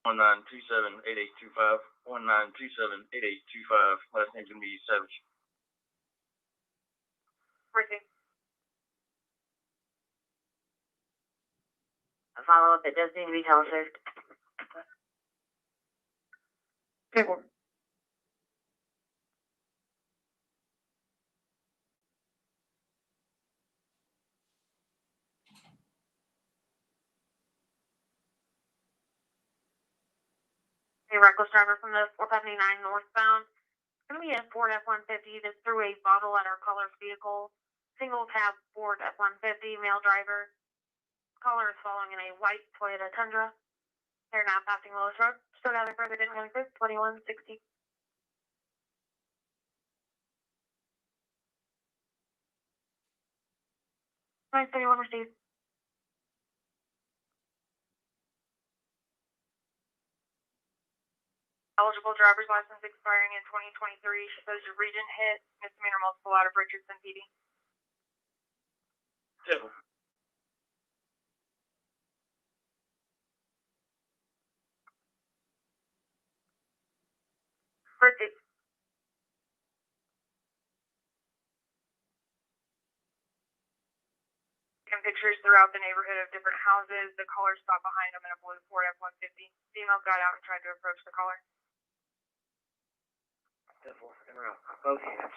1927-8825, 1927-8825, last name's gonna be Savage. Proceed. A follow-up that does need to be telephoned. 10-4. A reckless driver from the 479 northbound. It's going to be a Ford F-150 that threw a bottle at our caller's vehicle. Single cab Ford F-150, male driver. Caller is following in a white Toyota Tundra. They're now passing Willis Road. Still gathering further Denton Scanner 2160. Nice 31 received. Eligible driver's license expiring in 2023. Shows your region hit. Misdemeanor multiple out of Richardson PD. 10-4. Proceed. Taking pictures throughout the neighborhood of different houses. The caller stopped behind him in a blue Ford F-150. Female got out and tried to approach the caller. 10-4, in route. Both hands.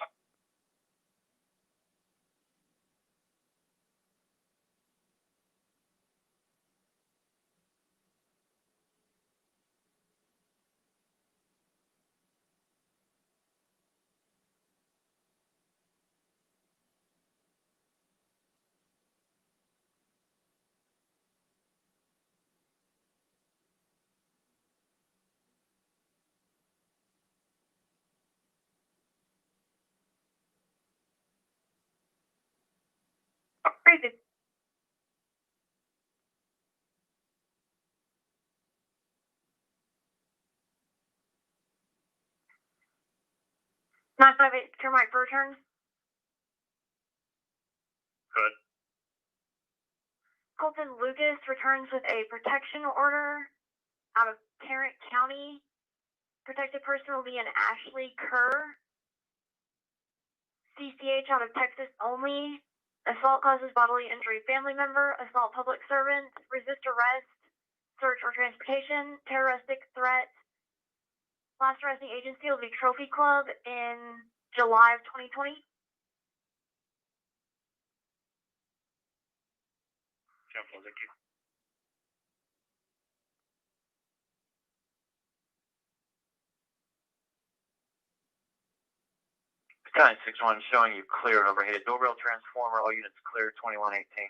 Proceed. 958, turn right for return. Good. Colton Lucas returns with a protection order out of Tarrant County. Protected person will be an Ashley Kerr. CCH out of Texas only. Assault causes bodily injury family member. Assault public servant. Resist arrest. Search or transportation. Terroristic threat. Last arresting agency will be Trophy Club in July of 2020. Capital, thank you. Battalion 6-1 showing you clear of overheated doorbell transformer. All units clear, 2118.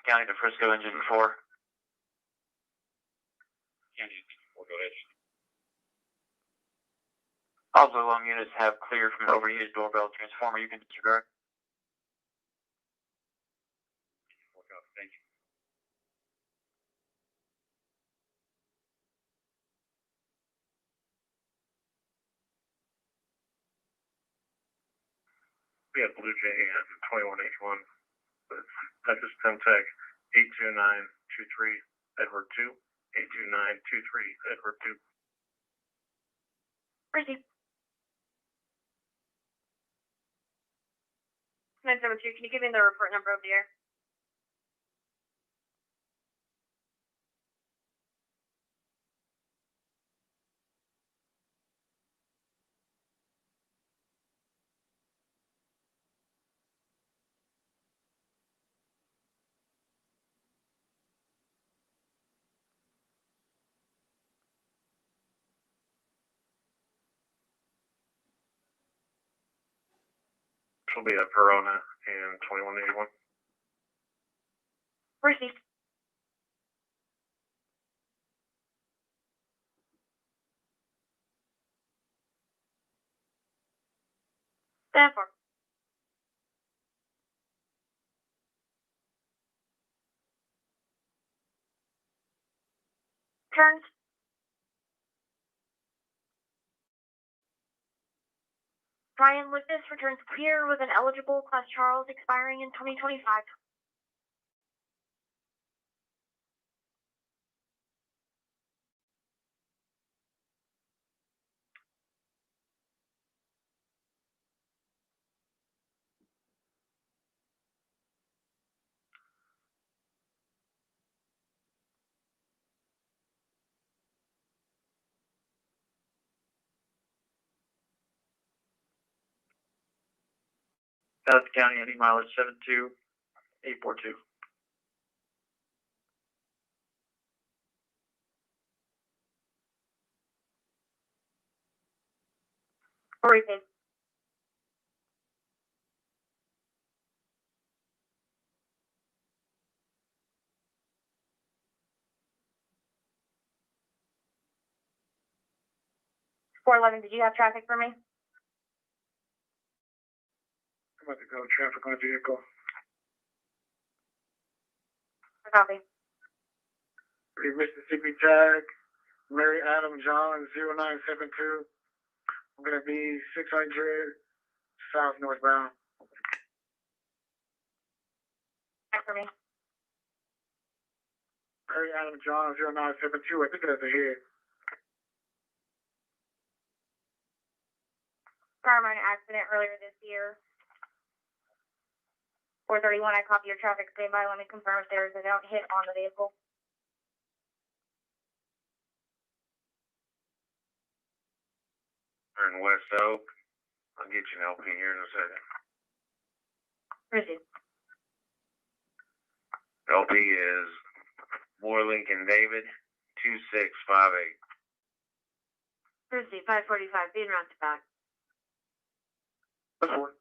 County to Frisco, engine 4. County, we'll go ahead. All Blue Lung units have clear from an overheated doorbell transformer. You can disregard. Thank you. We have Blue Jay at 2181. Texas Tech 82923 Edward 2. 82923 Edward 2. Receive. 972, can you give me the report number of the air? This will be at Verona and 2181. Received. Stand for. Turns. Brian Lucas returns clear with an eligible Class Charles expiring in 2025. Out of the county, any mileage 72842. Receive. .411, did you have traffic for me? I'm about to go traffic on vehicle. Copy. Mississippi tag, Mary Adam John 0972. I'm gonna be 600 south northbound. Back for me. Mary Adam John 0972. I think that's ahead. Car minor accident earlier this year. 431, I copy your traffic standby. Let me confirm if there is a note hit on the vehicle. We're in West Oak. I'll get you an LP here in a second. Receive. LP is Boy Lincoln David 2658. Receive. 545, being round to back. That's one.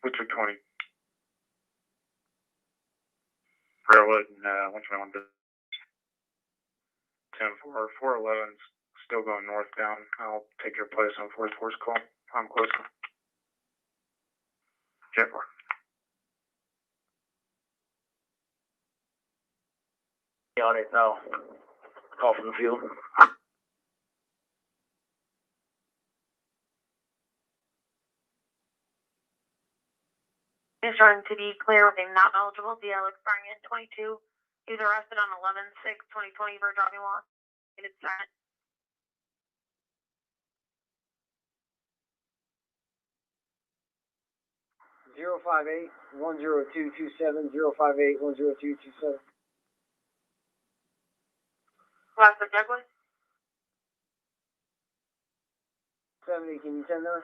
Which are 20. Railwood and, which one? 10-4, 411's still going northbound. I'll take your place on 44's call. I'm close. Jet 4. On it now. Call from the field. Is showing to be clear with a not eligible DL expiring in 22. He was arrested on 11/6/2020 for driving while it's silent. 058-10227, 058-10227. Last for Douglas. 70, can you send those?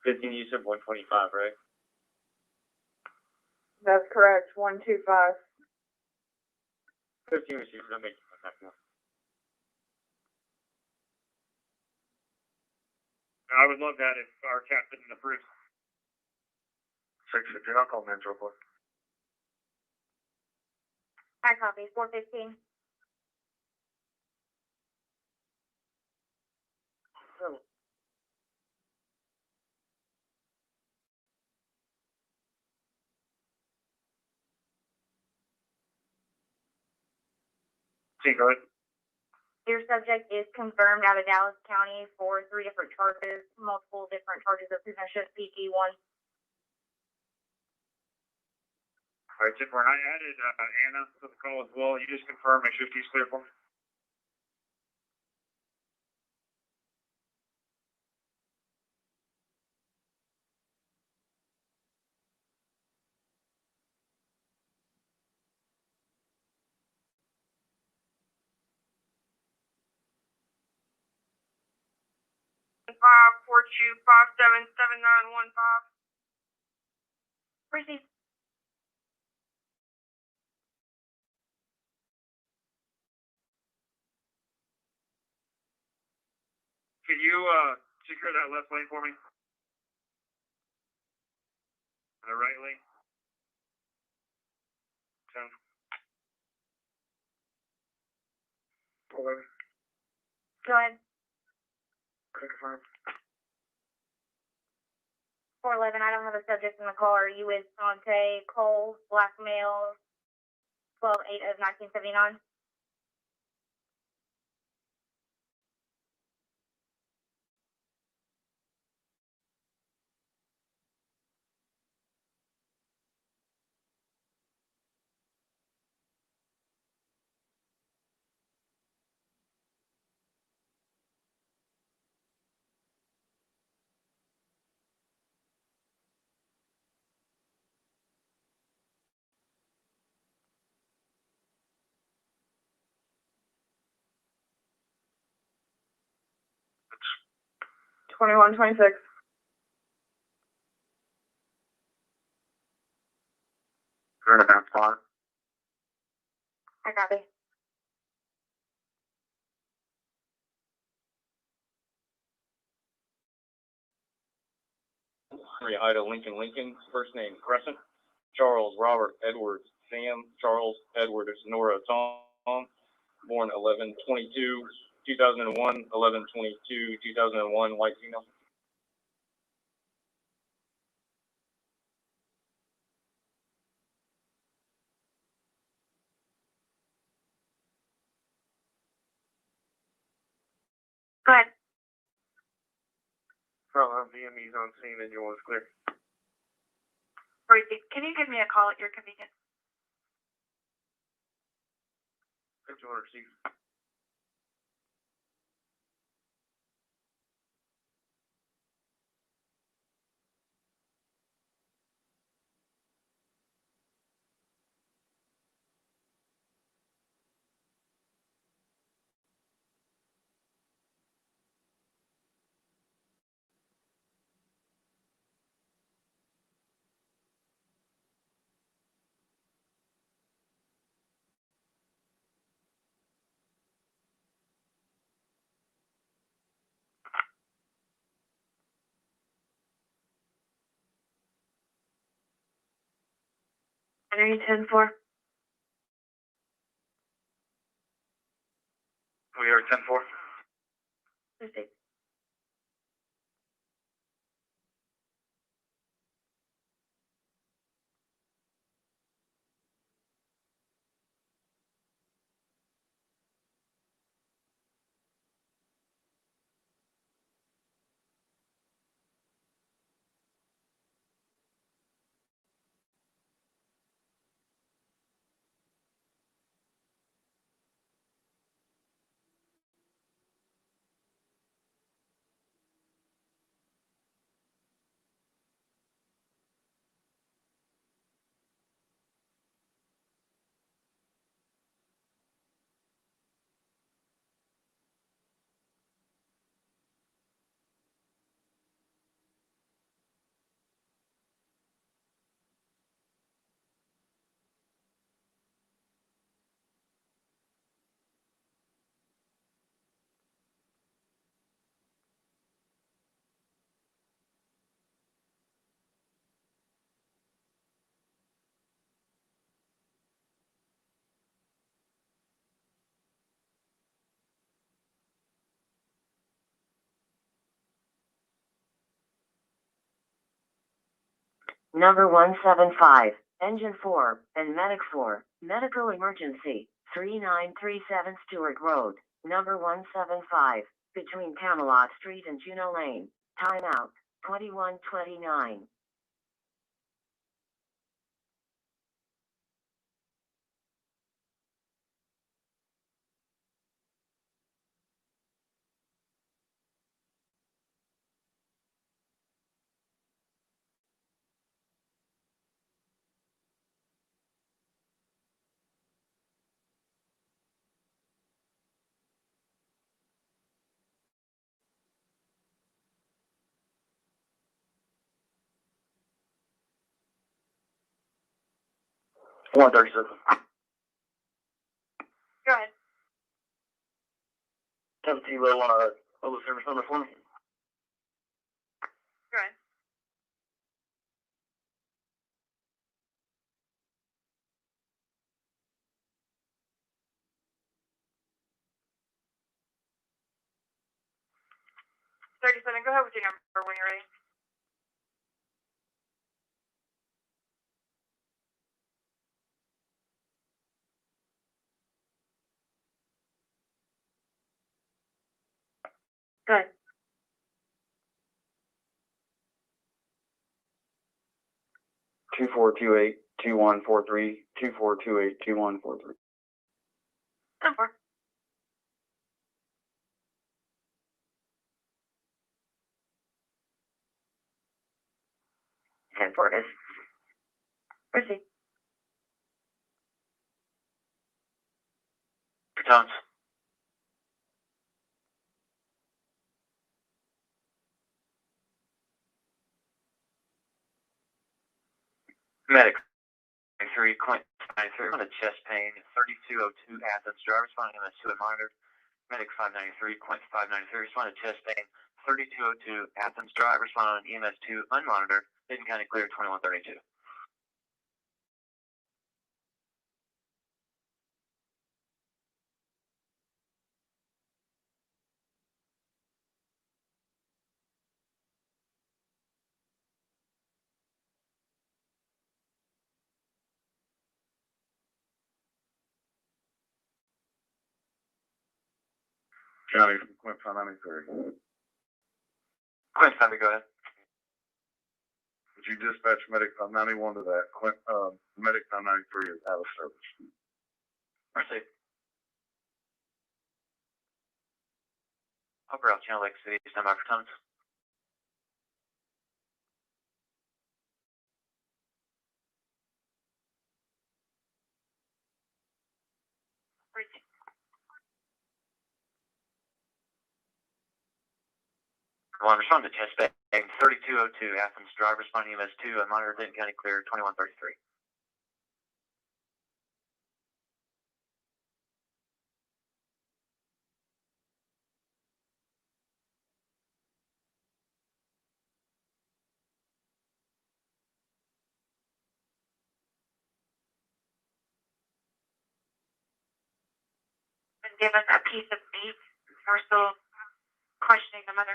You said 125, right? That's correct, 125. 15 receivers, I'm making contact now. I would love that if our captain approves. 650, I'll call men's real quick. I copy. 415. Oh. Go ahead. Your subject is confirmed out of Dallas County for 3 different charges, multiple different charges of possession of PT1. All right, Chipper, and I added Anna to the call as well. You just confirm, make sure she's clear for me. Five 42577915. Receive. Can you secure that left lane for me? And the right lane? 10. 11. Go ahead. Confirm. 411, I don't have a subject in the call. Are you with Sante Cole, black male, 12/8 of 1979? It's 2126. Turn it back spot. I copy. Ida Lincoln, first name Crescent, Charles Robert Edwards Sam, Charles Edward Nora Tom, born 11/22/2001, 11/22/2001, white female. Go ahead. Well, VME's on scene and yours clear. Receive. Can you give me a call at your convenience? If you want to receive. Refinery 10-4. We are 10-4. Proceed. Number 175, Engine 4, and Medic 4, Medical Emergency, 3937 Stewart Road, number 175, between Camelot Street and Juno Lane. Timeout, 21:29. One 37. Go ahead. 17 low on a other service number for me. Go ahead. Go ahead with your number when you're ready. Go ahead. 2428-2143, 2428-2143. 10-4. Headquarters. Proceed. Protons. Medic 3, Clint 93, on the chest pain, 3202 Athens, driver responding MS2 and monitored. Medic 593, Clint 593, responded chest pain, 3202 Athens, driver responding on EMS2 unmonitored, Denton County clear 2132. County from Quint 593. Clint, time to go ahead. Would you dispatch Medic 591 to that? Medic 593 is out of service. Mercy. Upper out Channel Lake City, stand by for tons. One, respond to chest pain, 3202 Athens, driver responding EMS2 unmonitored, Denton County clear 2133. given a piece of meat. We're still questioning the mother.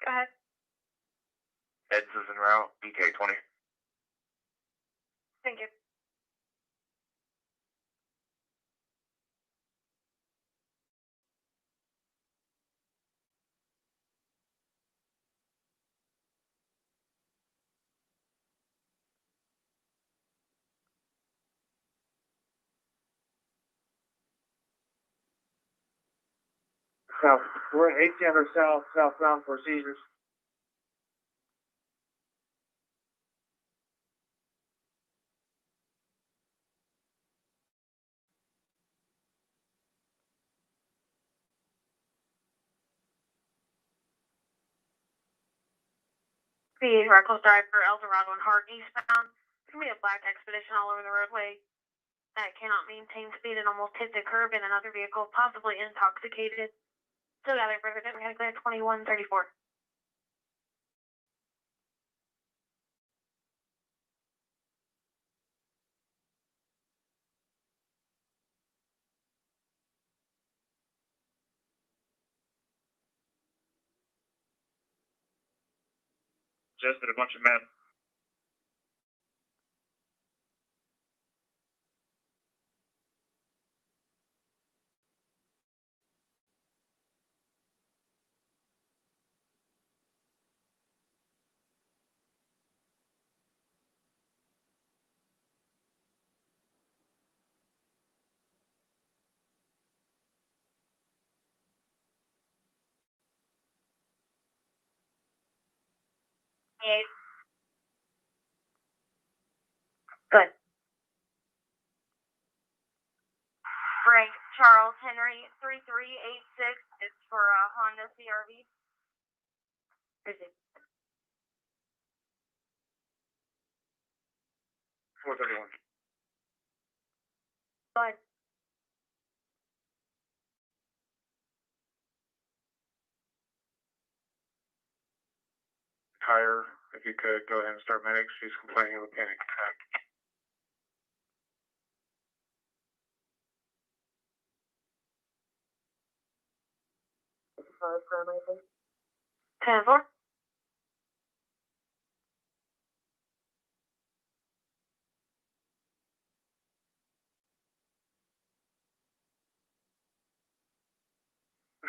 Go ahead. Eds is en route, BK 20. Thank you. South, we're at 800 South, southbound for seizures. The reckless drive for El Dorado and Hart eastbound. There's going to be a black expedition all over the roadway that cannot maintain speed and almost hit the curb in another vehicle, possibly intoxicated. Still gathering further. We're going to clear 2134. Just a bunch of meth. Good. Frank Charles Henry 3386 is for a Honda CRV. Crazy. 431. Go ahead. Tire, if you could go ahead and start medics. She's complaining of a panic attack. Paramedic. 10-4.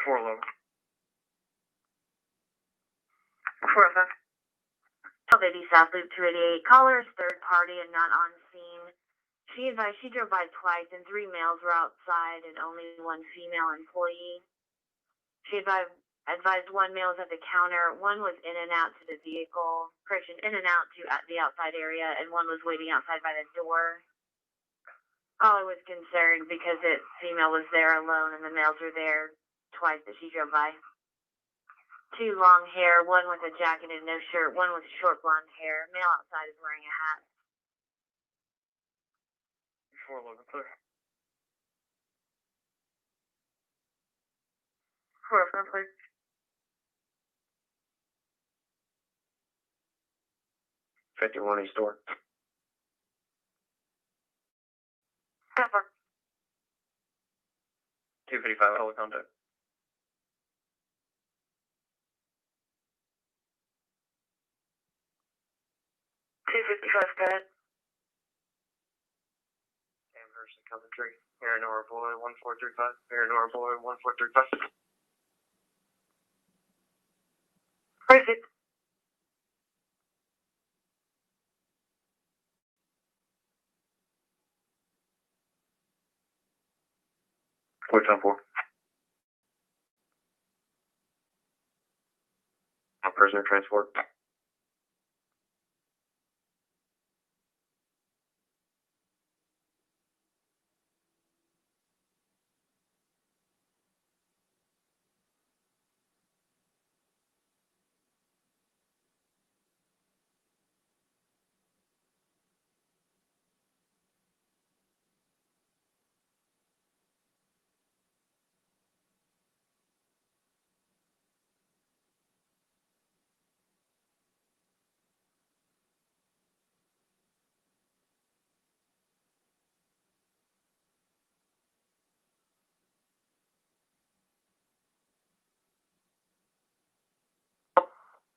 Four low. 405. 1280 South Loop 288. Callers, third party and not on scene. She advised she drove by twice and 3 males were outside and only 1 female employee. She advised 1 male was at the counter, 1 was in and out to the vehicle, in and out to the outside area, and 1 was waiting outside by the door. Caller was concerned because the female was there alone and the males were there twice that she drove by. 2 long hair, 1 with a jacket and no shirt, 1 with short blonde hair. Male outside is wearing a hat. 411 clear. 405 clear. 51 East Door. 10-4. 255 Hella contact. 255, go ahead. Amherst and Coventry. Marinora Boy 1435. Marinora Boy 1435. Where is it? What's on for? Prisoner transport.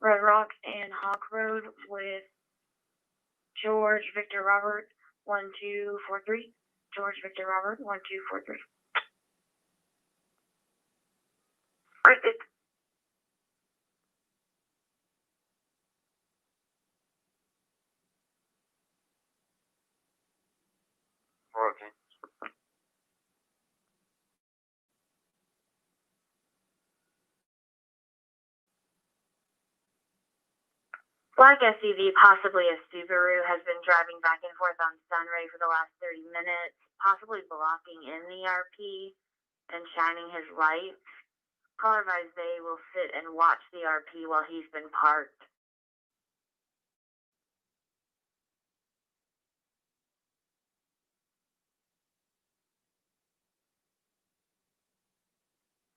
Red Rock and Hawk Road with George Victor Robert 1243. George Victor Robert 1243. Perfect. Okay. Black SUV, possibly a Subaru, has been driving back and forth on Sunray for the last 30 minutes, possibly blocking in the RP and shining his lights. Caller advised they will sit and watch the RP while he's been parked.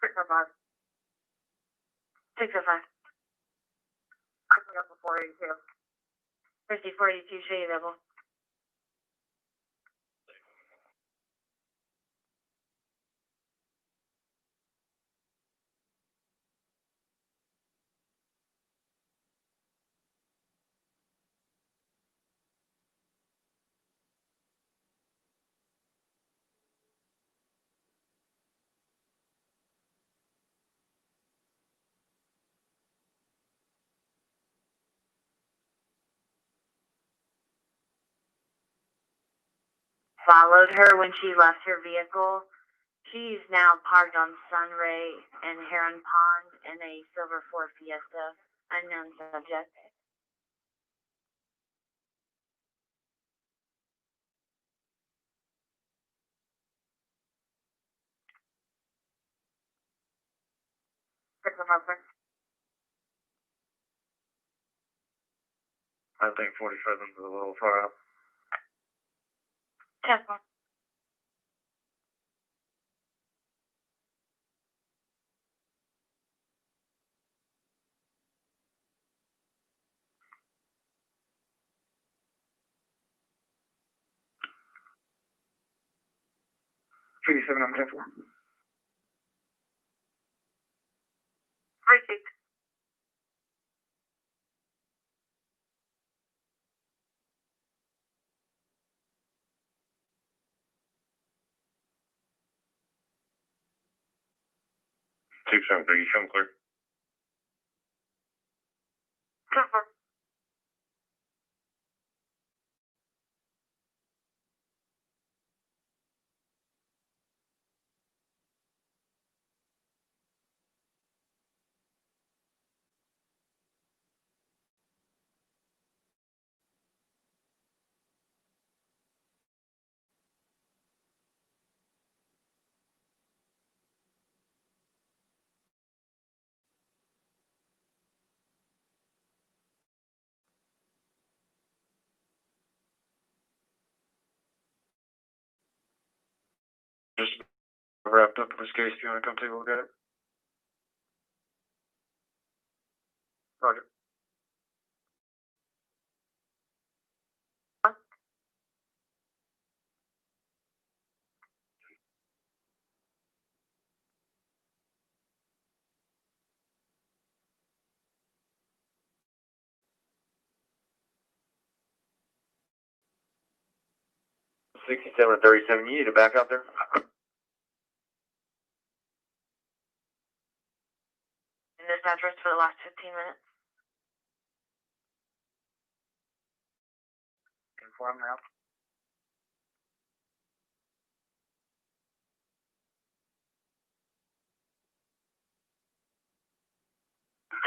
Quick remark. 605. Quickly up to 482. 5042, show you double. Followed her when she left her vehicle. She's now parked on Sunray and Heron Pond in a silver Ford Fiesta. Unknown subject. Quick remark. I think 47's a little far out. 10-4. I'm 10-4. Perfect. Two seven three, you come clear. 10-4. Just wrapped up this case. If you want to come take a look at it. Roger. $67 and $37. You need to back out there. In this address for the last 15 minutes. Inform now.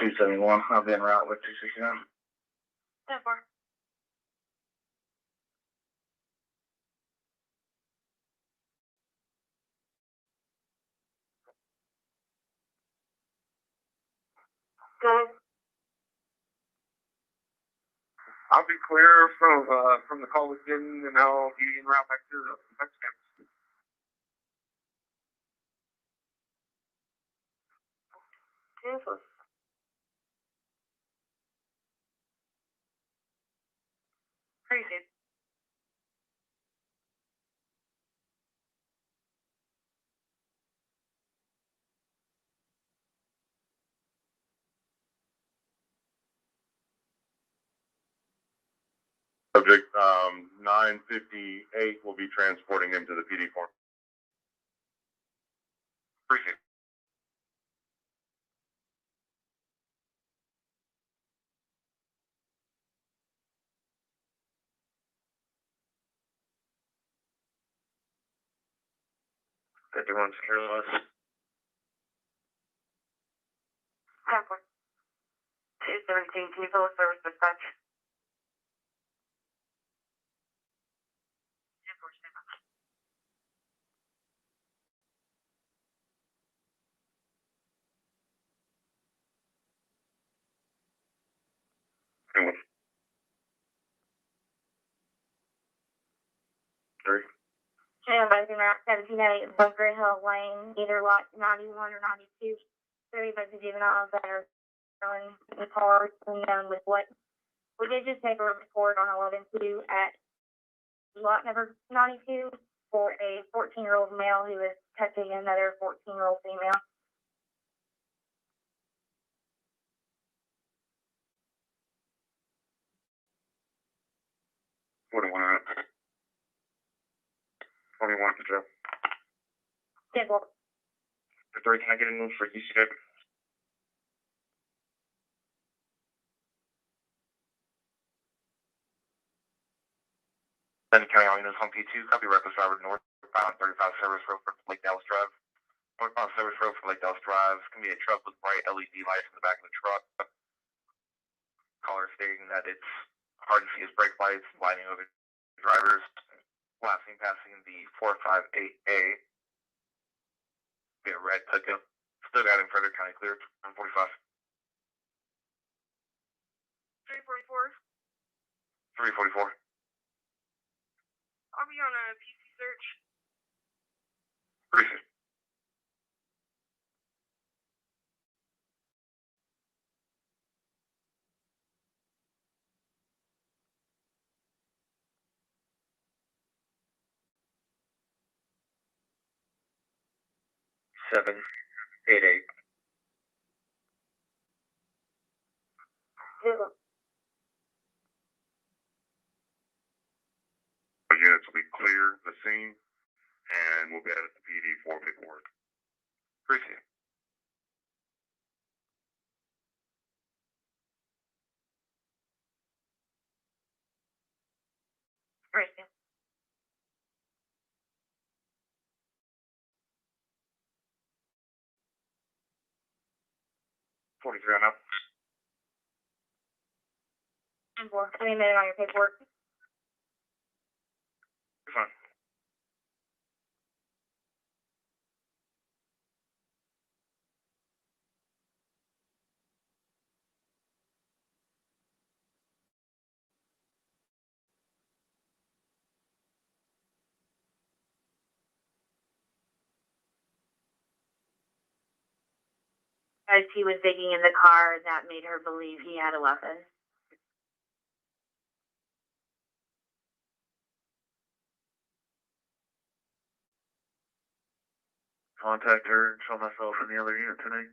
$271. I'll be en route with 269. 10-4. Go ahead. I'll be clear from the call with Denton, and I'll be en route back to the Mexican. Cancel. Crazy. Subject 958 will be transporting him to the PD farm. Appreciate it. Fifty-one secure loss. 217, can you fill a service dispatch? Three. And by the route 17A, Bunker Hill Lane, either lot 91 or 92. 35 juveniles that are selling the cars and with what we did just take a report on 11-2 at lot number 92 for a 14-year-old male who was touching another 14-year-old female. Forty-one out. 21 for Joe. Simple. For three, can I get a move for UCW? Denton County All Units Home P2, copy reckless driver northbound 35 Service Road from Lake Dallas Drive. Northbound Service Road from Lake Dallas Drive. Can be a truck with bright LED lights in the back of the truck. Caller stating that it's hard to see his brake lights lighting over drivers. Last seen passing the 458A. Be a red pickup. Still got him further county cleared. 145. 344. 344. I'll be on a PC search. Appreciate it. Seven, eight, eight. Units will be clear the scene, and we'll be at the PD for paperwork. Appreciate it. Appreciate it. Forty-three on up. And 4. Give me a minute on your paperwork. You're fine. As he was digging in the car, that made her believe he had a weapon. Contact her and show myself in the other unit tonight.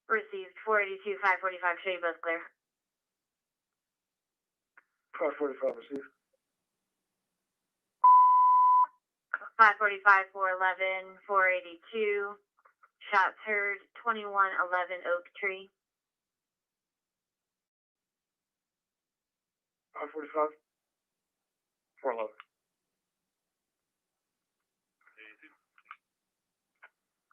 Received 482, 545, show you both clear. 545 received. 545, 411, 482. Shots heard, 2111 Oak Tree. 545. 411.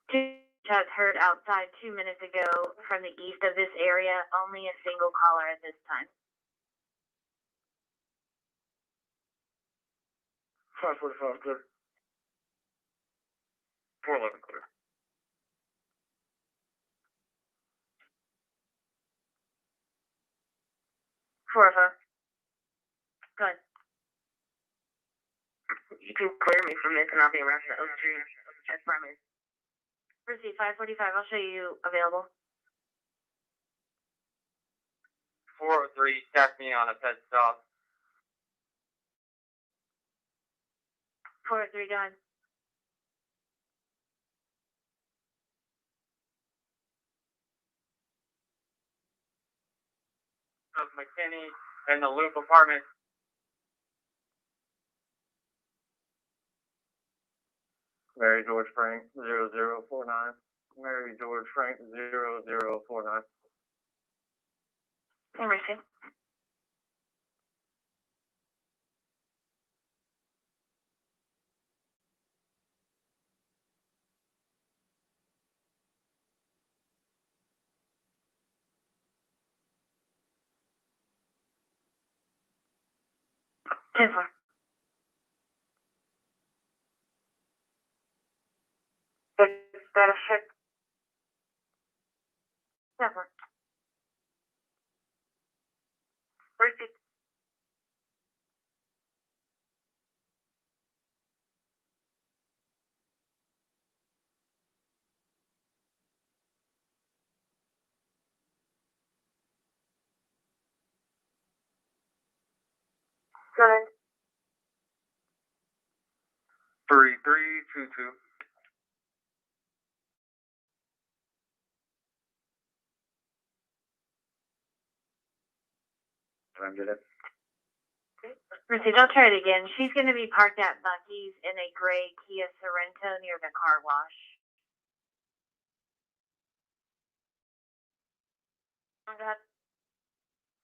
Two shots heard outside 2 minutes ago from the east of this area. Only a single caller at this time. 545 clear. 411 clear. Four of us. Good. You can clear me from this and I'll be around the Oak Tree. That's promise. Proceed 545. I'll show you available. 403, stack me on a ped stop. 403 done. Of McKinney in the Loop apartment. Mary George Frank 0049. Mary George Frank 0049. Emergency. Denver. Status check. Denver. Receipt. Go ahead. 3322. Did I get it? Ruthie, don't try it again. She's going to be parked at Bucky's in a gray Kia Sorento near the car wash.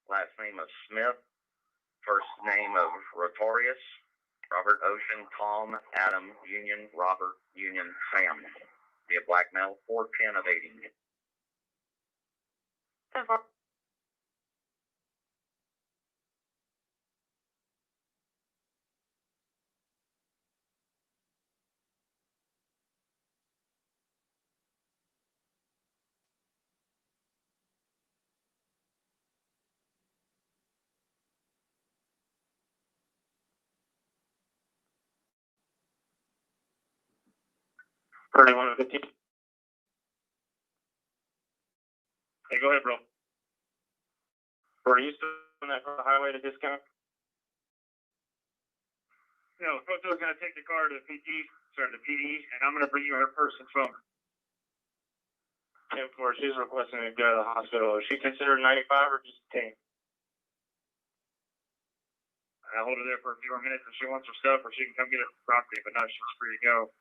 Last name of Smith. First name of Rotorius. Robert Ocean, Tom, Adam, Union, Robert, Union, Sam. Be a black male, 410 of 80. Denver. $31.15. Hey, go ahead, bro. Are you still on that highway to discount? No, Coto's going to take the car to the PD, and I'm going to bring you her purse and phone. 10-4, she's requesting to go to the hospital. Is she considered 95 or just 10? I'll hold her there for a few more minutes if she wants her stuff, or she can come get her property, but no, she's free to go.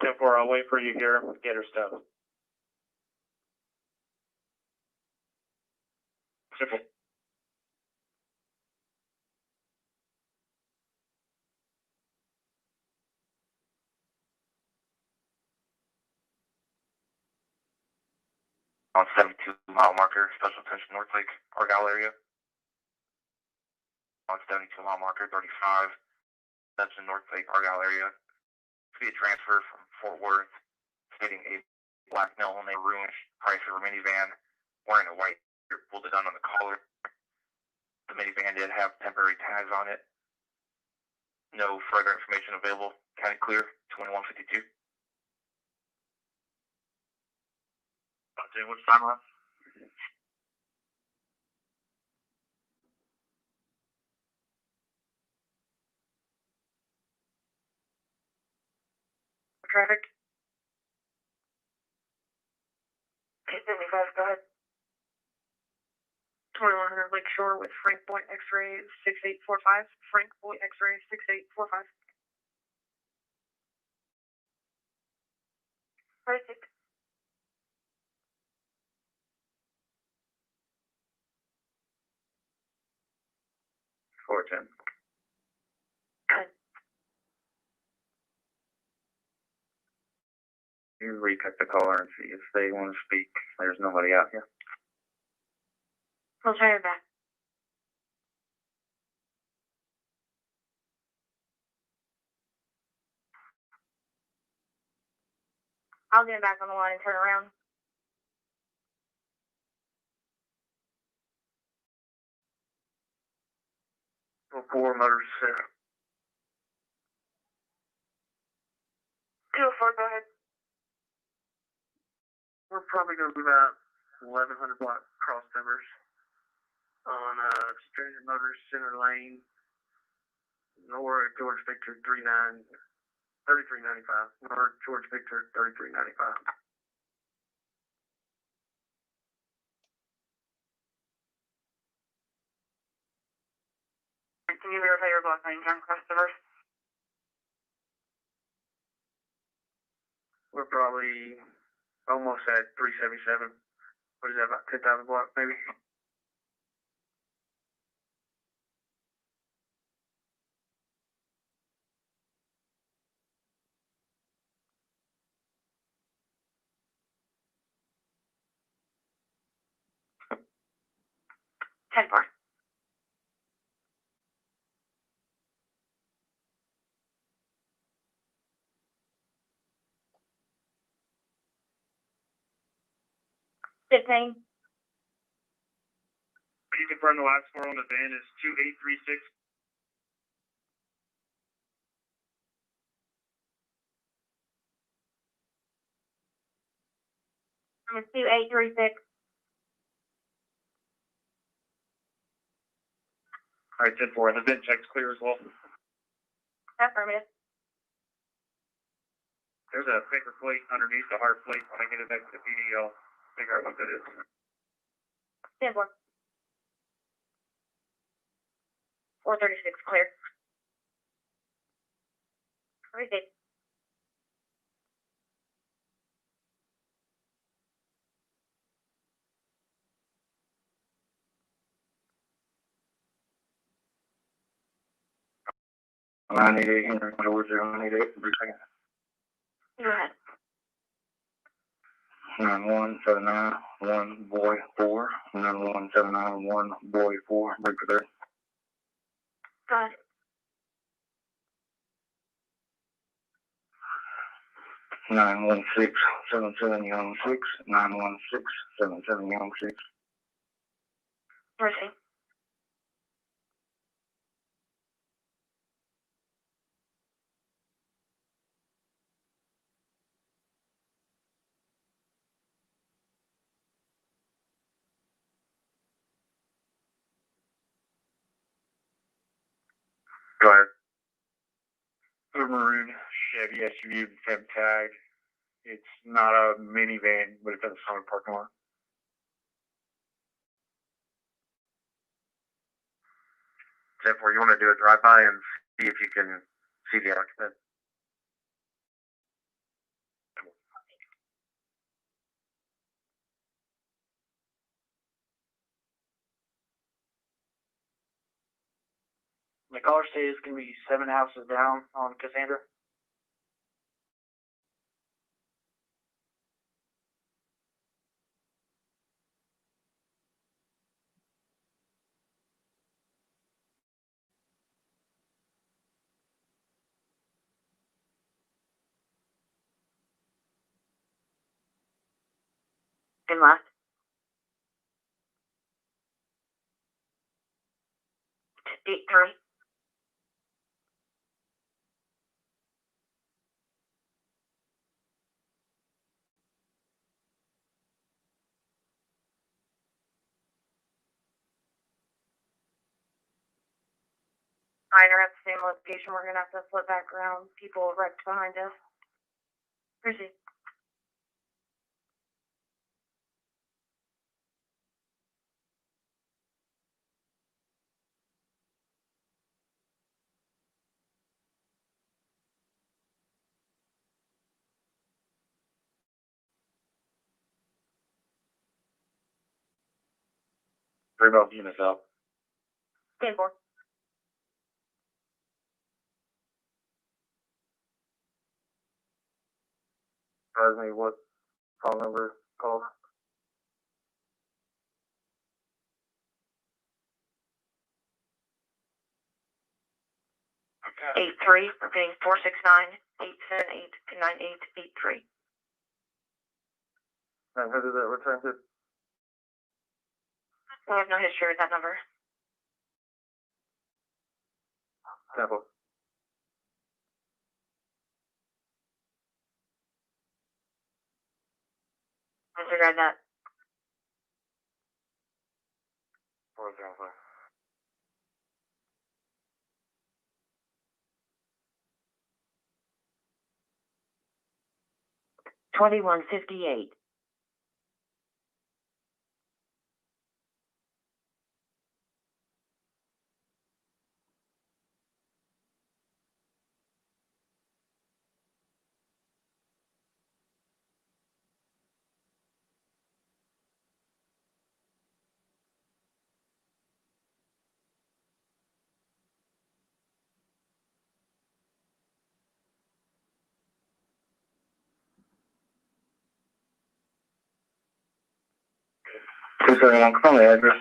10-4, I'll wait for you here. Get her stuff. Simple. On 72 mile marker, special attention North Lake, Argyle area. On 72 mile marker, 35, attention North Lake, Argyle area. See a transfer from Fort Worth, stating a black male in a ruined Chrysler minivan, wearing a white shirt, pulled it down on the collar. The minivan did have temporary tags on it. No further information available. County clear, 2152. Okay, what's time on? Traffic. 275, go ahead. 2100 Lakeshore with Frank Boy X-ray 6845. Frank Boy X-ray 6845. Receipt. $410. You recheck the caller and see if they want to speak. There's nobody out here. We'll try her back. I'll get back on the line and turn around. Four motors set. 204, go ahead. We're probably going to be about 1,100 block cross timbers on Stranger Motors Center Lane, North George Victor 3395. North George Victor 3395. Can you verify your block 9 count customers? We're probably almost at 377. What is that, about 10,000 blocks maybe? Ten four. Fifteen. Can you confirm the last four on the van is 2836? It's 2836. All right, 10-4. And the vent check's clear as well. Affirmative. There's a paper plate underneath the hard plate. When I get it back to the PD, I'll figure out what that is. 10-4. 436 clear. Receive. Go ahead. 91791 boy 4, 91791 boy 4, break for 30. Go ahead. 91677 young 6, 91677 young 6. Receive. Go ahead. A maroon Chevy SUV with fem tag. It's not a minivan, but it does have a parking lot. Therefore, you want to do a drive-by and see if you can see the occupant. The caller state is going to be 7 houses down on Cassandra. And left. 83. Either at the same location, we're gonna have to flip back around. People wrecked behind us. Proceed. Three both units up. 10-4. Surprise me, what call number called? Okay. 83, repeating 469-878-9883. And who did that return to? We have no history with that number. Temple. Disregard that. 405. 2158. 231, confirm the address.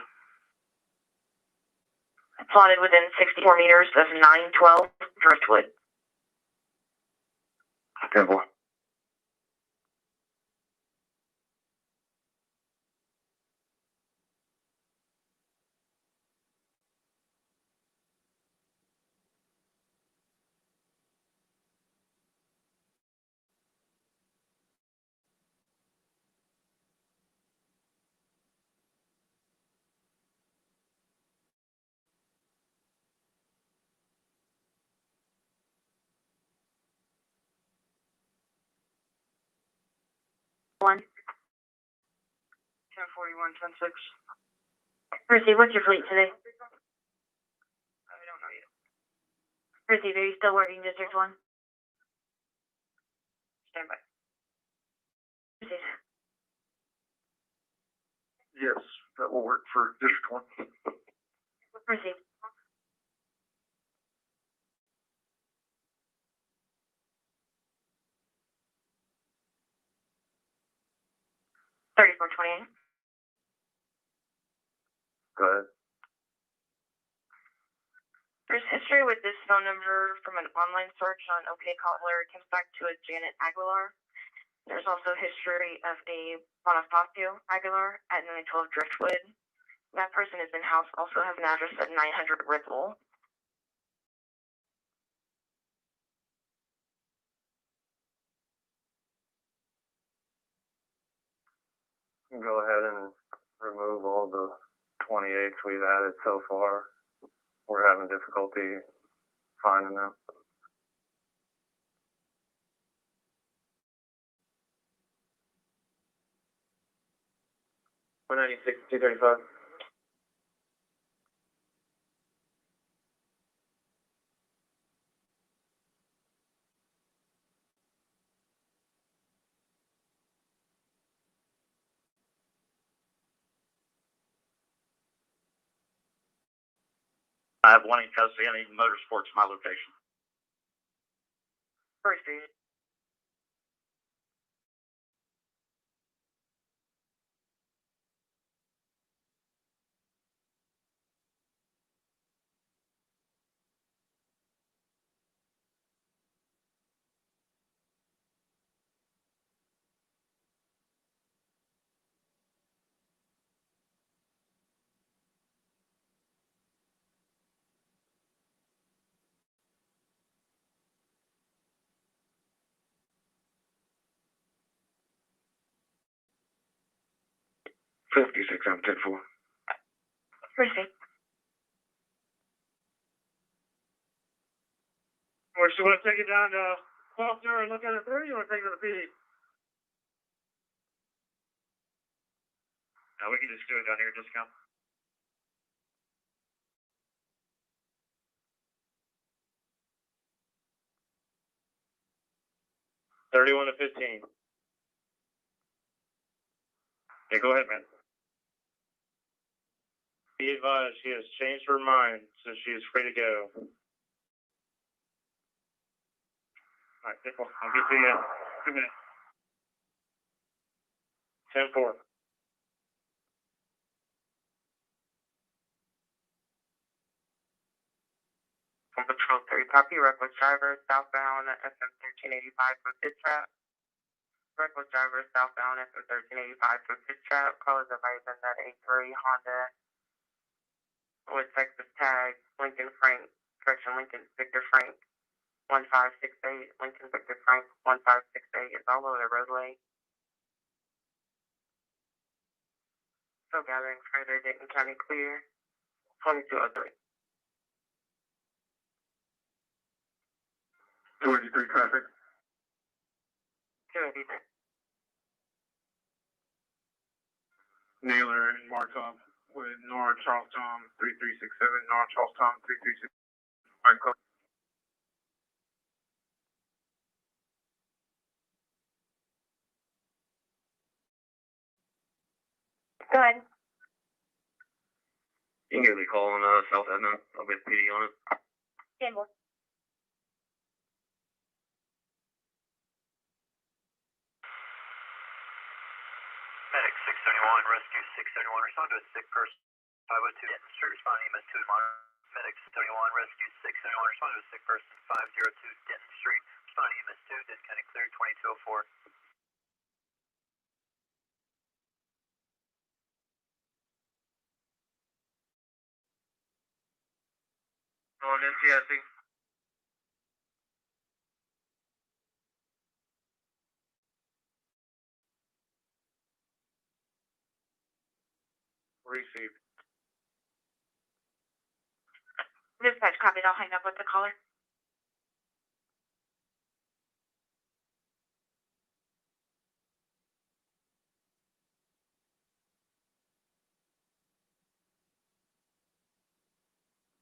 Plotted within 64 meters of 912 Driftwood. 10-4. One. 1041, 10-6. Percy, what's your fleet today? I don't know yet. Percy, are you still working District 1? Stand by. Percy. Yes, that will work for District 1. Percy. Go ahead. There's history with this phone number from an online search on OK Caller. It comes back to a Janet Aguilar. There's also history of a Bonifacio Aguilar at 912 Driftwood. That person is in-house, also has an address at 900 Ripple. Go ahead and remove all the 28s we've added so far. We're having difficulty finding them. 196, 235. I have one in Casiani Motorsports, my location. Percy. Fifty-six, I'm 10-4. Percy. Or so you want to take it down to Faulkner and look at it 30, or you want to take it to the PD? No, we can just do it down here, discount. $31 to $15. Yeah, go ahead, man. Be advised, she has changed her mind, so she is free to go. All right, Nickel, I'll get to you in 2 minutes. 10-4. From Patrol 3, copy, reckless driver, southbound FM 1385 from Pit Trap. Reckless driver, southbound FM 1385 from Pit Trap. Call is advised that a 3 Honda with Texas tag, Lincoln Frank, correction, Lincoln Victor Frank, 1568, Lincoln Victor Frank, 1568 is all over the roadway. So gathering further, Denton County clear, 2203. 283 traffic. 283. Naylor and Martov with Nora Charlestown 3367, Nora Charlestown 336. All right, go. Go ahead. You can give me a call on South Edna. I'll get PD on it. Stand by. Medic 631. rescue 671, respond to a sick person. 502 Denton Street, respond EMS 2 and monitor. Medic 71, rescue 671, respond to a sick person. 502 Denton Street, respond EMS 2, Denton County clear 2204. On NCSC. Received. Dispatch copied. I'll hang up with the caller.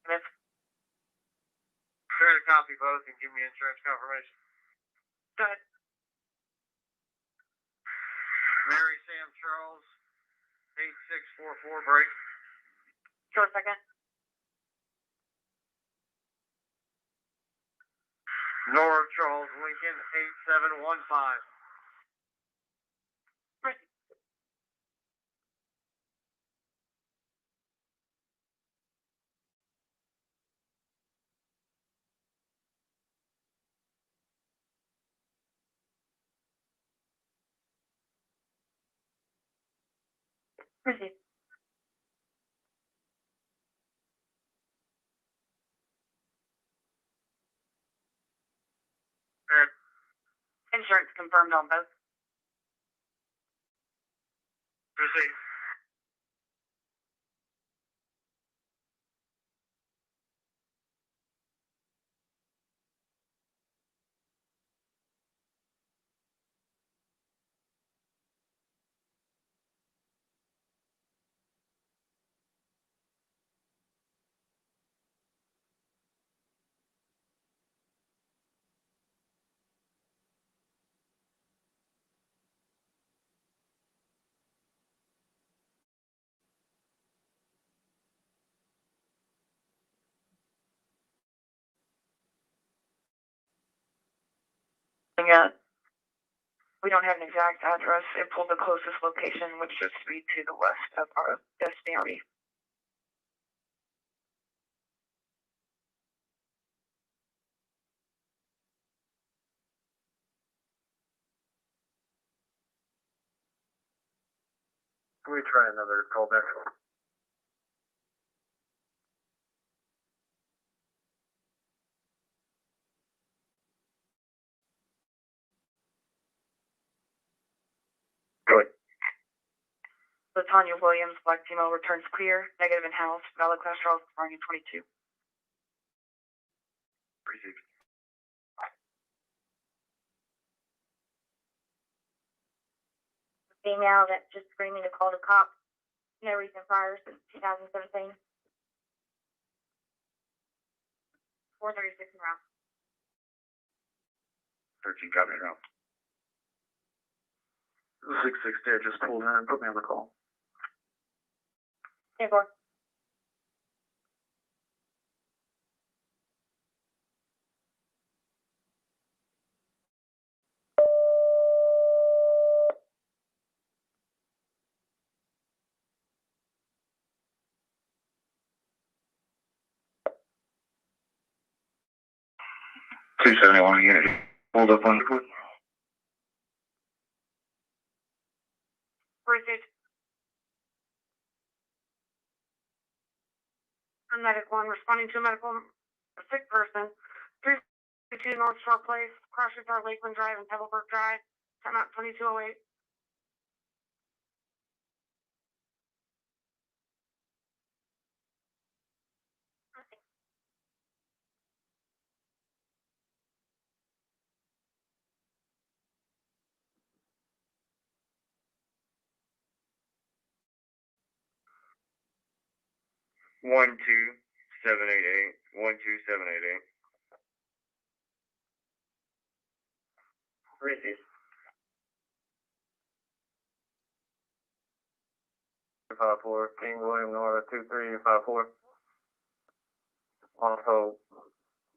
Miss. Try to copy both and give me insurance confirmation. Go ahead. Mary Sam Charles, 8644 break. Short second. Nora Charles Lincoln, 8715. Proceed. Insurance confirmed on both. Proceed. Yeah. We don't have an exact address. It pulled the closest location, which should be to the west of our destination. Can we try another callback? Go ahead. Latanya Williams, Black female, returns clear, negative in house, valid cholesterol scoring in 22. Received. Female that just screaming to call the cops. No recent prior since 2017. 436 en route. 13 copy now. 66 there just pulled in and put me on the call. 10-4. $271 unit. Pulled up on the foot. Proceed. Medic 1 responding to a sick person. 352 North Shore Place, Crossroads Road, Lakeland Drive, and Pebblebrook Drive. Time out 2208. One two 788. 12788. Received. 54 King William Nora 2354. Also,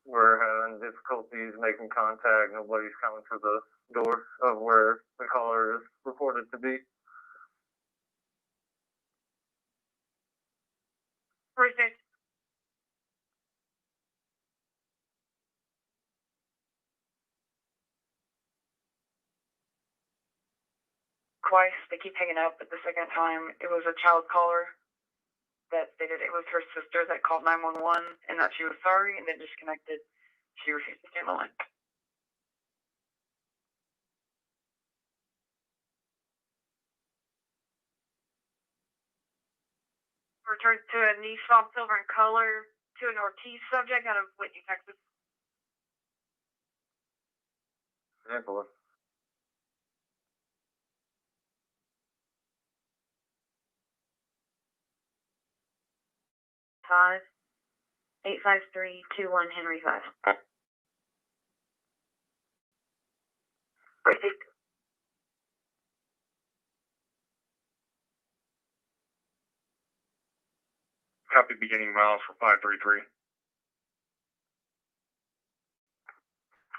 we're having difficulties making contact. Nobody's coming to the door of where the caller is reported to be. Precinct. Twice, they keep hanging up, but the second time, it was a child caller that stated it was her sister that called 911 and that she was sorry and then disconnected. She refused to stay on the line. Returned to a Nissan silver in color to an Ortiz subject out of Whitney, Texas. Example. 85321 Henry 5. Proceed. Copy beginning miles for 533.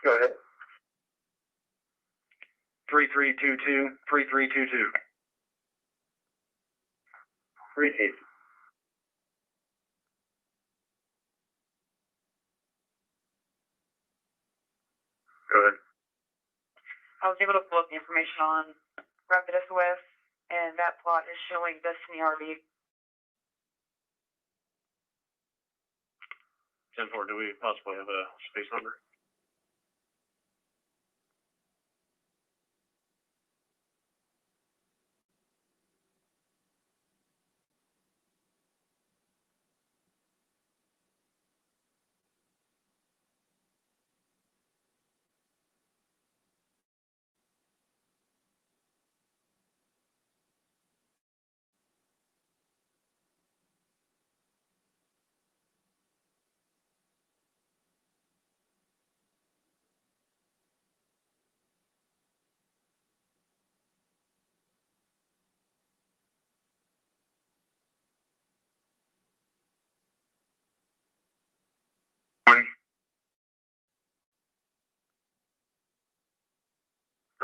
Go ahead. 3322, 3322. Proceed. Go ahead. I was able to pull up the information on Rapid SOS, and that plot is showing Destiny RV. 10-4, do we possibly have a space number?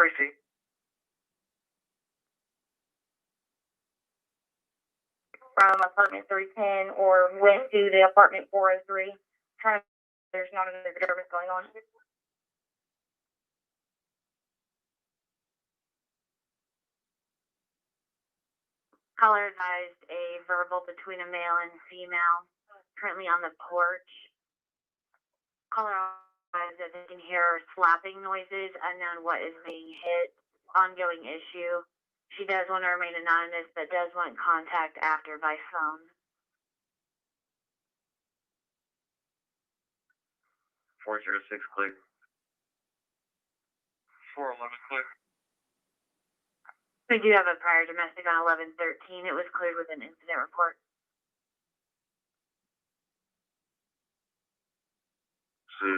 Proceed. From apartment 310 or went to the apartment 403. There's not another disturbance going on. Caller advised a verbal between a male and female currently on the porch. Caller advised that they can hear slapping noises, unknown what is being hit, ongoing issue. She does want to remain anonymous, but does want contact after by phone. 406 clear. 411 clear. We do have a prior domestic on 1113. It was cleared with an incident report. See.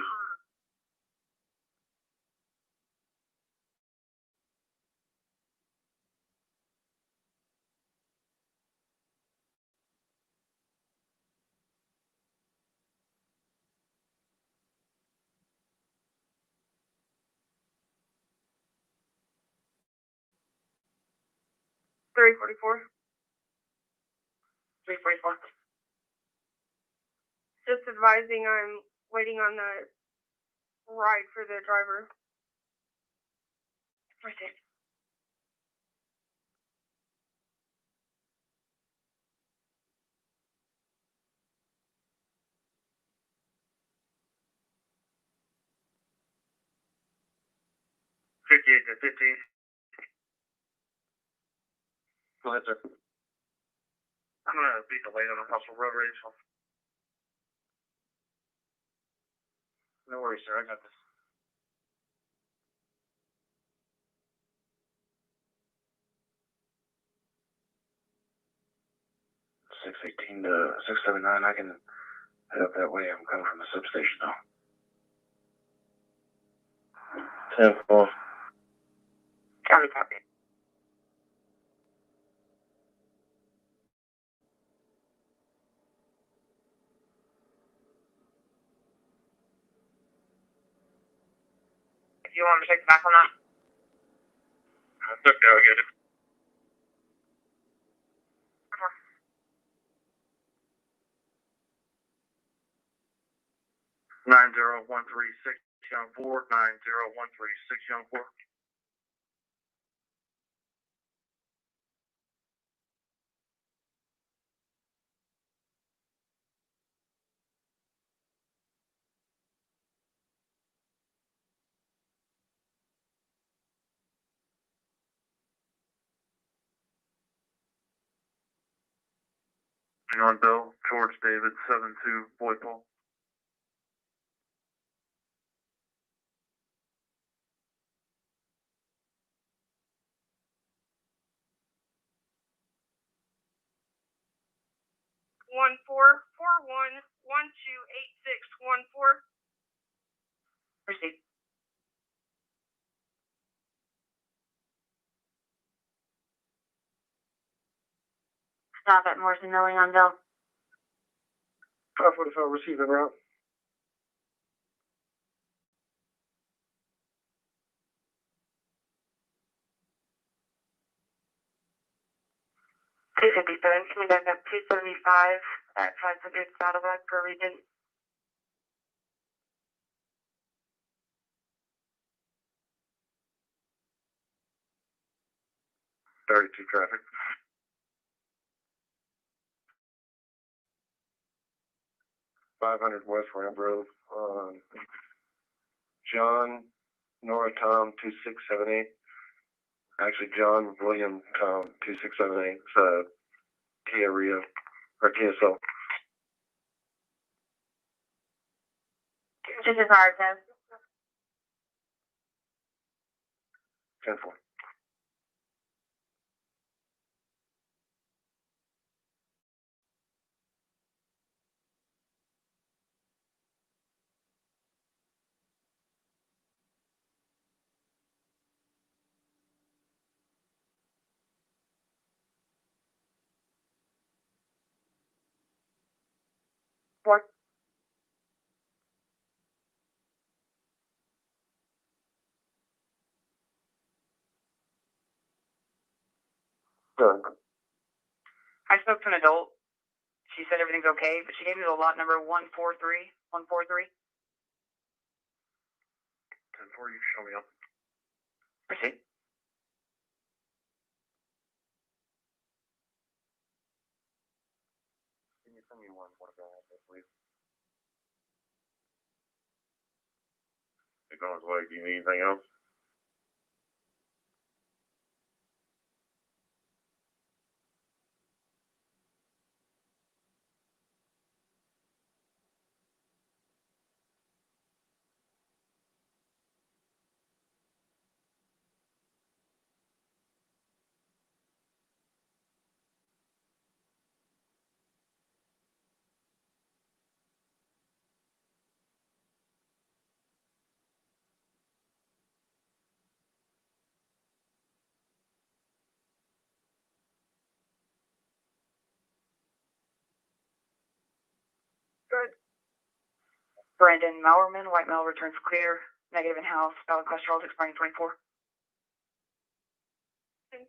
Three 44. 344. Just advising I'm waiting on the ride for the driver. Proceed. '58 to 15. Go ahead, sir. I'm gonna be delayed on a possible road rage. No worries, sir. I got this. $618 to $679. I can head up that way. I'm coming from the substation now. 10-4. County copy. If you want me to take back on that. That's okay, I'll get it. 90136 Young 4, 90136 Young 4. On Bell, George David, 72, Boy Paul. One four four one 128614. Proceed. Stop at Morrison Milling on Bell. 545 receiving route. Two 57, coming back up 275 at 500 Saddleback per region. Thirty-two traffic. $500 West Ramp Road. John, Nora, Tom, 2678. Actually, John, William, Tom, 2678. It's Tia Rio, or TSO. This is hard, Kev. 10-4. Four. Done. I spoke to an adult. She said everything's okay, but she gave me the lot number 143. 143. 10-4, you show me up. Proceed. Can you send me one more guy, please? It's on his way. Do you need anything else? Good. Brandon Mowerman, white male, returns clear. Negative in house. Valid cholesterol is expiring 24. 10-4.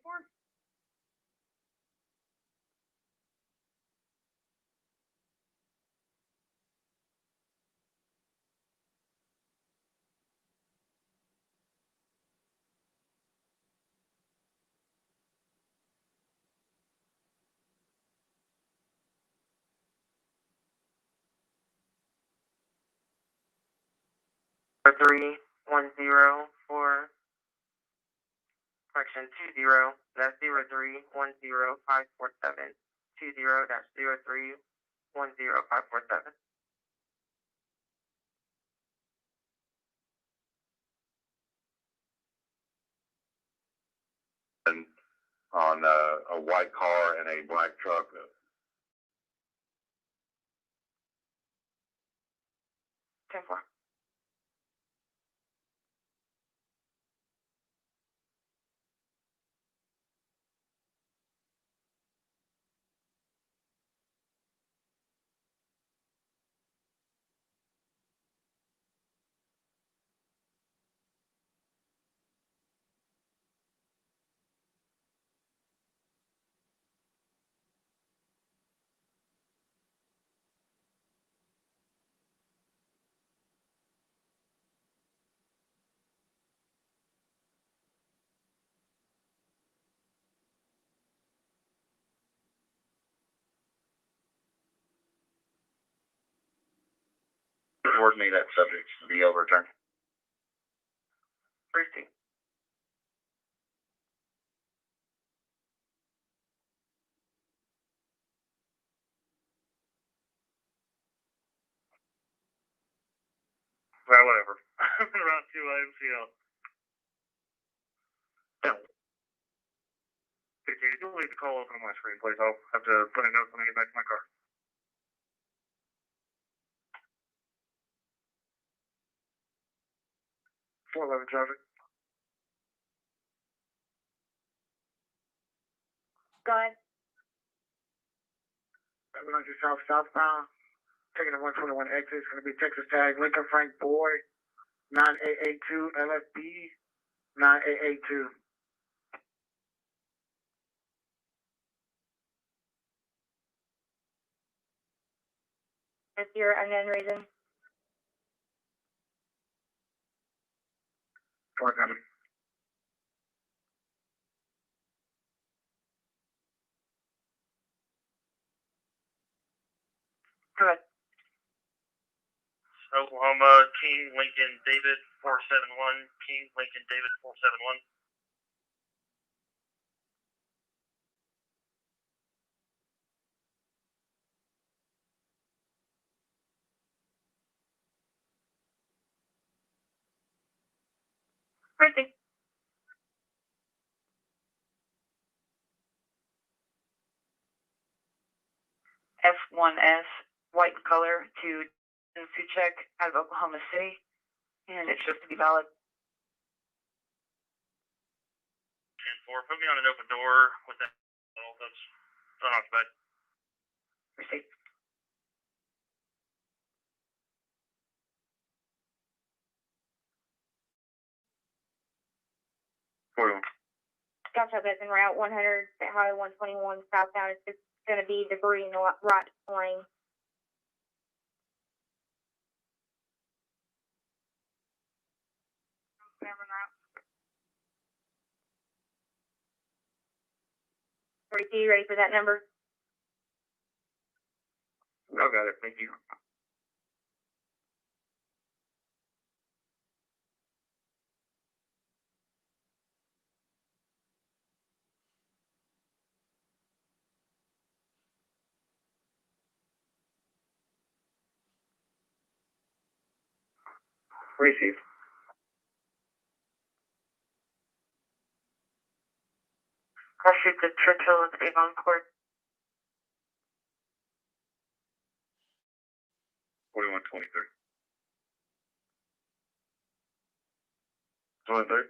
Three 10 for correction 20. That's 0310547. 20-0310547. And on a white car and a black truck. 10-4. award me that subject to be overturned. Briefing. Well, whatever. I'm in round 2 IMCL. No. Hey, Katie, don't leave the call open on my screen, please. I'll have to put a note when I get back to my car. Four 11 traffic. Go ahead. 700 southbound. Taking the 121 exit. It's going to be Texas tag. Lincoln Frank Boy. 9882 LFB. 9882. That's your unknown reason. 400. Go ahead. Oklahoma, King Lincoln David 471. King Lincoln David 471. Briefing. F1S, white in color, to Suchek out of Oklahoma City, and it shows to be valid. 10-4, put me on an open door with that. Oh, that's unoccupied. Receipt. Gotcha, that's en route 100, Highway 121 southbound. It's going to be debris in the right lane. Never know. 42, you ready for that number? I got it, thank you. Receive. I'll shoot the Churchill and Avon Court. 4123. 23? Alright,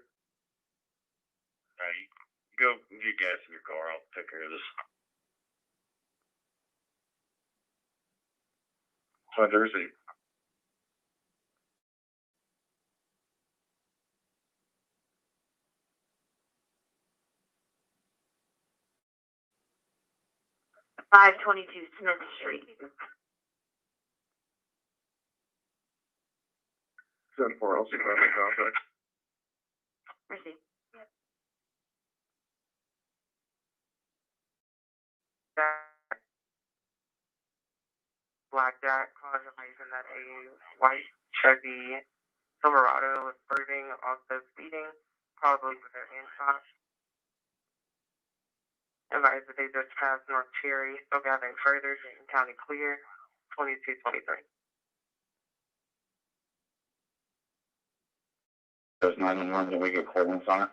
you go get gas in your car. I'll take care of this. 23, receive. Five 22 Smith Street. 7-4, I'll see if I make contact. Receive. Blackjack caused by using that a white Chevy Silverado was breathing, also speeding, probably with their hand shot. Advised that they just passed North Cherry, still gathering further, Dayton County clear, 2223. Those 911 that we get clearance on it.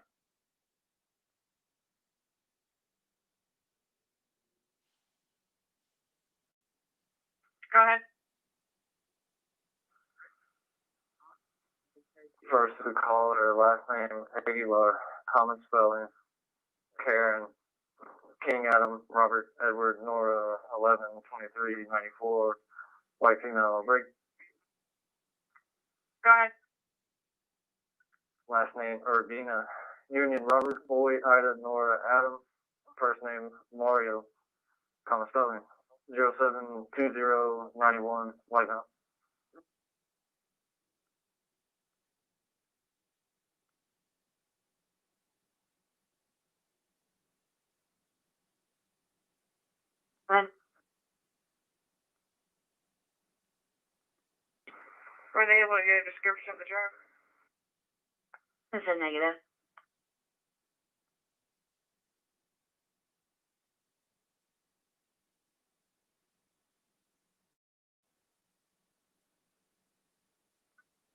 Go ahead. First we called her last name Aguilar, common spelling, Karen, King Adam, Robert Edward, Nora, 11-23-94, white female, break. Go ahead. Last name Urbina, Union Robert, Boy, Ida, Nora, Adam, first name Mario, common spelling, 072091, white male. Were they able to get a description of the driver? It's a negative.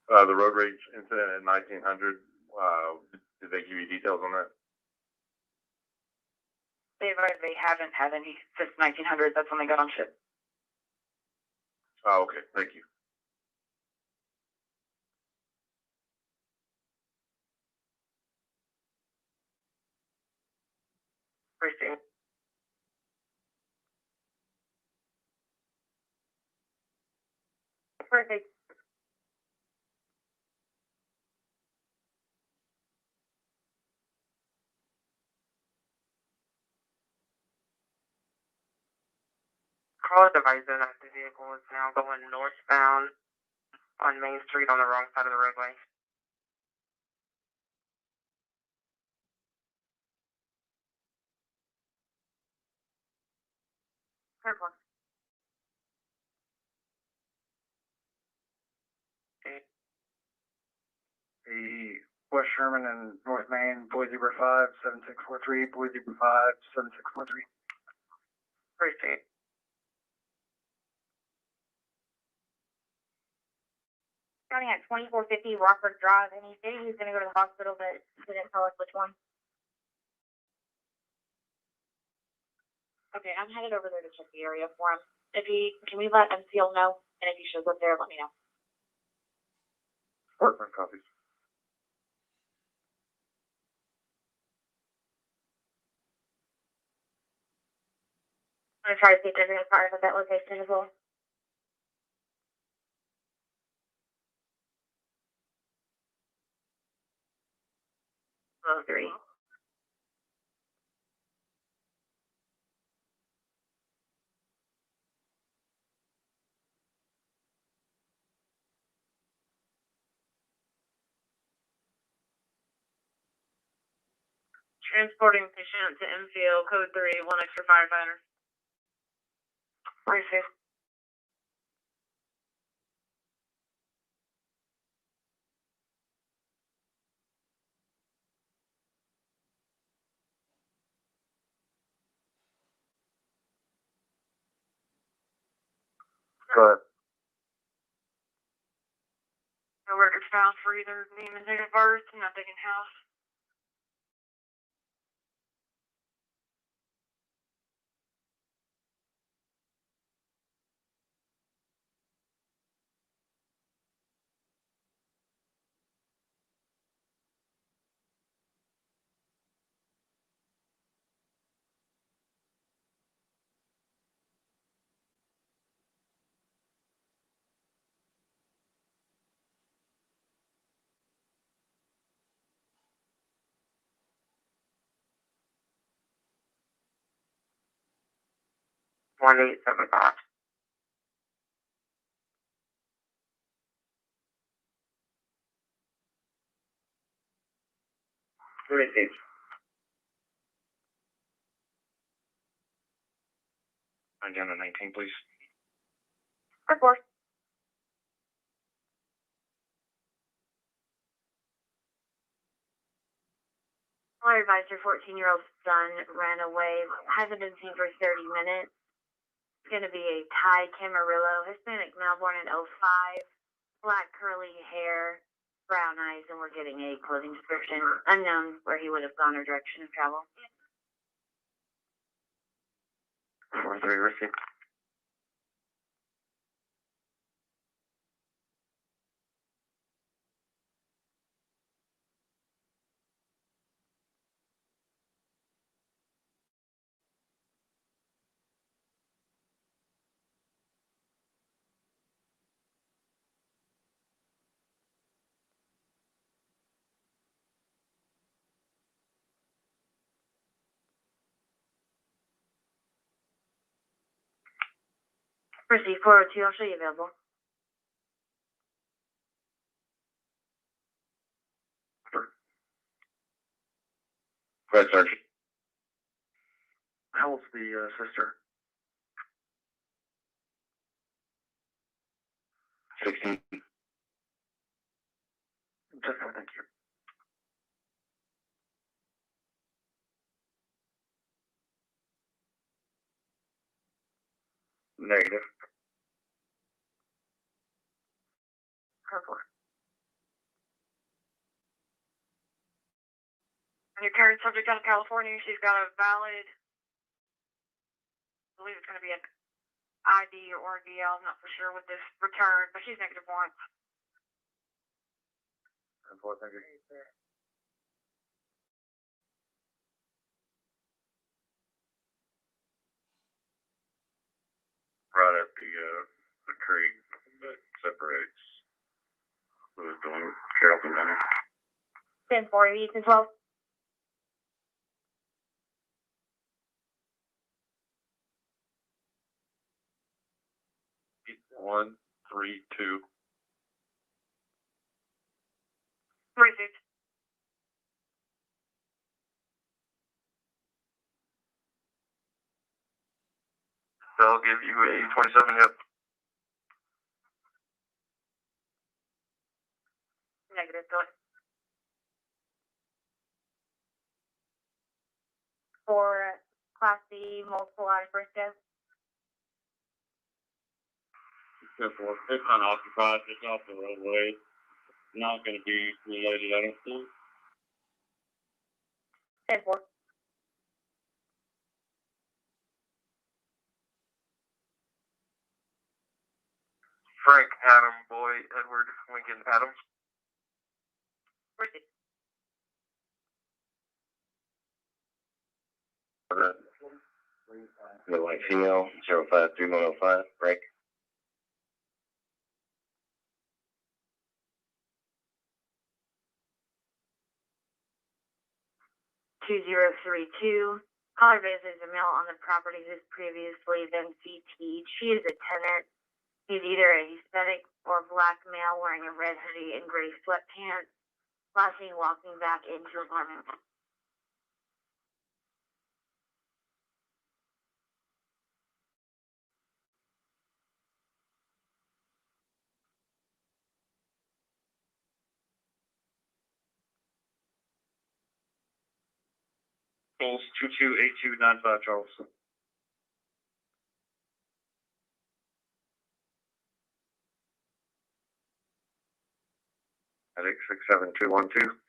The road rage incident at 1900, did they give you details on that? They advised they haven't had any since 1900. That's when they got on ship. Oh, okay, thank you. Proceed. Perfect. Call advisor that the vehicle is now going northbound on Main Street on the wrong side of the roadway. Purple. The West Sherman and North Main, Boise 5, 7643, Boise 5, 7643. Proceed. Starting at 2450 Rockford Drive, and he said he was going to go to the hospital, but he didn't tell us which one. Okay, I'm headed over there to check the area for him. Can we let MCL know? And if he shows up there, let me know. Department copies. I'm going to try to see if there's any cars at that location as well. Oh, 3. Transporting patient to MCL, code 3, 1 extra firefighter. Proceed. Go ahead. No records found for either name and date of birth, nothing in house. One 875. Received. I'm down to 19, please. Of course. Our advisor, 14-year-old son, ran away. Hasn't been seen for 30 minutes. It's going to be a Thai Camarillo, Hispanic male born in 05, black curly hair, brown eyes, and we're getting a clothing description. Unknown where he would have gone or direction of travel. 4-3 received. Proceed 402, I'll show you available. Go ahead, Sergeant. How old's the sister? 16. Thank you. Negative. Purple. And your carried subject out of California, she's got a valid, I believe it's going to be an ID or DL, I'm not for sure with this return, but she's negative once. Thank you. Right at the creek that separates Louisville and Carrollton Manor. 10-4, Ethan 12. One, 3, 2. 3 6. They'll give you a 27, yep. Negative, go ahead. For Class B, multiple out of briscoe. 10-4. It's unoccupied. It's off the roadway. Not going to be related, I don't think. 10-4. Frank, Adam, Boy, Edward, Lincoln, Adams. Proceed. The white female, 053105, break. $2032. Caller visits a male on the property who's previously been CT'd. She is a tenant. He's either a Hispanic or black male wearing a red hoodie and gray sweatpants. Last seen walking back into apartment. Calls 228295 Charleston. Headache 67212.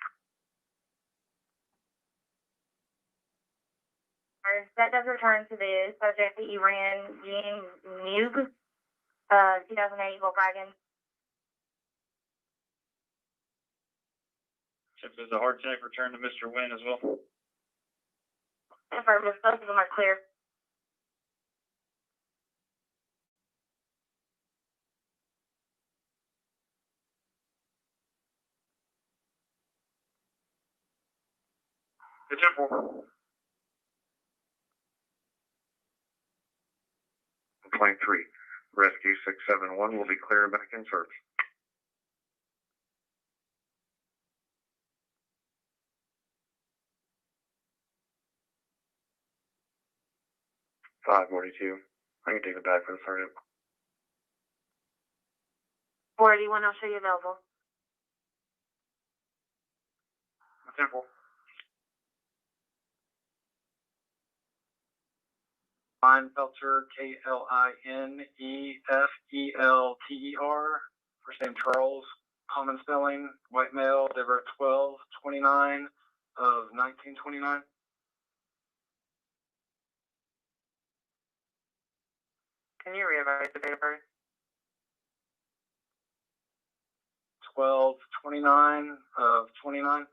That does return to the subject that you ran, James Newb, 2008 Volkswagen. If there's a hard check, return to Mr. Wynn as well. Affirmative, both of them are clear. It's simple. 23. Rescue 671 will be clear back in search. $542. I can take it back for the sergeant. 481, I'll show you available. Simple. Kleinfelter, Klinefeftelter. First name Charles, common spelling, white male, they were 12/29 of 1929. Can you reevaluate the date of birth? 12/29 of 29.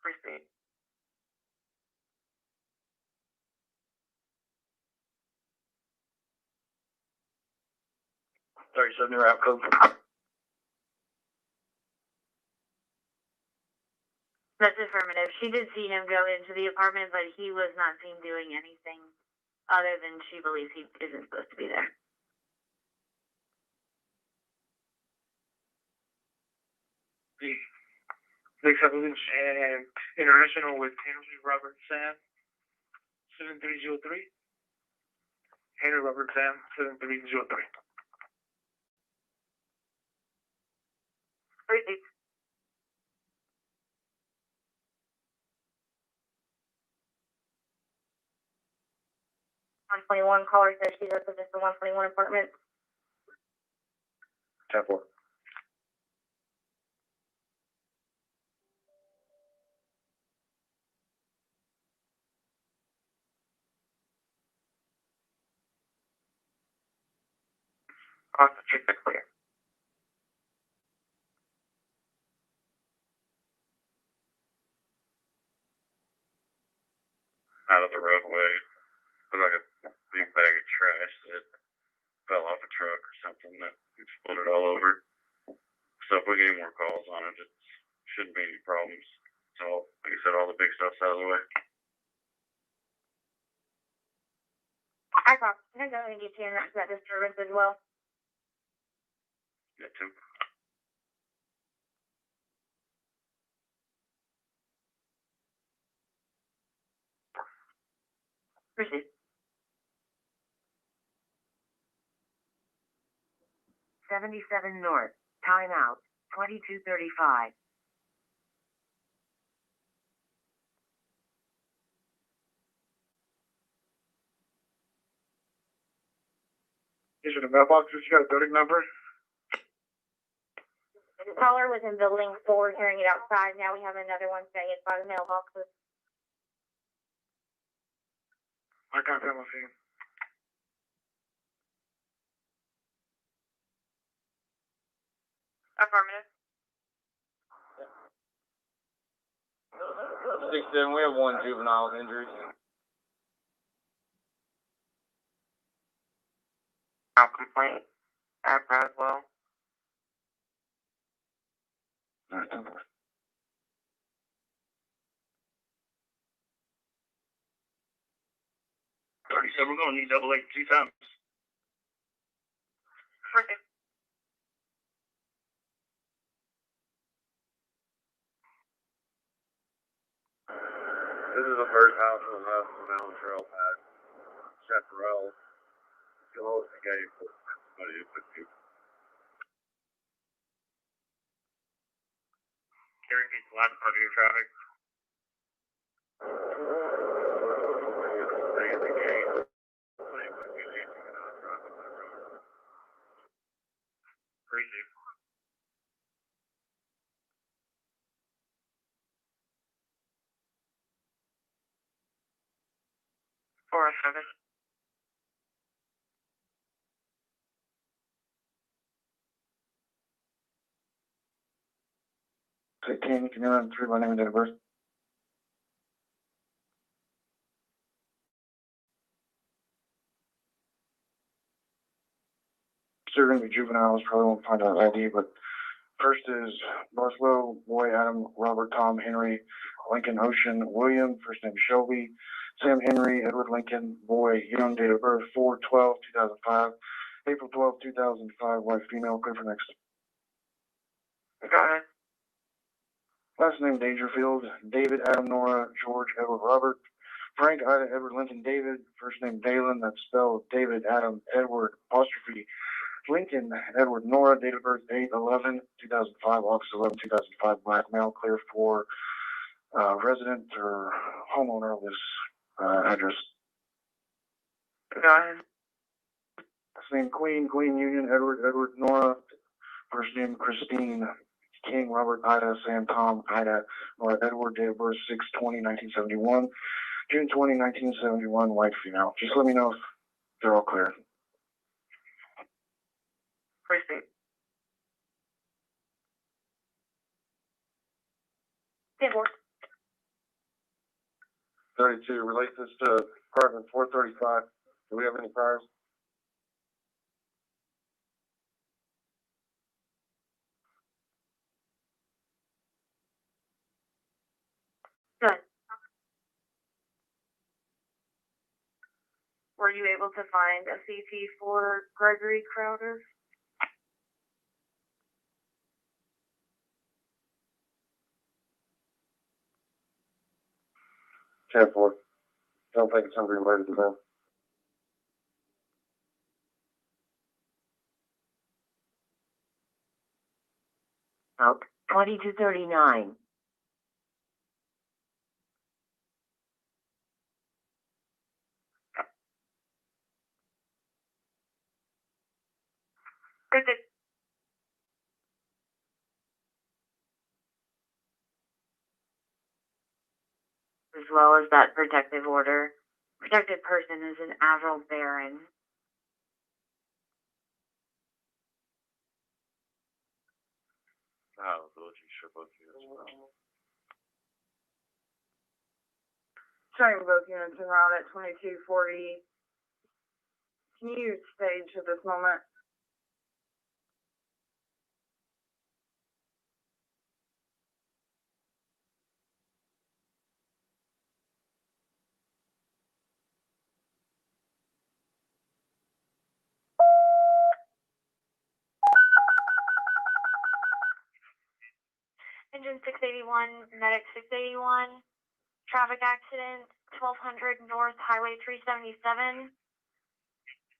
Proceed. Your out code. That's affirmative. She did see him go into the apartment, but he was not seen doing anything other than she believes he isn't supposed to be there. Next applicant and international with Henry Robert Sam, 7303. Henry Robert Sam, 7303. Proceed. .121 caller says she's up at the 121 apartment. 10-4. Also, keep it clear. Out of the roadway. Looked like a big bag of trash that fell off a truck or something that exploded all over. So if we get any more calls on it, it shouldn't be any problems. So, like I said, all the big stuff's out of the way. I thought I'm going to get you in that disturbance as well. Yeah, too. Proceed. 77 North, timeout, 22:35. Is it a mailbox? You got a building number? The caller was in building 4 hearing it outside. Now we have another one saying it's by the mailboxes. I got that one for you. Affirmative. 6-7, we have 1 juvenile with injuries. Now complaint at Braswell. 37, we're gonna need double 8 2 times. Proceed. This is the first house on the left on Allen Trail pad. Chaparral. Still hold the gate, but somebody who put you. Carrying people out of part of your traffic. Stay at the gate. Appreciate it. Or 7. Say, can you run through my name and date of birth? They're going to be juveniles, probably won't find out ID, but first is Northwell, Boy, Adam, Robert, Tom, Henry, Lincoln, Ocean, William, first name Shelby, Sam, Henry, Edward, Lincoln, Boy, Young, date of birth 4/12/2005, April 12, 2005, white, female, clear for next. Go ahead. Last name Dangerfield, David, Adam, Nora, George, Edward, Robert, Frank, Ida, Edward, Lincoln, David, first name Dalen, that's spelled David, Adam, Edward, apostrophe, Lincoln, Edward, Nora, date of birth 8/11/2005, August 11, 2005, black male, clear for resident or homeowner of this address. Go ahead. Last name Queen, Queen Union, Edward, Edward, Nora, first name Christine, King, Robert, Ida, Sam, Tom, Ida, Nora, Edward, date of birth 6/20/1971, June 20, 1971, white female. Just let me know if they're all clear. Proceed. Table. 32, relate this to apartment 435. Do we have any priors? Good. Were you able to find a CT for Gregory Crowder? Ten four. Don't think it's something related to them. Out. 2239. As well as that protective order. Protected person is an Avril Barron. Showing both units en route at 2240. Can you stage at this moment? Engine 681, medic 681, traffic accident, 1200 North Highway 377.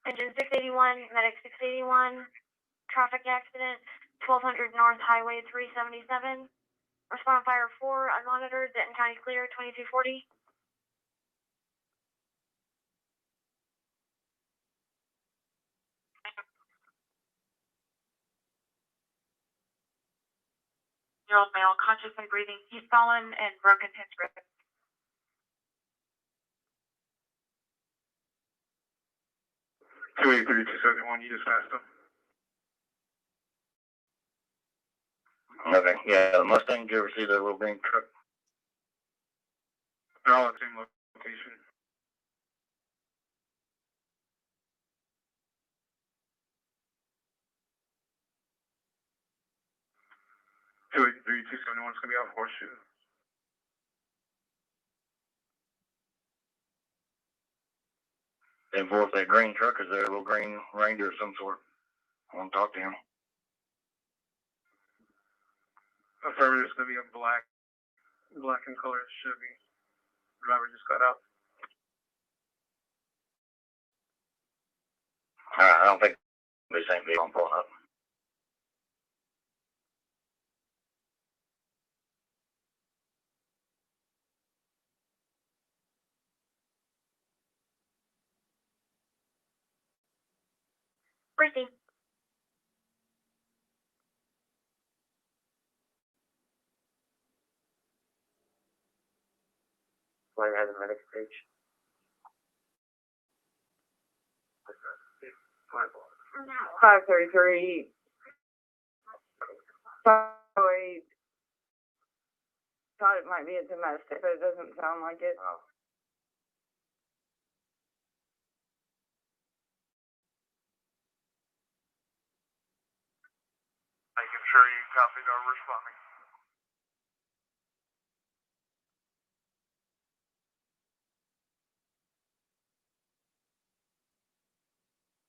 Engine 681, medic 681, traffic accident, 1200 North Highway 377. Respond fire 4, unmonitored, Denton County clear, 2240. Year-old male, conscious and breathing, he's fallen and broken his rib. 283-271, you just passed them. Okay, yeah, the Mustang, did you ever see the little green truck? They're all at the same location. Two 271's gonna be out Horseshoe. And for that green truck, is there a little green Ranger of some sort? I want to talk to him. Affirmative, it's gonna be a black and color Chevy. Driver just got out. I don't think they same vehicle I'm pulling up. Briefing. Flight has a medic stage. 533. Sorry. Thought it might be a domestic, but it doesn't sound like it. Oh. Making sure you copied our responding.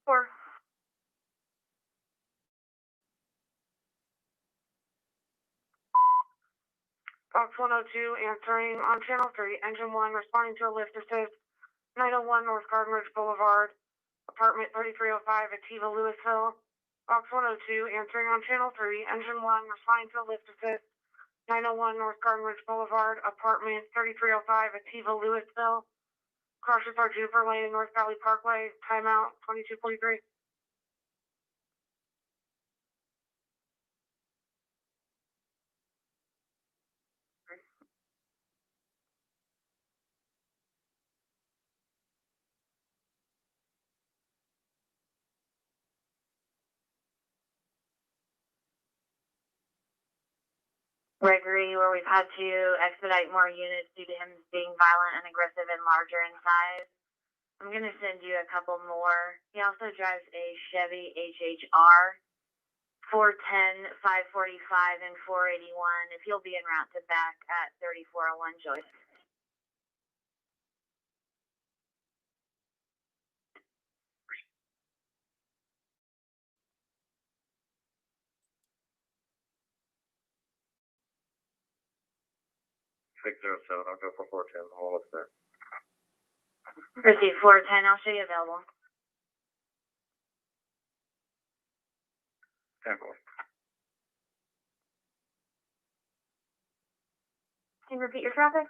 Four. Fox 102 answering on channel 3, engine 1 responding to a lift assist, 901 North Garden Ridge Boulevard, apartment 3305 Ativa, Louisville. Fox 102 answering on channel 3, engine 1 responding to a lift assist, 901 North Garden Ridge Boulevard, apartment 3305 Ativa, Louisville. Crushes are due for lane North Valley Parkway, timeout 2243. Gregory, where we've had to expedite more units due to him being violent and aggressive and larger in size. I'm going to send you a couple more. He also drives a Chevy HHR, 410, 545, and 481. If you'll be en route to back at 3401 Joyce. I'll go for 410. I'll look there. Receive 410, I'll show you available. 10-4. can you repeat your traffic?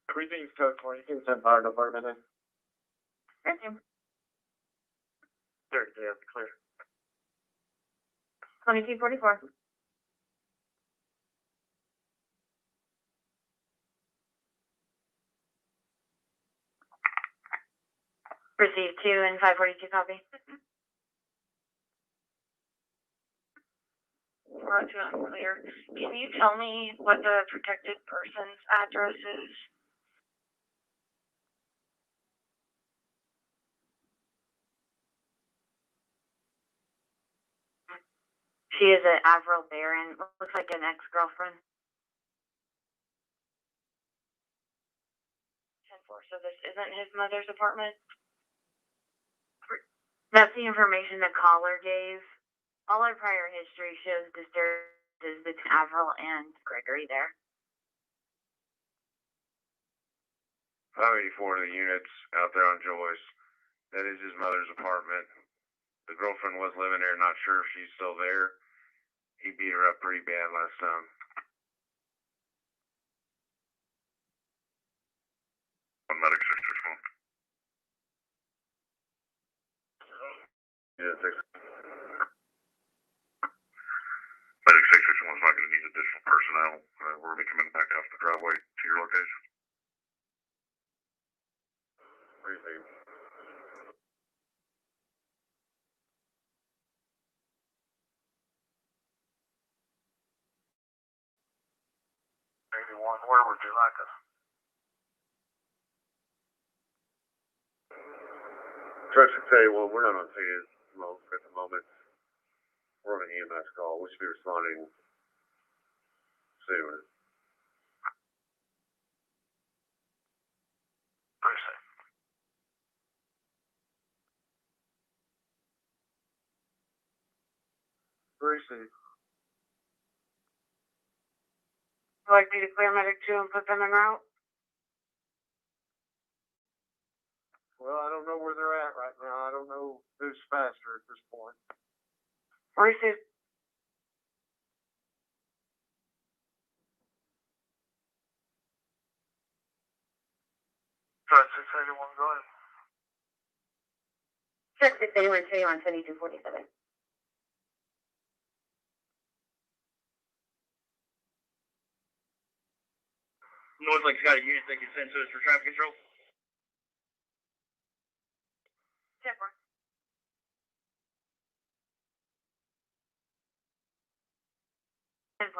Everything's code 2210 Fire Department. Thank you. 30, yeah, clear. 2244. Received 2 and 542 copy. We're too unclear. Can you tell me what the protected person's address is? She is an Avril Barron. Looks like an ex-girlfriend. 10-4, so this isn't his mother's apartment? That's the information the caller gave. All our prior history shows disturbances between Avril and Gregory there. 584 to the units out there on Joyce. That is his mother's apartment. The girlfriend was living there, not sure if she's still there. He beat her up pretty bad last time. On medic 661. Yeah, 6. Medic 661 is not going to need additional personnel. We're going to be coming back off the driveway to your location. Received. Where would you like us? Trucks would say, well, we're not on scene at the moment. We're on an EMS call. We should be responding soon. Appreciate. Appreciate. Would you like me to clear medic 2 and put them en route? Well, I don't know where they're at right now. I don't know who's faster at this point. Received. Truck 681, go ahead. Check 681 show you on 2247. Northlake's got a unit they can send to us for traffic control. 10-4.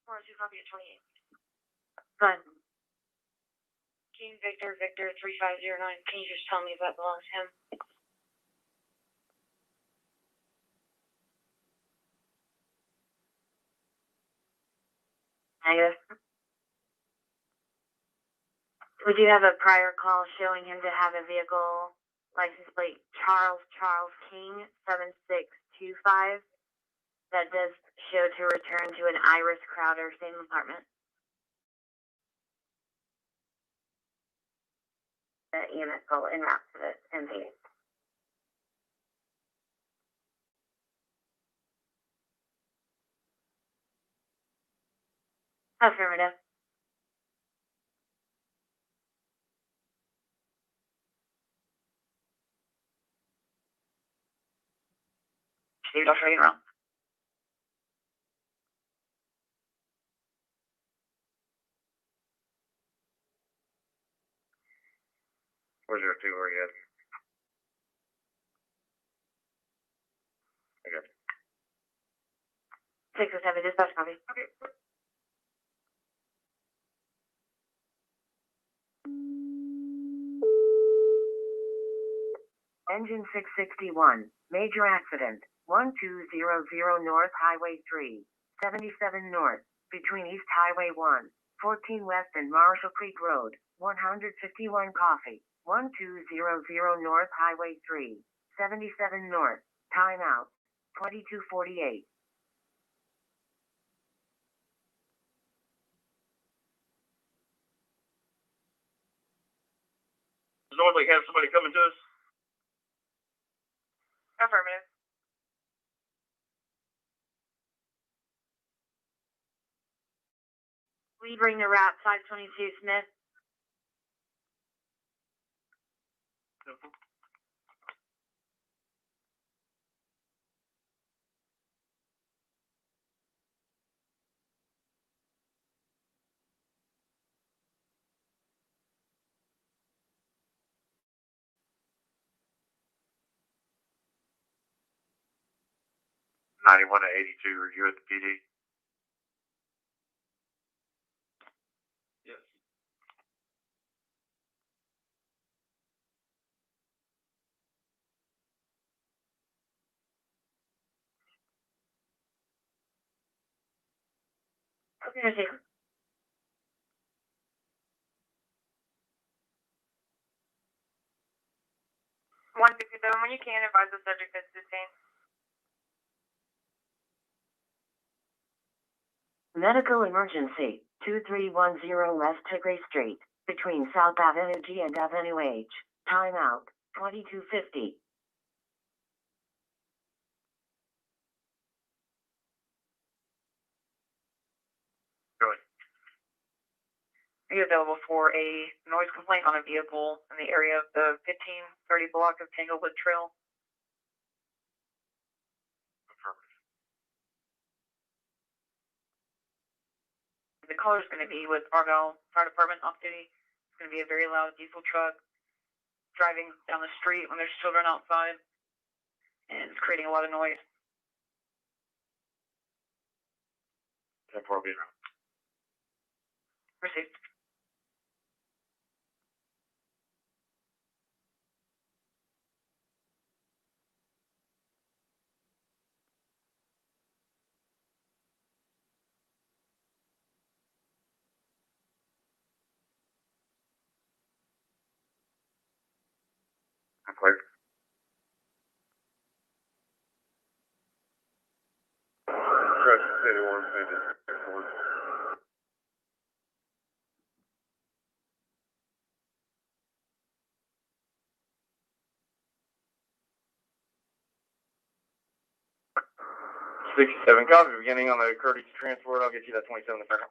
Or 2 copy at 28. Fine. King Victor 3509. Can you just tell me if that belongs to him? Negative. We do have a prior call showing him to have a vehicle license plate Charles King 7625. That does show to return to an Iris Crowder, same apartment. The EMS call en route to the MP. Affirmative. Steve, I'll show you around. Where's your 2? Where are you at? I got you. 607, dispatch copy. Okay. Engine 661, major accident, 1200 North Highway 3, 77 North, between East Highway 1, 14 West and Marshall Creek Road, 151 Coffee, 1200 North Highway 3, 77 North, timeout, 2248. Does Northlake have somebody coming to us? Affirmative. Will you bring the wrap 522 Smith? '91 to '82. Were you at the PD? Yes. Okay, I see. 167, when you can, advise the subject is detained. Medical emergency, 2310 West Tigray Street, between South Avenue G and Avenue H. Timeout, 2250. Are you available for a noise complaint on a vehicle in the area of the 1530 block of Tanglewood Trail? The caller is going to be with Argyle Fire Department off duty. It's going to be a very loud diesel truck driving down the street when there's children outside, and it's creating a lot of noise. 10-4 beat. Received. Clear. Crescent City 1 City. '67 copy. Beginning on the courtesy transport. I'll get you that 27 in a second.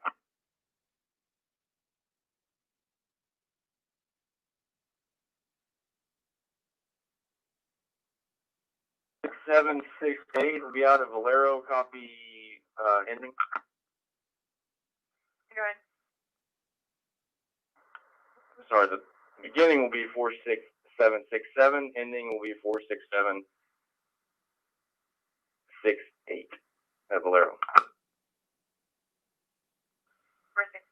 Seven six eight will be out of Valero. Copy ending. Go ahead. Sorry, the beginning will be 46767. Ending will be 46768 at Valero. Received.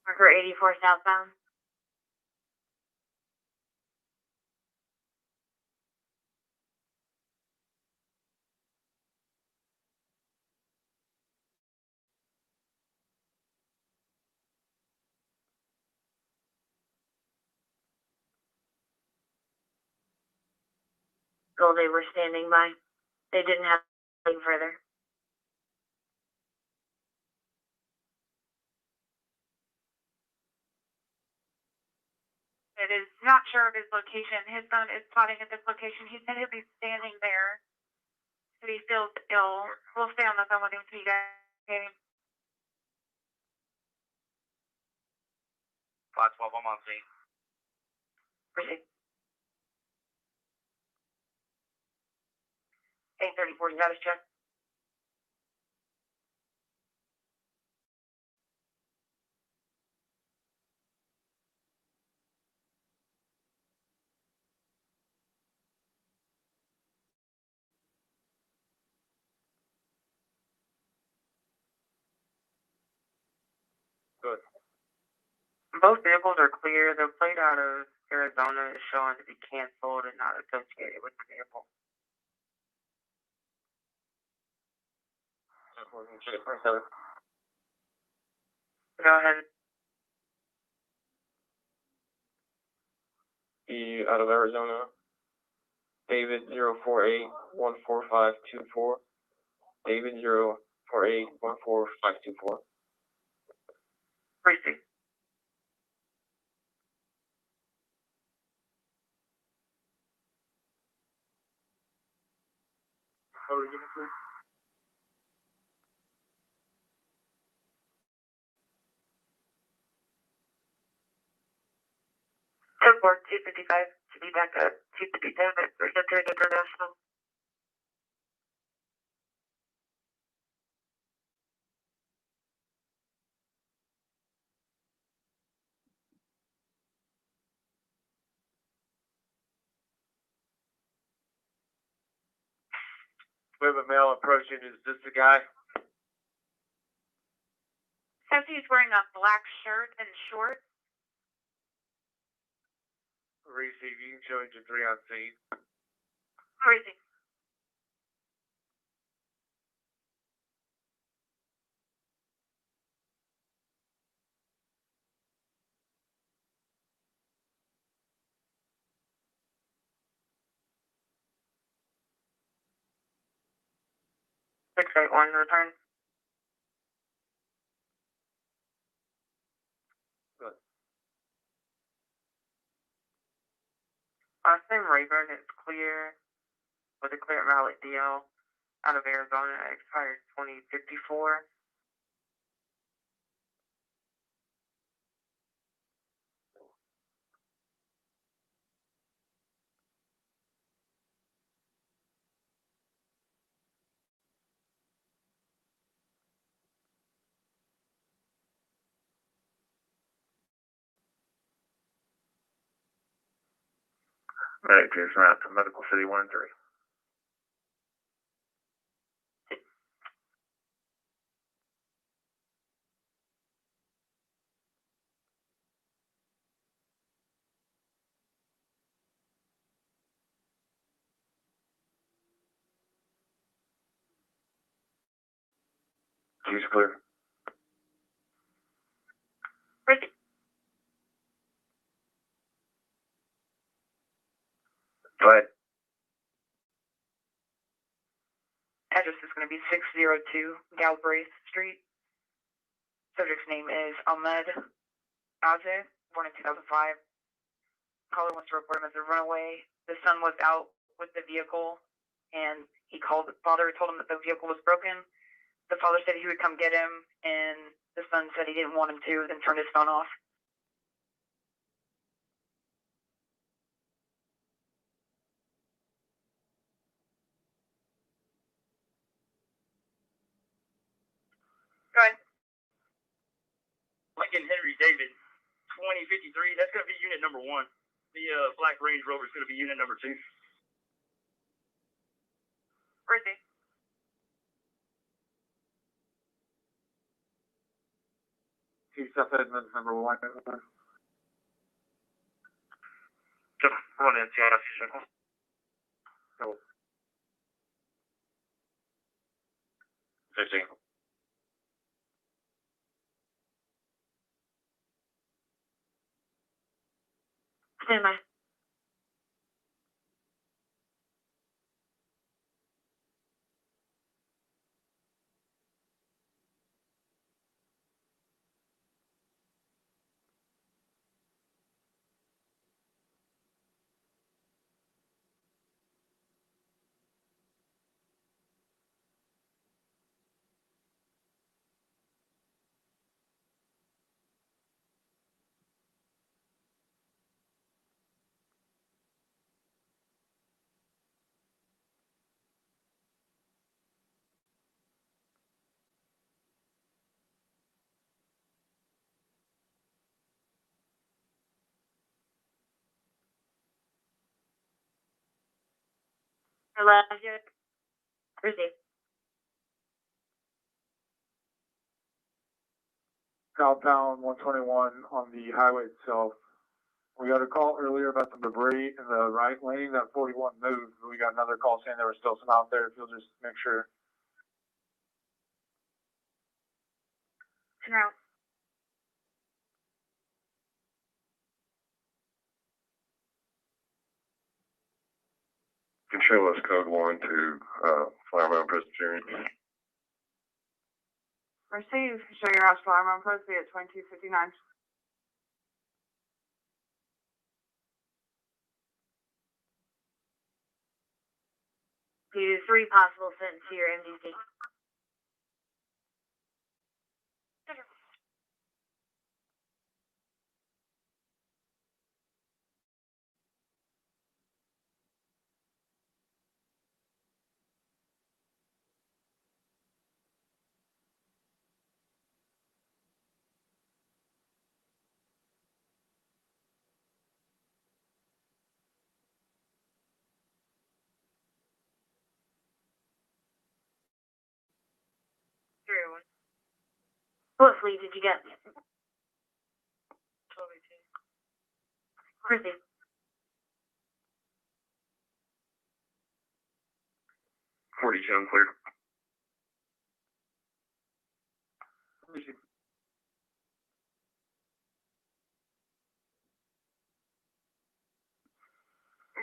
Marker 84 southbound. Oh, they were standing by. They didn't have anything further. It is not sure of his location. His son is plotting at this location. He said he'll be standing there if he feels ill. We'll stay on the phone with him so you guys can. 512, I'm on scene. Received. 834 status check. Good. Both vehicles are clear. The plate out of Arizona is showing to be canceled and not associated with the vehicle. Go ahead. Be out of Arizona. David 048-14524. David 048-14524. Received. Over to you, please. 255 to be back up 257 at Century International. We have a male approaching. Is this the guy? Says he's wearing a black shirt and shorts. Receive. You can show engine 3 on scene. Receive. Six 681 return. Good. Last name Rayburn is clear with a clear valid DL out of Arizona. Expired 2054. Medic Pearson out to Medical City 1 and 3. He's clear. Receive. Go ahead. Address is going to be 602 Galbraith Street. Subject's name is Ahmed Azeh, born in 2005. Caller wants to report him as a runaway. The son was out with the vehicle, and he called the father, told him that the vehicle was broken. The father said he would come get him, and the son said he didn't want him to, then turned his phone off. Go ahead. Lincoln Henry David, 2053. That's going to be unit number 1. The black Range Rover is going to be unit number 2. Receive. He's up at number 1. Just run in, see how she's Go. 15. Stand by. Elijah. Receive. Southbound 121 on the highway itself. We got a call earlier about some debris in the right lane. That 41 moved. We got another call saying there was still some out there. If you'll just make sure. En route. You can show us code 1 to Flowermound Presbyterian. Receive. Show your house Flowermound Presby at 2259. to 3 possible sent to your MDC. What fleet did you get? Chrissy. $47 clear.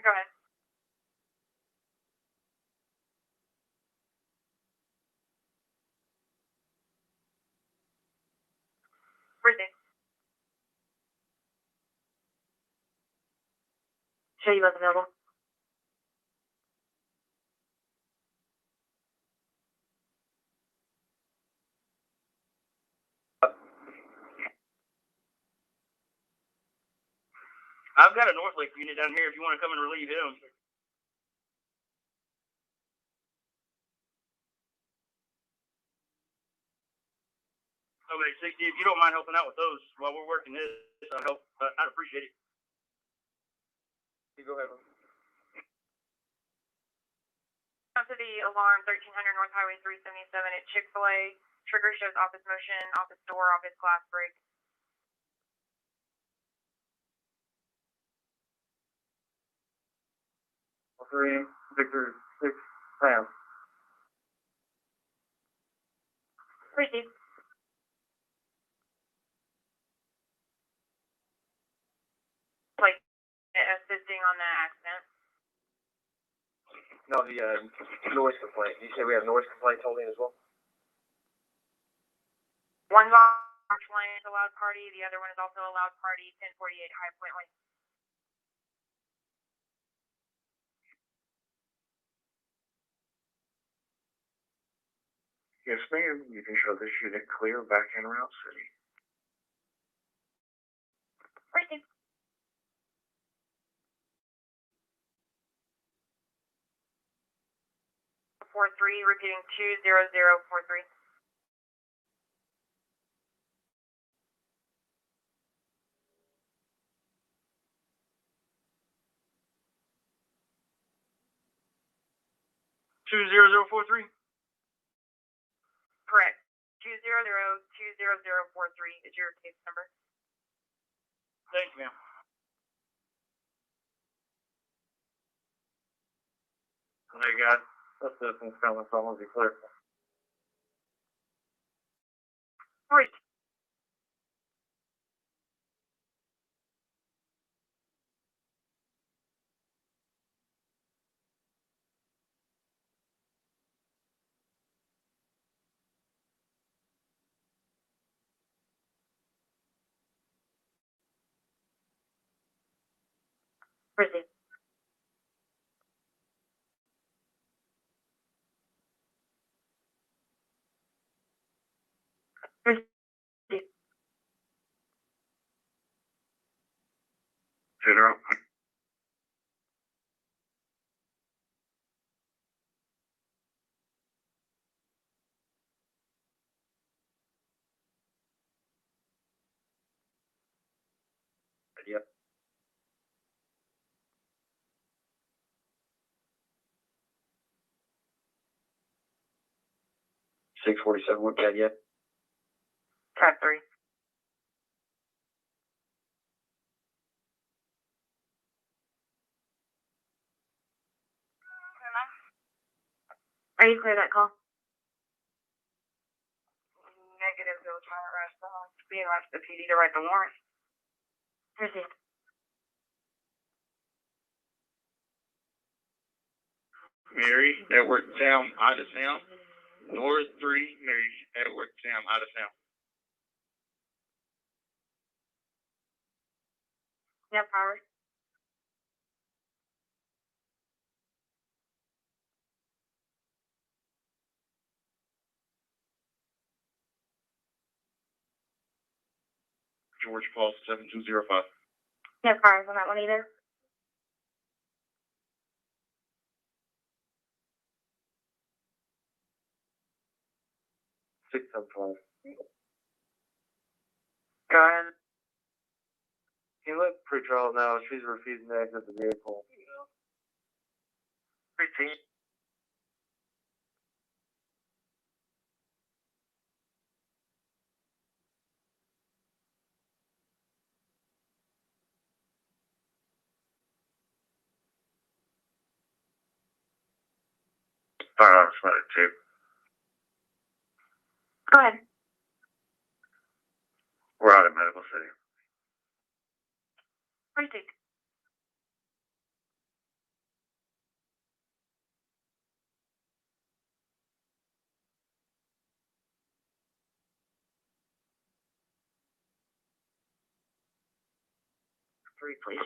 Go ahead. Chrissy. Show you what's available. I've got a North Lake unit down here if you want to come and relieve him. Okay, 60, if you don't mind helping out with those while we're working this, I'd appreciate it. You go ahead. To the alarm 1300 North Highway 377 at Chick-fil-A. Trigger shows office motion, office door, office glass break. Three, Victor, 6, Sam. Receive. Like, assisting on the accident. No, the noise complaint. You say we have noise complaints holding as well? One's on March Line is a loud party, the other one is also a loud party, 1048 High Point Way. Yes, ma'am. You can show this unit clear back in Route City. Receive. Repeating 20043. Correct. 2002043 is your case number. Thanks, ma'am. There you go. That's the thing coming from, will be clear. Right. Receive. Receive. General. Yep. $647, what got yet? Track 3. Are you clear that call? Negative, they'll try to arrest the being arrested the PD to write the warrant. Receive. Mary, Edward, Sam, out of Sam. North 3, Mary, Edward, Sam, out of Sam. Yep, Howard. George Paul 7205. No cars on that one either. Six seven five. Go ahead. Can you let pretrial know she's refusing to exit the vehicle? Proceed. Firearms Medic 2. Go ahead. We're out at Medical City. Proceed. Three, please.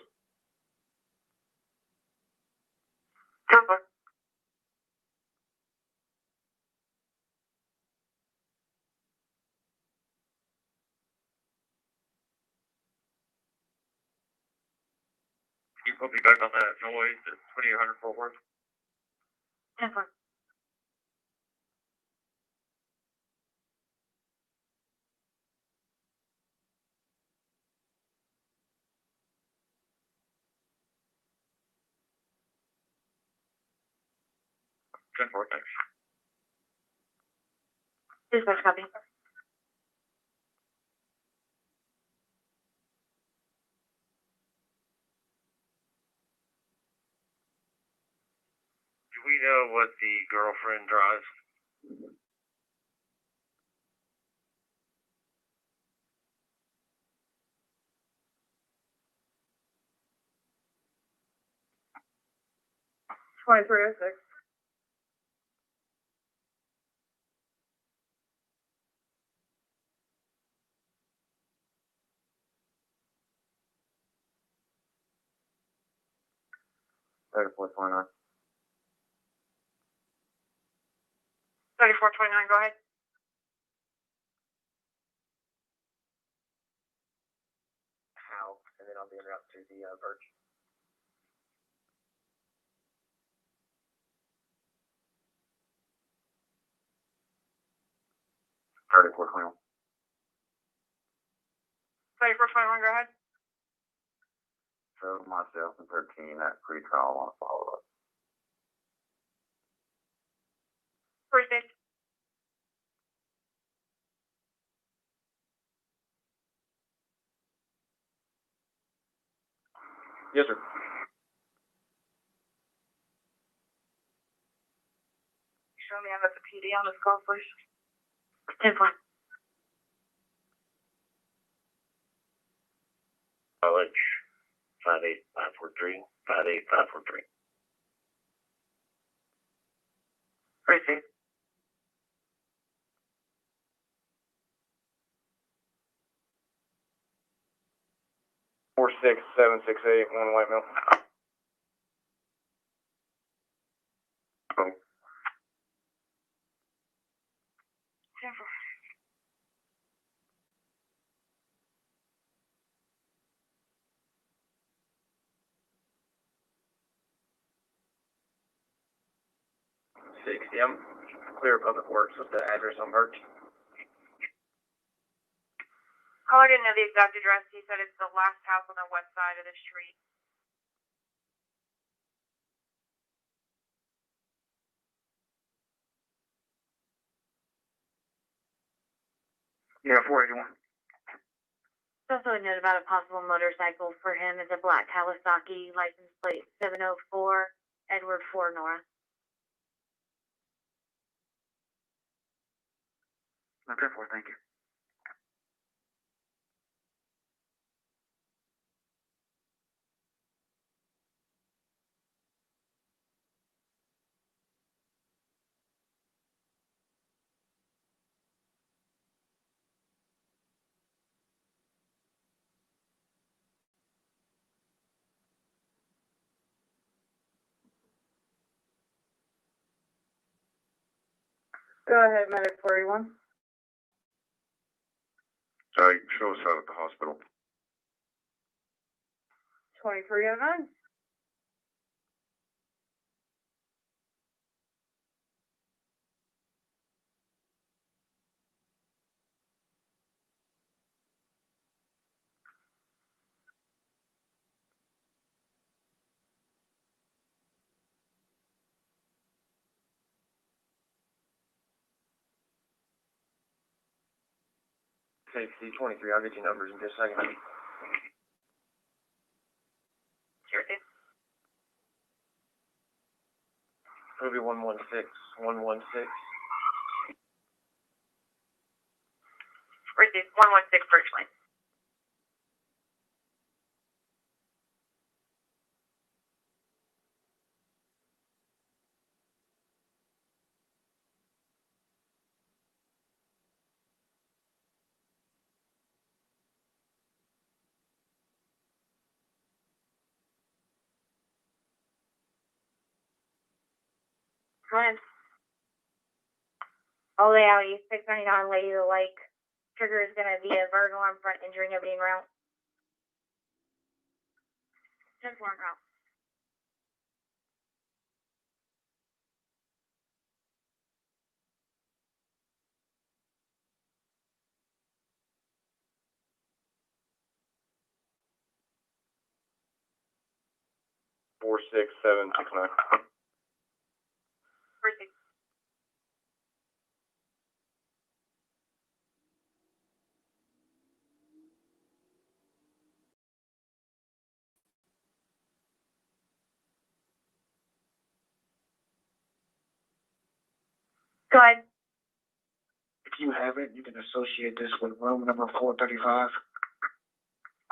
Temper. Can you put me back on that noise at 2800 Fort Worth? Temper. Thanks. Dispatch copy. Do we know what the girlfriend drives? $23.06. $34.29. 3429, go ahead. How? And then I'll be en route to the Birch. $34.21. 3421, go ahead. So myself and 13 at pretrial on follow up. Proceed. Yes, sir. Show me I'm at the PD on this call, please. 10-4. College 58543. 58543. Proceed. Four 6768 1 White Mill. Oh, 10-4. I'm clear public works with the address on Birch. Caller didn't know the exact address. He said it's the last house on the west side of the street. Yeah, 481. There's also a note about a possible motorcycle for him. It's a black Kawasaki, license plate 704, Edward 4, Nora. Okay, 4, thank you. Go ahead, Medic 481. Show us out at the hospital. 2309. Safety 23, I'll get you numbers in just a second. Sure thing. Ruby 116, 116. Receive 116 Bridge Lane. Ryan. All the alley, 699 Lady of the Lake. Trigger is going to be a vertical arm front injury, nobody en route. 10-4 en route. Four, 6, 7, 6, 9. Receive. Go ahead. If you have it, you can associate this with room number 435.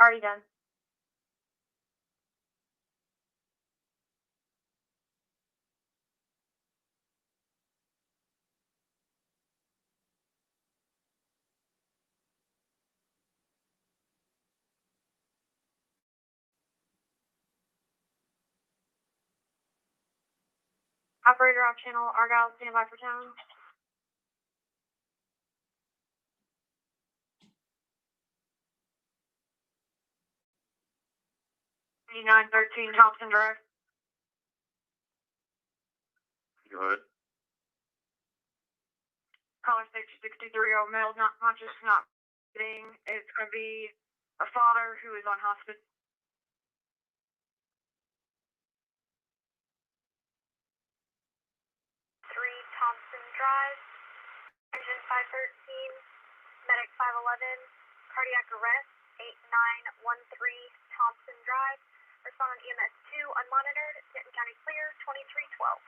Already done. Operator off channel, Argyle, stand by for tone. 8913 Thompson Drive. Go ahead. Caller 63-year-old male, not conscious, not breathing. It's going to be a father who is on hospice. 3 Thompson Drive. Engine 513, medic 511, cardiac arrest 8913 Thompson Drive. Respond on EMS 2 unmonitored. Denton County clear 2312.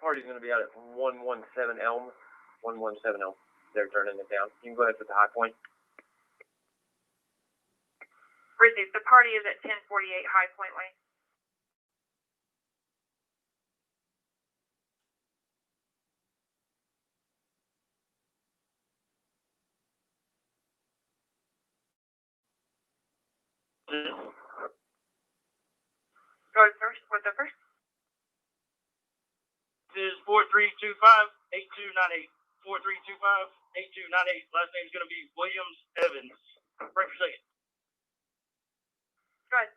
Party's going to be out at 117 Elm. 117 Elm. They're turning it down. You can go ahead with the high point. Receive. The party is at 1048 High Point Way. Go to first. What's the first? This is 4325-8298. 4325-8298. Last name's going to be Williams Evans. Right for second. Go ahead.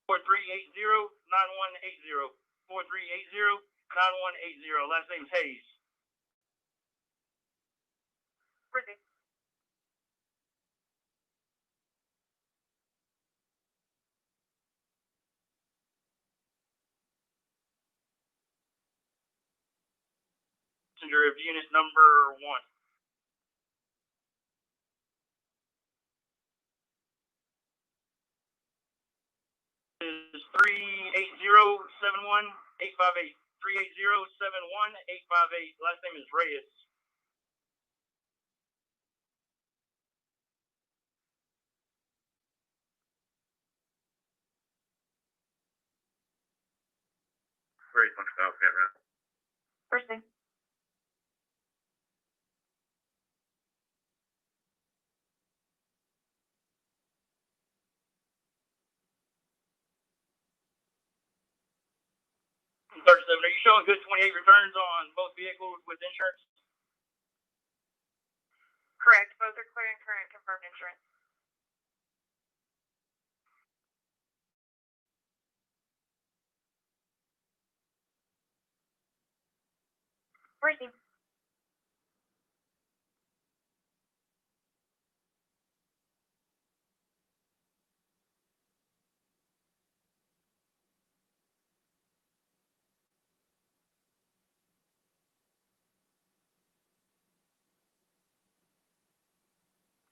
4380-9180. 4380-9180. Last name's Hayes. Receive. Passenger of unit number 1. This is 380-71858. 380-71858. Last name is Reyes. Great, punch out, get ready. First thing. are you showing good 28 returns on both vehicles with insurance? Correct. Both are clear and current confirmed insurance. Receive.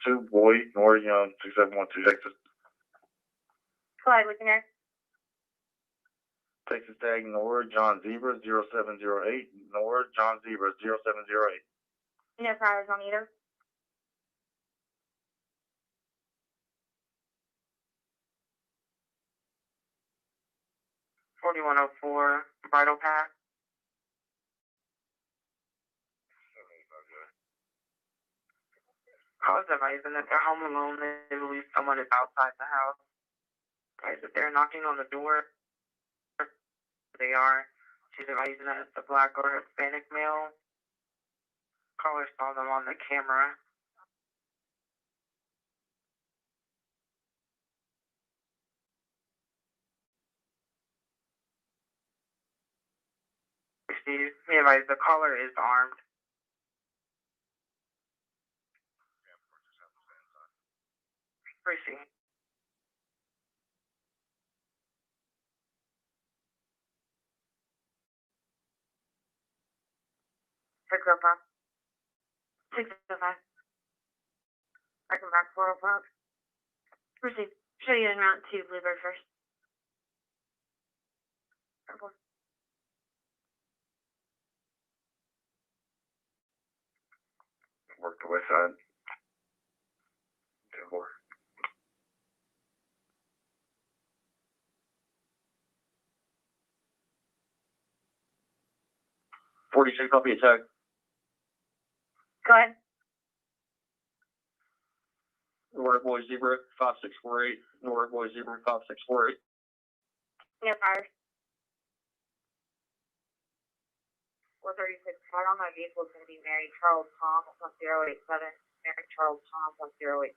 Two Boyd, Nora Young, 6712 Texas. Go ahead, listener. Texas tag Nora John Zebra 0708. Nora John Zebra 0708. No priors on either. $4104 bridal pack. Call is advising that they're home alone. They believe someone is outside the house. Guys, if they're knocking on the door, they are. She's advising that it's a black or Hispanic male. Caller saw them on the camera. We advise the caller is armed. Receive. 605. 605. I come back 405. Receive. Show you en route to Bluebird first. Work the west side. 10-4. $42, copy attack. Go ahead. North Boy Zebra 5648. North Boy Zebra 5648. No priors. 436. Right on my vehicle is going to be Mary Charles Tom plus 087. Mary Charles Tom plus 087.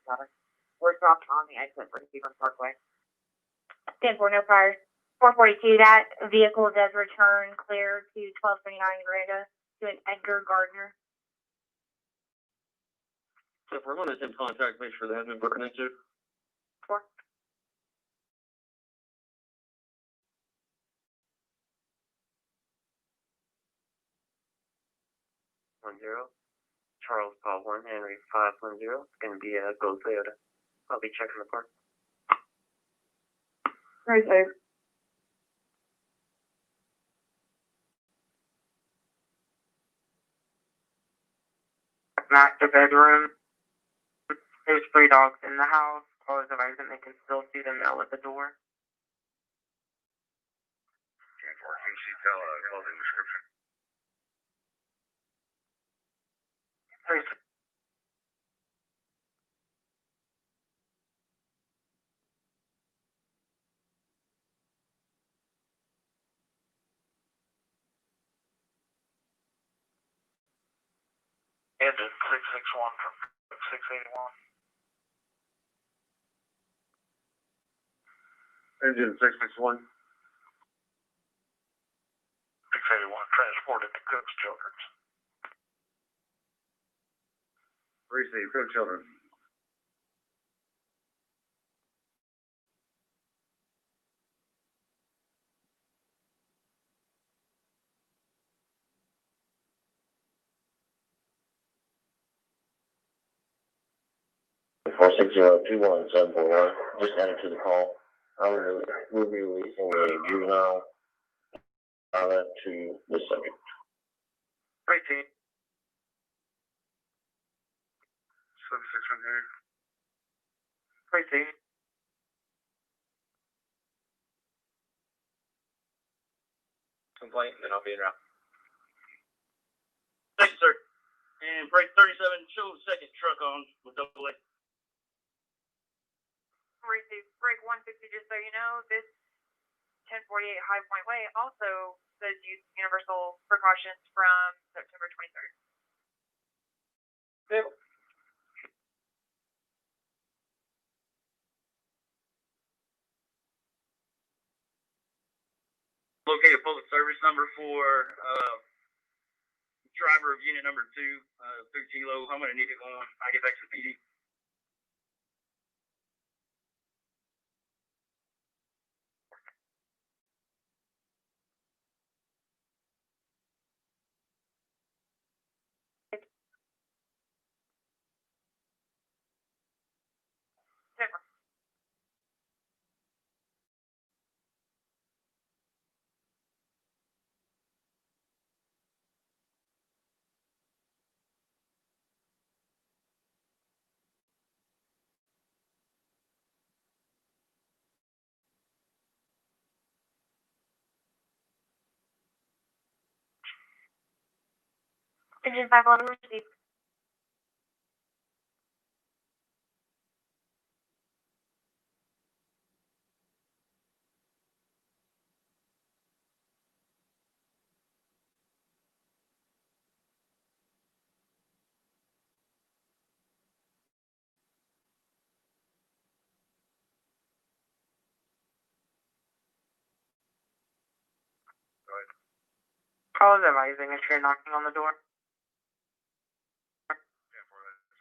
We're stopped on the exit for Stevens Parkway. 10-4, no priors. 442, that vehicle does return clear to 1229 Miranda to an Edgar Gardner. So if we're going to attempt contact, make sure they have been broken into. 4. Charles Paul 1 Henry 510. It's going to be a Gold Toyota. I'll be checking the park. Right there. Master bedroom. There's 3 dogs in the house. Callers advising they can still see the male at the door. 10-4, QC tell clothing description. 3. Engine 661 from 681. Engine 661. 681 transported to Cook's Children's. Receive Cook Children. Four 6021741. Just added to the call. We'll be releasing a juvenile to the subject. Receive. 76 here. Receive. Complaint, then I'll be in route. Thank you, sir. And break 37, show second truck on with double A. Receive. Break 160, just so you know, this 1048 High Point Way also says use universal precautions from September 23rd. Yep. Locate a public service number for driver of unit number 2, 3 kilo. I'm gonna need it when I get back to the PD. Engine 511 received. Call is advising if you're knocking on the door.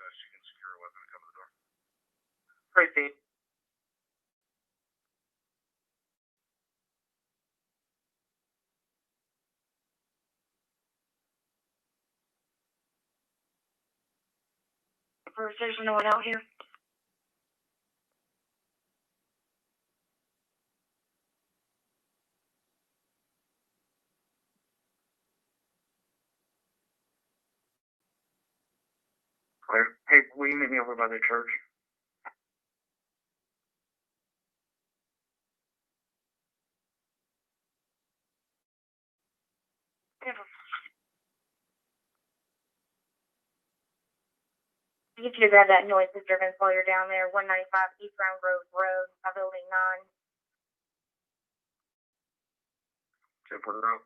She can secure a weapon and come to the door. Proceed. First, there's no one out here. Clear. Hey, will you meet me over by the church? I get you to grab that noise disturbance while you're down there. 195 East Round Grove Road, Building 9. Should I put it out?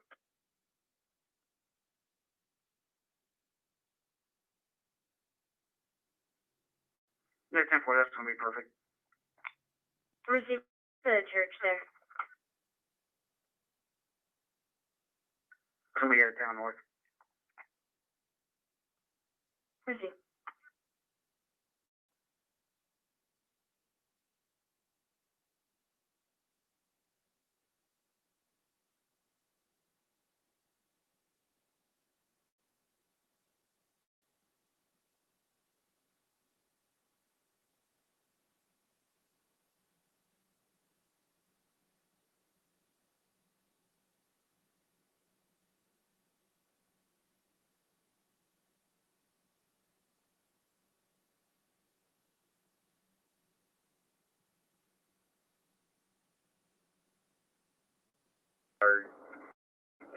Yeah, 10-4, that's gonna be perfect. Receive to the church there. It's gonna be out of town north. Receive.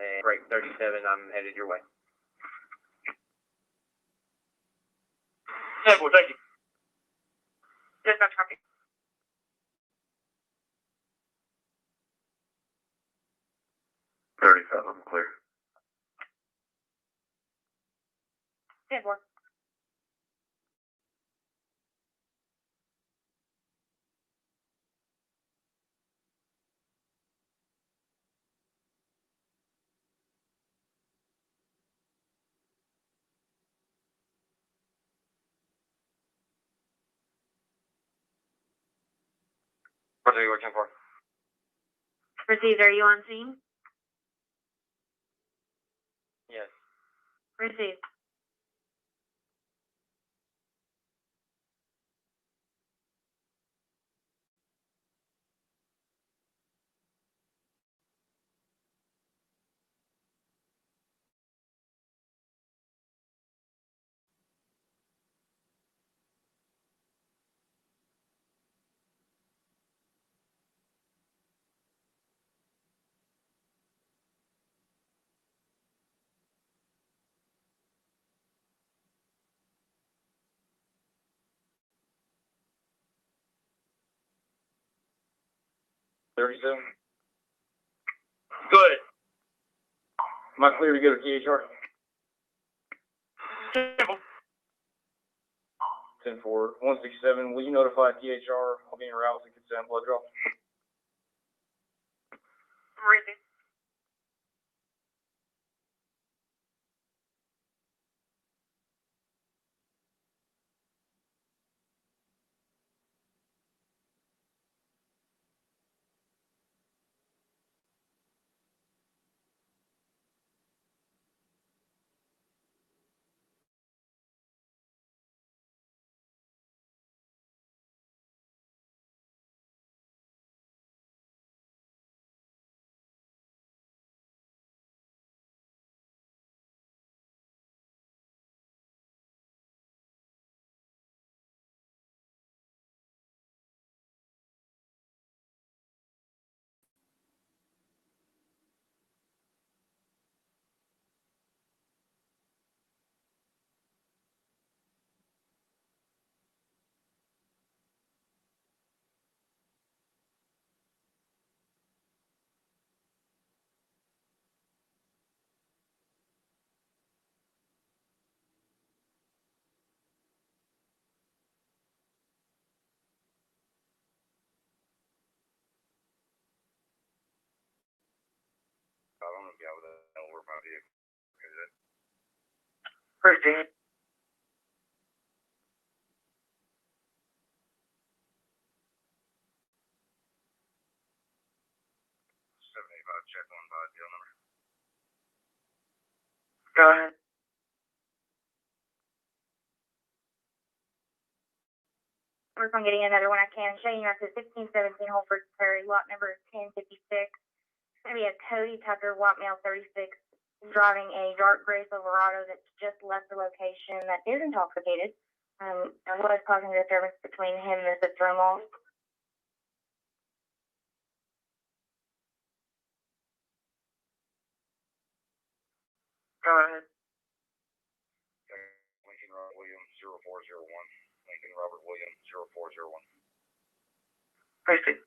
And break 37, I'm headed your way. Yeah, well, thank you. Dispatch copy. I'm clear. 10-4. What are you working for? Received, are you on scene? Yes. Received. Go ahead. Am I clear to go to THR? 10-4, 167. Will you notify THR? I'll be in route and consent blood draw. Ready. I don't know if y'all would know where my vehicle is at. Proceed. Check one by deal number. Go ahead. Work on getting another one I can. Shane, you're up to 1617 Holford Prairie, lot number 1056. It's going to be a Cody Tucker, lot mail 36, driving a dark gray Silverado that's just left the location that is intoxicated. And was causing a disturbance between him and his sister-in-law. Go ahead. Lincoln Robert Williams 0401. Lincoln Robert Williams 0401. Proceed.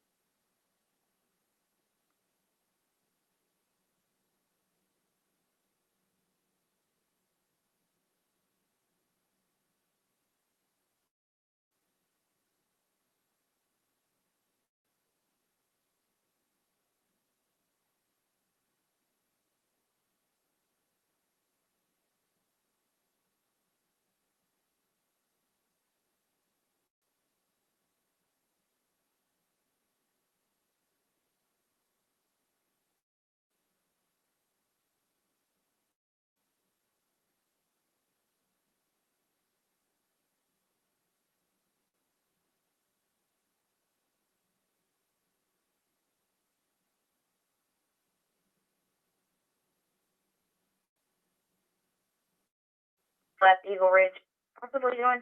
Left Eagle Ridge, possibly going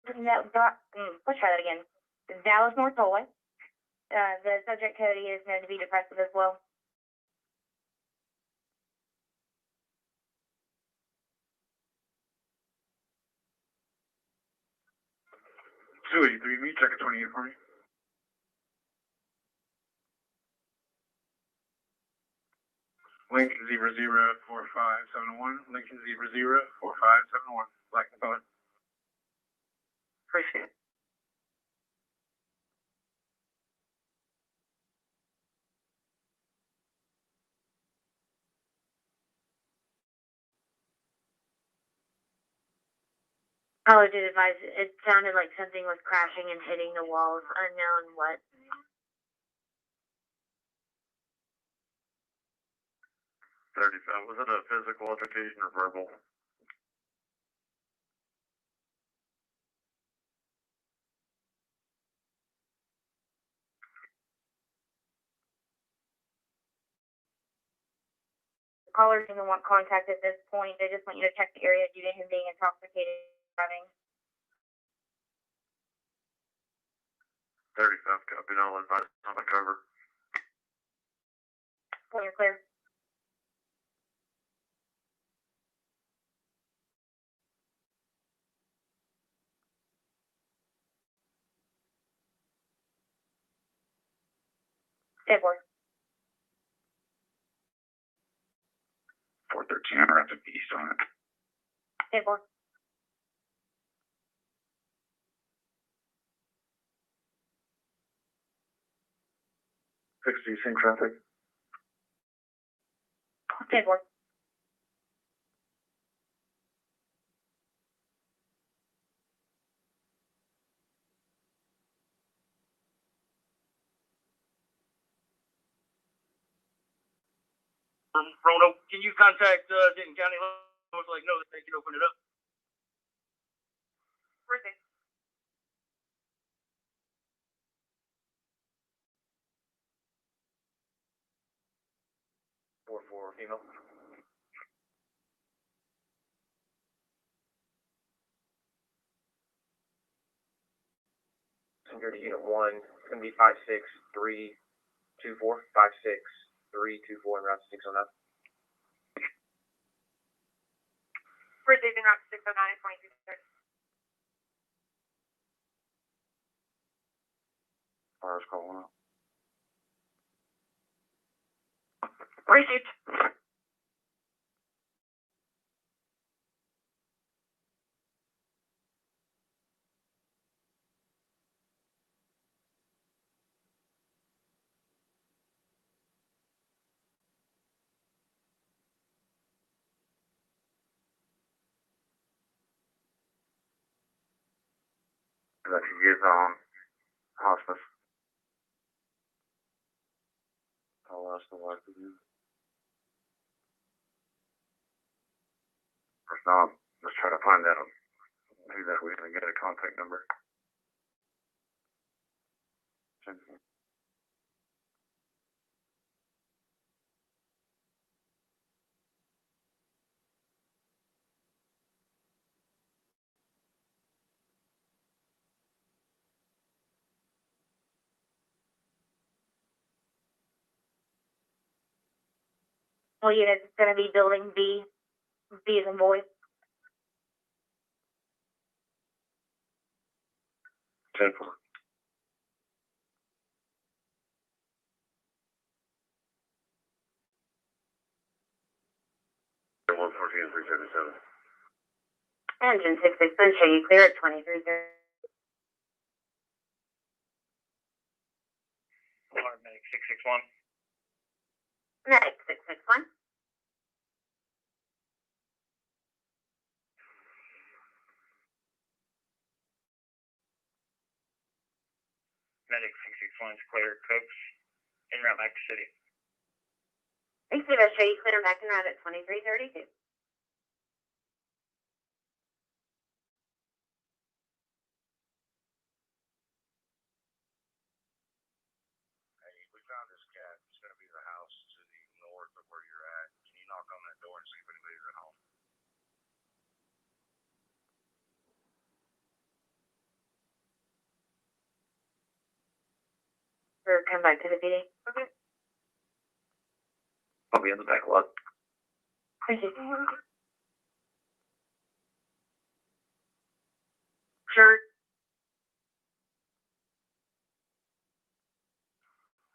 to that. Let's try that again. Dallas North Tollway. The subject Cody is known to be depressive as well. 283, me, check a 28 for me. Lincoln 004571, Lincoln 004571, black and color. Appreciate it. Caller did advise it sounded like something was crashing and hitting the walls, unknown what. 35. Was it a physical altercation or verbal? Callers even want contact at this point. They just want you to check the area due to him being intoxicated driving. 35. Copy. I'll advise on the cover. When you're clear. Stay aboard. 413. I'm rapid east on it. Table. 60, same traffic. Table. Roanoke, can you contact Denton County so know that they can open it up? Where's it? Four female. Security unit 1, it's going to be 56324, 56324 and route 609. Where's it? Route 609 and 2230. Cars calling up. Receipt. That she gets hospice. I'll ask the wife again. If not, let's try to find out. Maybe that we can get a contact number. Well, units, it's going to be building B. B is in boy. 10-4. One 14 377. Engine 66, show you clear at 2330. Medic 661. Medic 661. Medic 661 is clear. Cokes. En route back to city. Thanks, I'll show you clear back and route at 2332. We found this cat. It's going to be the house to the north of where you're at. Can you knock on that door and see if anybody's at home? Or come back to the PD. Okay. I'll be in the back lot. Thank you. Sure.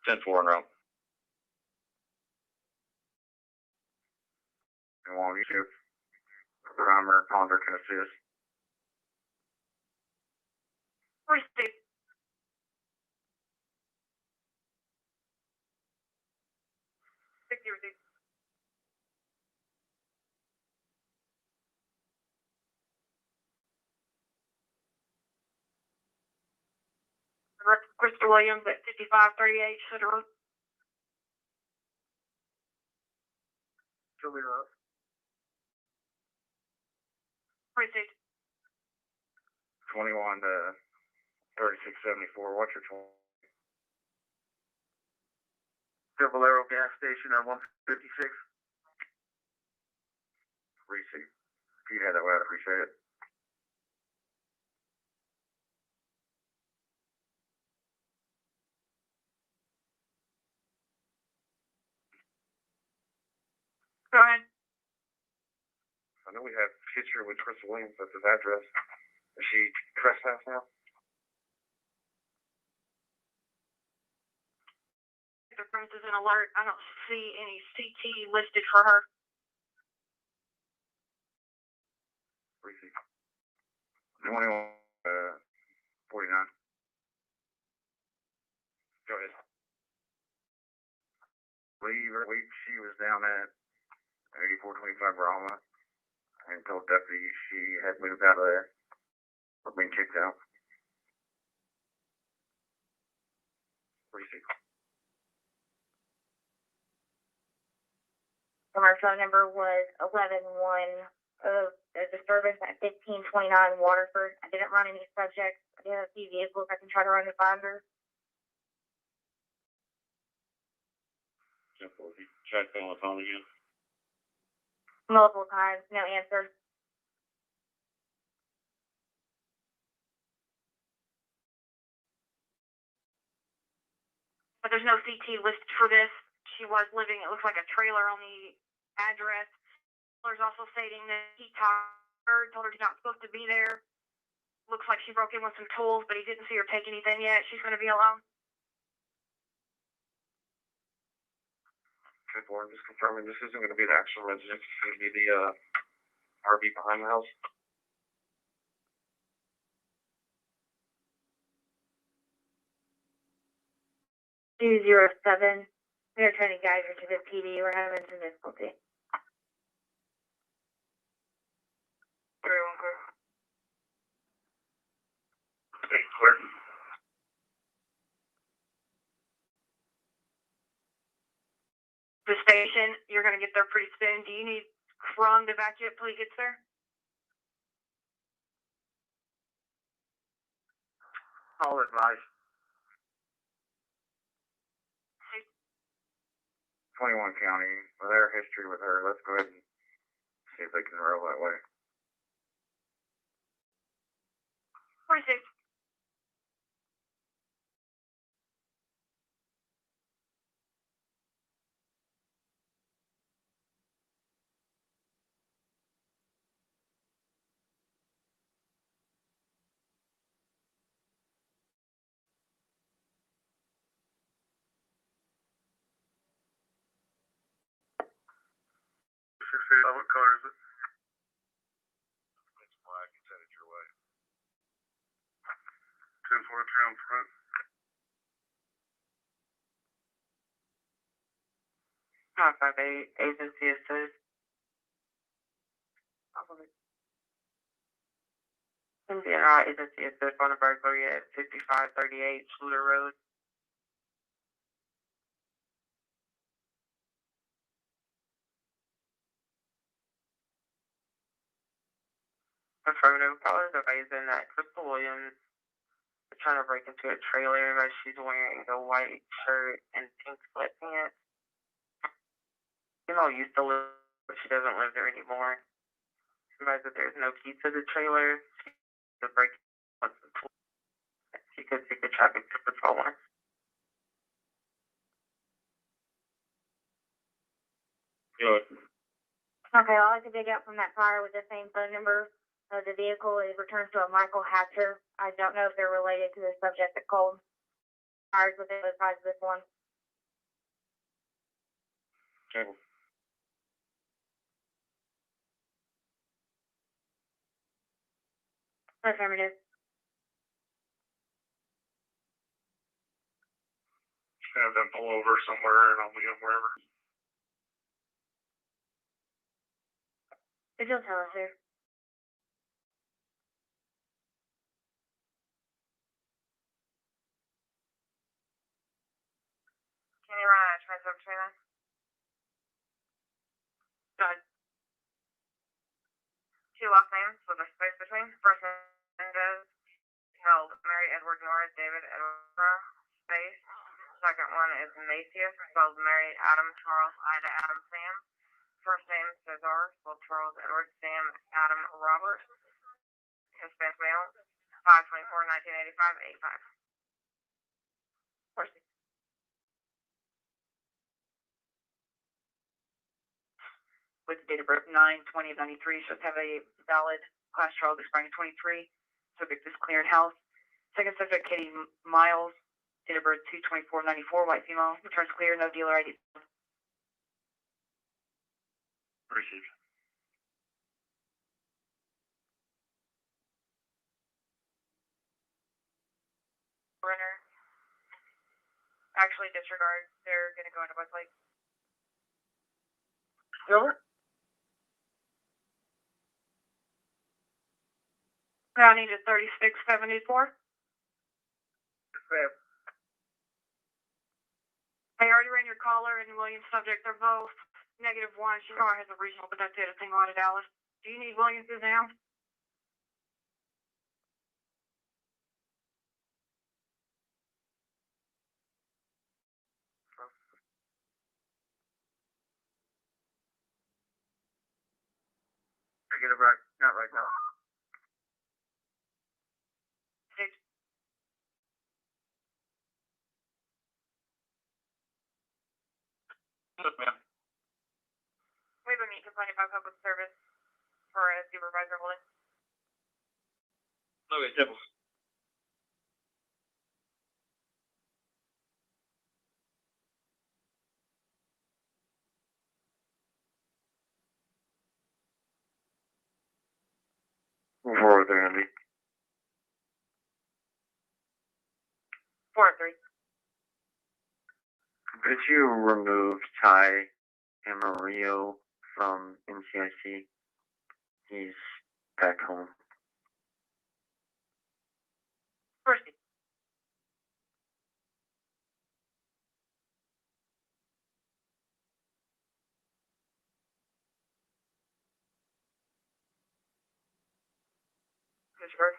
10-4 en route. And while you two, primary ponder can assist. Receipt. Receipt. Crystal Williams at 5538 Center Road. She'll be up. Receipt. 21 to 3674. What's your 20? Valero gas station at 156. Receipt. If you had that way, I'd appreciate it. Go ahead. I know we have history with Crystal Williams at this address. Is she trespassed now? The price is an alert. I don't see any CT listed for her. 21, 49. Go ahead. Week she was down at 8425 Brahma and told deputies she had moved out of there or been kicked out. 46. Our phone number was 11-1 of a disturbance at 1529 Waterford. I didn't run any subjects. I didn't see vehicles. I can try to run the finder. Check on the phone again. Multiple times, no answer. But there's no CT listed for this. She was living, it looks like a trailer on the address. There's also stating that he told her she's not supposed to be there. Looks like she broke in with some tools, but he didn't see her take anything yet. She's going to be alone. Okay, board, just confirming this isn't going to be the actual residence. It's going to be the RV behind the house. Two 07. We are trying to guide her to the PD. We're having some difficulty. 3-1 clear. Okay, clear. The station, you're going to get there pretty soon. Do you need Crum to back you up till he gets there? I'll advise. 21 County, with their history with her, let's go ahead and see if they can roll that way. 46. What color is it? It's black. It's headed your way. 1043 on front. Not 58, agency assist. DNR agency assist on a burglary at 5538 Schluter Road. Affirmative. Callers advising that Crystal Williams is trying to break into a trailer, but she's wearing a white shirt and pink sweatpants. You know, used to live, but she doesn't live there anymore. She advised that there's no key to the trailer. She could break once the tool. She could take the traffic to patrol one. Good. Okay, all I could dig out from that fire with the same phone number of the vehicle is returns to a Michael Hatcher. I don't know if they're related to the subject that called. Ours within the size of this one. Okay. Affirmative. Just have them pull over somewhere and I'll meet them wherever. Did you tell us, sir? Can you run a transfer between us? Go ahead. Two last names with a space between. First name is spelled Mary Edward Norris David Edward space. Second one is Macias, spelled Mary Adam Charles Ida Adam Sam. First name Cesar, spelled Charles Edward Sam Adam Robert. Hispanic male. 5/24/1985 85. Horses. With the date of birth 9/20/93, should have a valid class trial expiring 23. Subject is cleared house. Second subject, Katie Miles, date of birth 2/24/94, white female, returns clear, no dealer ID. Received. runner. Actually, disregard. They're gonna go into Westlake. Over. County to 3674. Fair. I already ran your caller and Williams subject. They're both -1. She has a regional, but that's it. A single out of Dallas. Do you need Williams's now? I get it right. Not right now. Six. Yes, ma'am. We have a meet complaint about public service for a supervisor holding. Okay, simple. Forward there, Andy. 4-3. Could you remove Ty Amarillo from NCIC? He's back home. First. Disregard.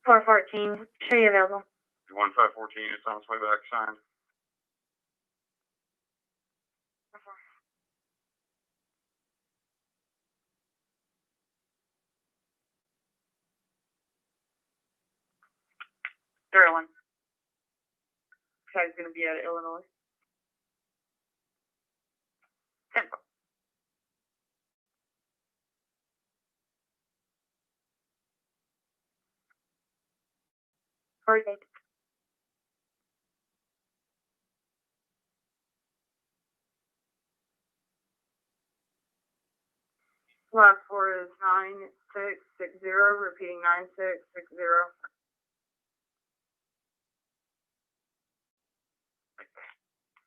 414. Show you available. 1514, it's on its way back, signed. Sterling. Guy's gonna be out of Illinois. Simple. First date. Last 4 is 9660, repeating 9660.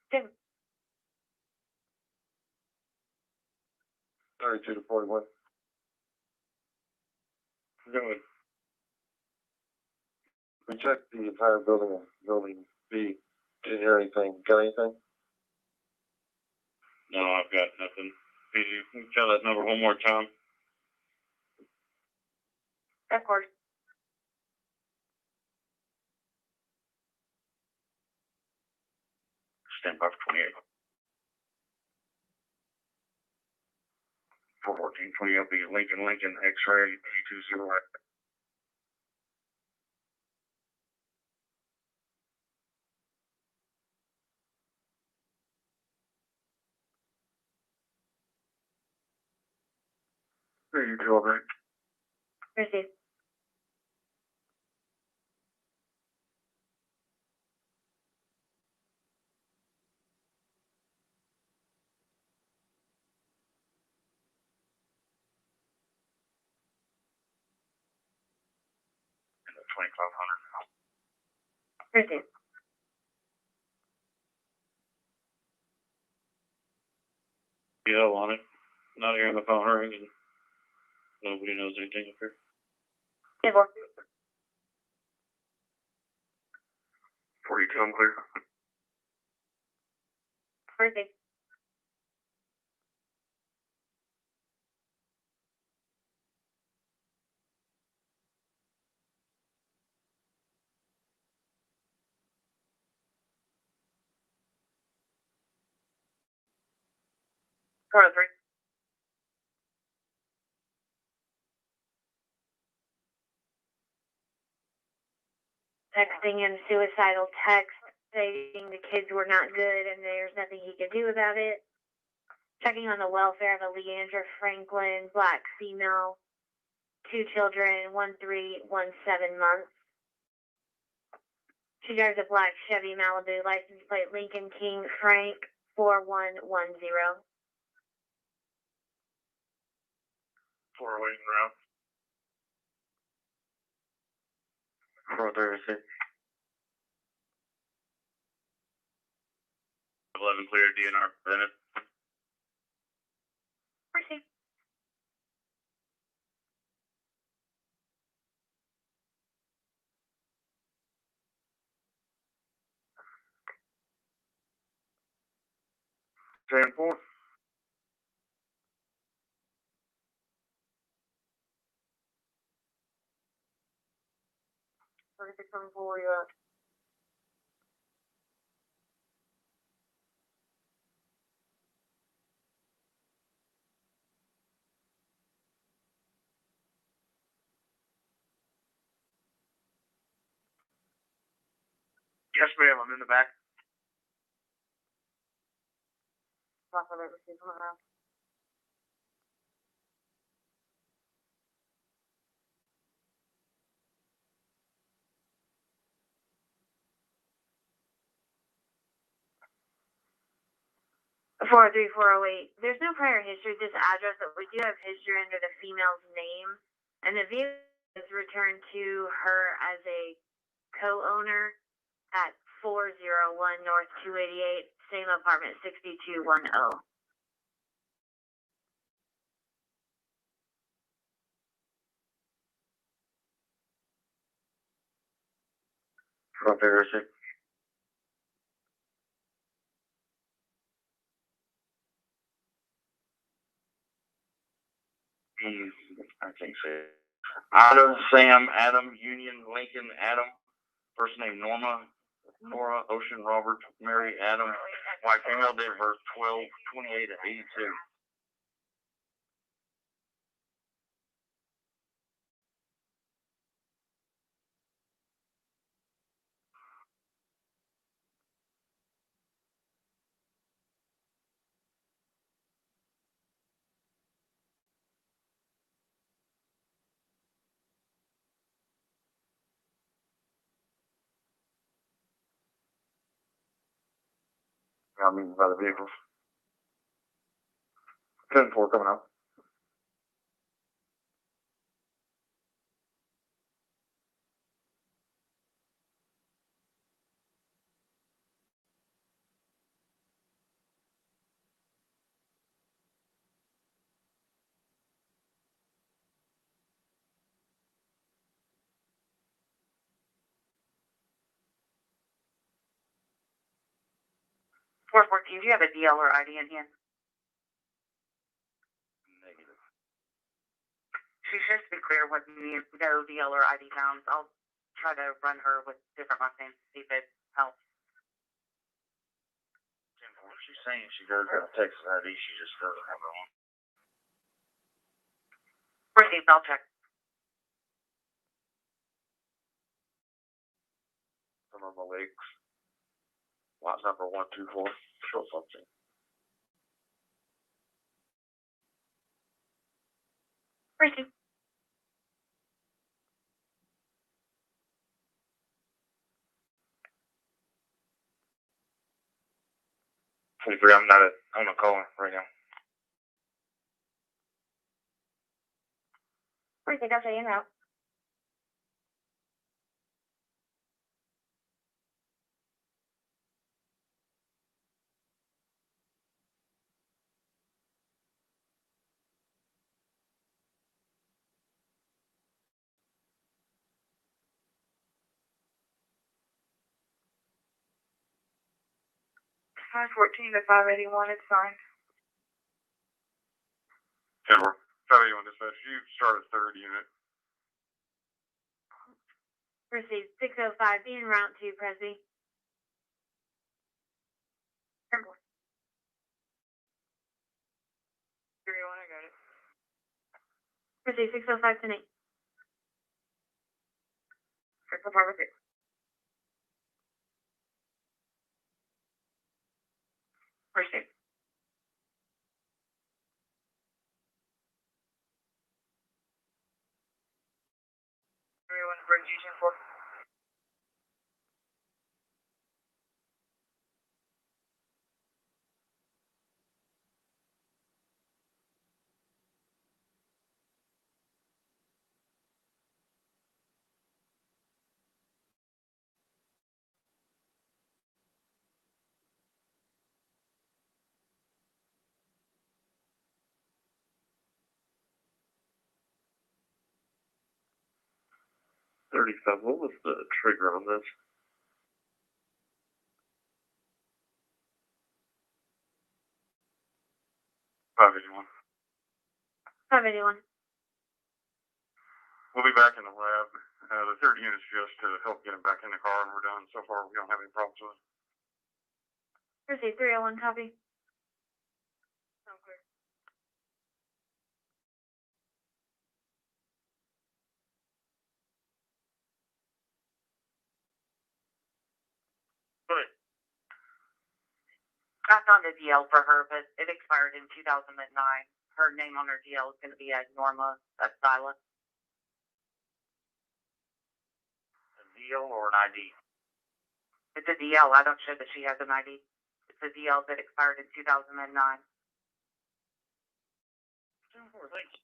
Tim. 32 to 41. Good. We checked the entire building, building B. Didn't hear anything. Got anything? No, I've got nothing. Can you tell that number one more time? Of course. Stand by for 28. 41420 LB Lincoln X-ray A20. There you go, right? Received. And 2500. Received. Yeah, on it. Not hearing the phone ring and nobody knows anything up here. Good work. 42, I'm clear. Received. Four to 3. Texting him suicidal text stating the kids were not good and there's nothing he could do about it. Checking on the welfare of a Leandra Franklin, black female, 2 children, 1 3, 1 7 months. She drives a black Chevy Malibu, license plate Lincoln King Frank 4110. 408 route. 436. 11 clear, DNR presented. Proceed. Sam 4. Where you at? Yes, ma'am. I'm in the back. Talk about receiving around. Four oh three, 408. There's no prior history at this address, but we do have history under the female's name, and the vehicle is returned to her as a co-owner at 401 North 288, same apartment 6210. 436. I think so. Ida, Sam, Adam, Union, Lincoln, Adam. First name Norma, Nora, Ocean, Robert, Mary, Adam. White female, date of birth 12/28/82. I mean, by the vehicles. 10-4 coming up. Four 14, do you have a DL or ID in hand? Negative. She should be clear with me, no DL or ID found. I'll try to run her with different Mustangs to see if it helps. 10-4. She's saying she does have Texas ID, she just doesn't have her own. Received, I'll check. Some of my legs. Lot number 124. Short function. Received. I'm not on a call right now. Received, I'll say in out. Five 14 to 581, it's fine. 10-4. 581 dispatch. You start at 3rd unit. Proceed 605, be en route to Presby. 3-1, I got it. Proceed 605 tonight. Crystal Harbor 6. Proceed. 3-1, bridge G-10-4. 35. What was the trigger on this? Five 81. 581. We'll be back in the lab. The third unit's just to help get him back in the car, and we're done. So far, we don't have any problems with it. Proceed, 301, copy. Okay. Good. I found a DL for her, but it expired in 2009. Her name on her DL is going to be Norma Silas. A DL or an ID? It's a DL. I don't show that she has an ID. It's a DL that expired in 2009. Thanks.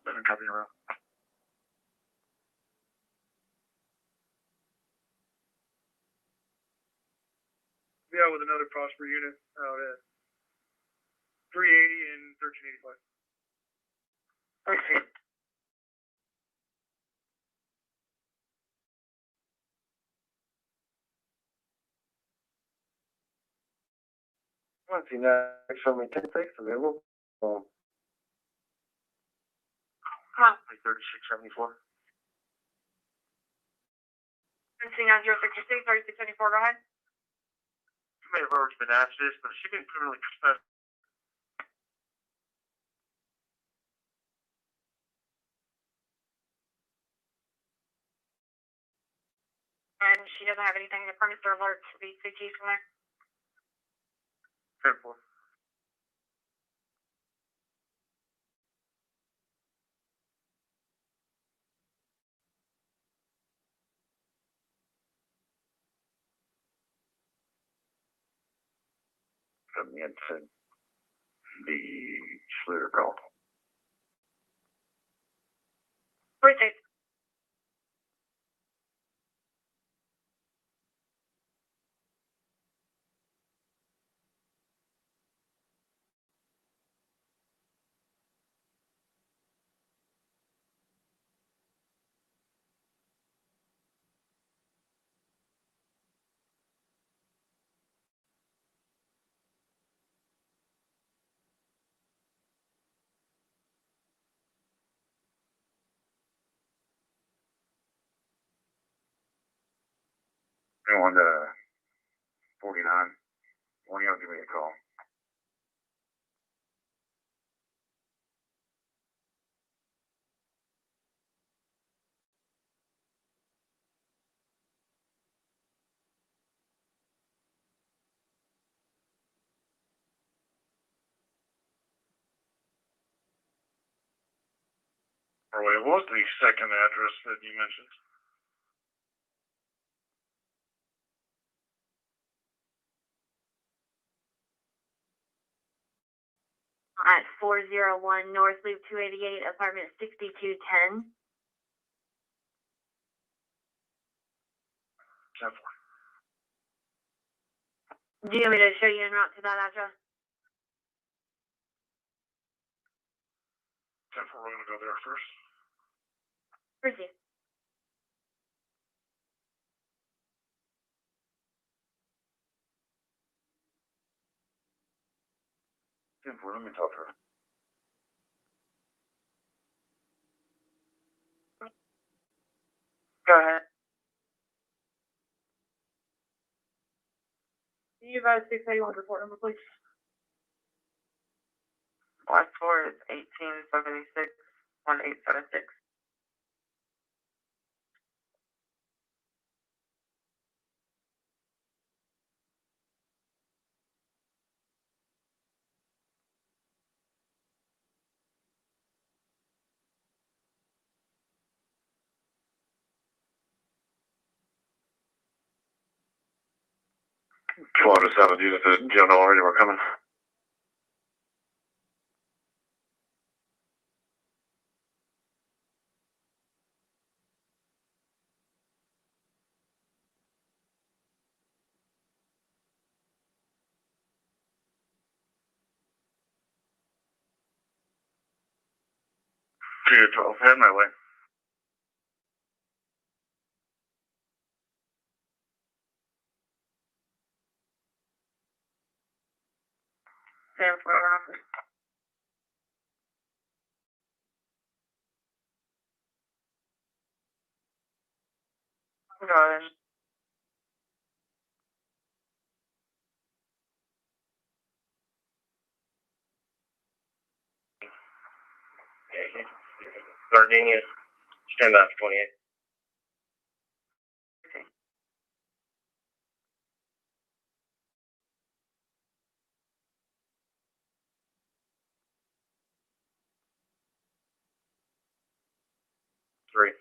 Better copy around. Yeah, with another Prosper unit out at 380 and 1385. Okay. Once you next show me 10-6 available. Come on. 3674. Proceed on 066, 3674, go ahead. She may have already been asked this, but she didn't really confess. And she doesn't have anything that permits or alerts to be CT from there? 10-4. From Jensen. The Schluter call. Proceed. Anyone to 49. One of y'all give me a call. What was the second address that you mentioned? At 401 North Loop 288, apartment 6210. 10-4. Do you want me to show you en route to that address? 10-4, we're going to go there first. Proceed. Let me talk to her. Go ahead. Can you guys 681 report number, please? Last four is 1876 1876. Squad was 7 units that you don't know already were coming. Two to 12, head my way. Sam, for Go ahead. Gardenia, stand by for 28. Three.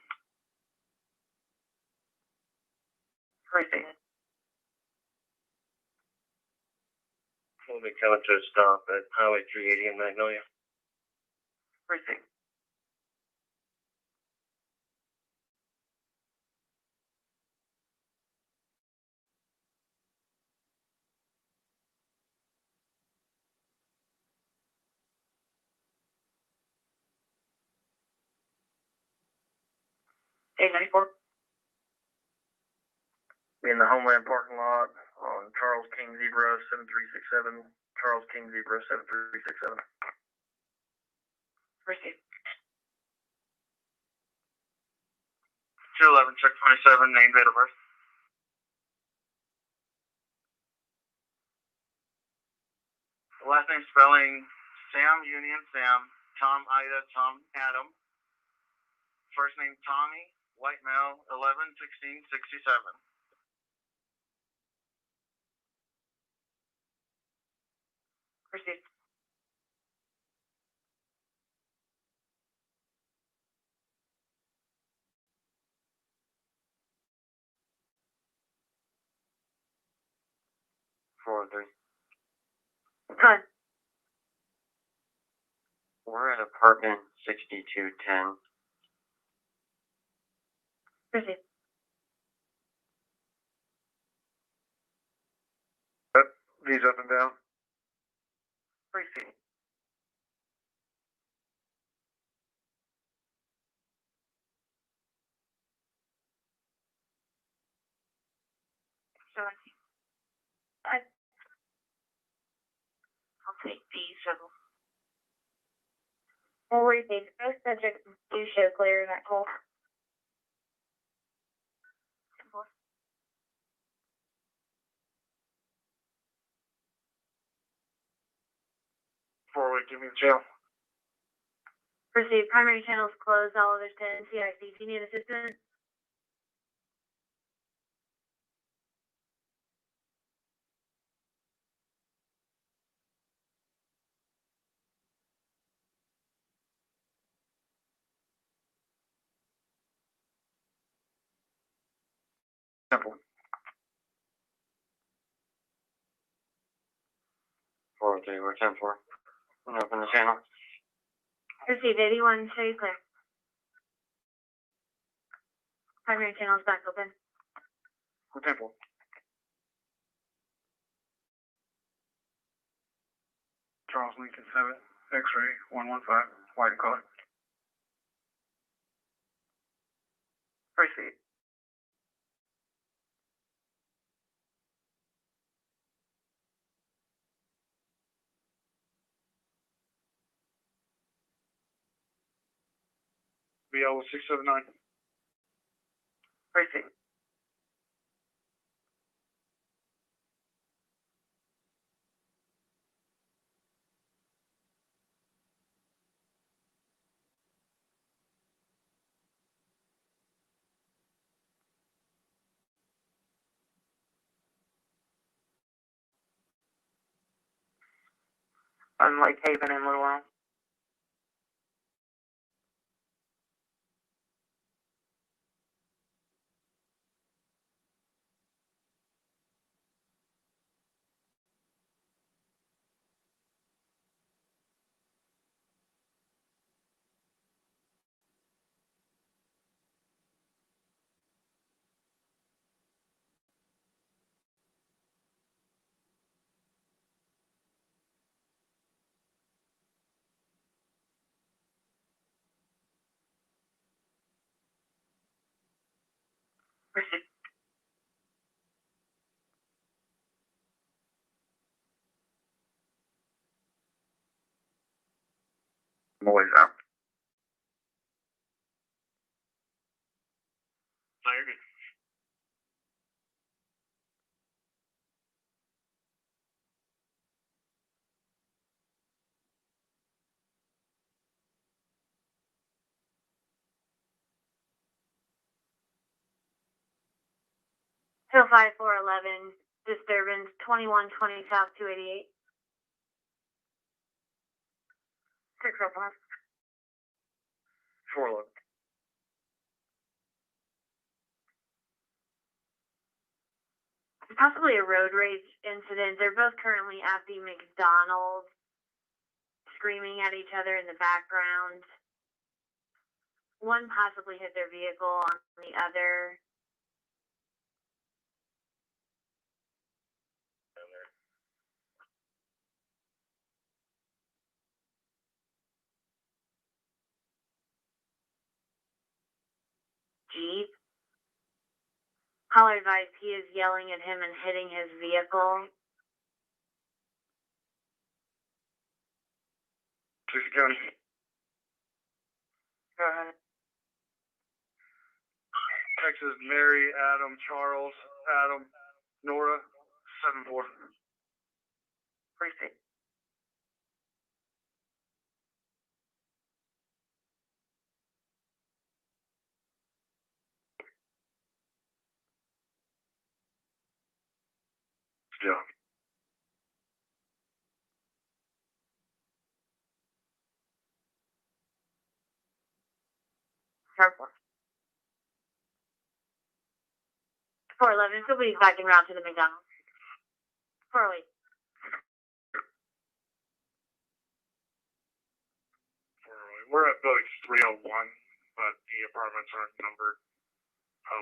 We'll be coming to a stop at Highway 380 in Magnolia. Precinct. A94. Be in the Homeland parking lot on Charles King Zebra 7367. Charles King Zebra 7367. Proceed. 211, check 27, name, date of birth. Last name spelling Sam, Union, Sam, Tom, Ida, Tom, Adam. First name Tommy, white male, 11/16/67. Proceed. Four and three. Good. We're at apartment 6210. Proceed. These up and down. Proceed. I'll take D7. We'll repeat. Both subjects do show clear in that call. Forward, give me the jail. Proceed. Primary channels closed. All others 10. CIC. If you need assistance. Temple. 4 and 3, we're 10-4. Open the channel. Proceed. 81. Show you clear. Primary channels back open. We're Temple. Charles Lincoln 7, X-ray 115, white and color. Proceed. BL 679. Proceed. I'm Lake Haven in Little Elm. Proceed. Always out. No, you're good. Hill 5411, disturbance 2120 South 288. 605. 411. Possibly a road rage incident. They're both currently at the McDonald's, screaming at each other in the background. One possibly hit their vehicle on the other. Jeep. Caller advised he is yelling at him and hitting his vehicle. 6 County. Go ahead. Texas, Mary, Adam, Charles, Adam, Nora, 7-4. Proceed. Still. Careful. 411, somebody's back en route to the McDonald's. 408. We're at building 301, but the apartments aren't numbered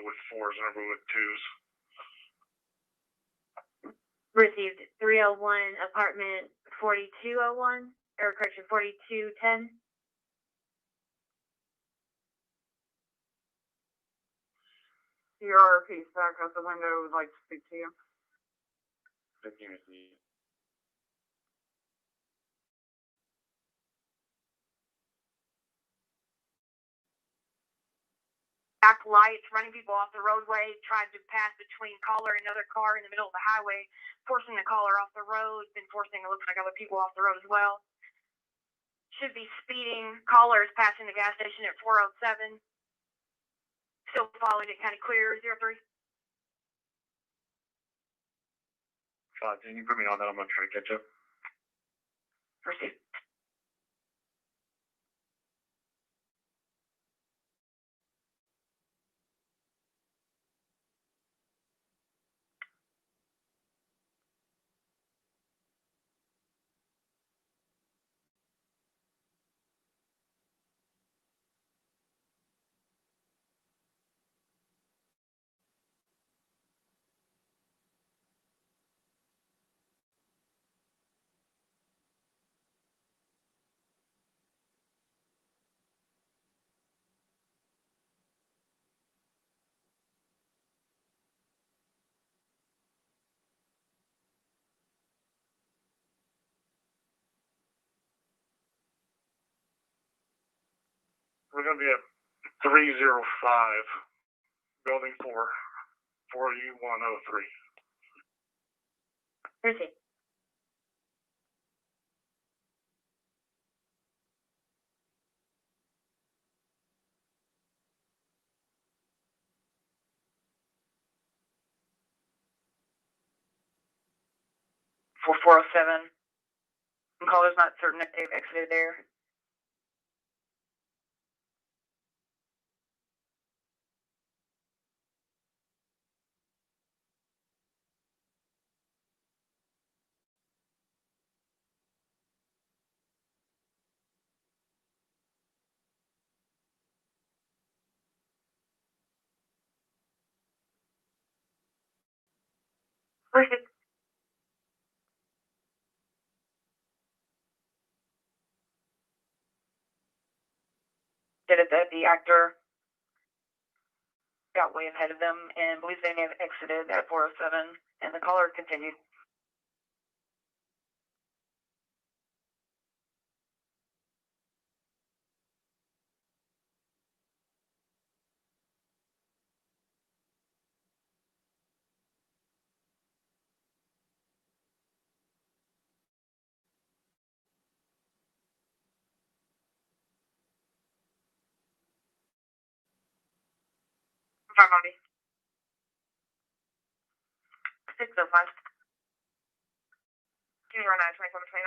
with 4s, numbered with 2s. Received 301, apartment 4201, or correction, 4210. Your RP's back out the window, would like to speak to you. Back lights, running people off the roadway, tried to pass between caller and another car in the middle of the highway, forcing the caller off the road, then forcing, it looks like, other people off the road as well. Should be speeding. Caller is passing the gas station at 407. Still following it, kind of clear, 03. 5, can you put me on that? I'm going to try to catch up. Proceed. We're going to be at 305, building 4, 4103. Proceed. For 407. Caller's not certain if they've exited there. Proceed. Did it at the actor got way ahead of them and believes they may have exited at 407, and the caller continued. Five on B. 605. Can you run out 2729?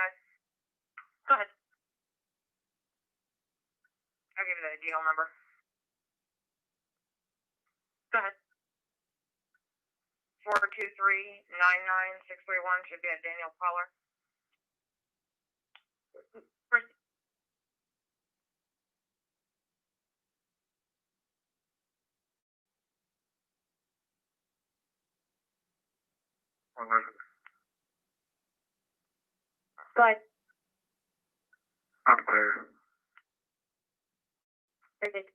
Go ahead. I'll give you the DL number. Go ahead. 423-99631 should be a Daniel caller. First. Go ahead. I'm clear. Very good.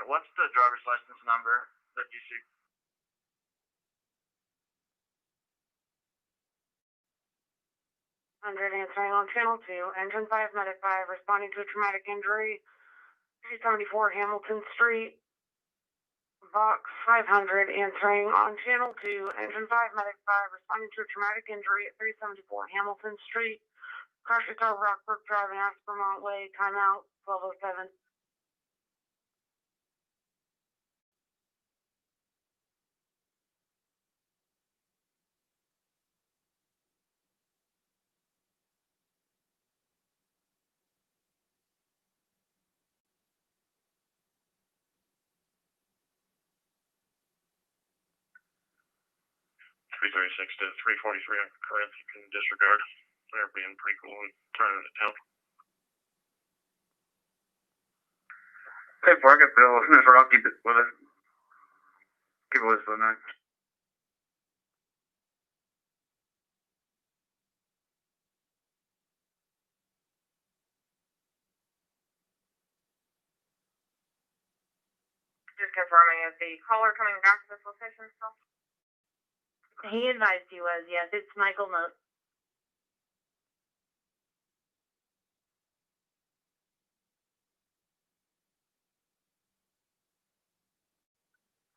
What's the driver's license number that you see? Answering on channel 2, engine 5, medic 5, responding to a traumatic injury, 374 Hamilton Street, box 500, answering on channel 2, engine 5, medic 5, responding to a traumatic injury at 374 Hamilton Street, crash car Rockbrook Drive and Aspermont Way, timeout 1207. Three 36 to 343 on Corinth. You can disregard. They're being pretty cool and turning it down. Hey, before I get Bill, I'll keep it with us. Keep it with us for the night. Just confirming, is the caller coming back to this location still? He advised he was, yes. It's Michael Moat.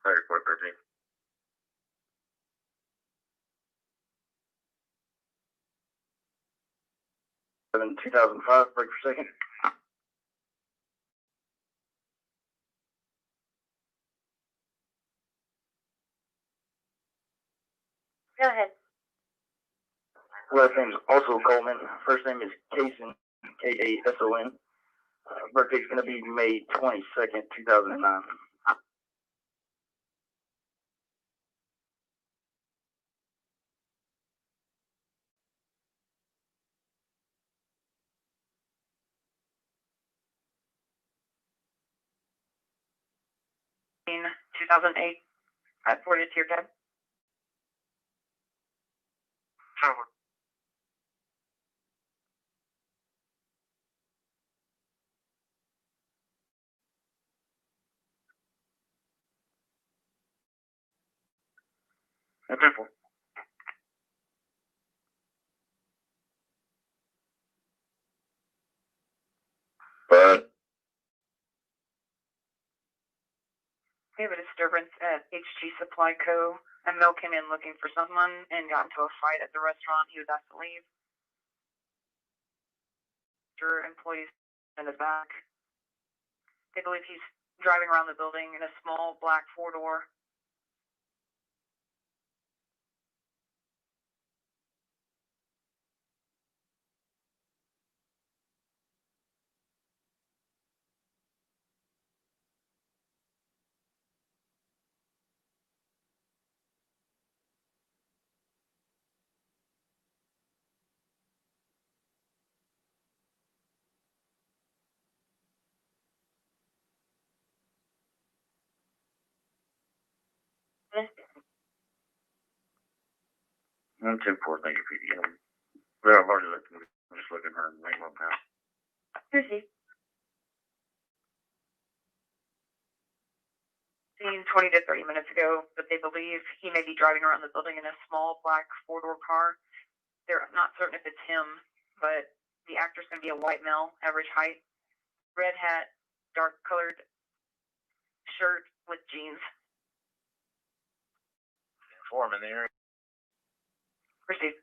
Sorry, 413. 2005, break for second. Go ahead. Last name is also Coleman. First name is Kason, Kason. Birthday's going to be May 22nd, 2009. In 2008, at 40th Tier Cab. Over. That's it. But We have a disturbance at HG Supply Co. A Mill came in looking for someone and got into a fight at the restaurant. He was asked to leave. Employees in the back. They believe he's driving around the building in a small black four-door. I'm 10-4, thank you, PD. Well, I've already looked. I'm just looking her name up now. Susie. Seen 20 to 30 minutes ago, but they believe he may be driving around the building in a small black four-door car. They're not certain if it's him, but the actor's going to be a white male, average height, red hat, dark colored shirt with jeans. Inform in the area. Proceed.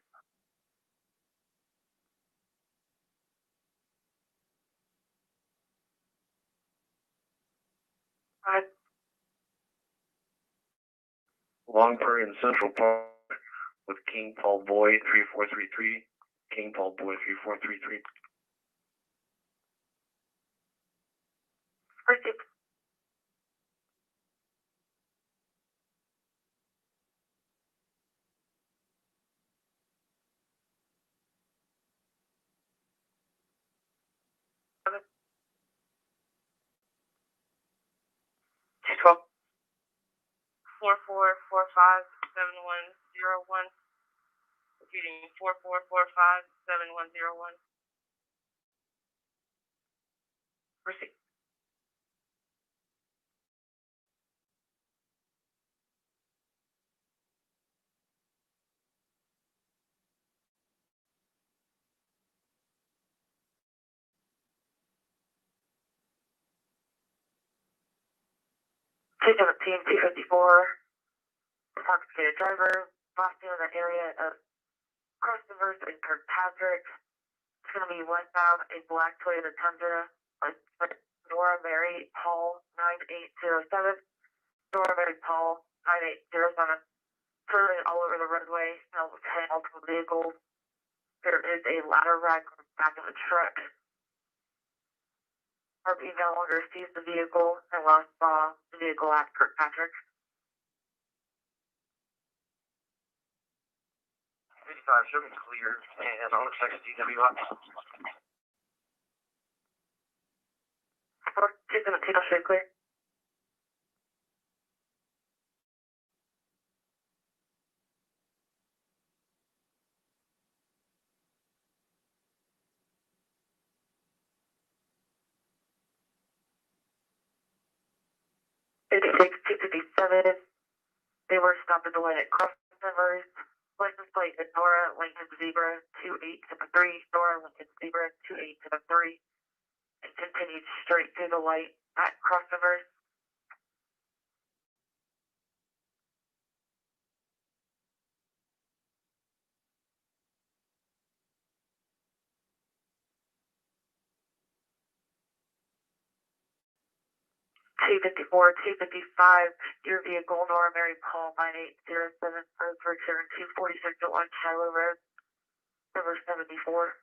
Long Prairie in Central Park with King Paul Boy 3433. King Paul Boy 3433. Proceed. Twelve. 44457101. Repeating 44457101. Proceed. T-17, T-54, intoxicated driver, last seen in the area of Christopher's and Kirkpatrick. It's going to be westbound, a black Toyota Tundra, with Nora Mary Paul 9807. Nora Mary Paul 9807. Turning all over the roadway, smells of 10 multiple vehicles. There is a ladder rack back of the truck. RP no longer sees the vehicle and last saw the vehicle at Kirkpatrick. 55 should be clear and on the second DWI. 217 should be clear. $56,257. They were stopped at the light at crossovers. License plate is Nora Lincoln Zebra 2873. Nora Lincoln Zebra 2873. And continued straight through the light at crossovers. T54, T55, your vehicle, Nora Mary Paul 9807, road return 246 at 1 Shiloh Road, number 74.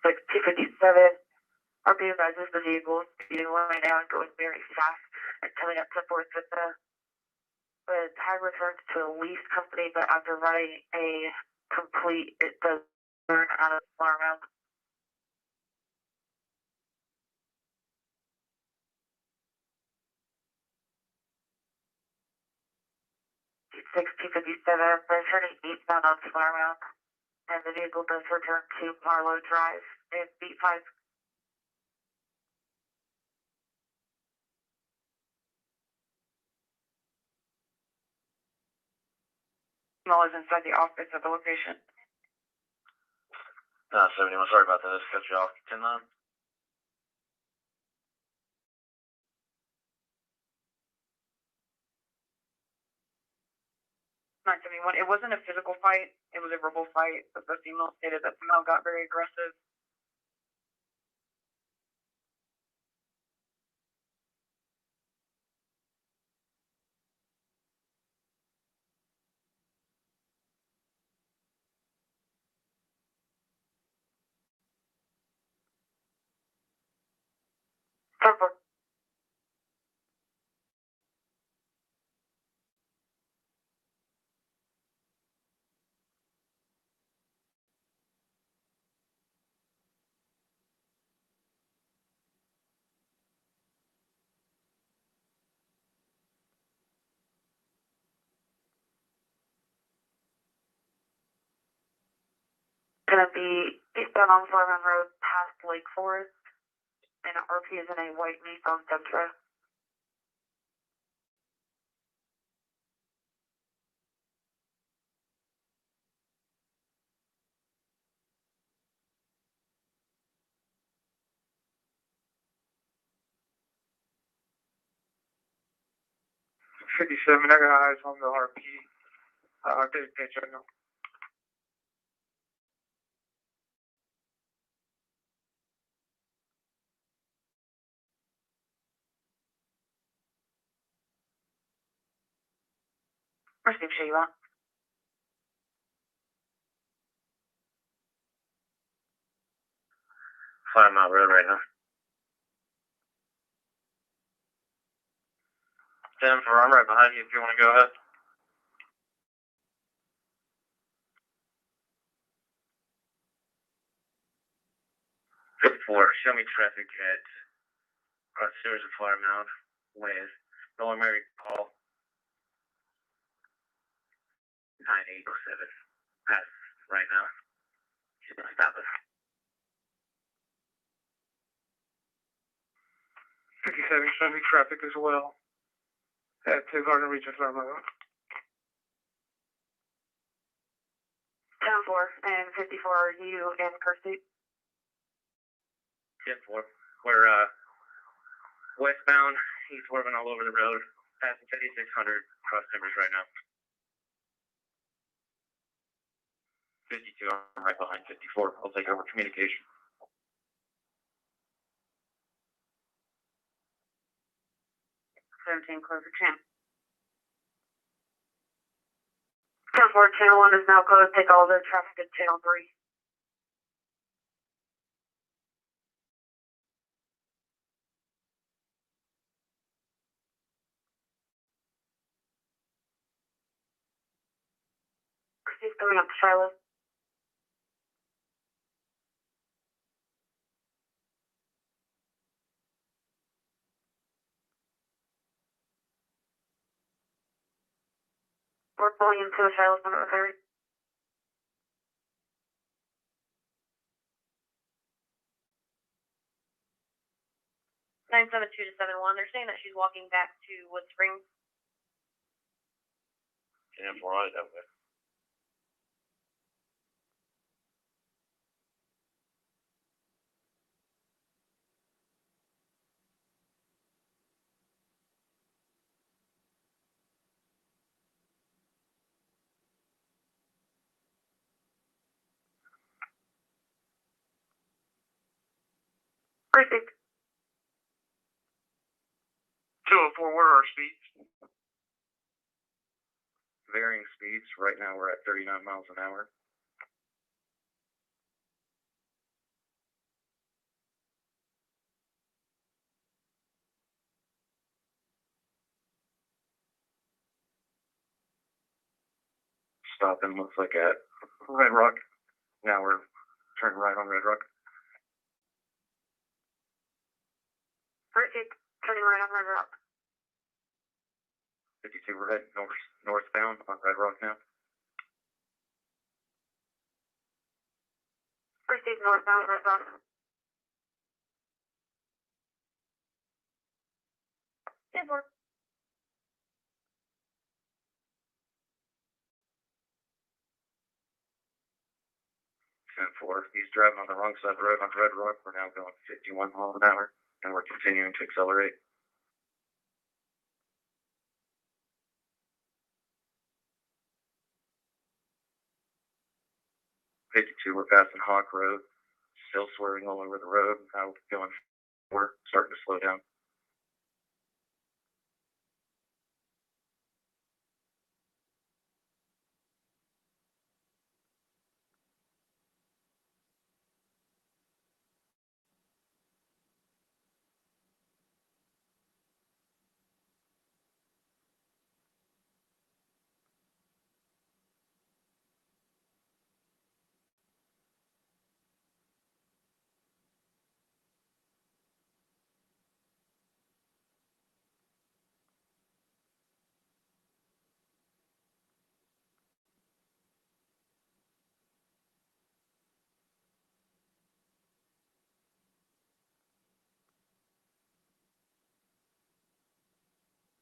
Like T57, RP advises the vehicle speeding right now and going very fast and coming up to Fort Vista. The tag returns to a lease company, but after running a complete, it does turn out of the around. 257, they're turning eastbound on Flower and the vehicle does return to Marlowe Drive in B5. Small is inside the office at the location. 71, sorry about that. Cut you off. 10-9. It wasn't a physical fight, it was a verbal fight, but the female stated that the male got very aggressive. gonna be eastbound on Foreman Road past Lake Forest, and RP is in a white Nissan Sentra. I got eyes on the RP. I'll take a picture now. Receive Sheila. Flying Mount Road right now. Jennifer, I'm right behind you if you want to go ahead. 54, show me traffic at Sewers and Flower Mound with Nolan Mary Paul 9807. Pass right now. She's gonna stop us. 57, show me traffic as well. At Garden Region Flower Mound. 10-4 and 54 are you in pursuit? 10-4. We're westbound. He's swerving all over the road. Passing 5600 cross timbers right now. 52, I'm right behind 54. I'll take over communication. Close the channel. 10-4, channel 1 is now closed. Take all the traffic to channel 3. He's coming up to Shiloh. We're pulling into the Shiloh Cemetery. Nine 972 to 71. They're saying that she's walking back to Wood Springs. 10-4, right over there. Precinct. 204, where are our speeds? Varying speeds. Right now we're at 39 miles an hour. Stopping looks like at Red Rock. Now we're turning right on Red Rock. Precinct. Turning right on Red Rock. 52, we're heading northbound on Red Rock now. Precinct northbound Red Rock. 10-4. 10-4. He's driving on the wrong side of the road on Red Rock. We're now going 51 miles an hour, and we're continuing to accelerate. 52, we're passing Hawk Road, still swerving all over the road. Now going forward, starting to slow down.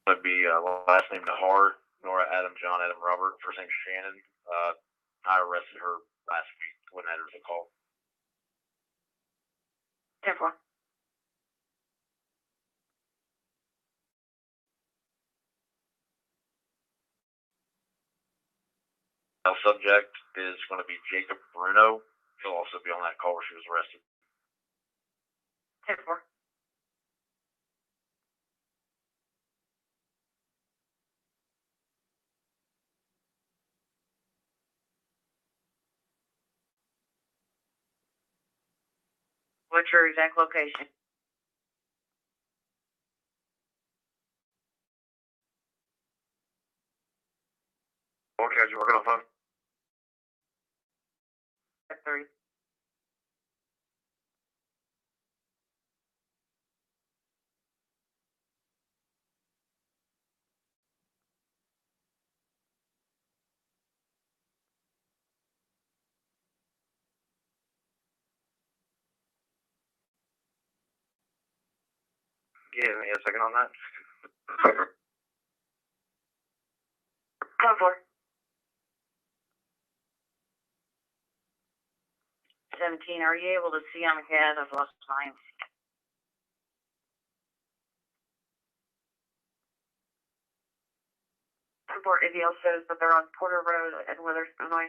Would be last name Nahar, Nora, Adam, John, Adam, Robert. First name Shannon. I arrested her last week when I had her the call. 10-4. Now, subject is going to be Jacob Bruno. He'll also be on that call where she was arrested. 10-4. What's your exact location? Okay, you working on phone? 3. Give me a second on that. 10-4. 17, are you able to see on the CAD? I've lost mine. 10-4, ADL shows that they're on Porter Road and Witherspoon Way.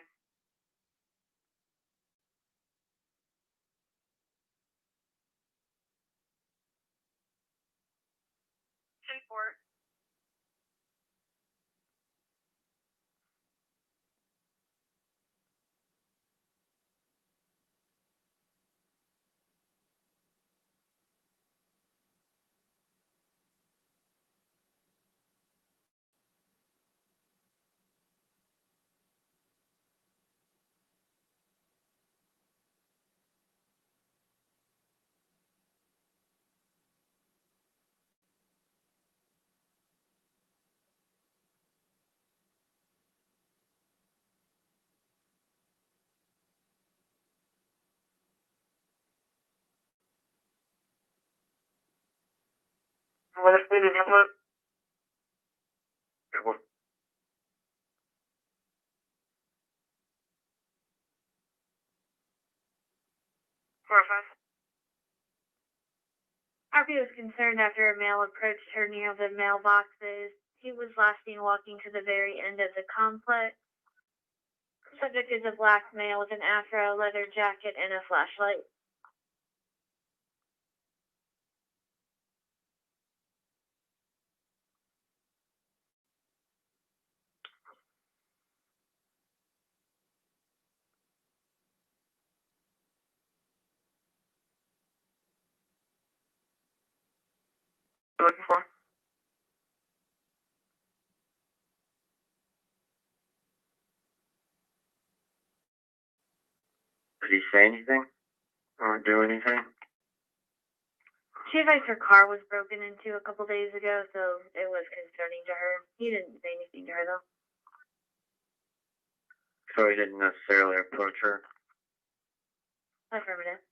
10-4. Witherspoon and Hamlet. 10-4. 4-5. Harvey was concerned after a male approached her near the mailboxes. He was last seen walking to the very end of the complex. The subject is a black male with an afro, leather jacket, and a flashlight. You looking for? Did he say anything? Or do anything? She advised her car was broken into a couple days ago, so it was concerning to her. He didn't say anything to her, though. So he didn't necessarily approach her? Affirmative.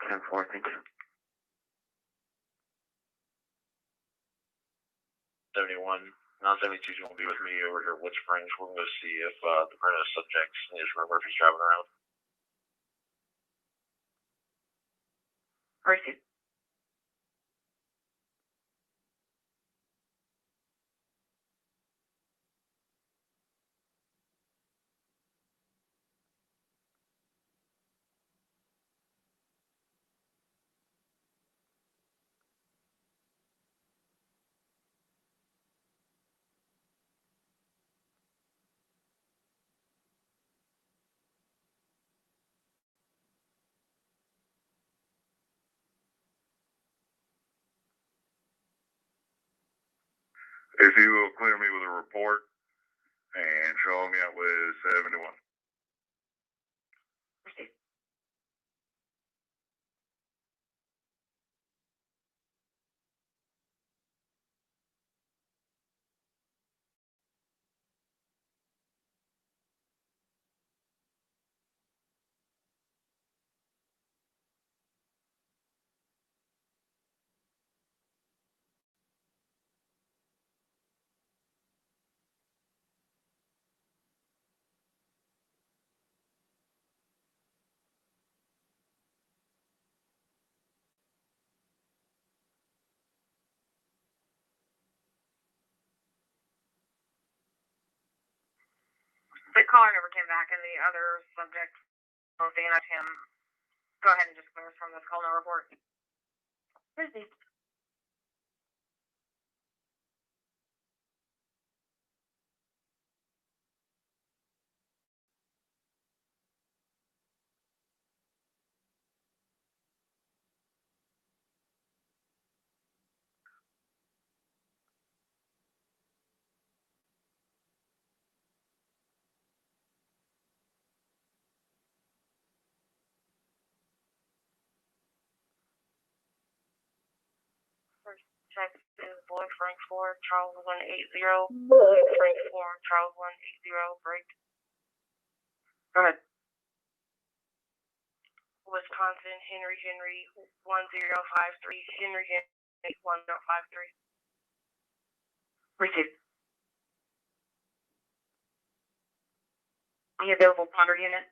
10-4, thank you. 71. Now 72 is going to be with me over here at Wood Springs. We're going to see if the Bruno subject's in his room or if he's driving around. Receive. If you will clear me with a report and show me out with 71. Receive. The caller never came back, and the other subject, Van, I him. Go ahead and just clear us from this call, no report. Proceed. Check is Boy Frank 4, Charles 180. Boy Frank 4, Charles 180, break. Go ahead. Wisconsin, Henry 1053, Henry 1053. Receive. The available ponder unit.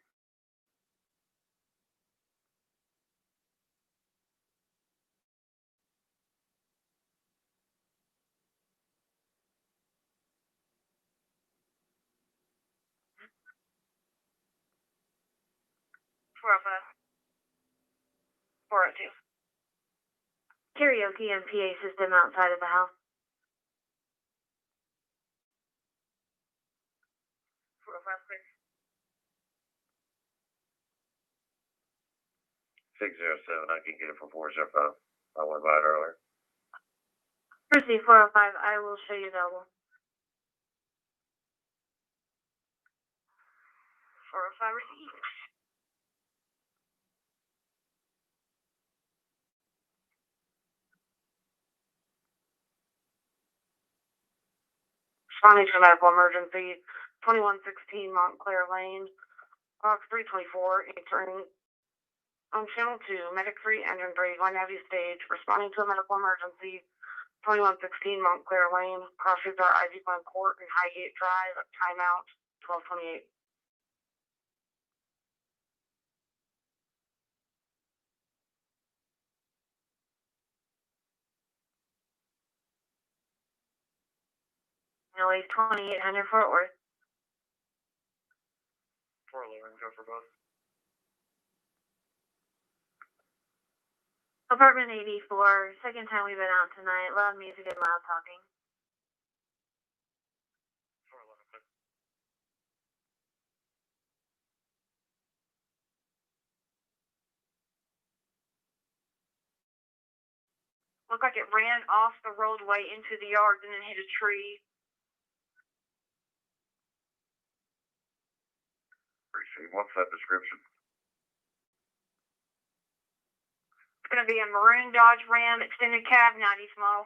Four oh two. Karaoke and PA system outside of the house. 4056. 607, I can get it from 405. I went by it earlier. Proceed 405, I will show you available. 405 received. Responding to a medical emergency, 2116 Montclair Lane, box 324, entering on channel 2, medic 3, engine 3, going to have you stage. Responding to a medical emergency, 2116 Montclair Lane, cross streets are Ivy Glen Court and Highgate Drive, timeout, 1228. LA 2800 Fort Worth. 411, go for both. Apartment 84, second time we've been out tonight. Loud music and loud talking. 411, Looked like it ran off the roadway into the yard and then hit a tree. Appreciate it. What's that description? It's going to be a maroon Dodge Ram extended cab, 90 small.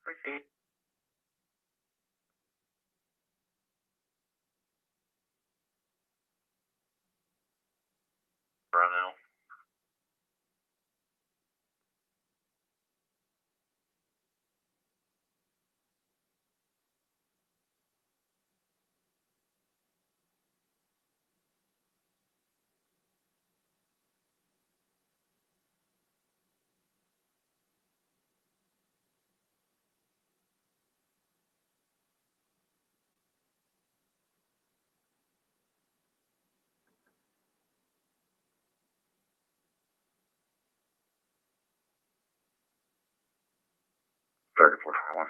Proceed. Right now. $34.21.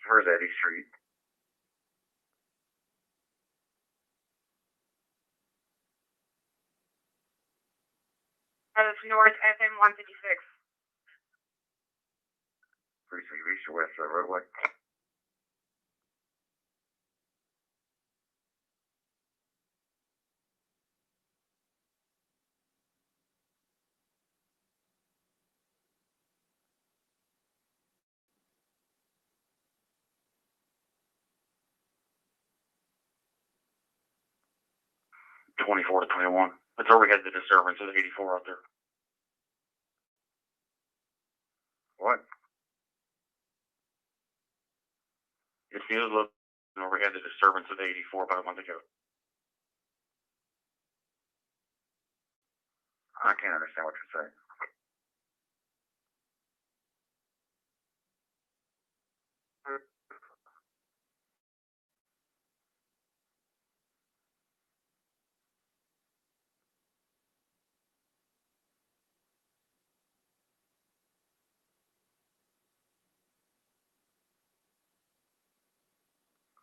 Where's Eddie Street? That is north FM 156. Precinct east or west of the roadway? $24 to $21. That's where we had the disturbance of the 84 out there. What? It's news looking over we had the disturbance at 84 about a month ago. I can't understand what you're saying.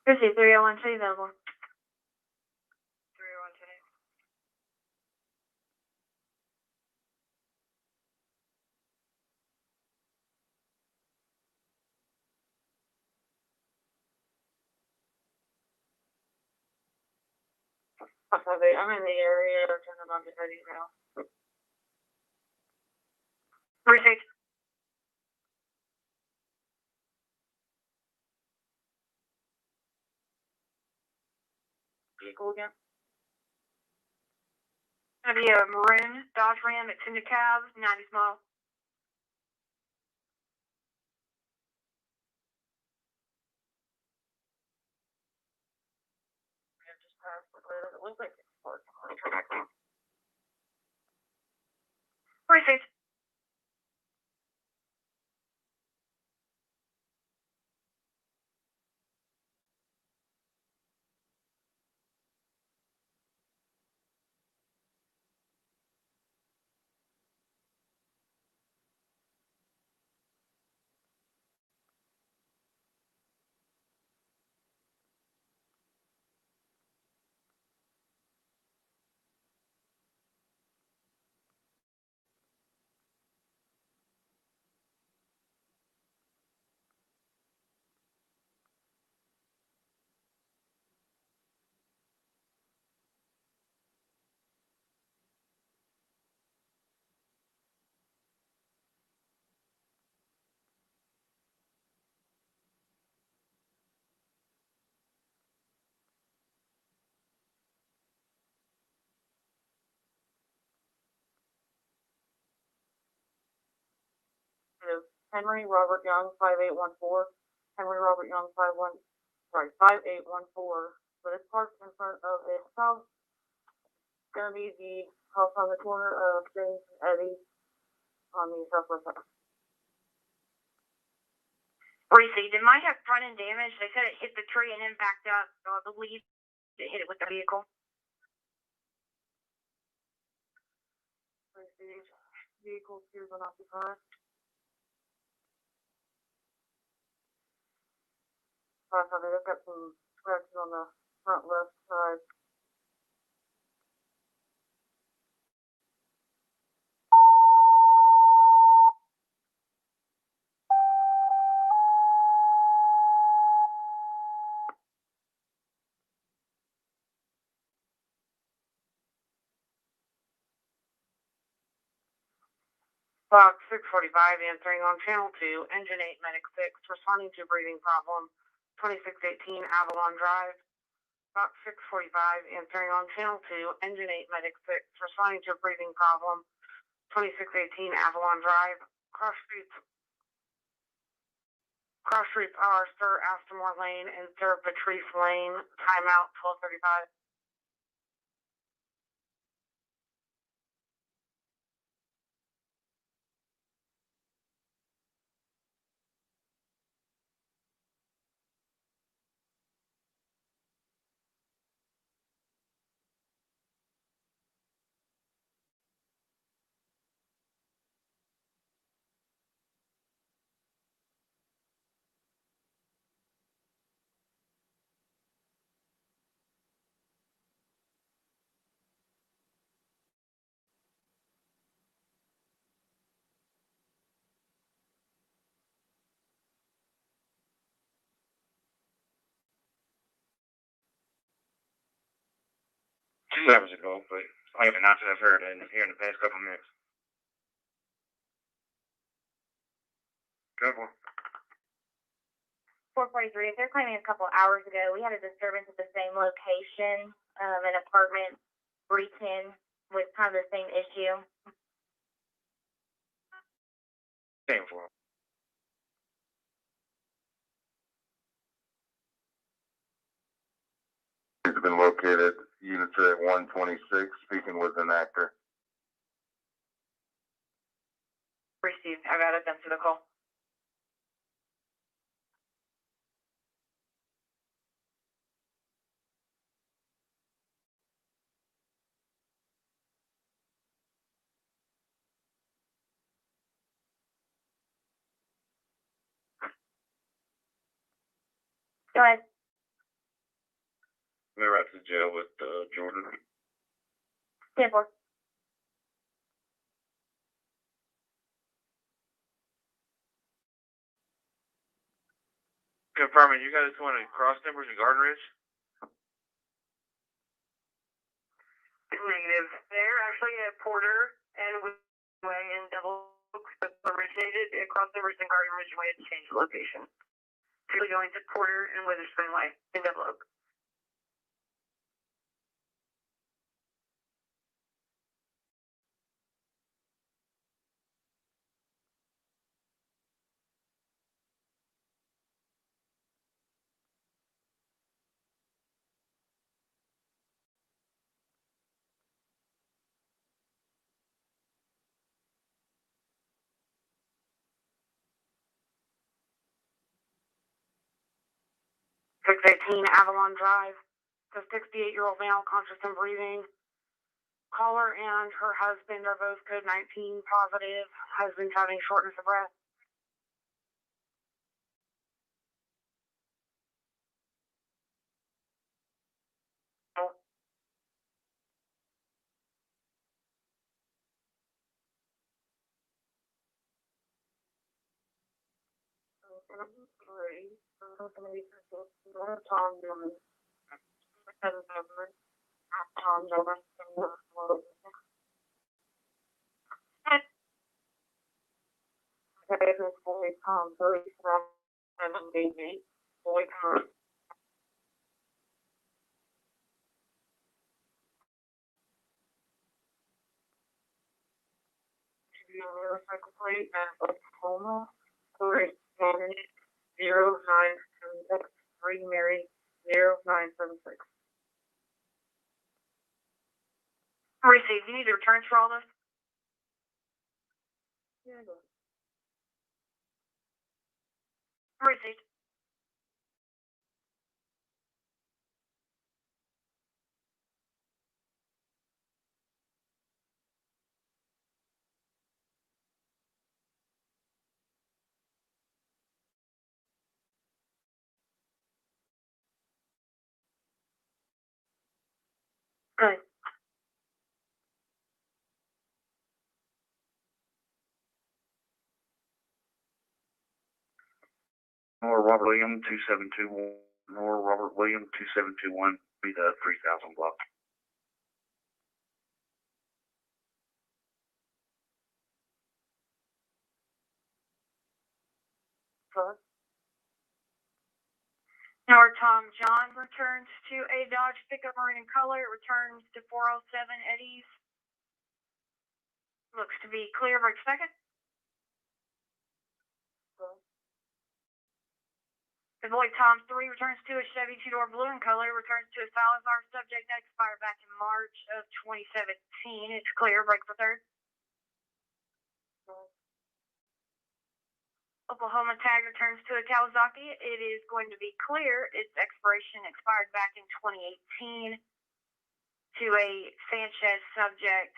Chrissy, 3012 available. 3012. I'm in the area, turning on to that email. Receipt. Vehicle again? Gonna be a maroon Dodge Ram extended cab, 90s model. It looks like it's parked. Receipt. Henry Robert Young, 5814. Henry Robert Young, 5814. But it's parked in front of this house. It's gonna be the house on the corner of James and Eddie on the southwest side. Receipt. It might have front end damage. They said it hit the tree and then backed up, so I believe it hit it with the vehicle. Receipt. Vehicle appears unoccupied. They've got some scratches on the front left side. Box 645 answering on channel 2, engine 8, medic 6, responding to breathing problem, 2618 Avalon Drive. Box 645 answering on channel 2, engine 8, medic 6, responding to breathing problem, 2618 Avalon Drive. Cross streets are Sir Astamore Lane and Sir Patrice Lane. Timeout 1235. Two hours ago, but I haven't announced it. I've heard it here in the past couple of minutes. Good one. 443. They're claiming a couple hours ago we had a disturbance at the same location, an apartment 310 with kind of the same issue. Same for him. have been located. Units at 126, speaking with an actor. Received. I've added them to the call. Go ahead. They're right to jail with Jordan. 10-4. Confirming, you guys want to cross timbers and Garden Ridge? Negative. They're actually at Porter and Way in Double Oaks, but originated at Cross Timbers and Garden Ridge Way to change location. Really going to Porter and Witherspoon Way in Double Oaks. Avalon Drive. The 68-year-old male, conscious and breathing. Caller and her husband are both COVID-19 positive. Husband's having shortness of breath. Motorcycle plate at Oklahoma, 0976, 3 Mary 0976. Received. You need to return for all this? Yeah, go. Received. Good. Nor Robert William 2721. Nor Robert William 2721. Be the 3000 block. Our Tom John returns to a Dodge pickup maroon in color. It returns to 407 Eddie's. Looks to be clear. Break second. The Lloyd Tom 3 returns to a Chevy two-door blue in color. Returns to a Salazar subject that expired back in March of 2017. It's clear. Break for third. Oklahoma tag returns to a Kawasaki. It is going to be clear. Its expiration expired back in 2018 to a Sanchez subject.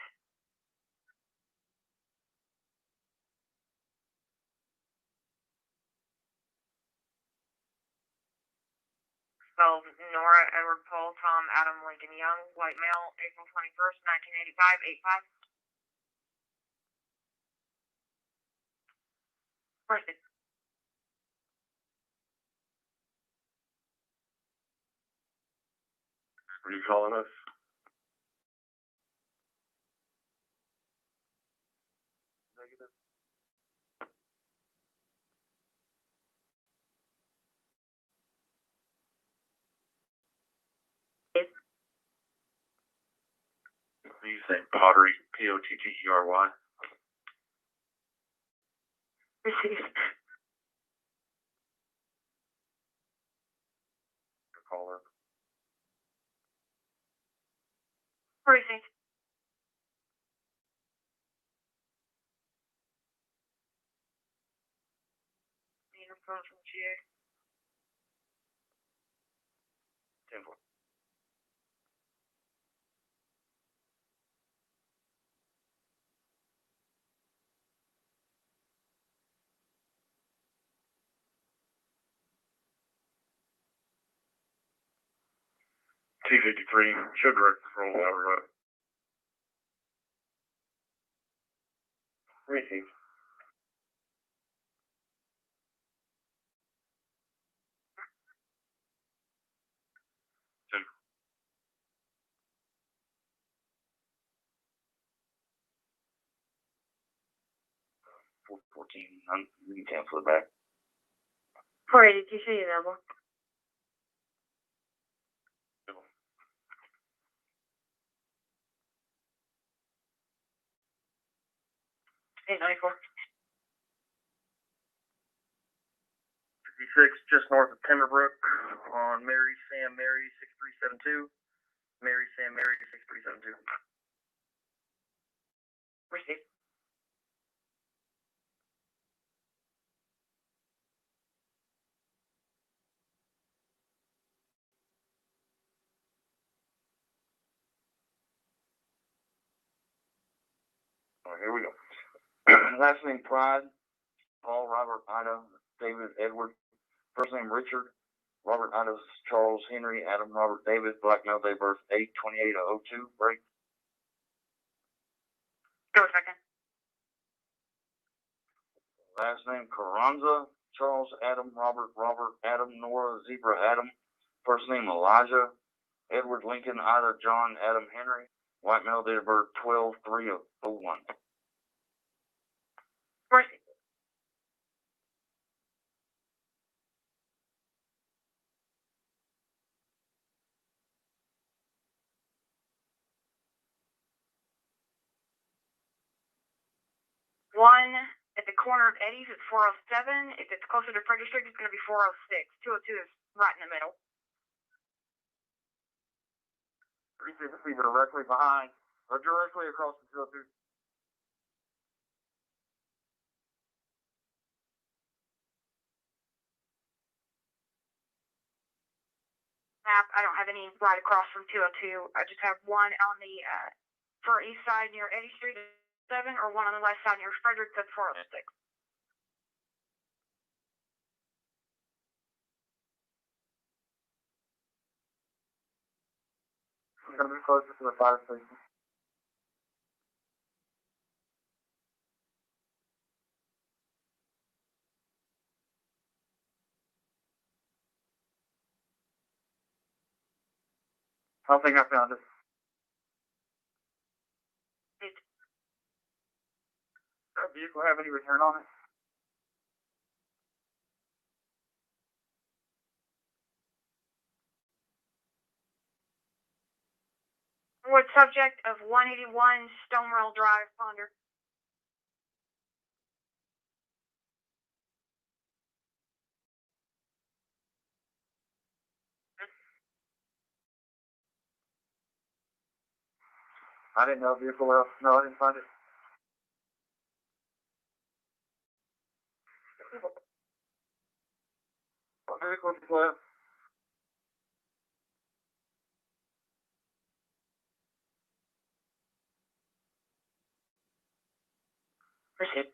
Spelled Nora Edward Paul Tom Adam Lincoln Young, white male, April 21st, 1985, 85. Perfect. Are you calling us? Negative. You say pottery, Pottery. Received. Caller. Precinct. Uniform from GA. 10-4. T-53, should direct roll over. Receive. Four 14. We can cancel it back. 480, TC available. 894. 56, just north of Timberbrook on Mary Sam Mary 6372. Mary Sam Mary 6372. Receive. All right, here we go. Last name Pride, Paul Robert Ida David Edward. First name Richard, Robert Ida Charles Henry Adam Robert David. Black male, day of birth 8/28/02. Break. Go a second. Last name Carranza, Charles Adam Robert Adam Nora Zebra Adam. First name Elijah Edward Lincoln Ida John Adam Henry. White male, date of birth 12/3/01. Receive. One at the corner of Eddie's is 407. If it's closer to Frederick Street, it's going to be 406. 202 is right in the middle. Receive directly behind, or directly across the 202. Map, I don't have any right across from 202. I just have one on the far east side near Eddie Street 7, or one on the west side near Frederick that's 406. I'm going to be closer to the fire station. I don't think I found it. Does that vehicle have any return on it? What subject of 181 Stonewall Drive, Ponder? I didn't know vehicle else. No, I didn't find it. What vehicle is left? Receive.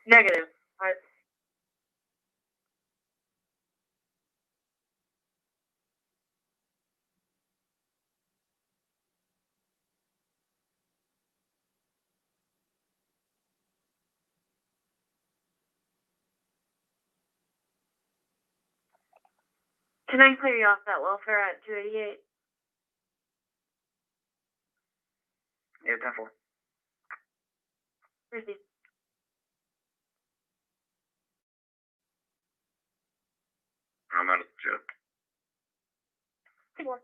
Negative. Right. Can I clear you off that welfare at 288? Yeah, 10-4. Receive. I'm out of the jet. 4.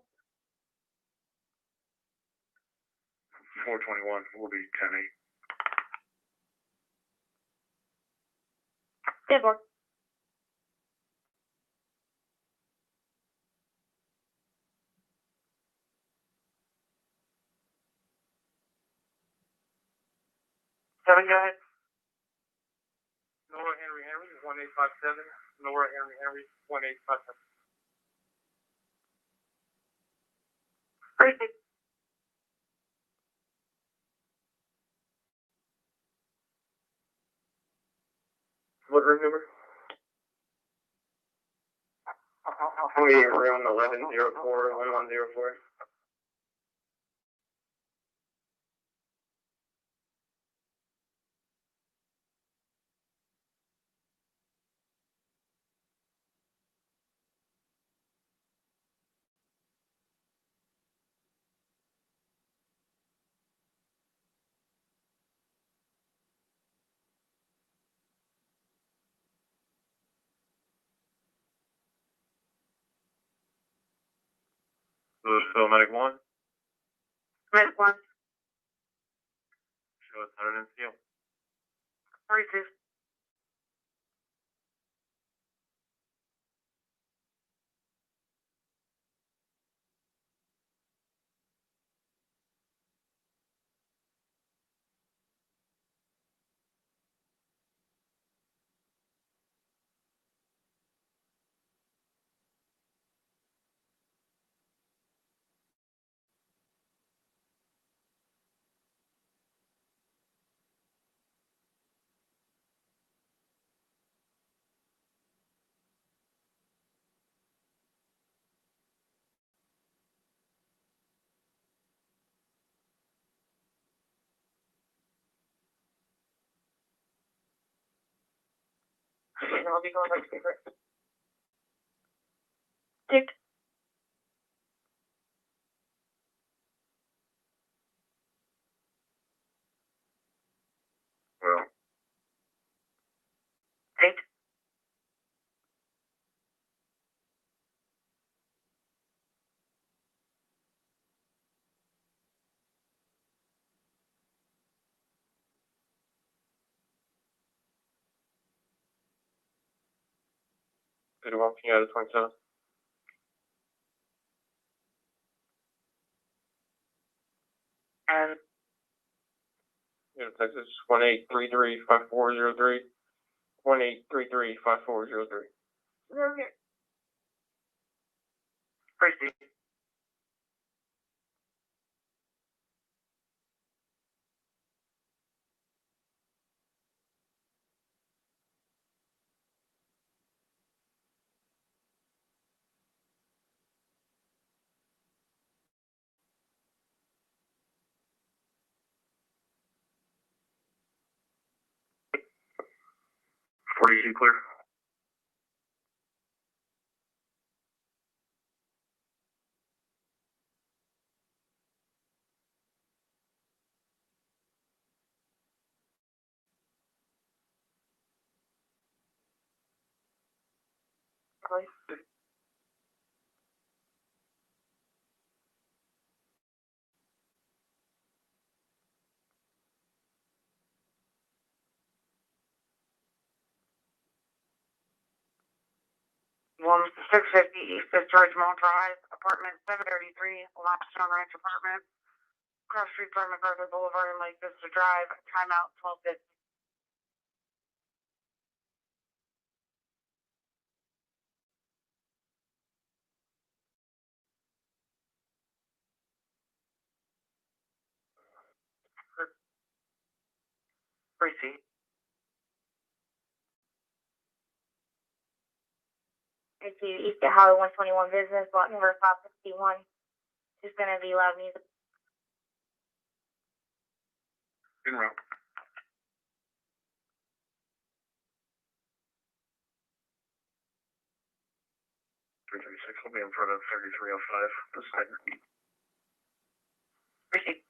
421 will be 10-8. Good work. Seven, go ahead. Nora Henry Henry, 1857. Nora Henry Henry, 1857. Precinct. What room number? We room 1104, 1104. Louisville Medic 1. Medic 1. Show us how to NCO. 42. And I'll be going back to speaker. Ticked. Well, Eight. Good walking out of 27. And Texas 1833-5403. 1833-5403. Precinct. Clear. Please. One 650 East Discharge Mall Drive, apartment 733, Limestone Ranch apartment, cross street from MacArthur Boulevard and Lake Vista Drive, timeout 12:50. Precinct. It's East at Highway 121 business, block number 561. It's gonna be loud music. En route. 336 will be in front of 3305. This side. Precinct.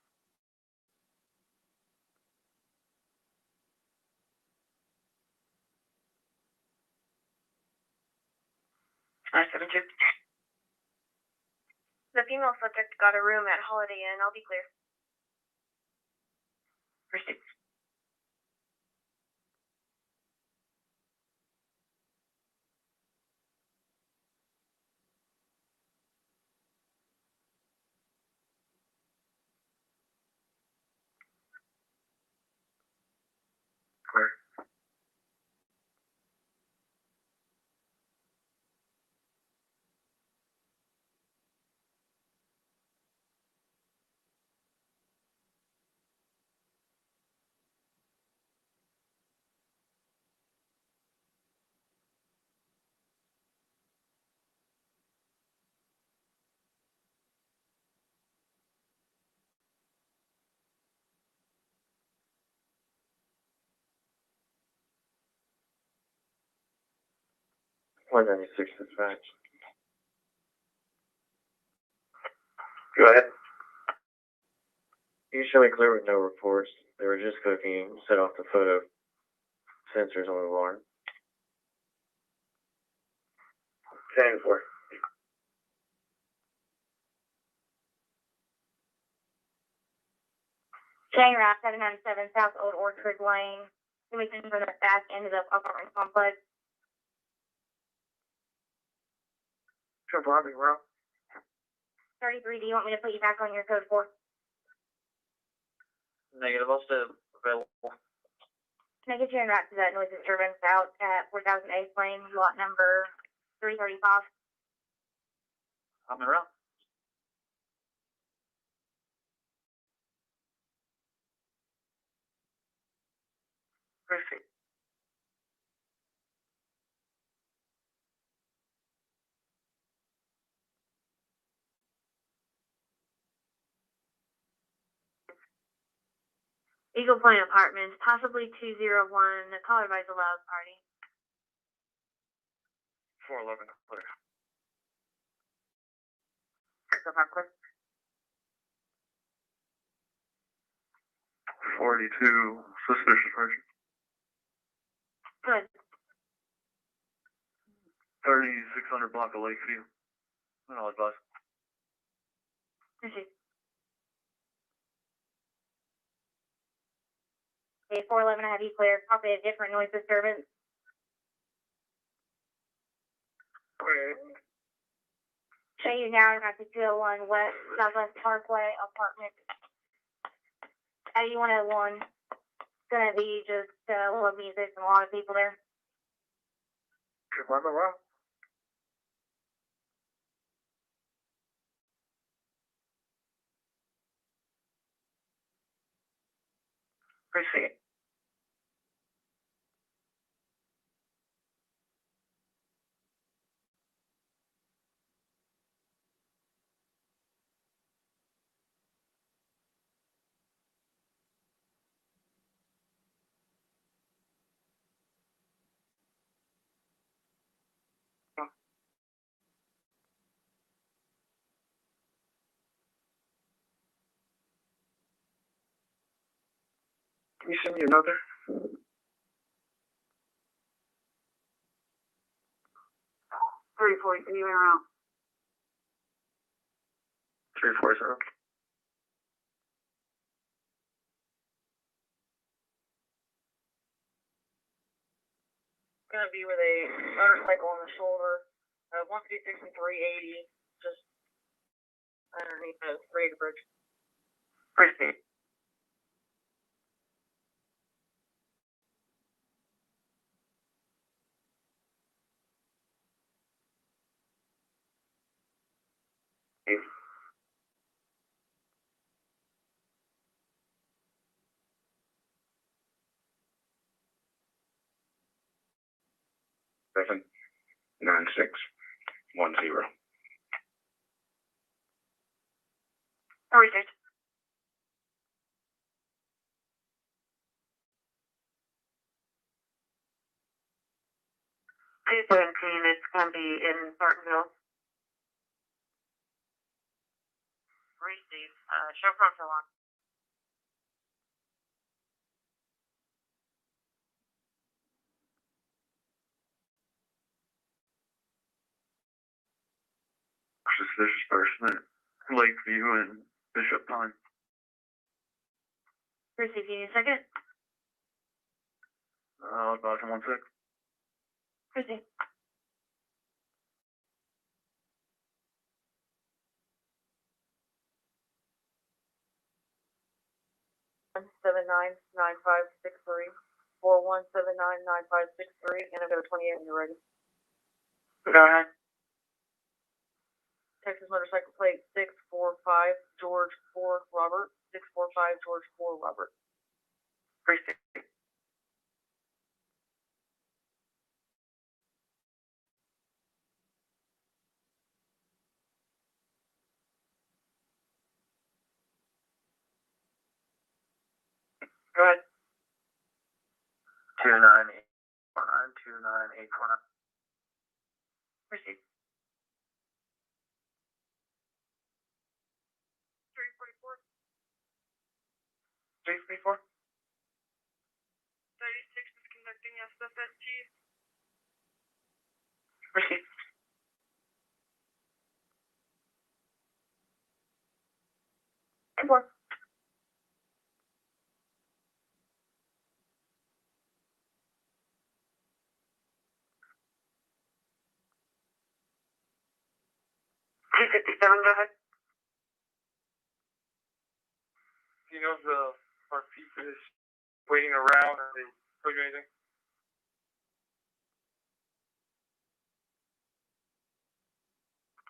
I-72. The female subject got a room at Holiday Inn. I'll be clear. Precinct. 196 dispatch. Go ahead. You show me clear with no reports. They were just cooking, set off the photo sensors on the alarm. 10-4. Chain Route 797 South Old Orchard Lane. Commission from the back end of the apartment complex. Sure, Bobby, bro. 33, do you want me to put you back on your code 4? Negative, I'll stay available. Can I get you en route to that noise disturbance out at 4008 Lane, lot number 335? I'm en route. Proceed. Eagle Point Apartments, possibly 201, the caller by the loud party. 411, clear. So far, clear. 42, suspicious person. Good. 3600 block of Lakeview. I'll advise. Proceed. Okay, 411, I have you cleared. Copy a different noise disturbance. Show you now in route to 201 West Southwest Parkway Apartment. 8101. It's gonna be just a little music and a lot of people there. Sure, Bobby, bro. Proceed. Can you send me another? 340, you en route. 340. Gonna be with a motorcycle on the shoulder, 156 and 380, just underneath the 380 bridge. Proceed. Seven, 9610. 36. It's gonna be in Bartonville. Receive. Show frontal on. Suspicious person at Lakeview and Bishop Pine. Receive, you need a second? I'll advise in 1 sec. Proceed. Seven nine nine five six three 41799563, and I've got a 28 when you're ready. Go ahead. Texas motorcycle plate 645 George 4 Robert 645 George 4 Robert. Proceed. Go ahead. 29849. Proceed. 344. 344. 36 is conducting SFST. Proceed. Report. T57, go ahead. Do you know if our people is waiting around or they told you anything?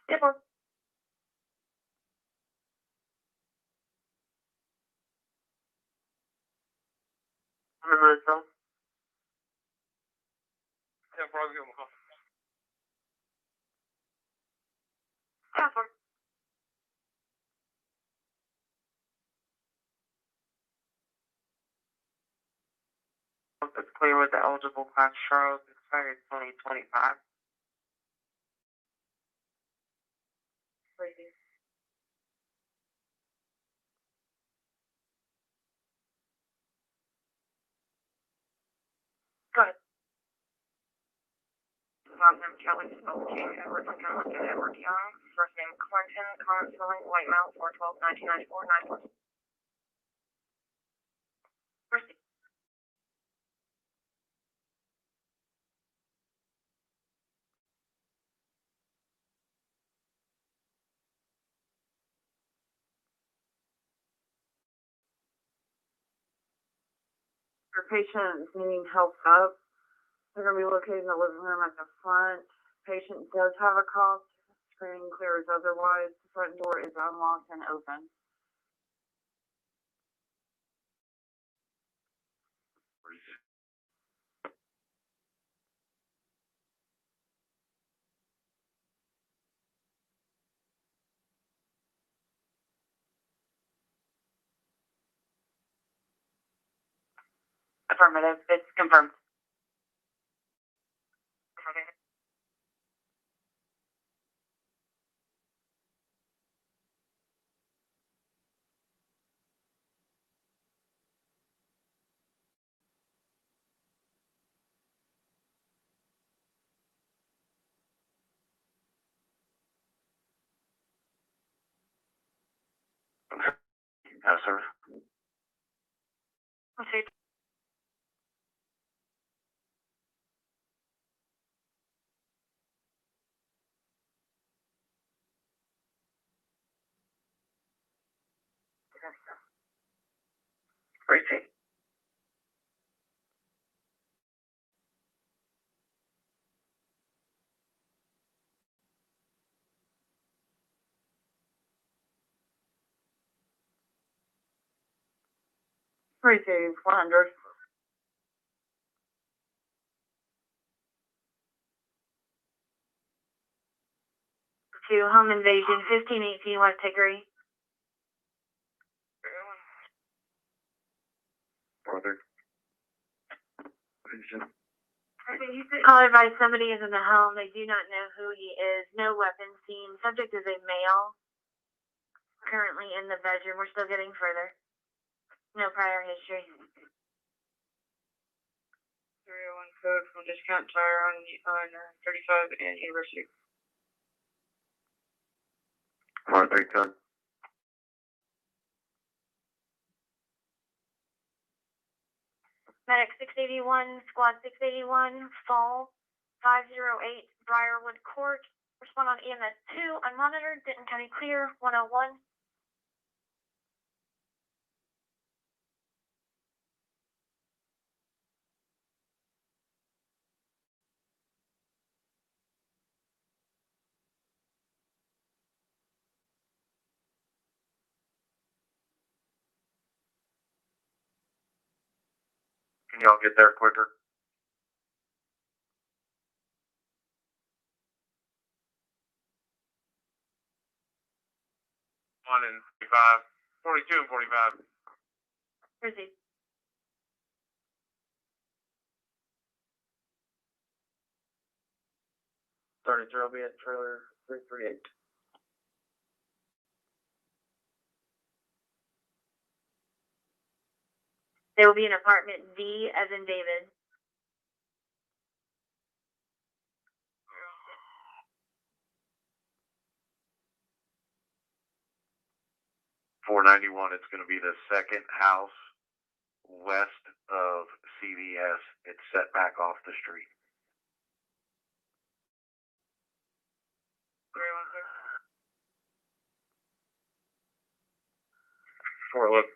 Report. Remember the phone? Yeah, probably give them a call. Password. It's clear with the eligible class Charles expired 2025. Proceed. Go ahead. Last name Kelly, spelled King, Edward Lincoln, Lincoln, Edward Young. First name Clinton, current spelling White Mount, 4/12/1994, 9/4. Proceed. Your patient is needing help up. They're going to be located in the living room at the front. Patient does have a cough. Screening clears otherwise. The front door is unlocked and open. Affirmative. It's confirmed. Okay. Yes, sir. Proceed. Proceed. Proceed. 100. To home invasion, 1518 West Hickory. Brother. Call advised somebody is in the home. They do not know who he is. No weapon seen. Subject is a male. Currently in the bedroom. We're still getting further. No prior history. 301 code from Discount Tire on 35 and University. 4-3 code. Medic 681, Squad 681, Fall 508, Briarwood Court. Respond on EMS 2, unmonitored, Denton County Clear, 101. Can y'all get there quicker? One and 45, 42 and 45. Proceed. 33 will be at trailer 338. They will be in apartment D as in David. $491. It's going to be the second house west of CVS. It's set back off the street.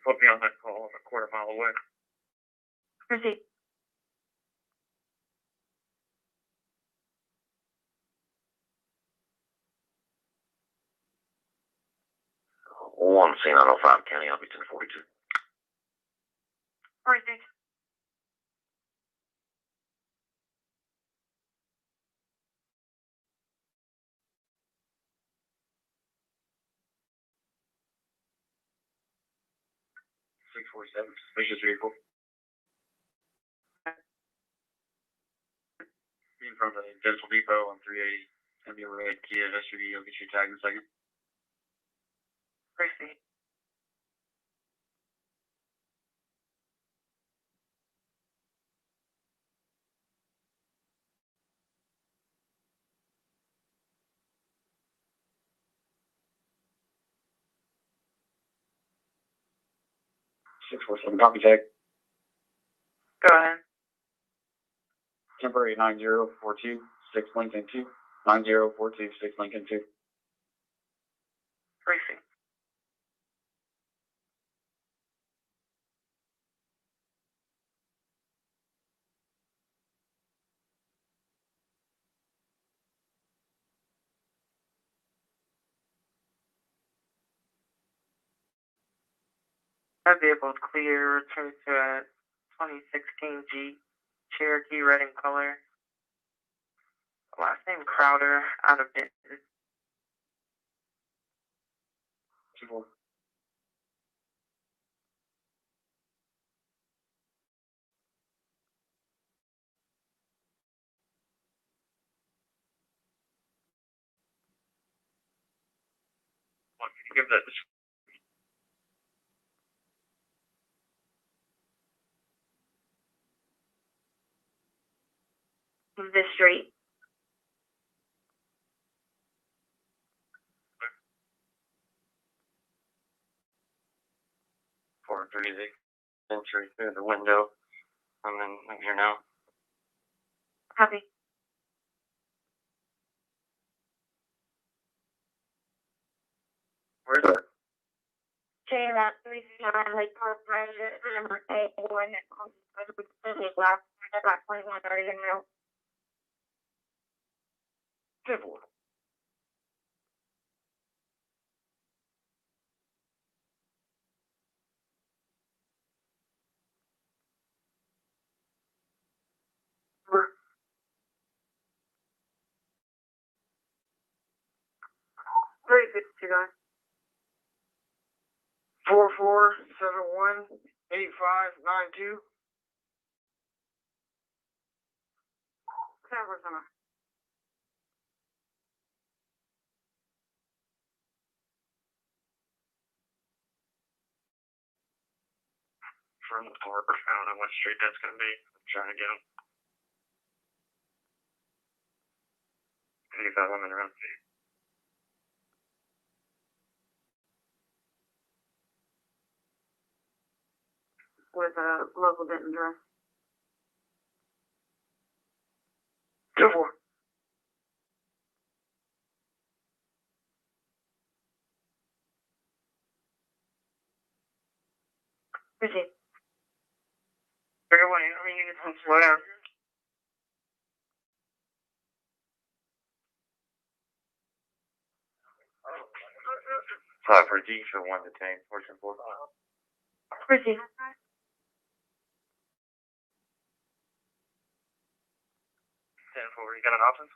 Put me on that call. I'm a quarter mile away. Proceed. One C905 County, I'll be 1042. Proceed. Suspicious vehicle. In front of the Dental Depot on 380. Gonna be a red Kia SUV. I'll get you tagged in a second. Proceed. Copy tag. Go ahead. Temporary 9042 6 Lincoln 2. 9042 6 Lincoln 2. Proceed. That vehicle is clear. Return to a 2016 Jeep Cherokee, red in color. Last name Crowder, out of Denton. What, can you give that? This street. Entry through the window. I'm in here now. Copy. Where's that? Okay, about 369 Lake Park Road, number 81, last, about 2130 now. 10-4. Three 52 44718592. From the Harbor. I don't know what street that's gonna be. I'm trying to get him. 85 women around. With a local Denton address. 10-4. Proceed. Bigger one, I mean, you can slow down. Five for G for 1 detained. 4-4. Proceed. 10-4. You got an option?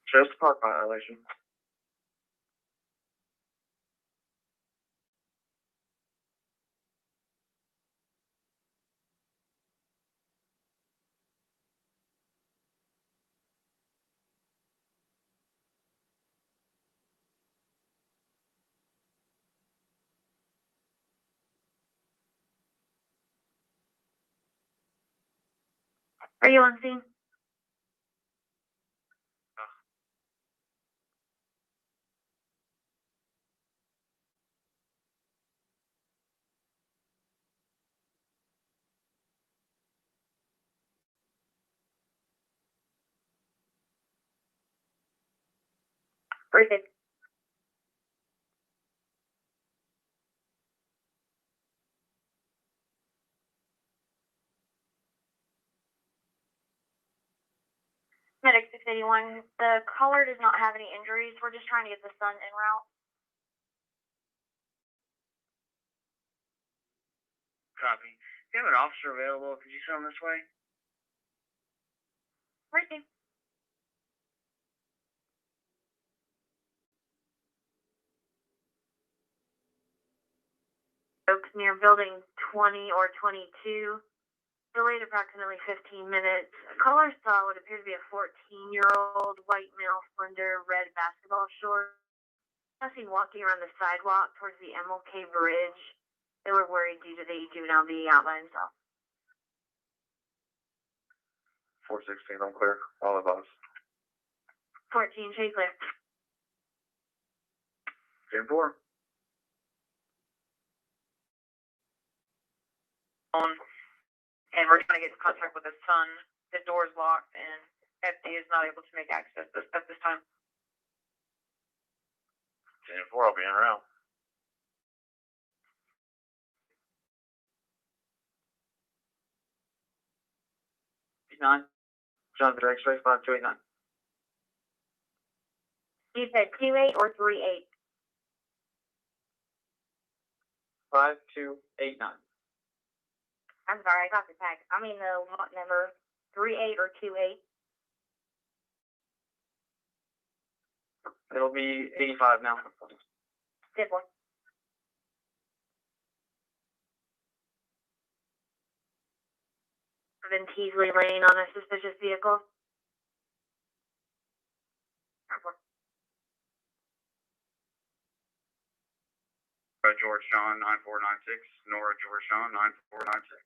Just park violation. Are you on scene? Perfect. Medic 681, the caller does not have any injuries. We're just trying to get the son en route. Copy. If you have an officer available, could you send him this way? Right, team. Oaks near building 20 or 22. Delayed approximately 15 minutes. Caller saw what appeared to be a 14-year-old white male, slender, red basketball shorts. Seen walking around the sidewalk towards the MLK Bridge. They were worried due to the juvenile being out by himself. 416, I'm clear. All of us. 14, shade clear. 10-4. And we're trying to get in contact with his son. His door is locked, and FD is not able to make access at this time. 10-4, I'll be en route. 9. Jonathan X-ray 5289. You said 28 or 38? 5289. I'm sorry, I got the tag. I mean the lot number 38 or 28. It'll be 85 now. Good boy. Then Teasley Lane on a suspicious vehicle. George John 9496, Nora George John 9496.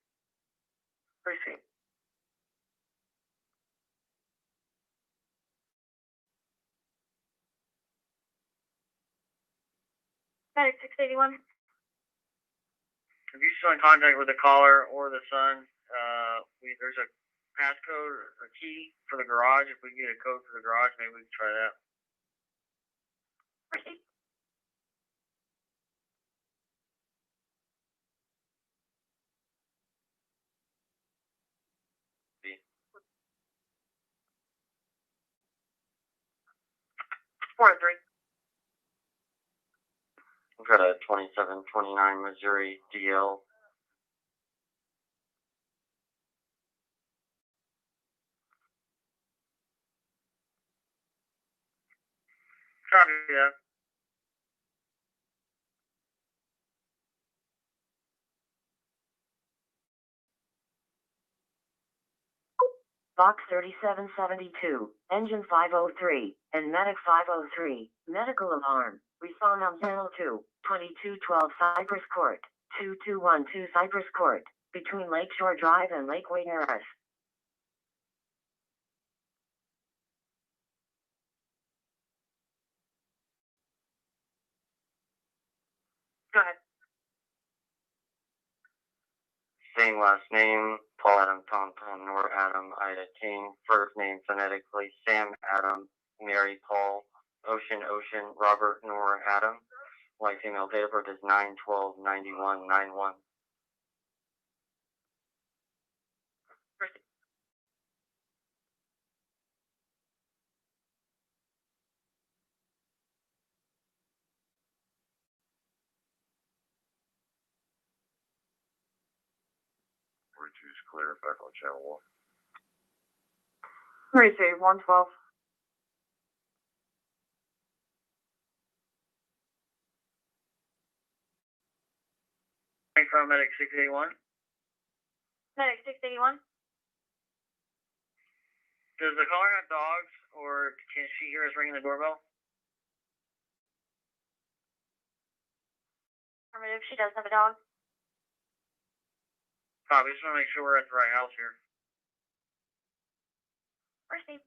Appreciate it. Medic 681. If you're still in contact with the caller or the son, there's a passcode or key for the garage. If we can get a code for the garage, maybe we can try that. Appreciate it. Four and 3. We've got a 2729 Missouri DL. Copy that. Box 3772, engine 503, and medic 503, medical alarm. Respond on channel 2, 2212 Cypress Court, 2212 Cypress Court, between Lakeshore Drive and Lakeway Terrace. Go ahead. Same last name, Paul Adam, Tom, Nor Adam, Ida King. First name phonetically, Sam Adam, Mary Paul, Ocean, Robert, Nor Adam. White female, date of birth is 9/12/91/91. Choose clear back on channel 1. Receive 112. From Medic 681. Medic 681. Does the caller have dogs, or can she hear us ringing the doorbell? Affirmative, she does have a dog. Copy, just want to make sure we're at the right house here. Received.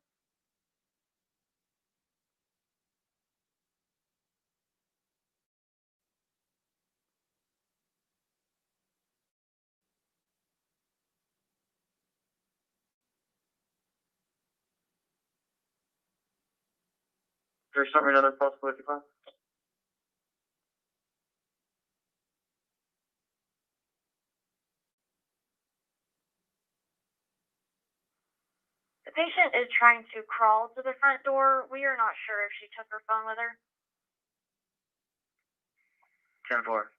There's something another possibility, class. The patient is trying to crawl to the front door. We are not sure if she took her phone with her. 10-4.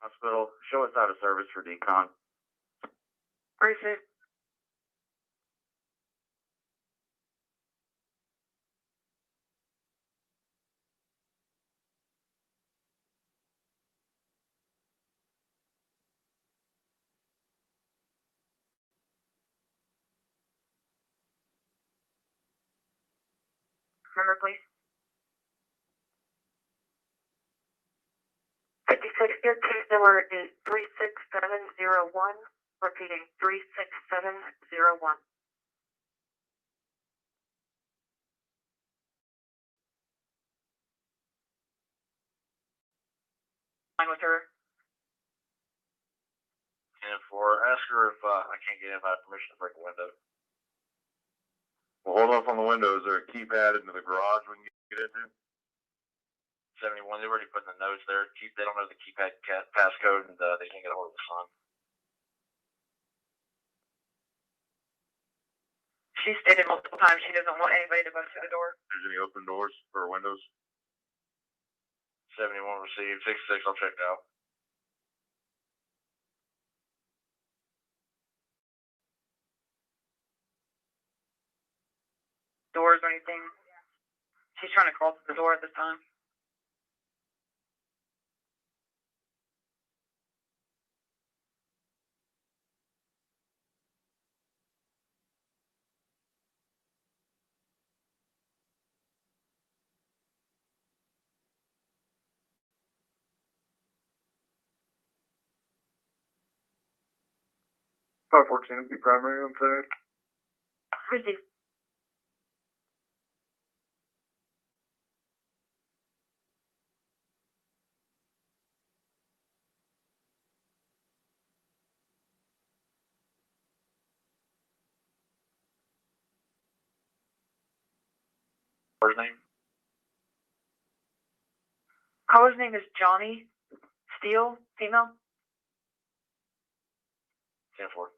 Hospital, show us out of service for decon. Received. Number, please. 56, your case number is 36701. Repeating, 36701. With her. 10-4. Ask her if I can't get in by permission to break a window. Well, hold off on the window. Is there a keypad into the garage we can get into? 71. They've already put in the notes there. They don't know the keypad passcode, and they can't get a hold of the son. She stated multiple times she doesn't want anybody to bust through the door. There's any open doors or windows? 71 received. 66. I'll check out. Doors or anything. She's trying to crawl to the door at this time. Five 14 would be primary on third. Received. First name? Caller's name is Johnny Steele, female. 10-4.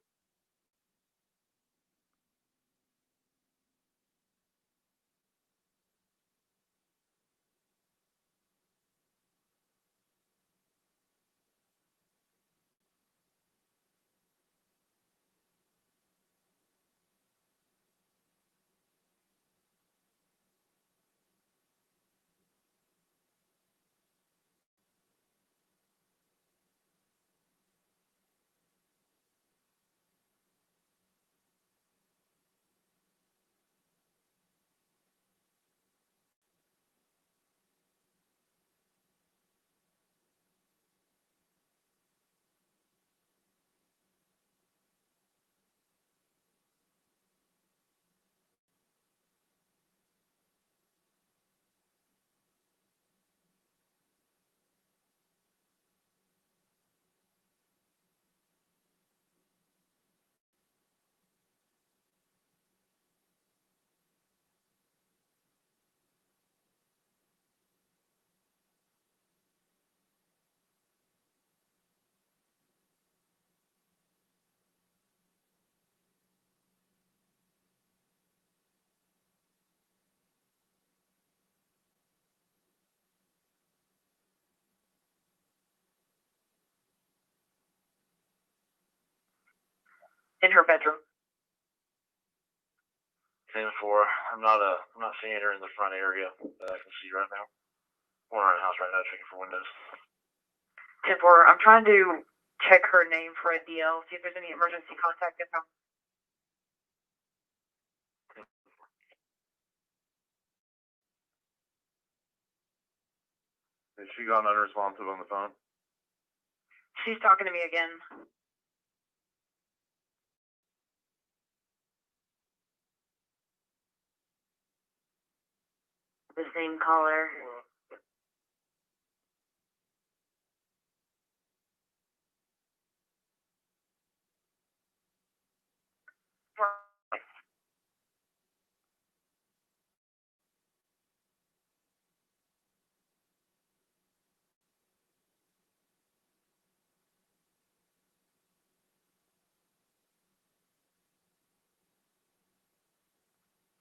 In her bedroom. 10-4. I'm not seeing her in the front area that I can see right now. We're around the house right now checking for windows. 10-4. I'm trying to check her name for a DL, see if there's any emergency contact info. Has she gone unresponsive on the phone? She's talking to me again. The same caller.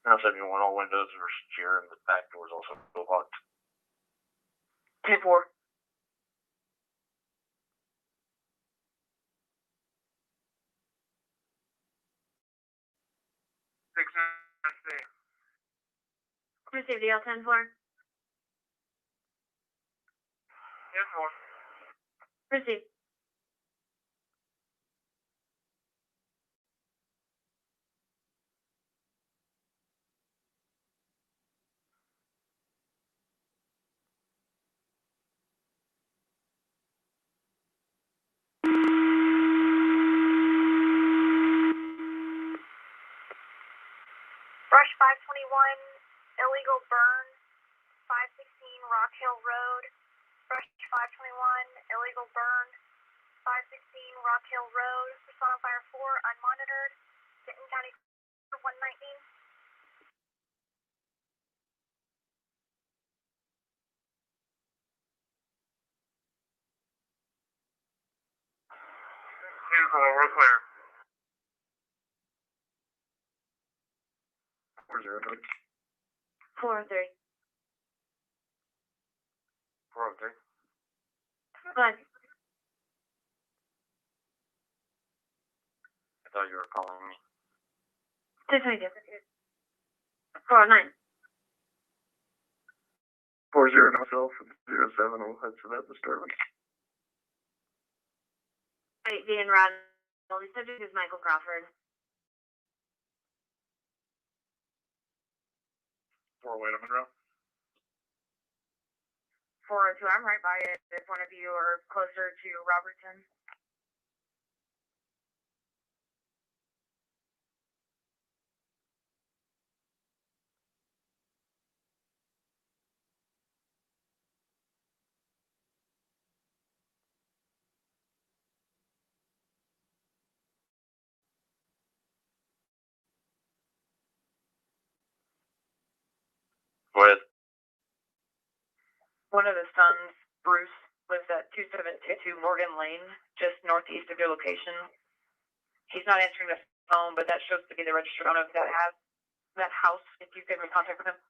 Now 71, all windows are secure and the back doors also locked. 10-4. Received DL 10-4. 10-4. Received. Brush 521, illegal burn, 516 Rock Hill Road. Brush 521, illegal burn, 516 Rock Hill Road. Respond on fire 4, unmonitored. Denton County 119. We're clear. 403. 403. 403. Go ahead. I thought you were calling me. 222. 409. 40 myself and 07 will head to that disturbance. 8 being Rod. The subject is Michael Crawford. 408 on Monroe. 402, I'm right by it. If one of you are closer to Robertson. Go ahead. One of the sons, Bruce, lives at 2722 Morgan Lane, just northeast of your location. He's not answering the phone, but that shows to be the registered owner of that house. If you could make contact with him.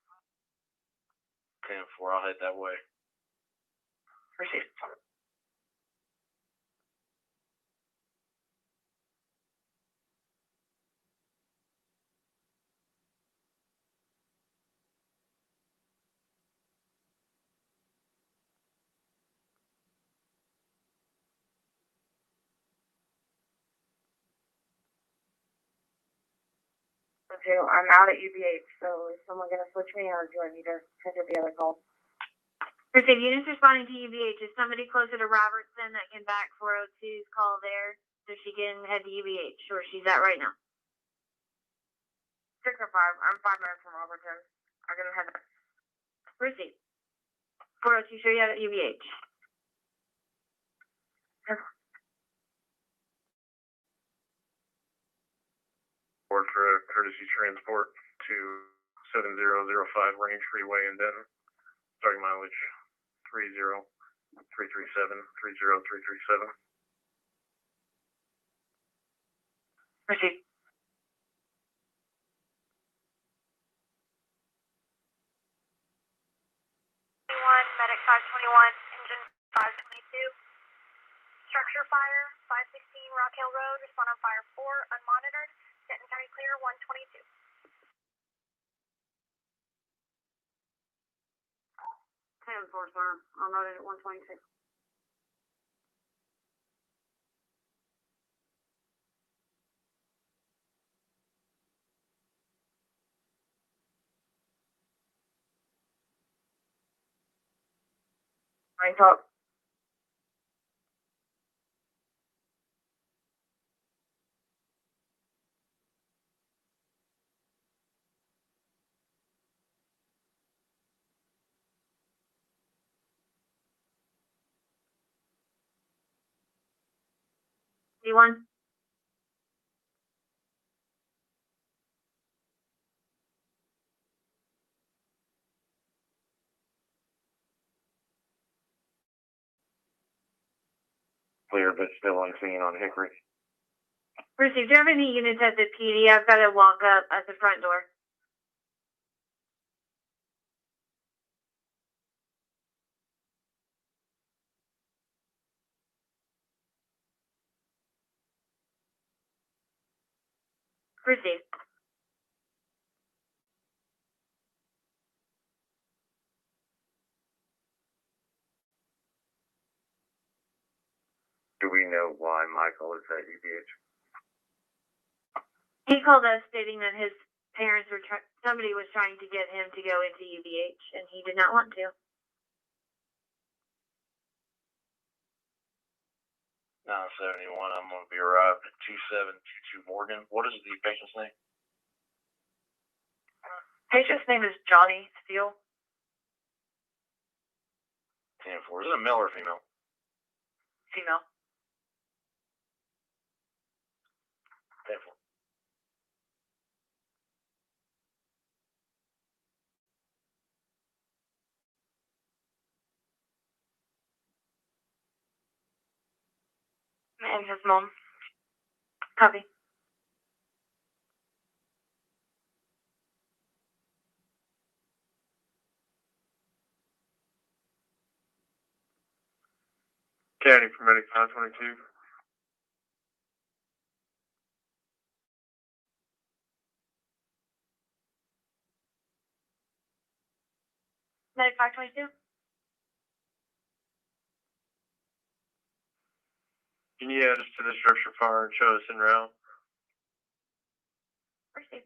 10-4, I'll head that way. Received. Okay, I'm out at UBH, so is someone going to switch me or do I need to pick up the other call? Received. Units responding to UVH. Is somebody closer to Robertson that can back 402's call there so she can head to UVH where she's at right now? 605. I'm 5 minutes from Robertson. I'm going to head there. Received. 402, show you out at UVH. Board for a courtesy transport to 7005 Range Freeway in Denton. Starting mileage 30337, 30337. Received. Medic 521, engine 522. Structure fire, 516 Rock Hill Road. Respond on fire 4, unmonitored. Denton County clear, 122. 10-4, sir. I'm loaded at 122. Rank up. C1. Clear, but still unseen on Hickory. Received. Do you have any units at the PD? I've got to walk up at the front door. Received. Do we know why Michael is at UBH? He called us stating that his parents were somebody was trying to get him to go into UBH, and he did not want to. 971, I'm going to be arrived at 2722 Morgan. What is the patient's name? Patient's name is Johnny Steele. 10-4. Is it a male or female? Female. 10-4. And his mom. Copy. County Paramedic 522. Medic 522. Can you add us to the structure fire and show us en route? Received.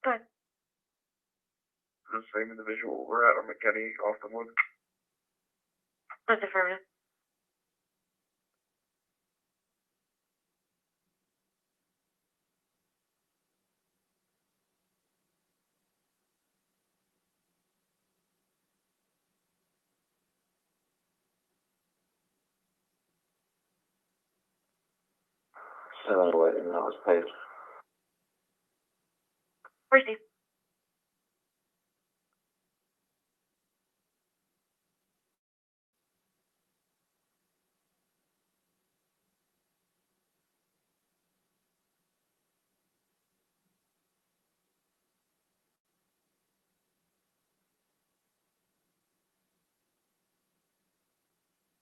Good. The same individual. We're at on McKinney off the wood. That's affirmative. And that was paid. Received.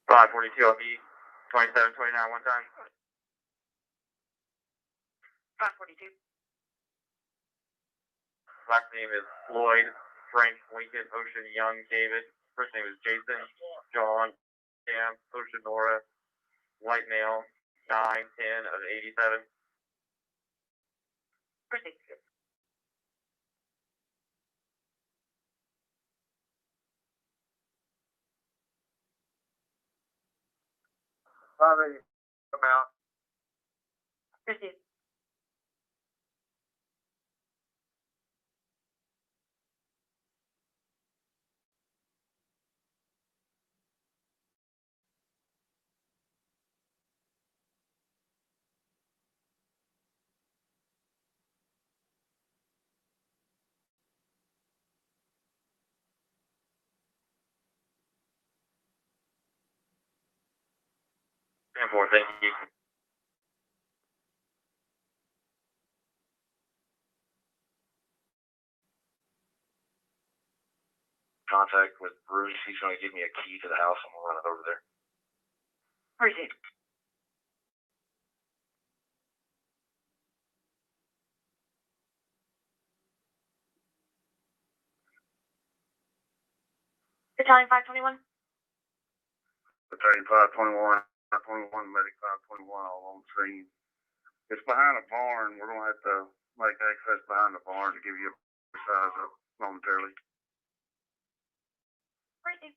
Five 42 LB, 2729 one time. 542. Last name is Floyd, Frank, Lincoln, Ocean, Young, David. First name is Jason, John, Sam, Ocean, Nora, white male, 9, 10 of 87. Proceed. About. Proceed. And 4, thank you. Contact with Bruce. He's going to give me a key to the house. I'm going to run it over there. Proceed. Battalion 521. Battalion 521, 521, Medic 521, all on screen. It's behind a barn. We're going to have to make access behind the barn to give you a size up momentarily. Proceed.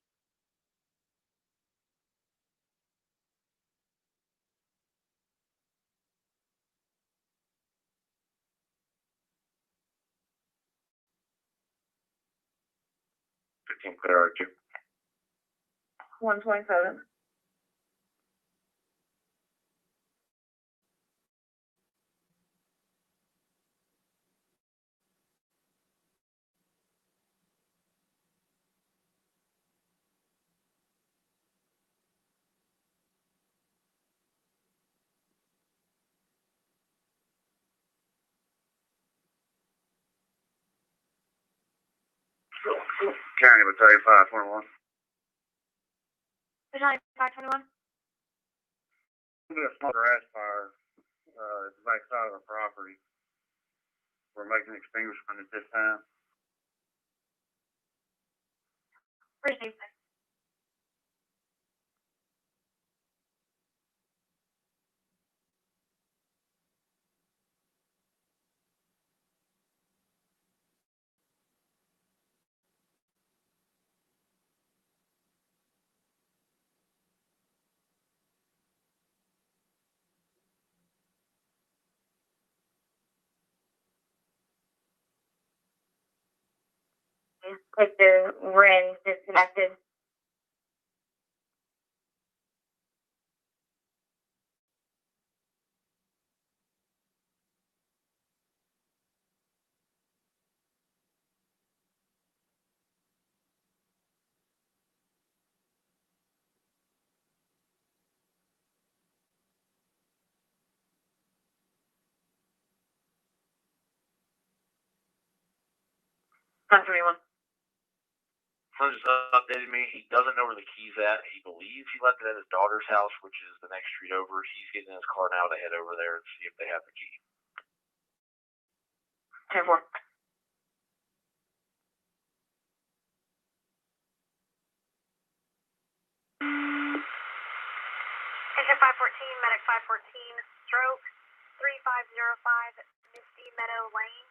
15 clear R2. 127. County Battalion 521. Battalion 521. There's a small grass fire at the back side of the property. We're making extinguishment at this time. Received. Like the ring disconnected. One. Son just updated me. He doesn't know where the key's at. He believes he left it at his daughter's house, which is the next street over. He's getting in his car now to head over there and see if they have the key. 10-4. Engine 514, medic 514, stroke 3505 Misty Meadow Lane.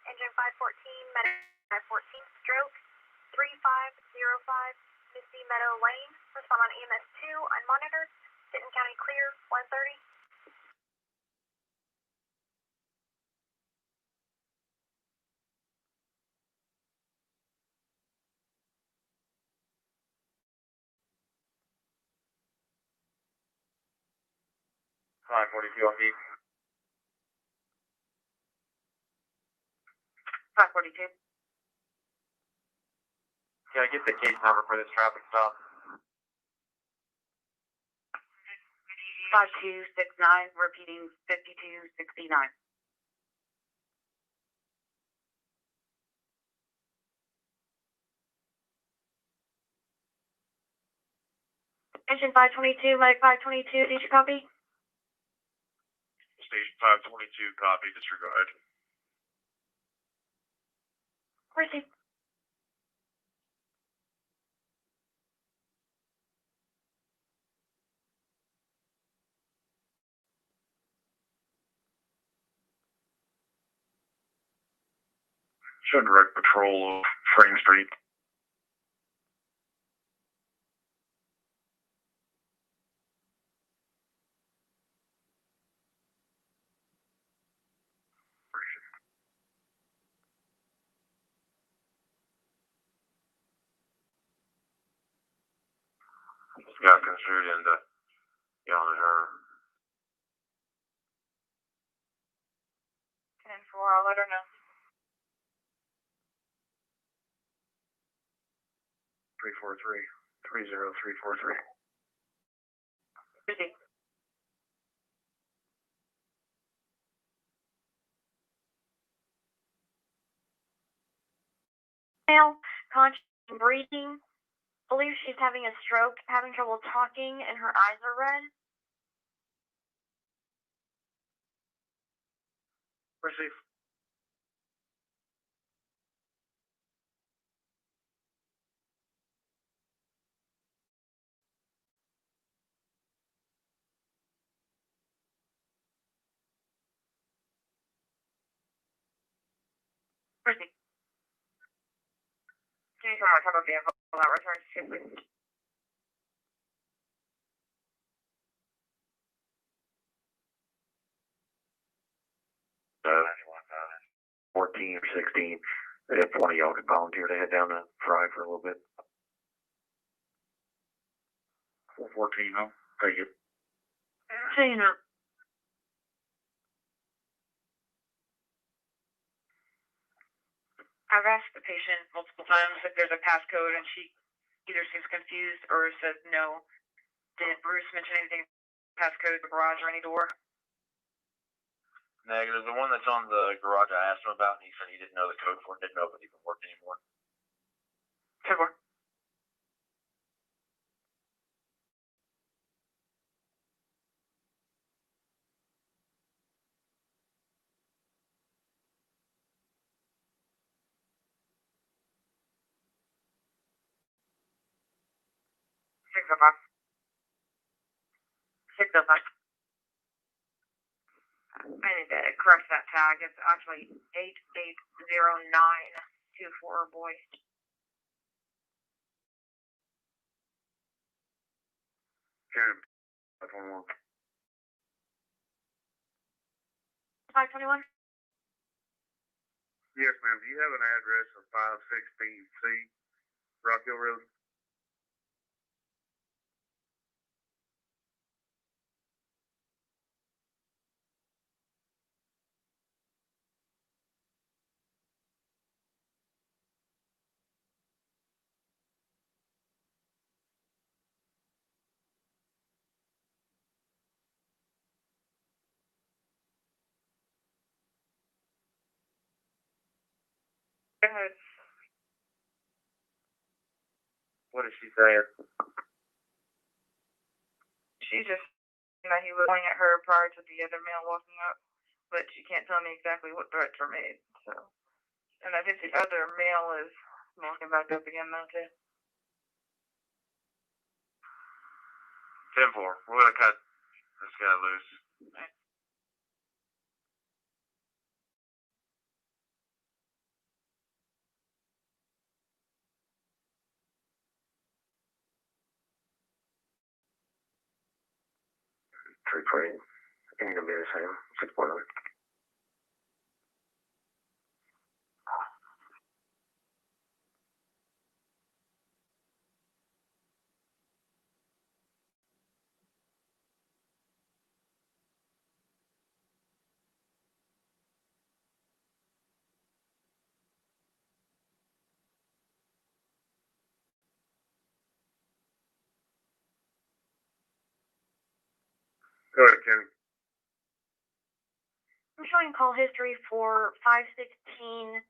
Engine 514, medic 514, stroke 3505 Misty Meadow Lane. Respond on EMS 2, unmonitored. Denton County clear, 130. Hi, 42 on beat. 542. Can I get the case number for this traffic stop? 5269, repeating 5269. Engine 522, medic 522, did you copy? Station 522, copy, disregard. Received. Show direct patrol of Frame Street. Got construed into yelling at her. 10-4, I'll let her know. 343, 30343. Received. Male, conscious and breathing. Believes she's having a stroke, having trouble talking, and her eyes are red. Receive. Received. Can you tell me what type of vehicle that returns to, please? Anyone, 14 or 16. If one of y'all could volunteer to head down to Fry for a little bit. 414, huh? Take it. Tina. I've asked the patient multiple times if there's a passcode, and she either seems confused or says no. Did Bruce mention anything? Passcode, the garage, or any door? Negative. The one that's on the garage I asked him about, and he said he didn't know the code for it, didn't know if it even worked anymore. 10-4. Six oh five. 605. I need to correct that tag. It's actually 880924, boy. Karen, 521. 521? Yes, ma'am. Do you have an address of 516C Rock Hill Road? Go ahead. What is she saying? She's just saying that he was pointing at her prior to the other male walking up, but she can't tell me exactly what threats were made. So, and I think the other male is walking back up again now too. 10-4. We're gonna cut this guy loose. Right. Three point. Ain't gonna be the same. 6.0. Go ahead, Karen. I'm showing call history for 516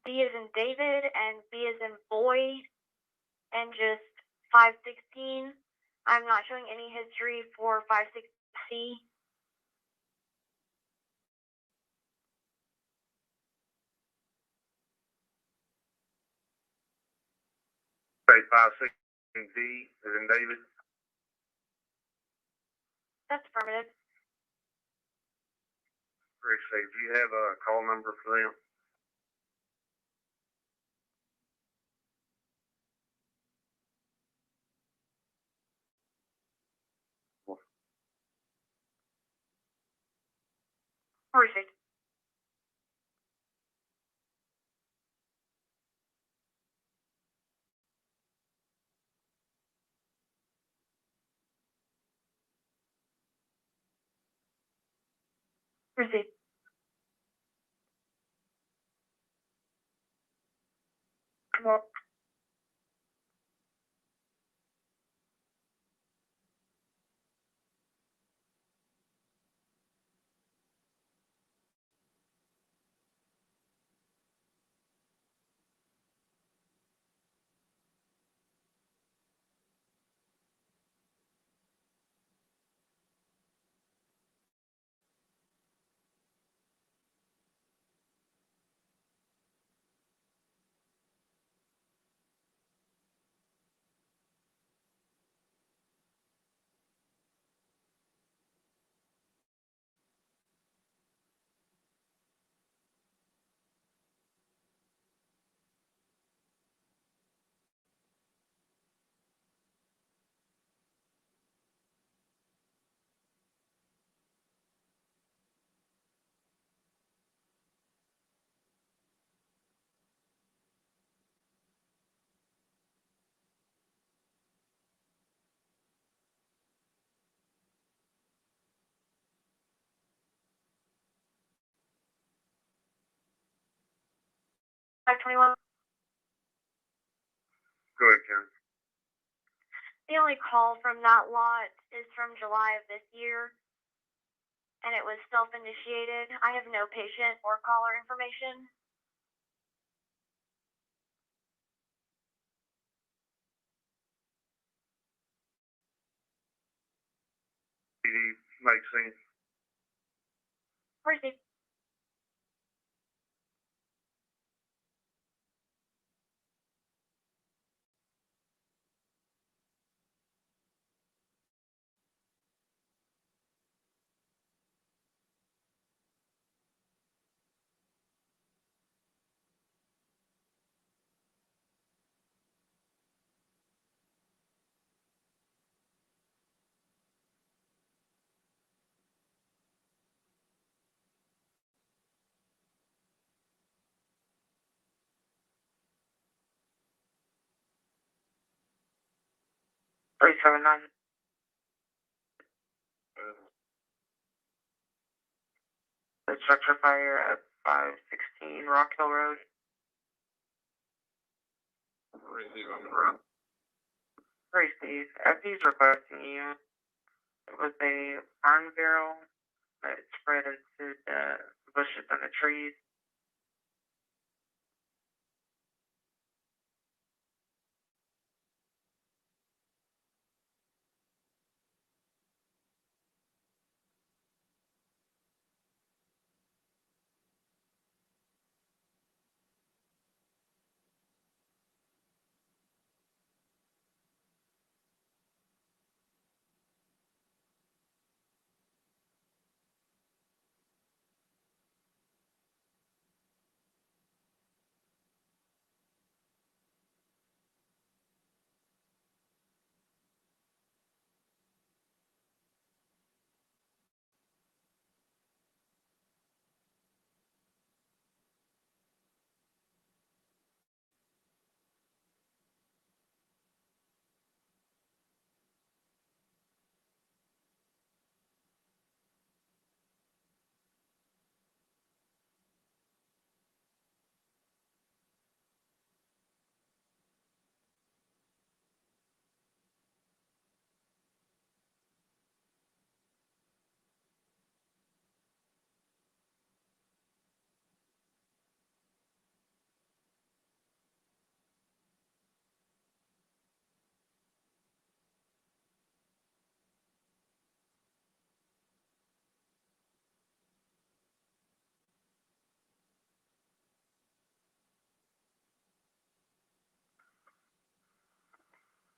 B as in David and B as in boy, and just 516. I'm not showing any history for 56C. Say 516D is in David. That's affirmative. Appreciate it. Do you have a call number for them? Received. Received. Well, 521. Go ahead, Karen. The only call from that lot is from July of this year, and it was self-initiated. I have no patient or caller information. PD Maxine. Receive. Three seven nine. The structure fire at 516 Rock Hill Road. Receive on the ground. Receive. FD's requesting you. It was a barn barrel that spread into the bushes and the trees.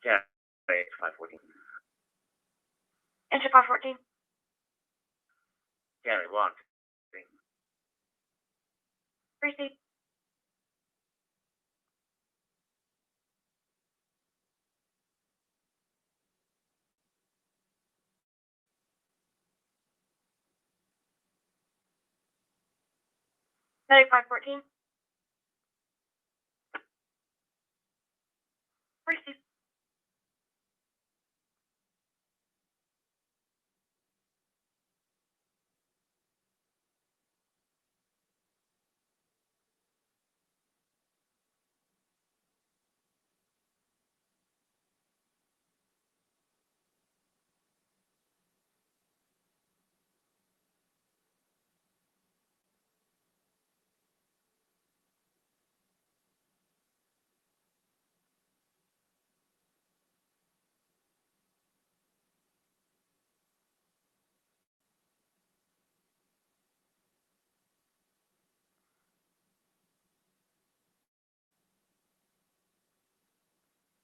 Yeah, 514. Enter 514. County 1. Receive. Medic 514. Receive.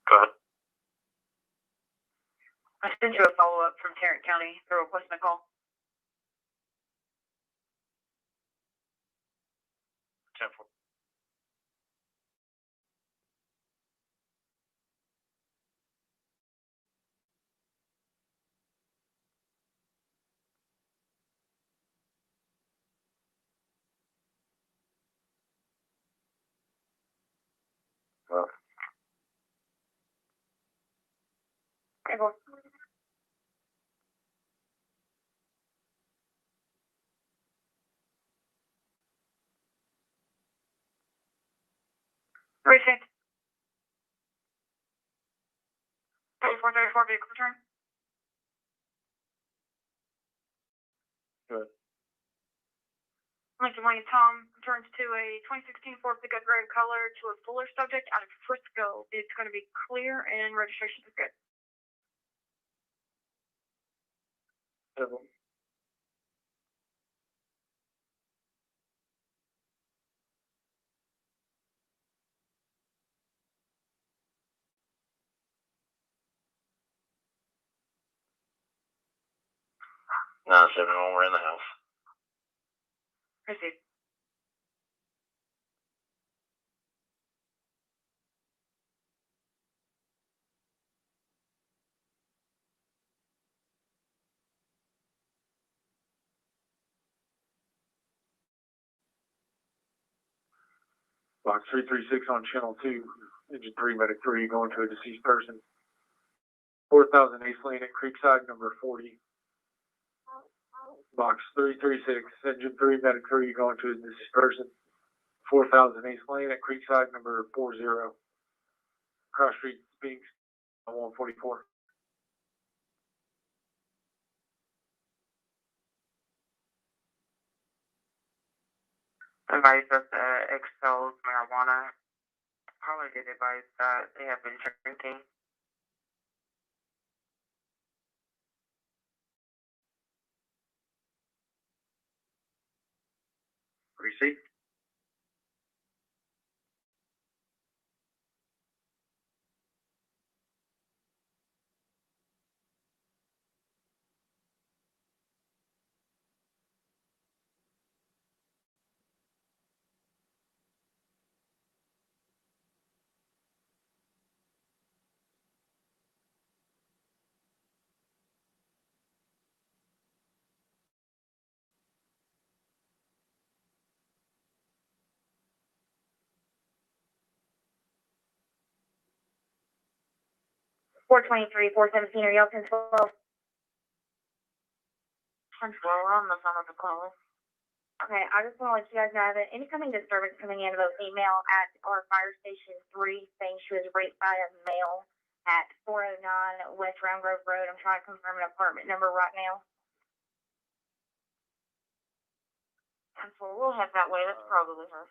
Go ahead. I sent you a follow-up from Tarrant County. They're requesting a call. 10-4. Okay, go. Received. 3434 vehicle return. Good. Lincoln Wayne Tom returns to a 2016 Ford pickup gray color to a fuller subject out of Frisco. It's going to be clear and registration is good. Several. No, 7 we're in the house. Received. Box 336 on channel 2, engine 3, medic 3, going to a deceased person. 4000 East Lane at Creekside, number 40. Box 336, engine 3, medic 3, going to a deceased person. 4000 East Lane at Creekside, number 40. Cross Street, Spinks, 144. Advise us expels marijuana. Probably did advise that they have been drinking. Receipt. Four 417, are y'all 1012? 1012, we're on the phone with the caller. Okay, I just want to let you guys know that incoming disturbance coming in about email at our fire station 3 saying she was raped by a male at 409 West Round Grove Road. I'm trying to confirm an apartment number right now. 10-4, we'll head that way. That's probably her.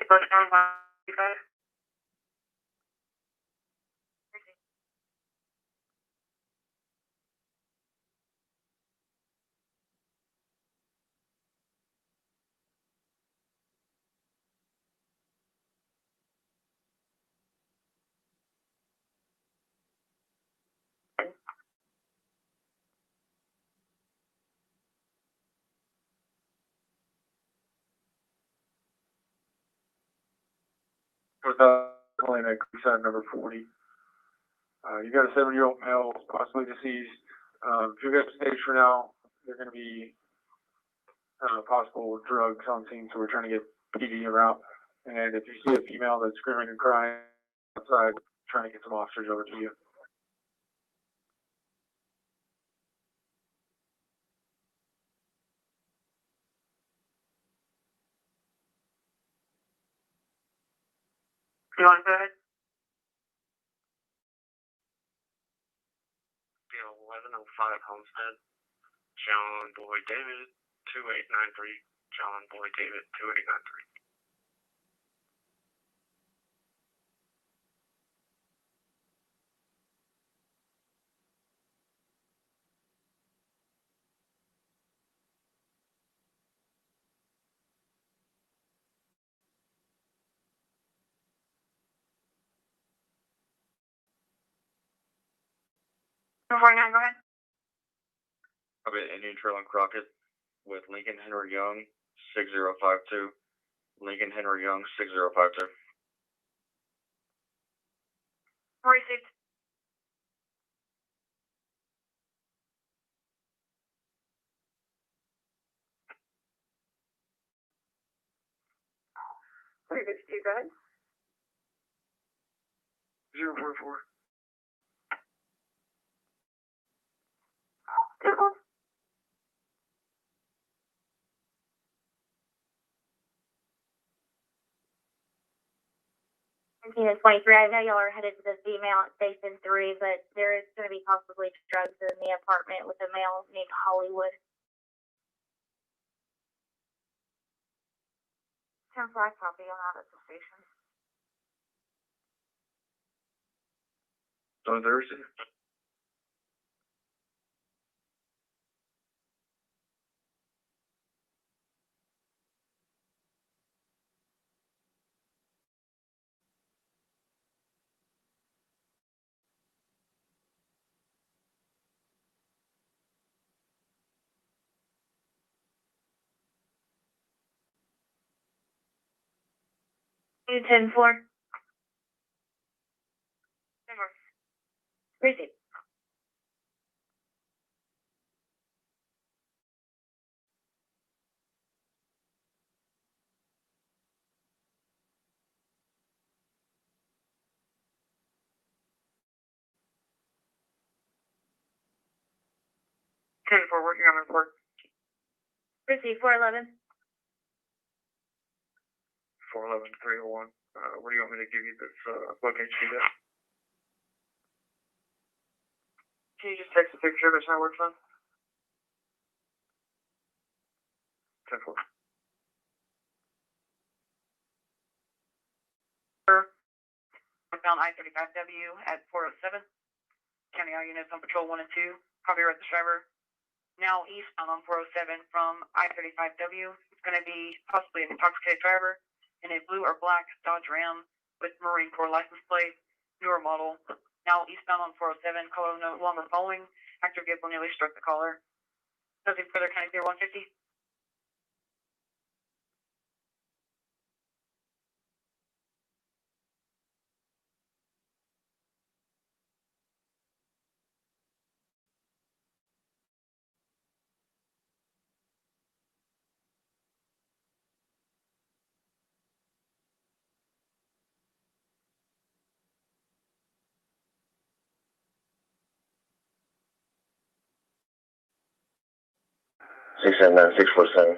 Touchdown 155. Lane at Creekside, number 40. You got a 7-year-old male, possibly deceased. If you've got stage for now, there are going to be possible drugs on scene, so we're trying to get PD en route. And if you see a female that's screaming and crying outside, trying to get some officers over to you. You want to go ahead? Bill 1105 Homestead, John Boy David 2893, John Boy David 2893. Go ahead. I've been Indian Trail and Crockett with Lincoln Henry Young, 6052. Lincoln Henry Young, 6052. Received. Go ahead. 044. Unit 23, I know y'all are headed to the female at Station 3, but there is going to be possibly drugs in the apartment with a male named Hollywood. 10-5 copy on that at the station. On Thursday. Unit 10-4. Receive. Working on report. Receive 411. 411 301. Where do you want me to give you this location at? Can you just text a picture of it so I work phone? 10-4. I found I-35W at 407. County I units on patrol 1 and 2. Copy with the driver. Now eastbound on 407 from I-35W. It's going to be possibly an intoxicated driver in a blue or black Dodge Ram with Marine Corps license plate, newer model. Now eastbound on 407, caller no longer following. Active vehicle nearly struck the caller. Nothing further, kind of clear 150. 679-647.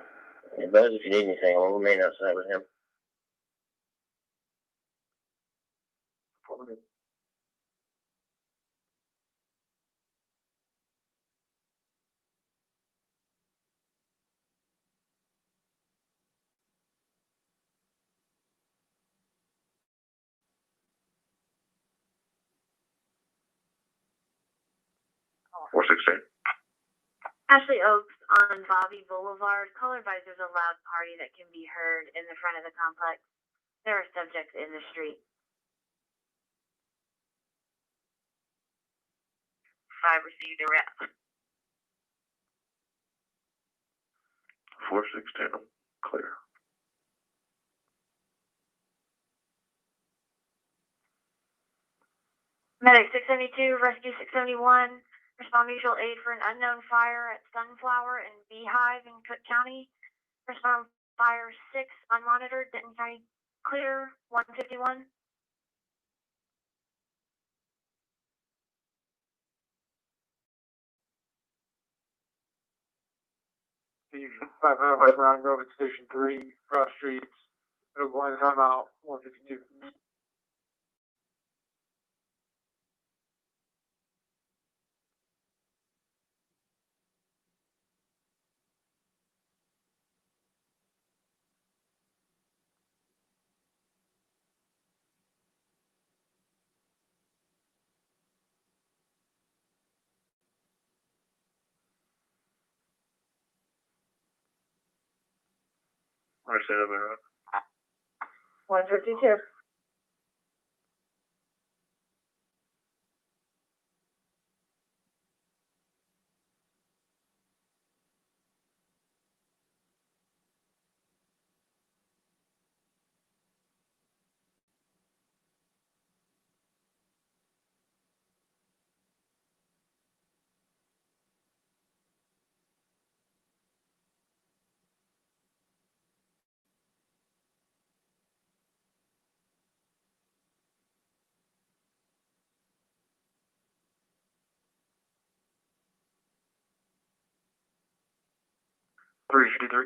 Buzz, if you need anything, I'll remain outside with him. Ashley Oaks on Bobby Boulevard. Caller advises a loud party that can be heard in the front of the complex. There are subjects in the street. 5 received arrest. 4610. Clear. Medic 672, Rescue 671. Respond mutual aid for an unknown fire at Sunflower and Beehive in Cook County. Respond fire 6 unmonitored. Denton County clear 151. Steve, 505 Round Grove at Station 3, cross streets. Middle blind timeout, 152. I said it, 152. 353.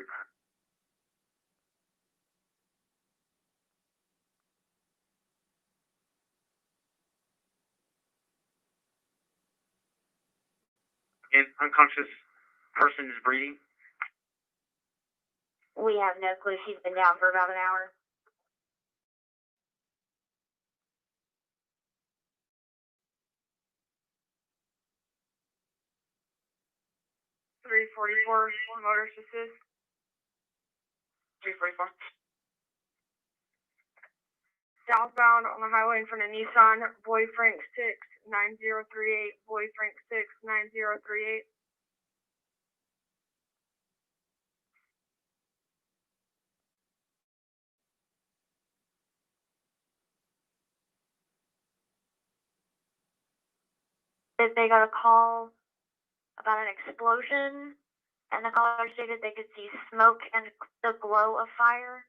An unconscious person is breathing. We have no clue. She's been down for about an hour. Motorist assist. 344. Southbound on the highway in front of Nissan, Boy Frank 69038. Boy Frank 69038. That they got a call about an explosion, and the caller stated they could see smoke and the glow of fire.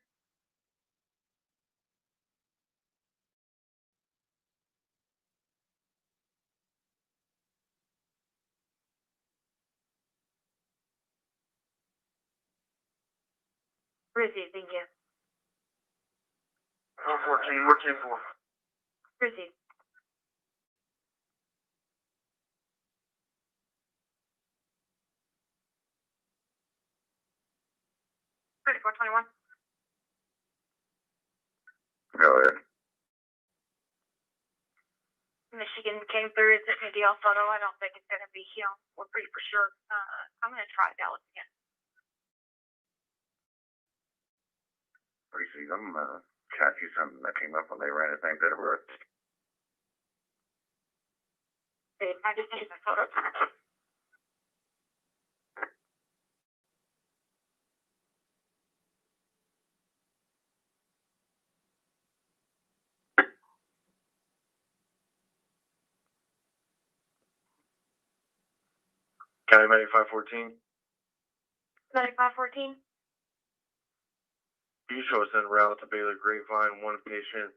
Received, thank you. 414, we're 10-4. Received. Go ahead. Michigan came through. It's a deal photo. I don't think it's going to be here. We're pretty for sure. I'm going to try Dallas again. Pretty see them catch you something that came up when they ran a thing that were. I just need the photo. County Medic 514. Medic 514. You show us en route to Baylor Grapevine, one patient.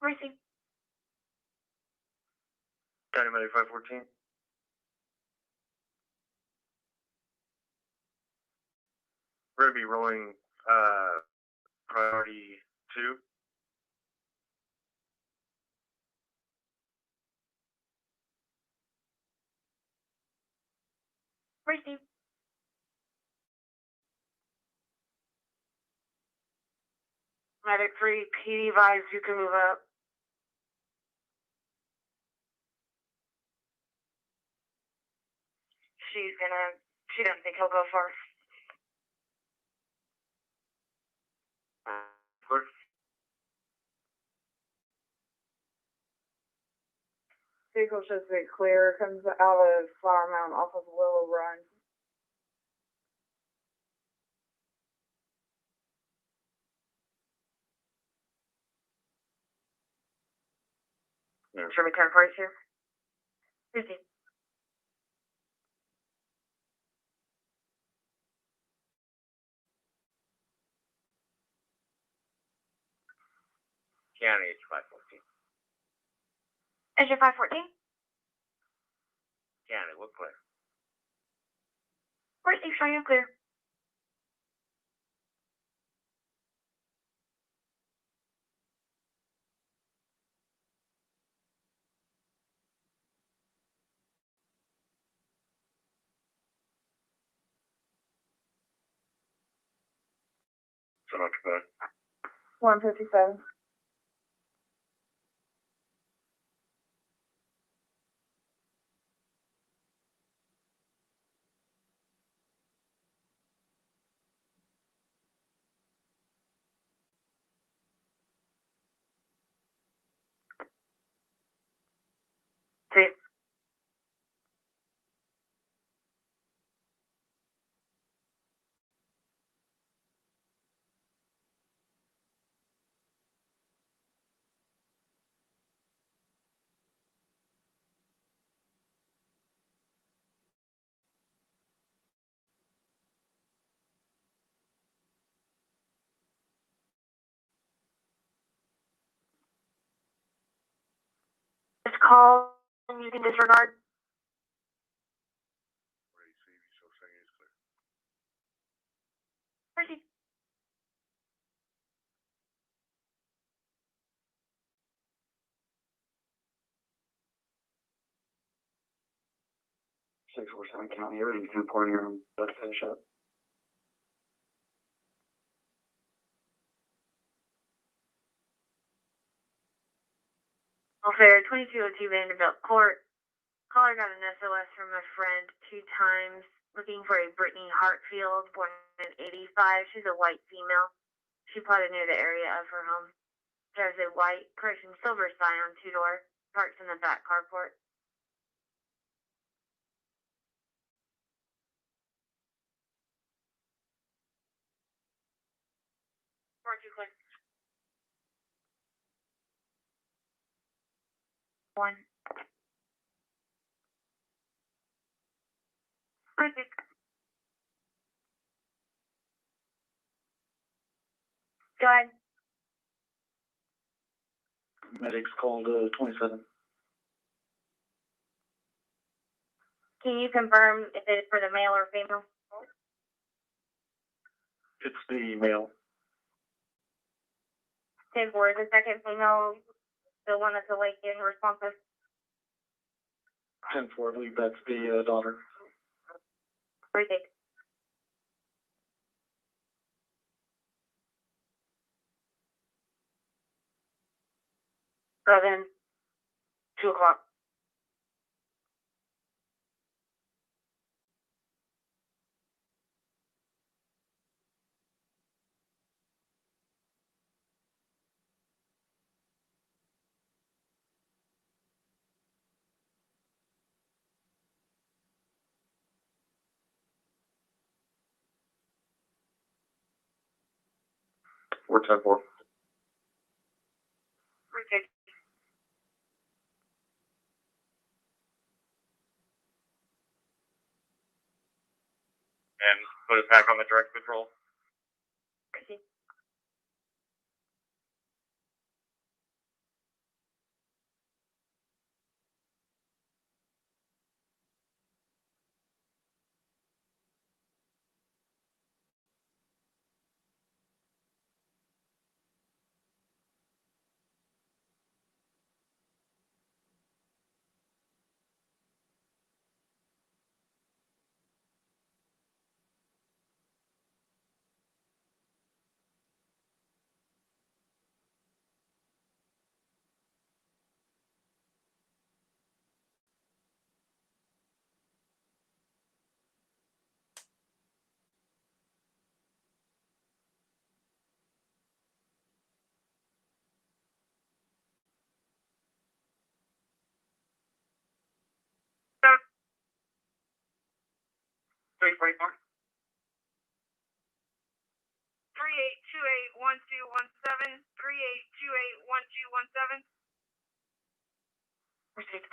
Received. County Medic 514. We're going to be rolling priority 2. Received. Medic 3, PD advised you can move up. She doesn't think he'll go far. Vehicle shows to be clear, comes out of Flower Mountain off of Willow Run. Yeah. Show me 10 price here. Received. County, it's 514. Is your 514? County, we're clear. Received, showing you clear. So not too bad. 157. See. This call and you can disregard. Proceed. Six four seven County, everything's 10-4 here. Let's finish up. Welfare 2202 Vanderbilt Court. Caller got an SOS from a friend 2 times looking for a Brittany Hartfield, born in 85. She's a white female. She plotted near the area of her home. Drives a white, silver Scion 2-door, parks in the back carport. Door 2 clear. 1. Proceed. Go ahead. Medics called 27. Can you confirm if it is for the male or female? It's the male. 10-4. Is the second female the one that's awake and responsive? 10-4, I believe that's the daughter. Proceed. Then 2 o'clock. We're 10-4. Proceed. And put us back on the direct patrol. Proceed. Stop. 344. 38281217. 38281217. Proceed.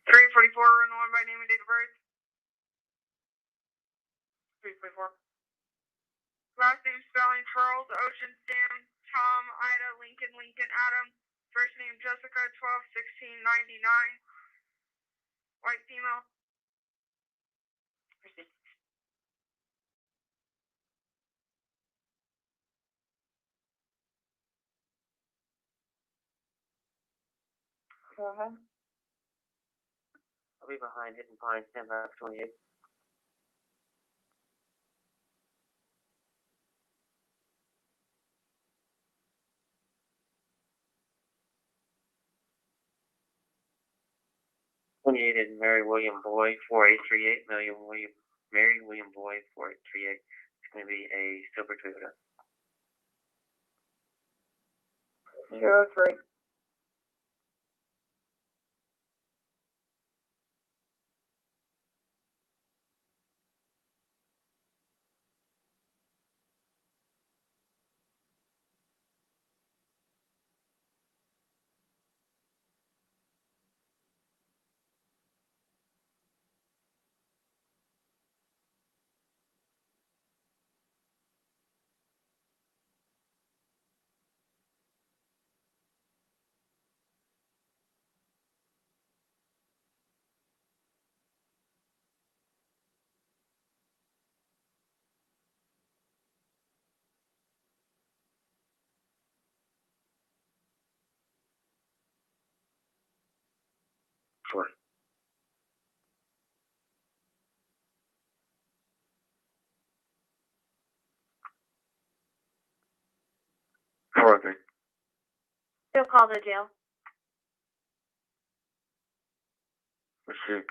Three 44, run on by name and date of birth. 344. Last name spelling Charles, Ocean, Sam, Tom, Ida, Lincoln, Adam. First name Jessica, 12/16/99. White female. Go ahead. I'll be behind Hidden Pine, stand by for 28. And Mary William Boy, 4838, Mary William Boy, 4838. It's going to be a silver Toyota. 03. Sure. 403. Still call the jail. Pursuit.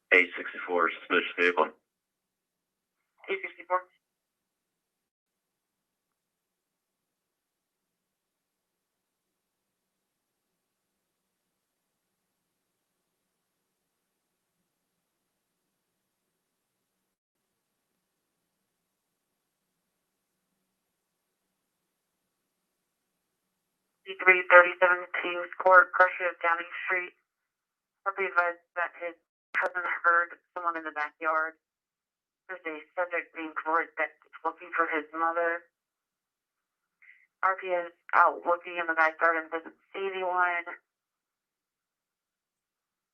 A64, suspicious vehicle. 864. C337 Court, Pressure of Downing Street. I'll be advised that his cousin heard someone in the backyard. There's a subject being court that's looking for his mother. RP is out looking in the backyard and doesn't see anyone.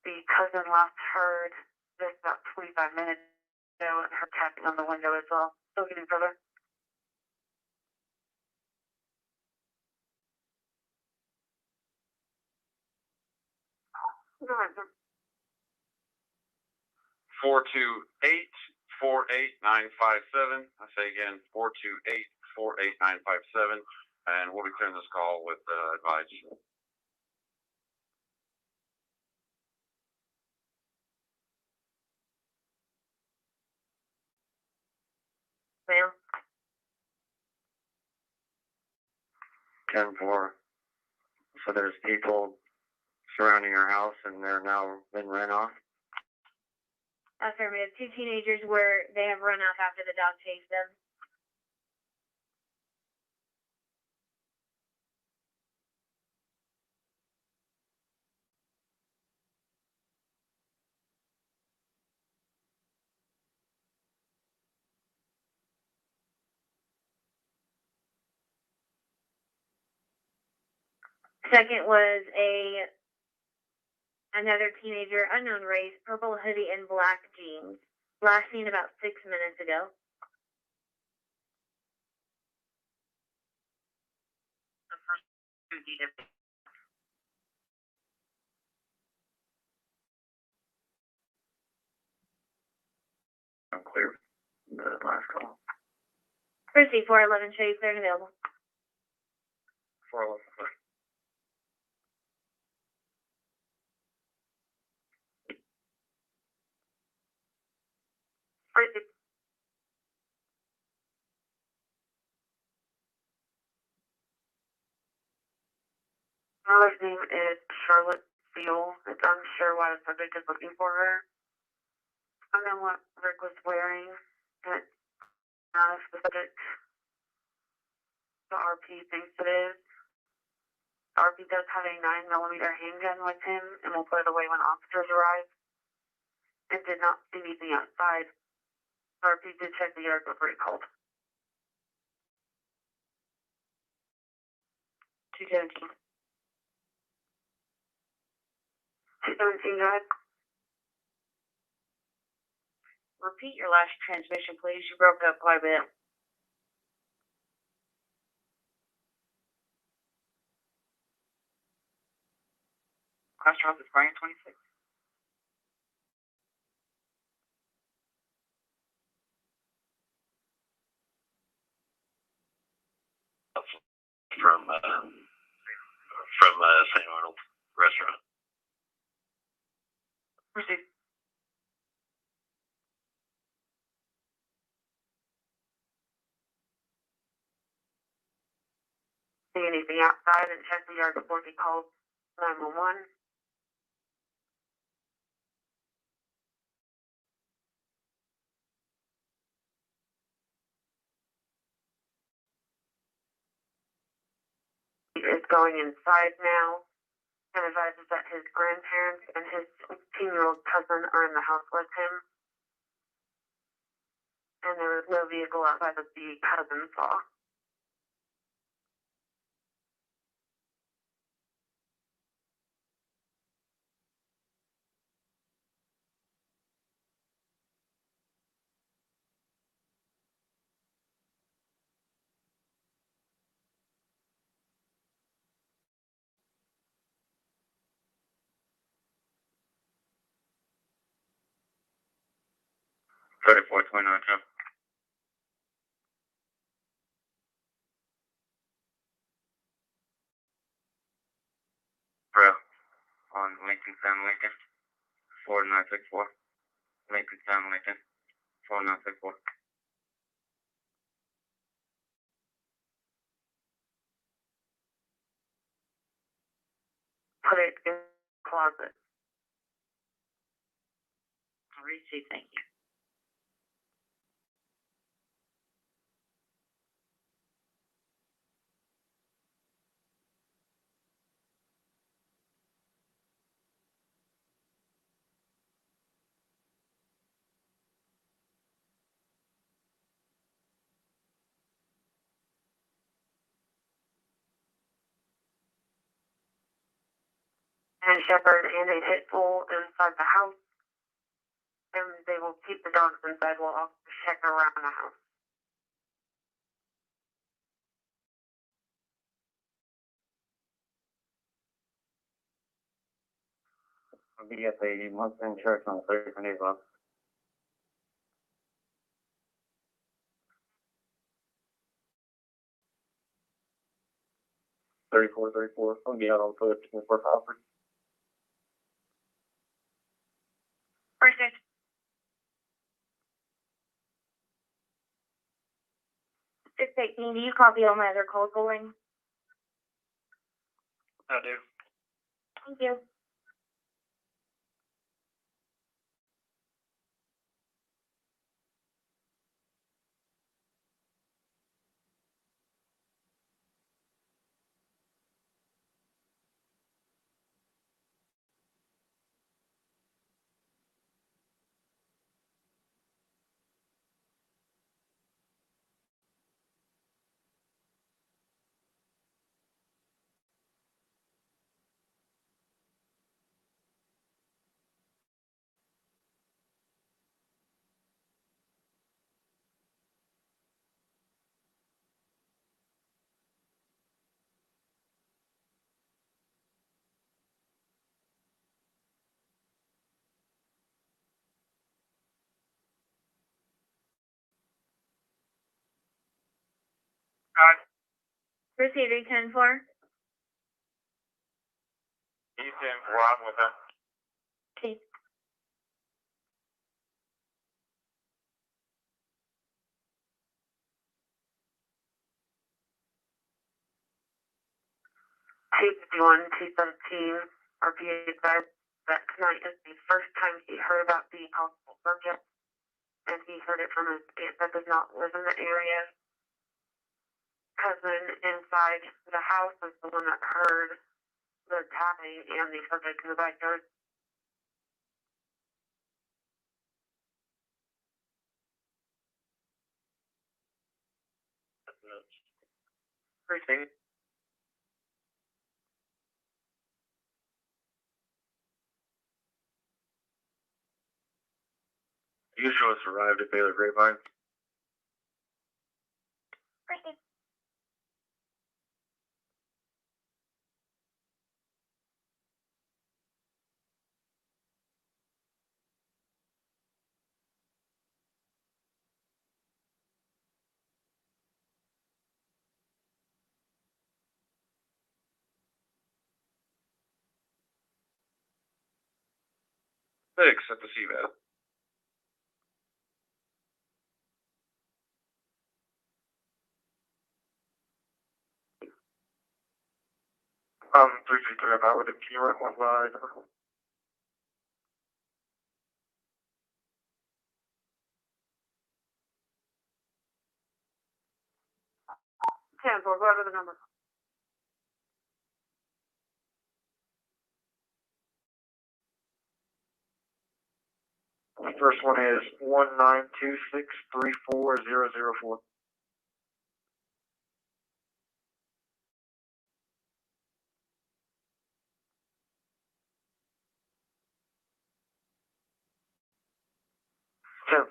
The cousin last heard this about 25 minutes ago and her tapping on the window as well. Still getting further. Mm-hmm. 428-48957. I say again, 428-48957, and we'll be clearing this call with advice. Ma'am? 10-4. So there's people surrounding your house and they're now been ran off? Affirmative. 2 teenagers where they have run off after the dog chased them. Second was another teenager, unknown race, purple hoodie and black jeans. Last seen about 6 minutes ago. The first 2 DW. I'm clear. The last call. Proceed 411, show you clear and available. 411. Proceed. Mother's name is Charlotte Seal. It's unsure why the subject is looking for her. I don't know what Rick was wearing. And if the subject, the RP thinks it is. The RP does have a 9mm handgun with him and will put it away when officers arrive. And did not see anything outside. The RP did check the yard before he called. 217. 217, go ahead. repeat your last transmission, please. You broke up quite a bit. Cross Charles is Brian 26. From St. Arnold restaurant. Proceed. See anything outside and check the yard before he calls 911. He is going inside now and advises that his grandparents and his 16-year-old cousin are in the house with him. And there was no vehicle outside that the cousin saw. Joe. Bro, on Lincoln Sam Lincoln, 4964. Lincoln Sam Lincoln, 4964. Put it in the closet. Receipt, thank you. And Shepherd and a pit bull inside the house. And they will keep the dogs inside while I'll check around the house. I'll be at the Mustang Church on the 3rd of April. 3434. I'll be out on foot for property. Proceed. Six 18, do you copy all my other calls going? I do. Thank you. Proceed, 810-4. He's in Rob with her. Okay. T51, T17 are PA advised that tonight is the first time he heard about the possible subject, and he heard it from his aunt that does not live in the area. Cousin inside the house is the one that heard the tapping and the subject in the backyard. Proceed. Yusha has arrived at Baylor Grapevine. Proceed. Six at the CVAD. I'm 333 about with a P right one line. 10-4, go over the number. The first one is 192634004.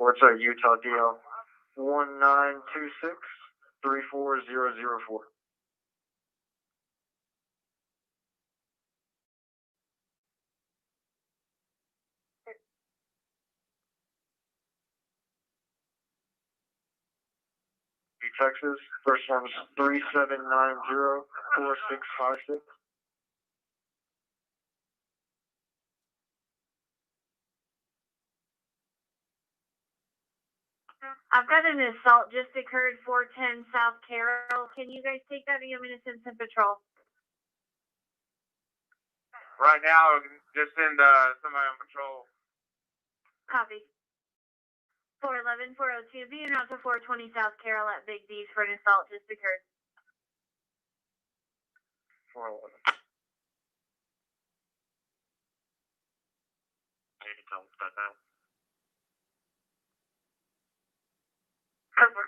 It's a Utah DL. 192634004. Texas. First one's 37904656. I've got an assault just occurred 410 South Carroll. Can you guys take that? Or you want me to send some patrol? Right now, just send somebody on patrol. Copy. 411, 402, being out to 420 South Carroll at Big D's for an assault just occurred. 411. I need to tell them to step out. Over.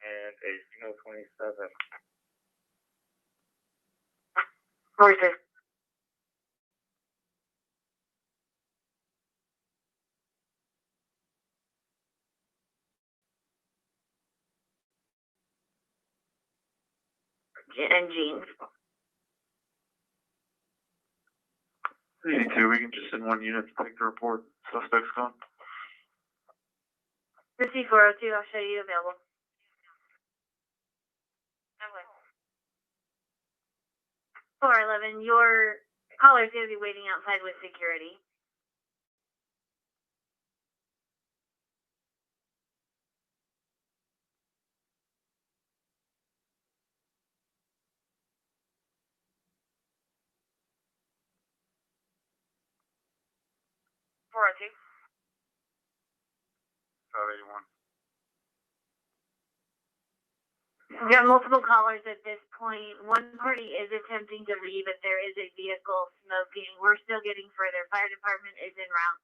And a Juno 27. Voices. And jeans. 82, we can just send one unit to take the report. Suspect's gone. Receive 402, I'll show you available. Okay. 411, your caller's going to be waiting outside with security. $402. 581. We got multiple callers at this point. One party is attempting to leave, but there is a vehicle smoking. We're still getting further. Fire department is en route.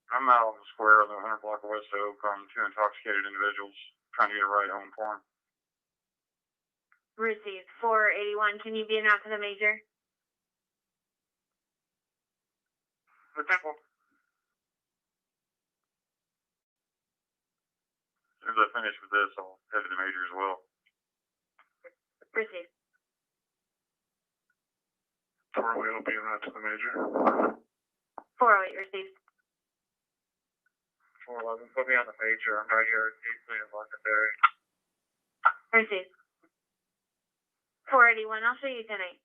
I'm out on the square on the 100 block of West Oak on two intoxicated individuals trying to get a ride home for them. Received. 481, can you be en route to the major? The temple. As soon as I finish with this, I'll head to the major as well. Received. Torway will be en route to the major. 408, received. 411, put me on the major. I'm right here at Deeply and Londonderry. Received. 481, I'll show you tonight.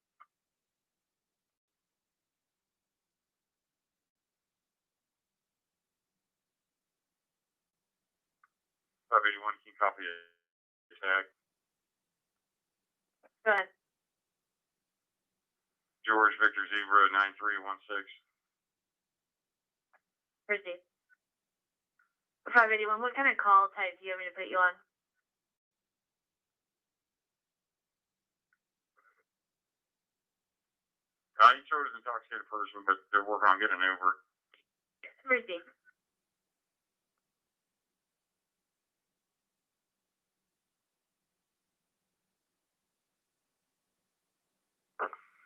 $581, can you copy it? Tag. Go ahead. George Victor Zebra 9316. Received. 581, what kind of call type do you want me to put you on? You chose an intoxicated person, but they're working on getting over. Receive.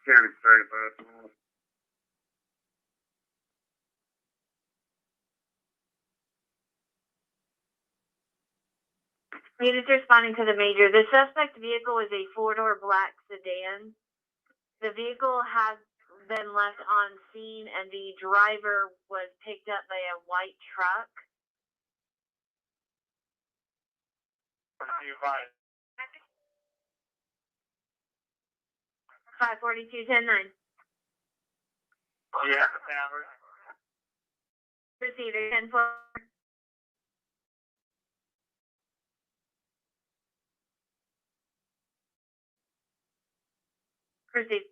County 35. Units responding to the major. The suspect vehicle is a four-door black sedan. The vehicle has been left on scene and the driver was picked up by a white truck. 542-10-9. Yeah. Proceed. 10-4. Proceed.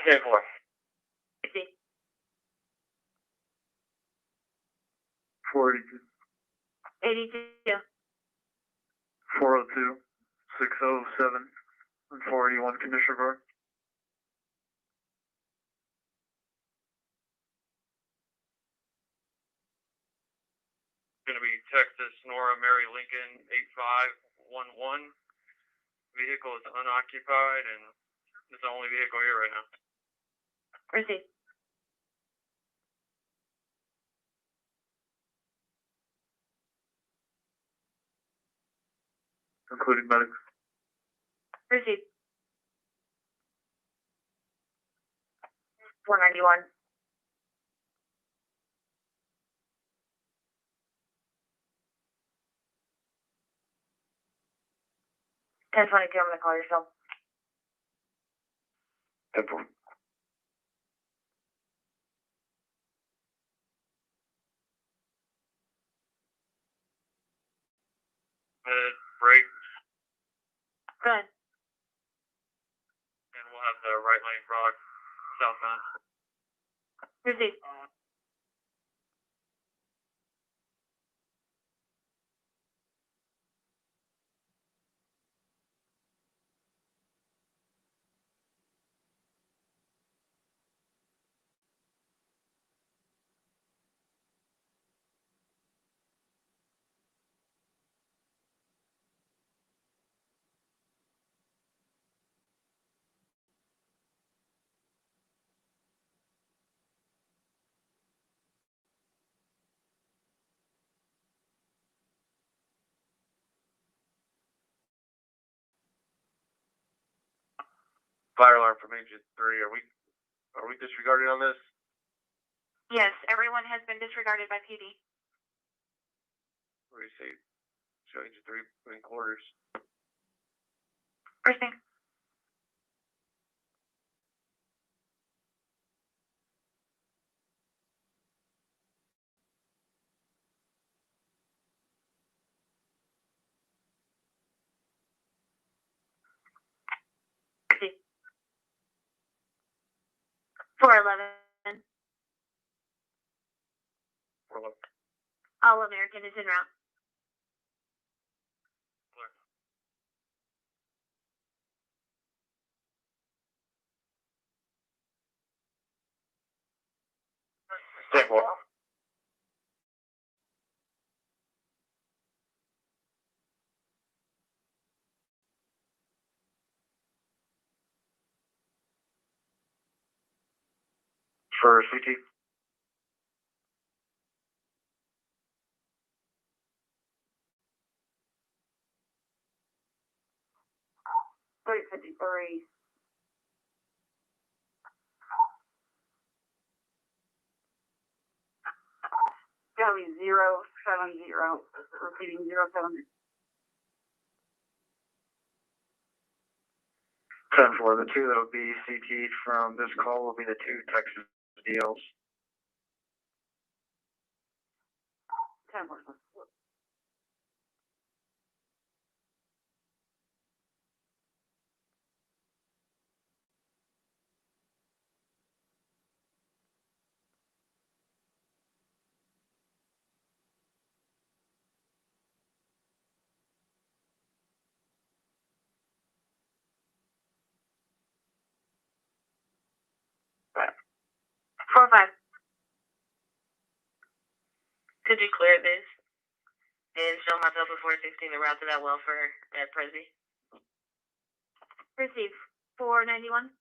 Okay, boy. Proceed. 482. 82. 402. 607. And 481 Commissioner Guard. Going to be Texas Nora Mary Lincoln 8511. Vehicle is unoccupied and it's the only vehicle here right now. Proceed. Including medics. Proceed. 491. I'm gonna call yourself. 10-4. Break, Good. and we'll have the right lane block southbound. Proceed. Fire alarm from Agent 3. Are we disregarded on this? Yes, everyone has been disregarded by PD. What do you say? Show Agent 3 in quarters. Proceed. Proceed. 411. 411. All American is en route. Stand for. For CT. Three 53. Gotta be 070. Repeating 070. 10-4. The two that will be CT from this call will be the two Texas deals. 10-4. 405. Could you clear this and show myself at 416 the route to that welfare at Prezi? Receive 491.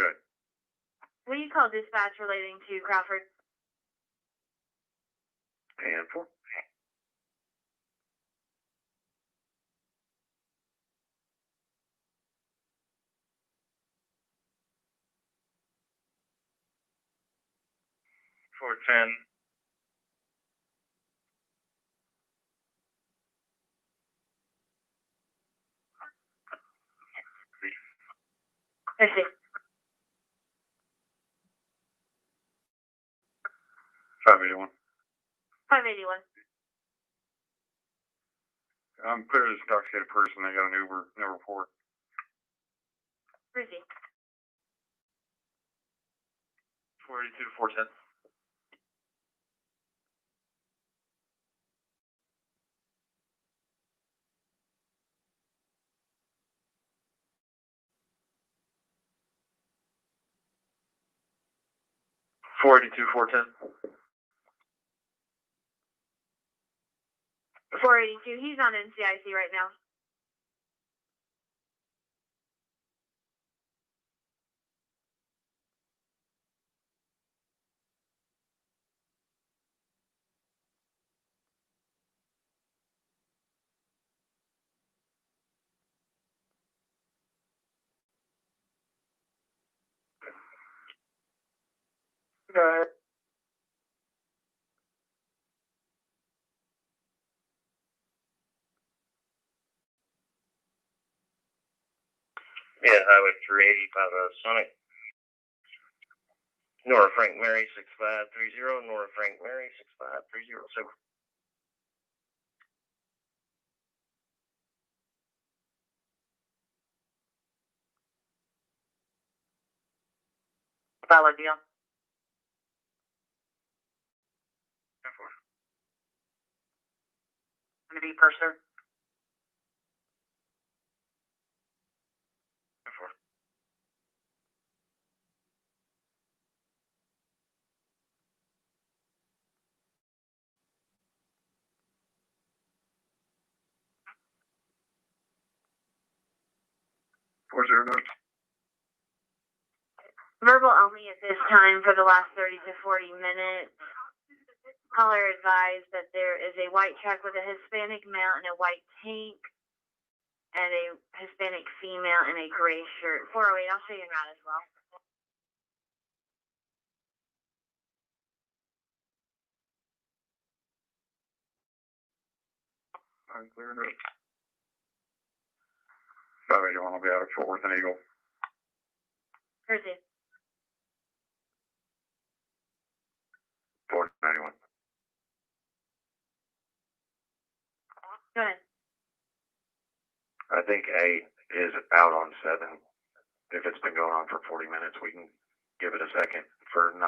Good. Will you call dispatch relating to Crawford? 10-4. For 10. Receive. 581. 581. I'm clear as intoxicated person. They got an Uber, no report. Receive. 482 to 410. $482, 410. 482. He's on NCIC right now. Go ahead. Yeah, Highway 380 by the Sonic. Nora Frank Mary 6530. Nora Frank Mary 6530. So Valid deal. Gonna be purser. Verbal only at this time for the last 30 to 40 minutes. Caller advised that there is a white truck with a Hispanic male in a white tank and a Hispanic female in a gray shirt. 408, I'll show you around as well. I'm clearing it. 581 will be out of Fort Worth and Eagle. Proceed. 491. Go ahead. I think 8 is out on 7. If it's been going on for 40 minutes, we can give it a second for 9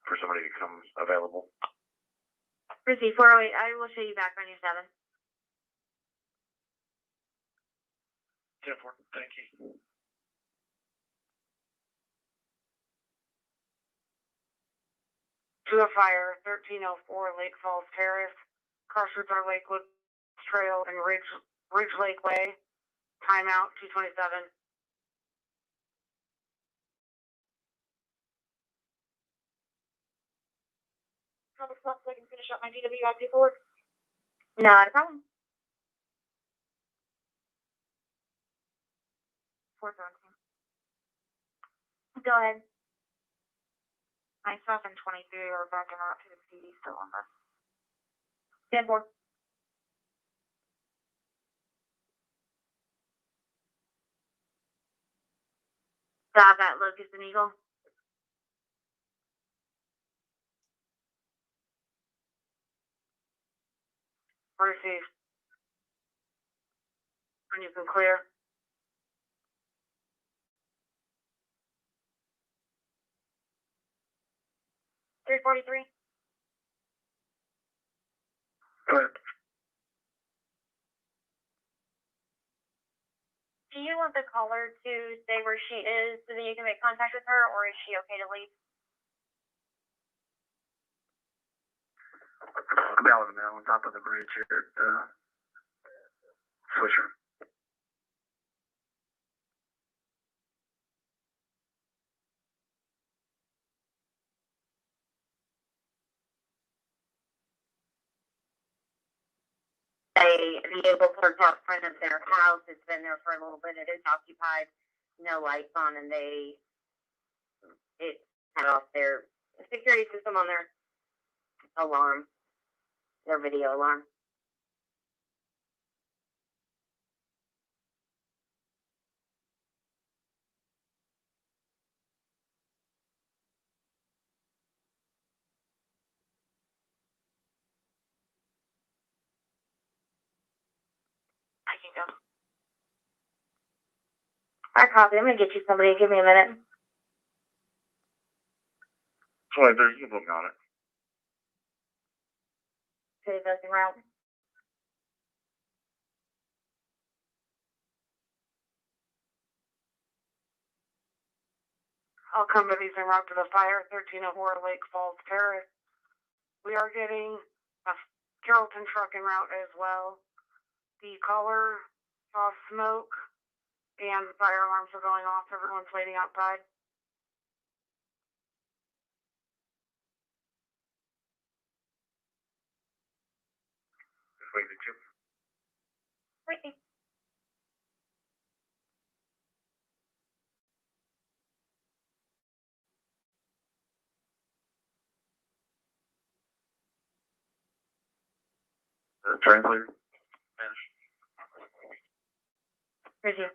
for somebody to come available. Proceed. 408, I will show you back on your 7. 10-4. Thank you. To the fire, 1304 Lake Falls Terrace, crosses our Lakewood Trail and Ridge Lake Way. Timeout 227. How the fuck so I can finish up my DWI paperwork? Not a problem. 417. Go ahead. Myself and 23 are backing out to the CD still on this. 10-4. Stop at Locust and Eagle. Receive. And you can clear. 343. Go ahead. Do you want the caller to stay where she is so that you can make contact with her, or is she okay to leave? Cabela Mill on top of the bridge here at Swisher. A vehicle parked out front of their house. It's been there for a little bit. It is occupied. No lights on, and it had off their security system on their alarm, their video alarm. I can go. I copy. I'm gonna get you somebody. Give me a minute. So there's you book on it. City busing route. All companies en route to the fire at 1304 Lake Falls Terrace. We are getting a Carrollton truck en route as well. The caller saw smoke and fire alarms are going off. Everyone's waiting outside. Just wait the chip. Wait. Translator. Spanish. Here's you.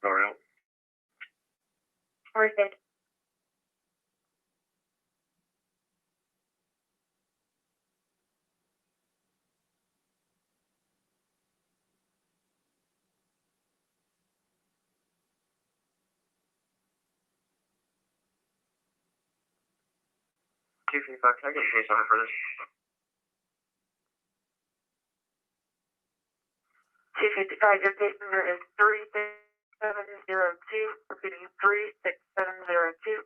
Sorry. Where's it? Can I get you something for this? 255, your date number is 36702, repeating 36702.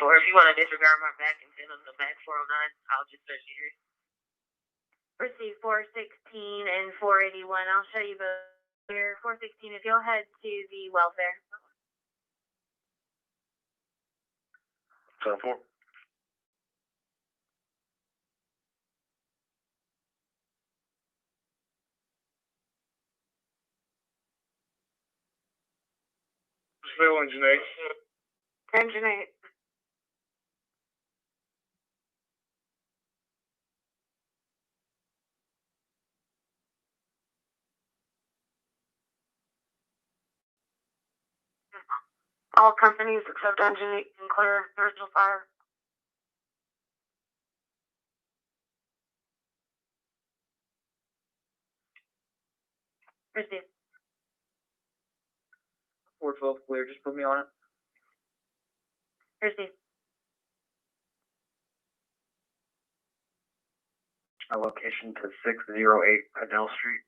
Or if you want to disregard my back and send them the back 409, I'll just search you here. Receive 416 and 481. I'll show you both here. 416, if you'll head to the welfare. 7-4. Still engine 8. Engine 8. All companies except Engine 8 can clear. There's no fire. Receive. 412 clear, just put me on it. Receive. A location to 608 Adele Street.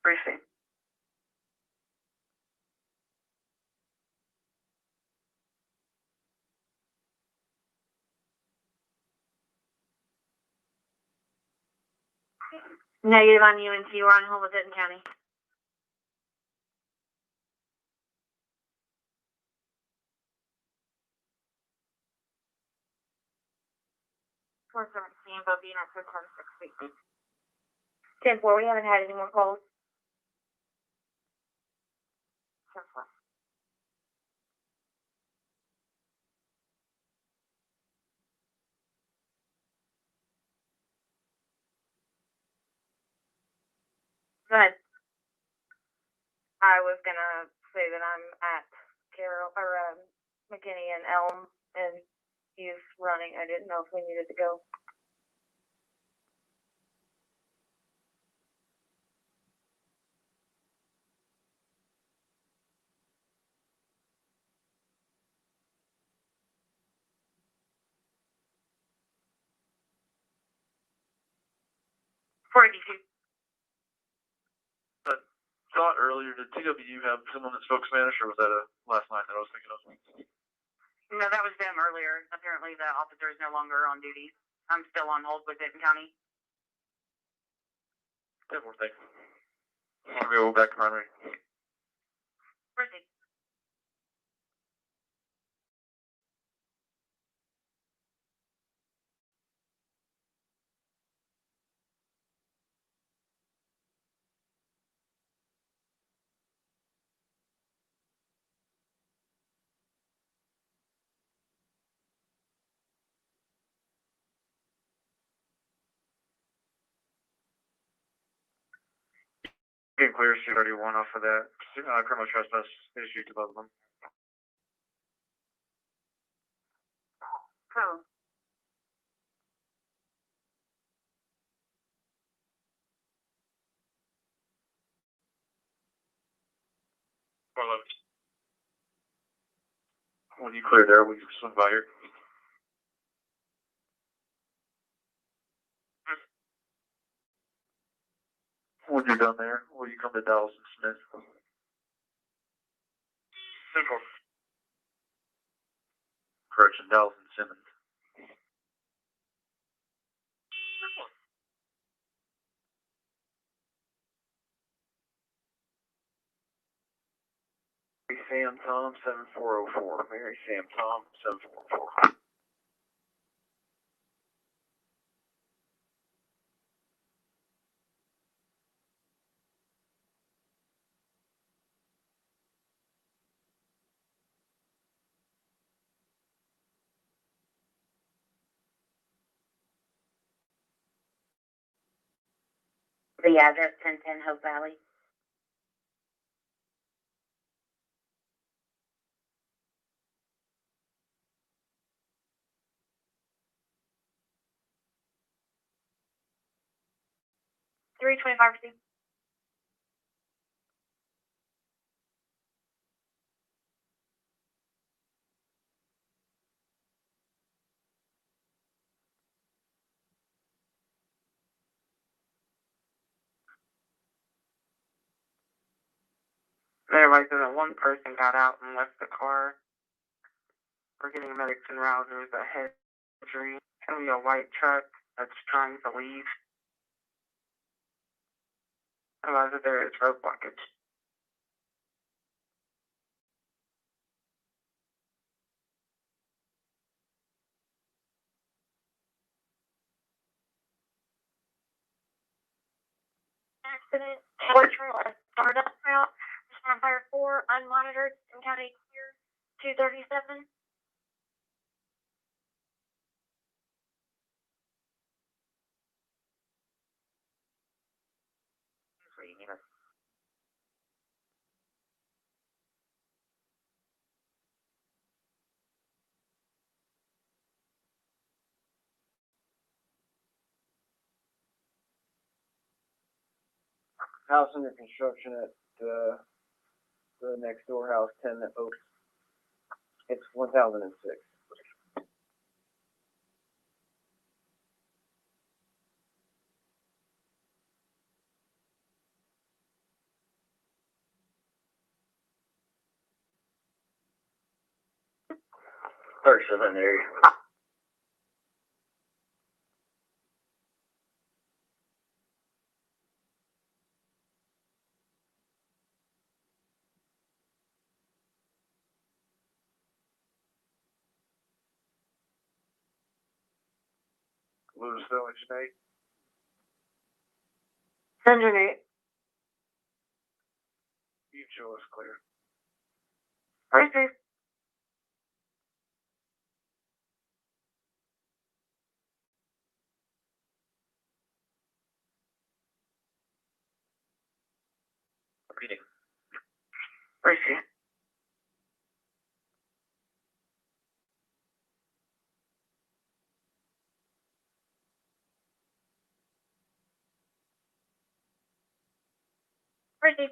Receive. Negative on UNT. We're on hold with Denton County. Four 17, both units are 10-6. 10-4, we haven't had any more calls. 10-4. Go ahead. I was gonna say that I'm at Carol or McKinney and Elm, and he's running. I didn't know if we needed to go. Thought earlier, did TWU have someone that spoke Spanish, or was that a last night that I was thinking of? No, that was them earlier. Apparently the officer is no longer on duty. I'm still on hold with Denton County. Yeah, more thing. I'm gonna go back to primary. Proceed. Getting clear, C31 off of that. Criminal trespass issued to both of them. Cool. When you clear there, we can swing by here. When you're done there, will you come to Dallas and Smith? Simple. Correction, Dallas and Simmons. Mary Sam Tom 7404. Mary Sam Tom 7404. The address 1010 Hope Valley. $325 received. Everybody said that one person got out and left the car. We're getting medics and rousers, a head injury. It's gonna be a white truck that's trying to leave. Otherwise, there is road blockage. Accident, Portugal, Stardust route, respond fire 4, unmonitored, in county clear, 237. That's what you need us. House under construction at the next door house, 10 that Oaks. It's 1006. Area. Louisville, H8. Engine 8. You show us clear. Received. Reading. Receive. Receive.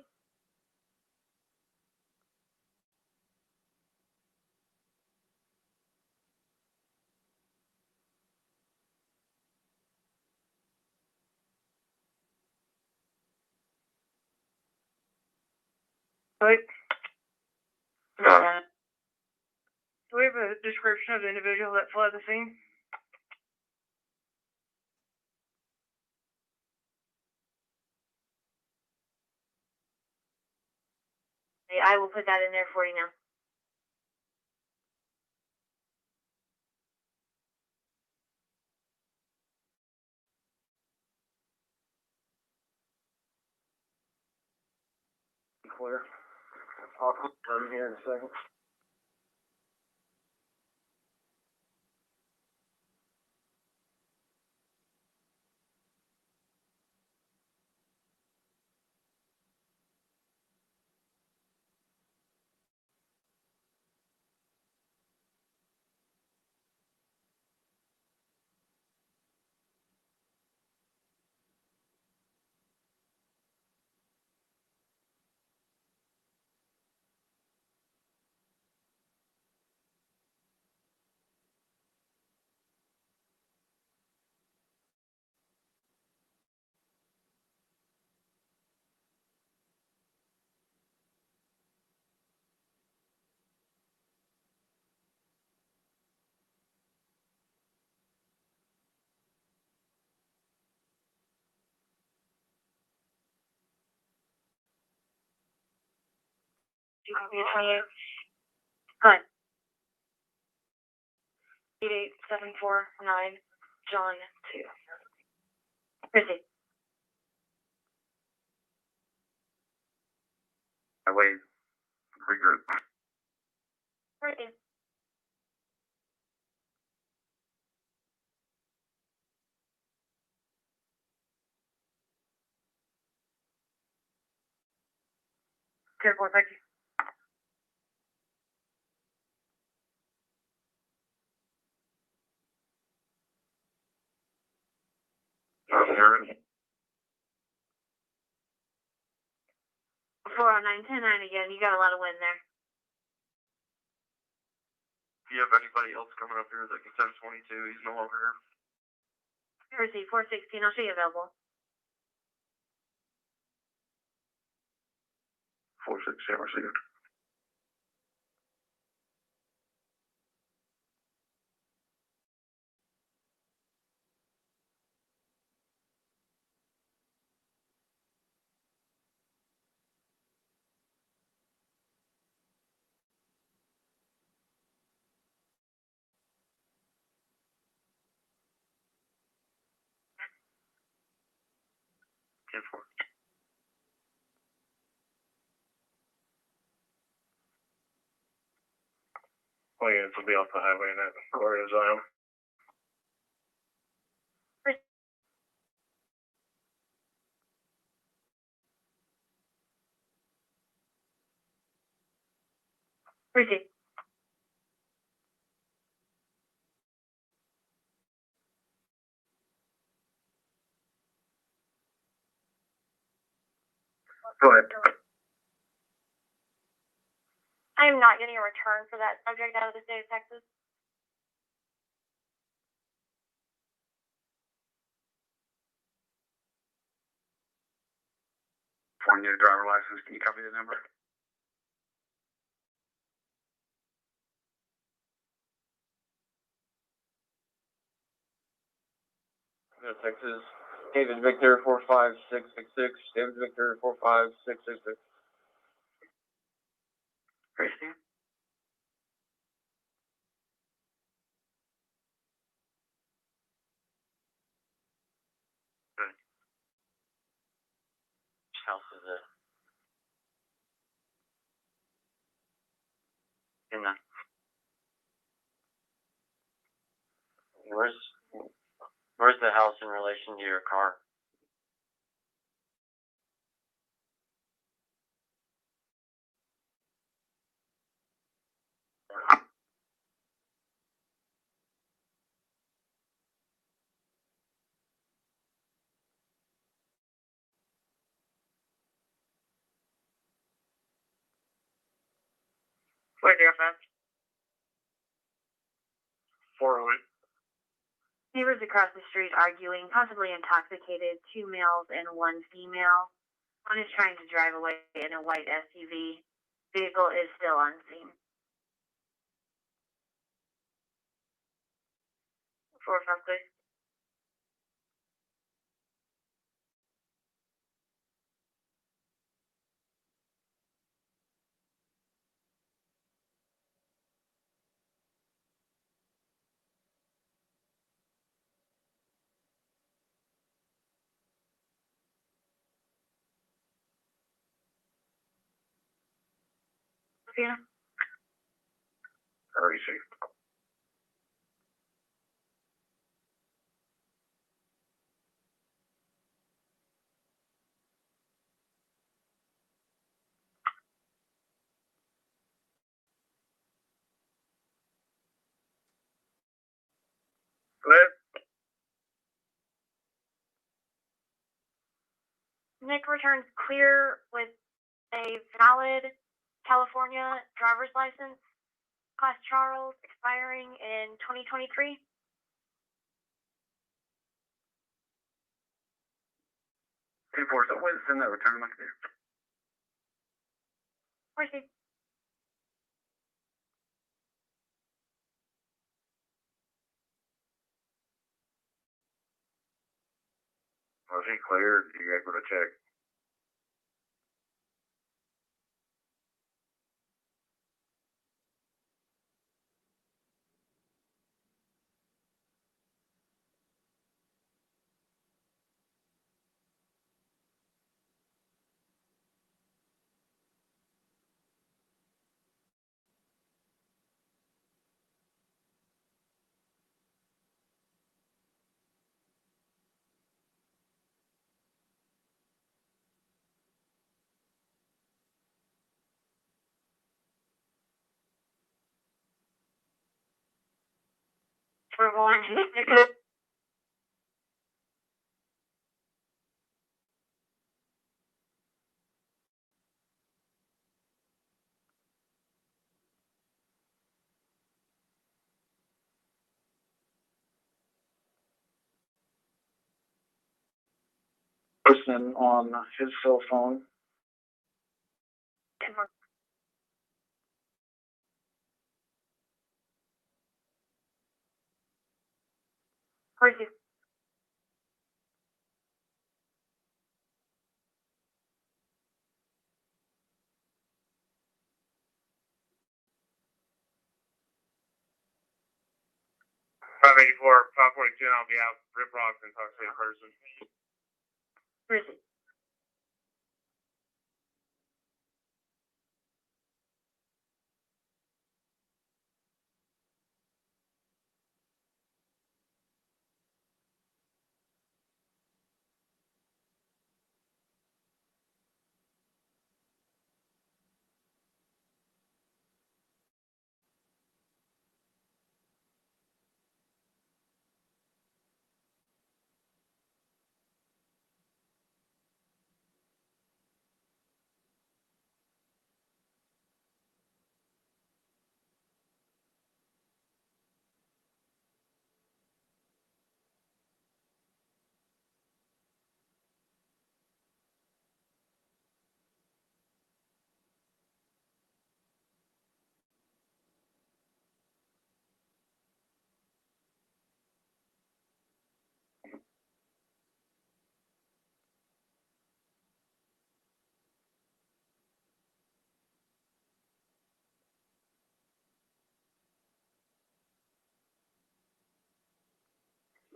Wait. Do we have a description of the individual that fled the scene? I will put that in there for you now. Clear. I'll confirm here in a second. Do you copy it, 28? Good. 88749, John 2. Proceed. I wait. Regroup. Proceed. Careful, thank you. Aaron. 409-109 again. You got a lot of wind there. Do you have anybody else coming up here that can 1022? He's no longer here. Receive 416. I'll show you available. 416 received. Oh yeah, this will be off the highway in that area zone. Proceed. Go ahead. I am not getting a return for that subject out of the state of Texas. When you get a driver license, can you copy the number? Texas. David Victor 45666. David Victor 45666. Receive. Which house is it? In the. Where's the house in relation to your car? Where's your phone? 408. Neighbors across the street arguing, possibly intoxicated, 2 males and 1 female. One is trying to drive away in a white SUV. Vehicle is still on scene. 4-5, please. Christina? REC. Nick returns clear with a valid California driver's license, Class Charles, expiring in 2023. Enforce it. Wait, send that return like there. Where's he? Was he cleared? You guys go to check. We're going to Person on his cell phone. Where's he? Five 542, and I'll be out. Rip Rock and talk to a person. Where is he?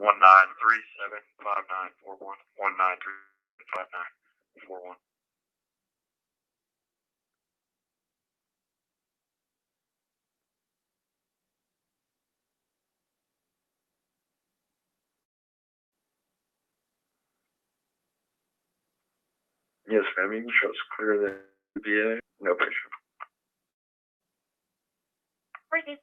One 19375941. 19375941. Yes, ma'am. You can show us clear the VA. No patient. Ricky.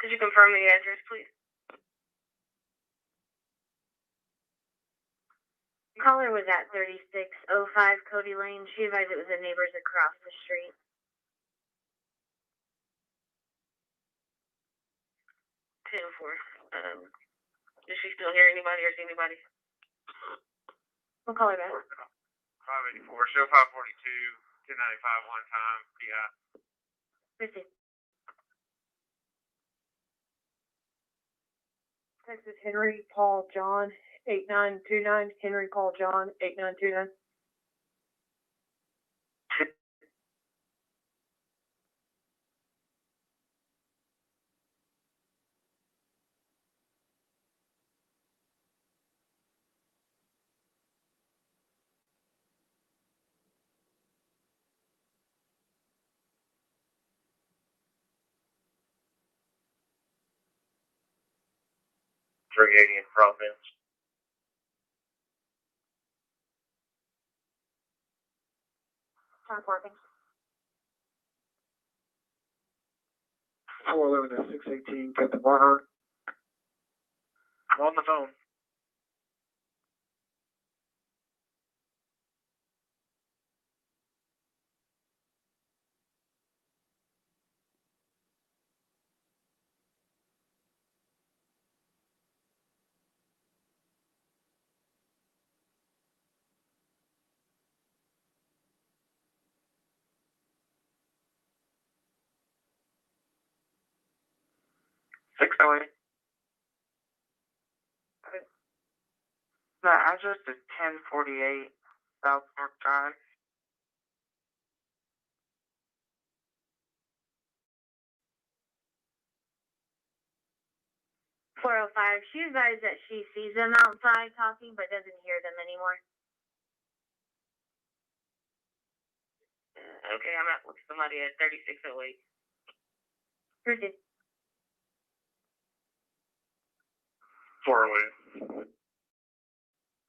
Could you confirm the address, please? Caller was at 3605 Cody Lane. She advised it was the neighbors across the street. 10-4. Does she still hear anybody or see anybody? We'll call her back. 584, show 542, 1095 one time, PI. Proceed. Texas Henry Paul John 8929. Henry Paul John 8929. in Providence. Time working. 411 to 618, Captain Barnhart. On the phone. The address is 1048 South Fork Drive. She advised that she sees them outside talking but doesn't hear them anymore. Okay, I'm at with somebody at 3608. Proceed. 408.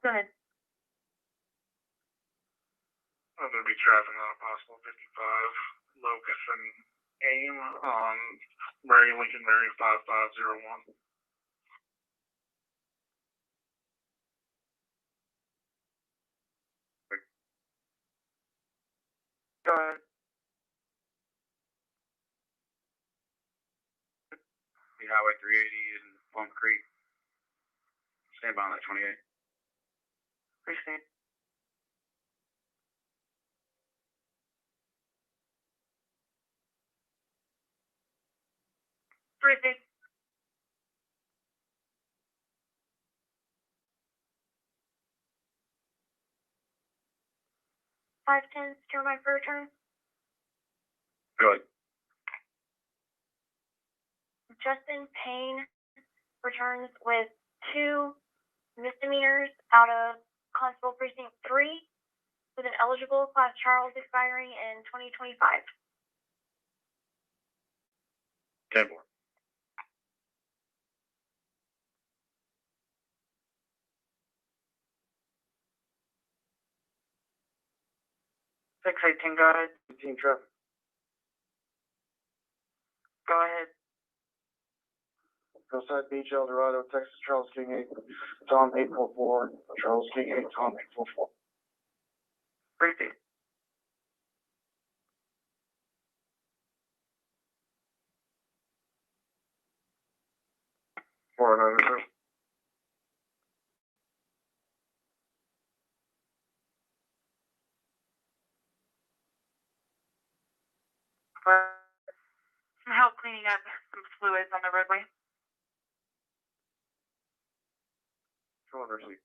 Go ahead. I'm going to be traffic on a possible 55 Locust and AIM on Mary Lincoln Mary 5501. Go ahead. The Highway 380 in Plum Creek. Stand by on that 28. Proceed. Proceed. Five 10, secure my first turn. Go ahead. Justin Payne returns with 2 misdemeanors out of Constable Precinct 3 with an eligible Class Charles expiring in 2025. 10-4. Six 18, go ahead. 18 traffic. Go ahead. Hillside Beach, El Dorado, Texas, Charles King 8, Tom 844, Charles King 8, Tom 844. Proceed. Some help cleaning up some fluids on the roadway. Shoulder seat.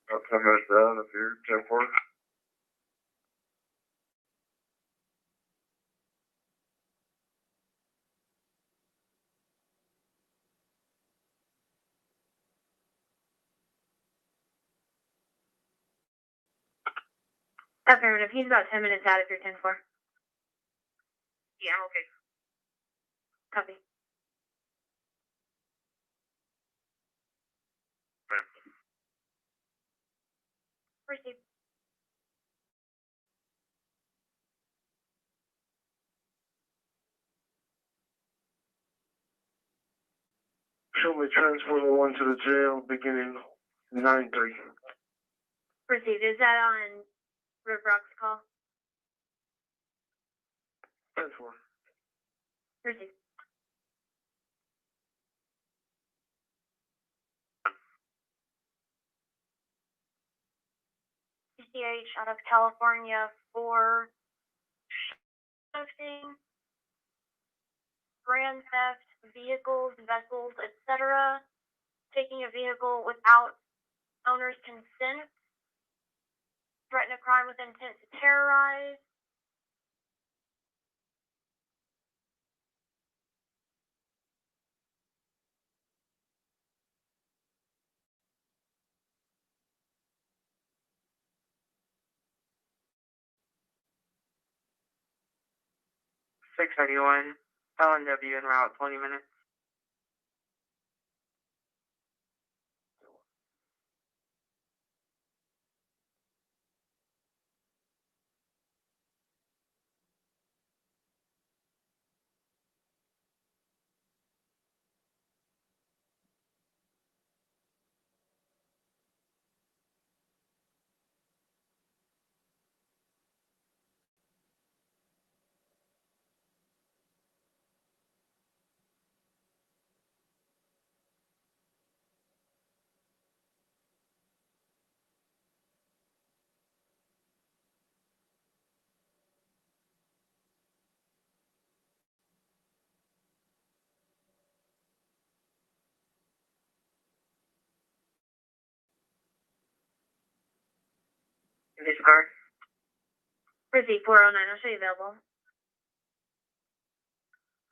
About 10 minutes down if you're 10-4. Affirmative. He's about 10 minutes out if you're 10-4. Yeah, I'm okay. Copy. Proceed. Show me transfer the one to the jail beginning 9-3. Proceed. Is that on River Rock's call? 10-4. Proceed. PCH out of California for thefting, grand theft, vehicles, vessels, etc. Taking a vehicle without owner's consent, threaten a crime with intent to terrorize, $6.31. LNW en route, 20 minutes. In this car? Proceed 409. I'll show you available.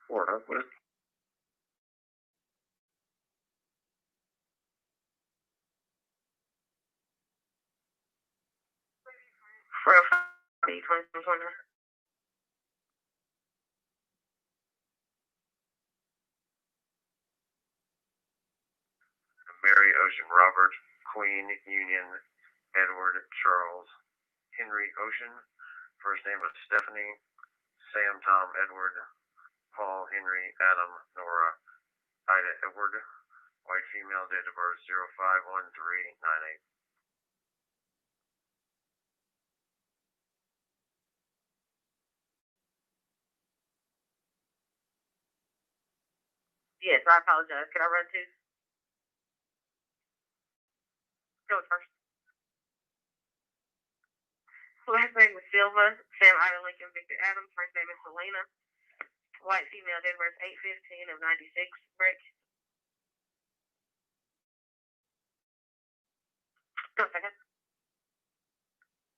Florida, what? Mary Ocean Robert, Queen Union Edward Charles Henry Ocean. First name is Stephanie. Sam Tom Edward Paul Henry Adam Nora Ida Edward. White female, date of birth 051398. Yes, I apologize. Can I run too? Go first. Last name is Silva, Sam Ida Lincoln Victor Adams. First name is Selena. White female, date of birth 8/15 of 96. Brick. Go second.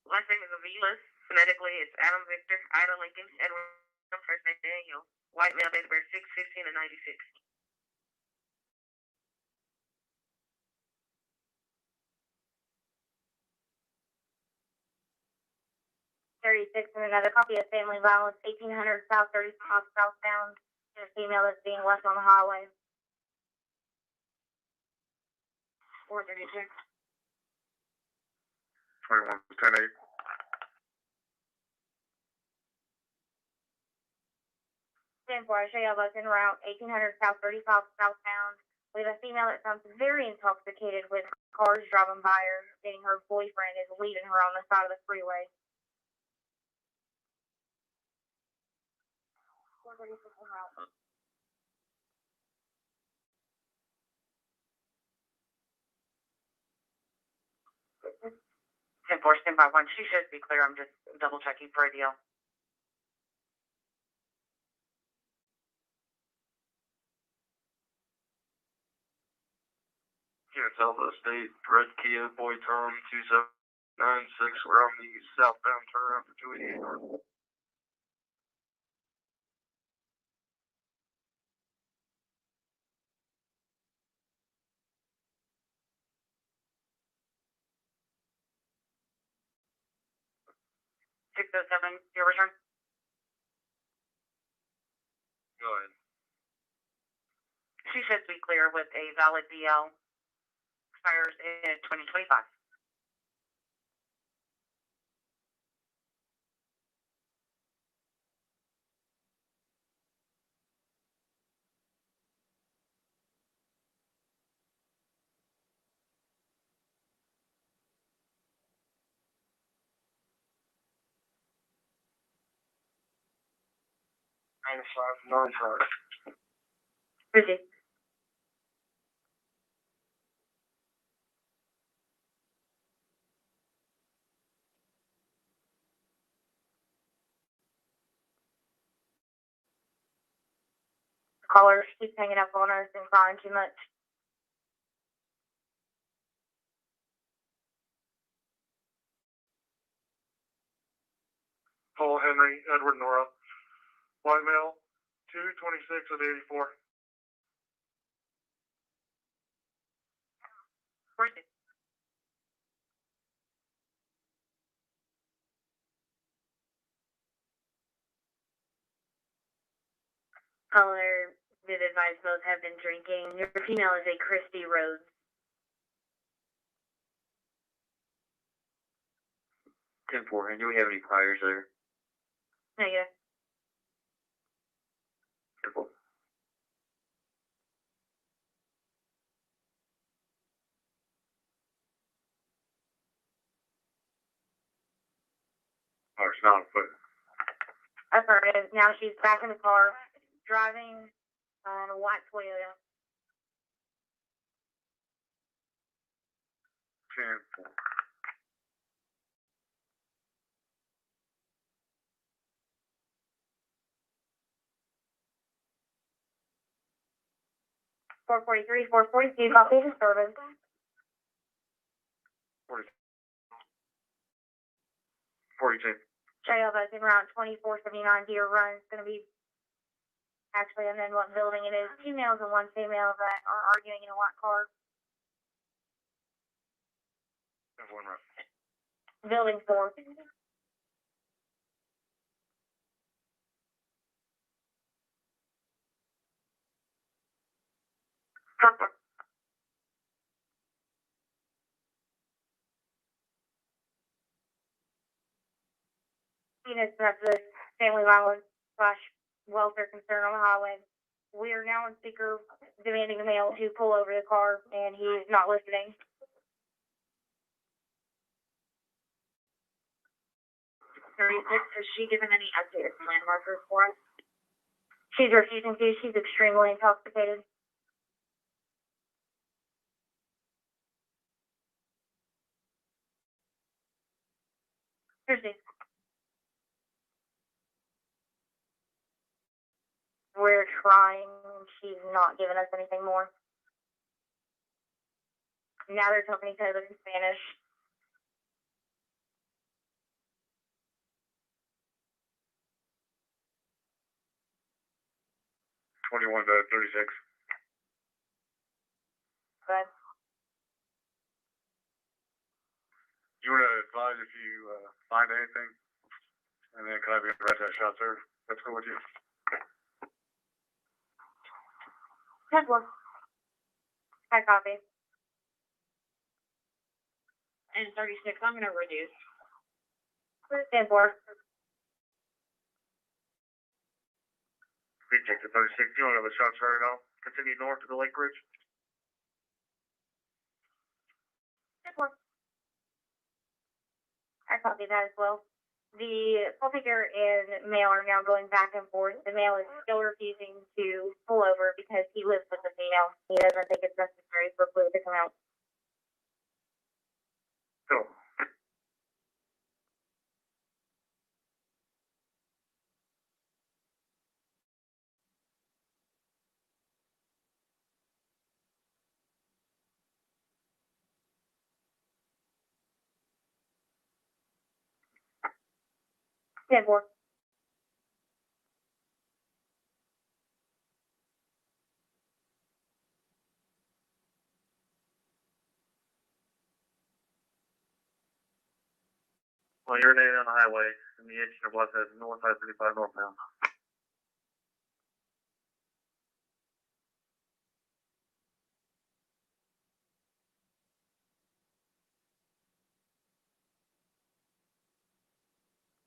Last name is Avilas. Phonetically, it's Adam Victor Ida Lincoln Edward. First name Daniel. White male, date of birth 6/15 of 96. 36 and another copy of family violence, 1800 South 35 southbound. There's a female that's being left on the highway. 432. 21-10-8. 10-4, I show y'all both en route, 1800 South 35 southbound. We have a female that sounds very intoxicated with cars driving by her, getting her boyfriend is leaving her on the side of the freeway. 436 en route. 10-4, stand by 1. She should be clear. I'm just double checking for radio. Here at Elbow State, Red Kia, Boy Term 2796. We're on the southbound turnaround for 288 North. 607, your return. Go ahead. She should be clear with a valid DL. Expires in 2025. -5, non-charge. Busy. Caller keeps hanging up on us and crying too much. Paul Henry, Edward Nora, white male, 226 of 84. Busy. Caller did advise both have been drinking. Your female is a Christy Rhodes. 10-4, and do we have any priors there? Negative. 10-4. Oh, it's not a foot. Affirmative. Now she's back in the car, driving a white Toyota. 10-4. Four 442, copy disturbance. 42. Trail that's in route 2479 Deer Run. It's going to be, actually, and then what building it is. 2 males and 1 female that are arguing in a white car. 10-4 right. Building 4. Units of the family violence / welfare concern on the highway. We are now on speaker demanding the male to pull over the car, and he is not listening. 36, has she given any updated landmarkers for us? She's refusing to. She's extremely intoxicated. Thursday. We're trying. She's not giving us anything more. Now they're talking to each other in Spanish. Twenty-one to 36. Good. You want to advise if you find anything? And then can I be arrested that shot, sir? That's cool with you? 10-4. I copy. And 36, I'm going to reduce. 10-4. Reject to 36. You don't have a shot, sir, at all? Continue north to the Lake Bridge. 10-4. I copy that as well. The call taker and male are now going back and forth. The male is still refusing to pull over because he lives with the female. He doesn't think it's necessary for fluid to come out. Cool. Yeah, board. While urinating on the highway in the edge of blood says north side 35 northbound.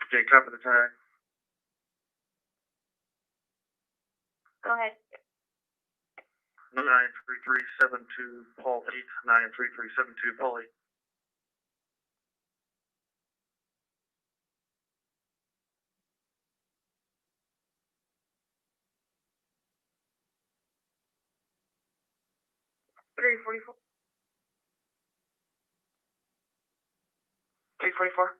Jake, top of the tag. Go ahead. 93372 Paul 93372 Polly. Three 44.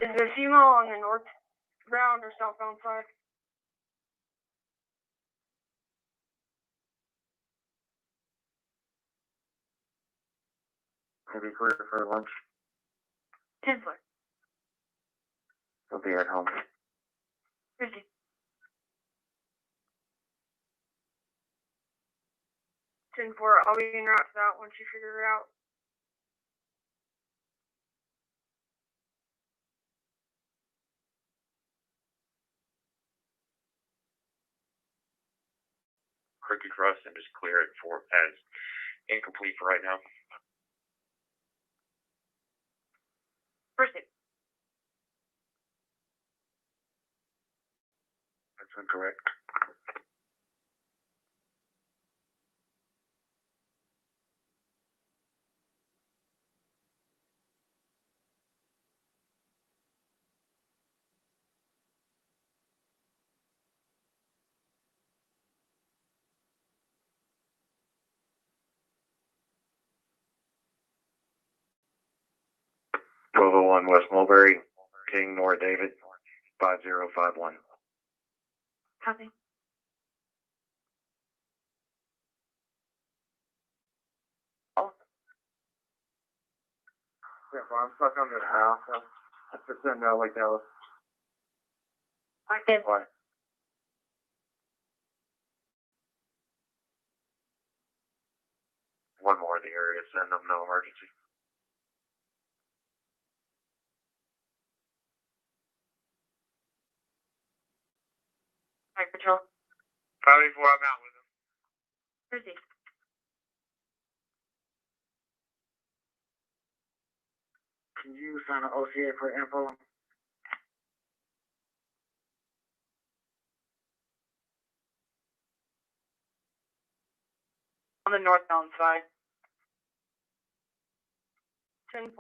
Is the female on the northbound or southbound side? Maybe clear for lunch. 10 floor. He'll be at home. Chrissy. 10-4. I'll be en route to that once you figure it out. Quickly cross and just clear it for as incomplete for right now. Proceed. That's incorrect. One West Mulberry, King Nora David, 5051. Copy. Yeah, well, I'm stuck on this house. I have to send out like Dallas. Okay. Why? One more in the area, send them no emergency. Night patrol. 584, I'm out with him. Proceed. Can you sign an OCA for info? On the northbound side. 10-4.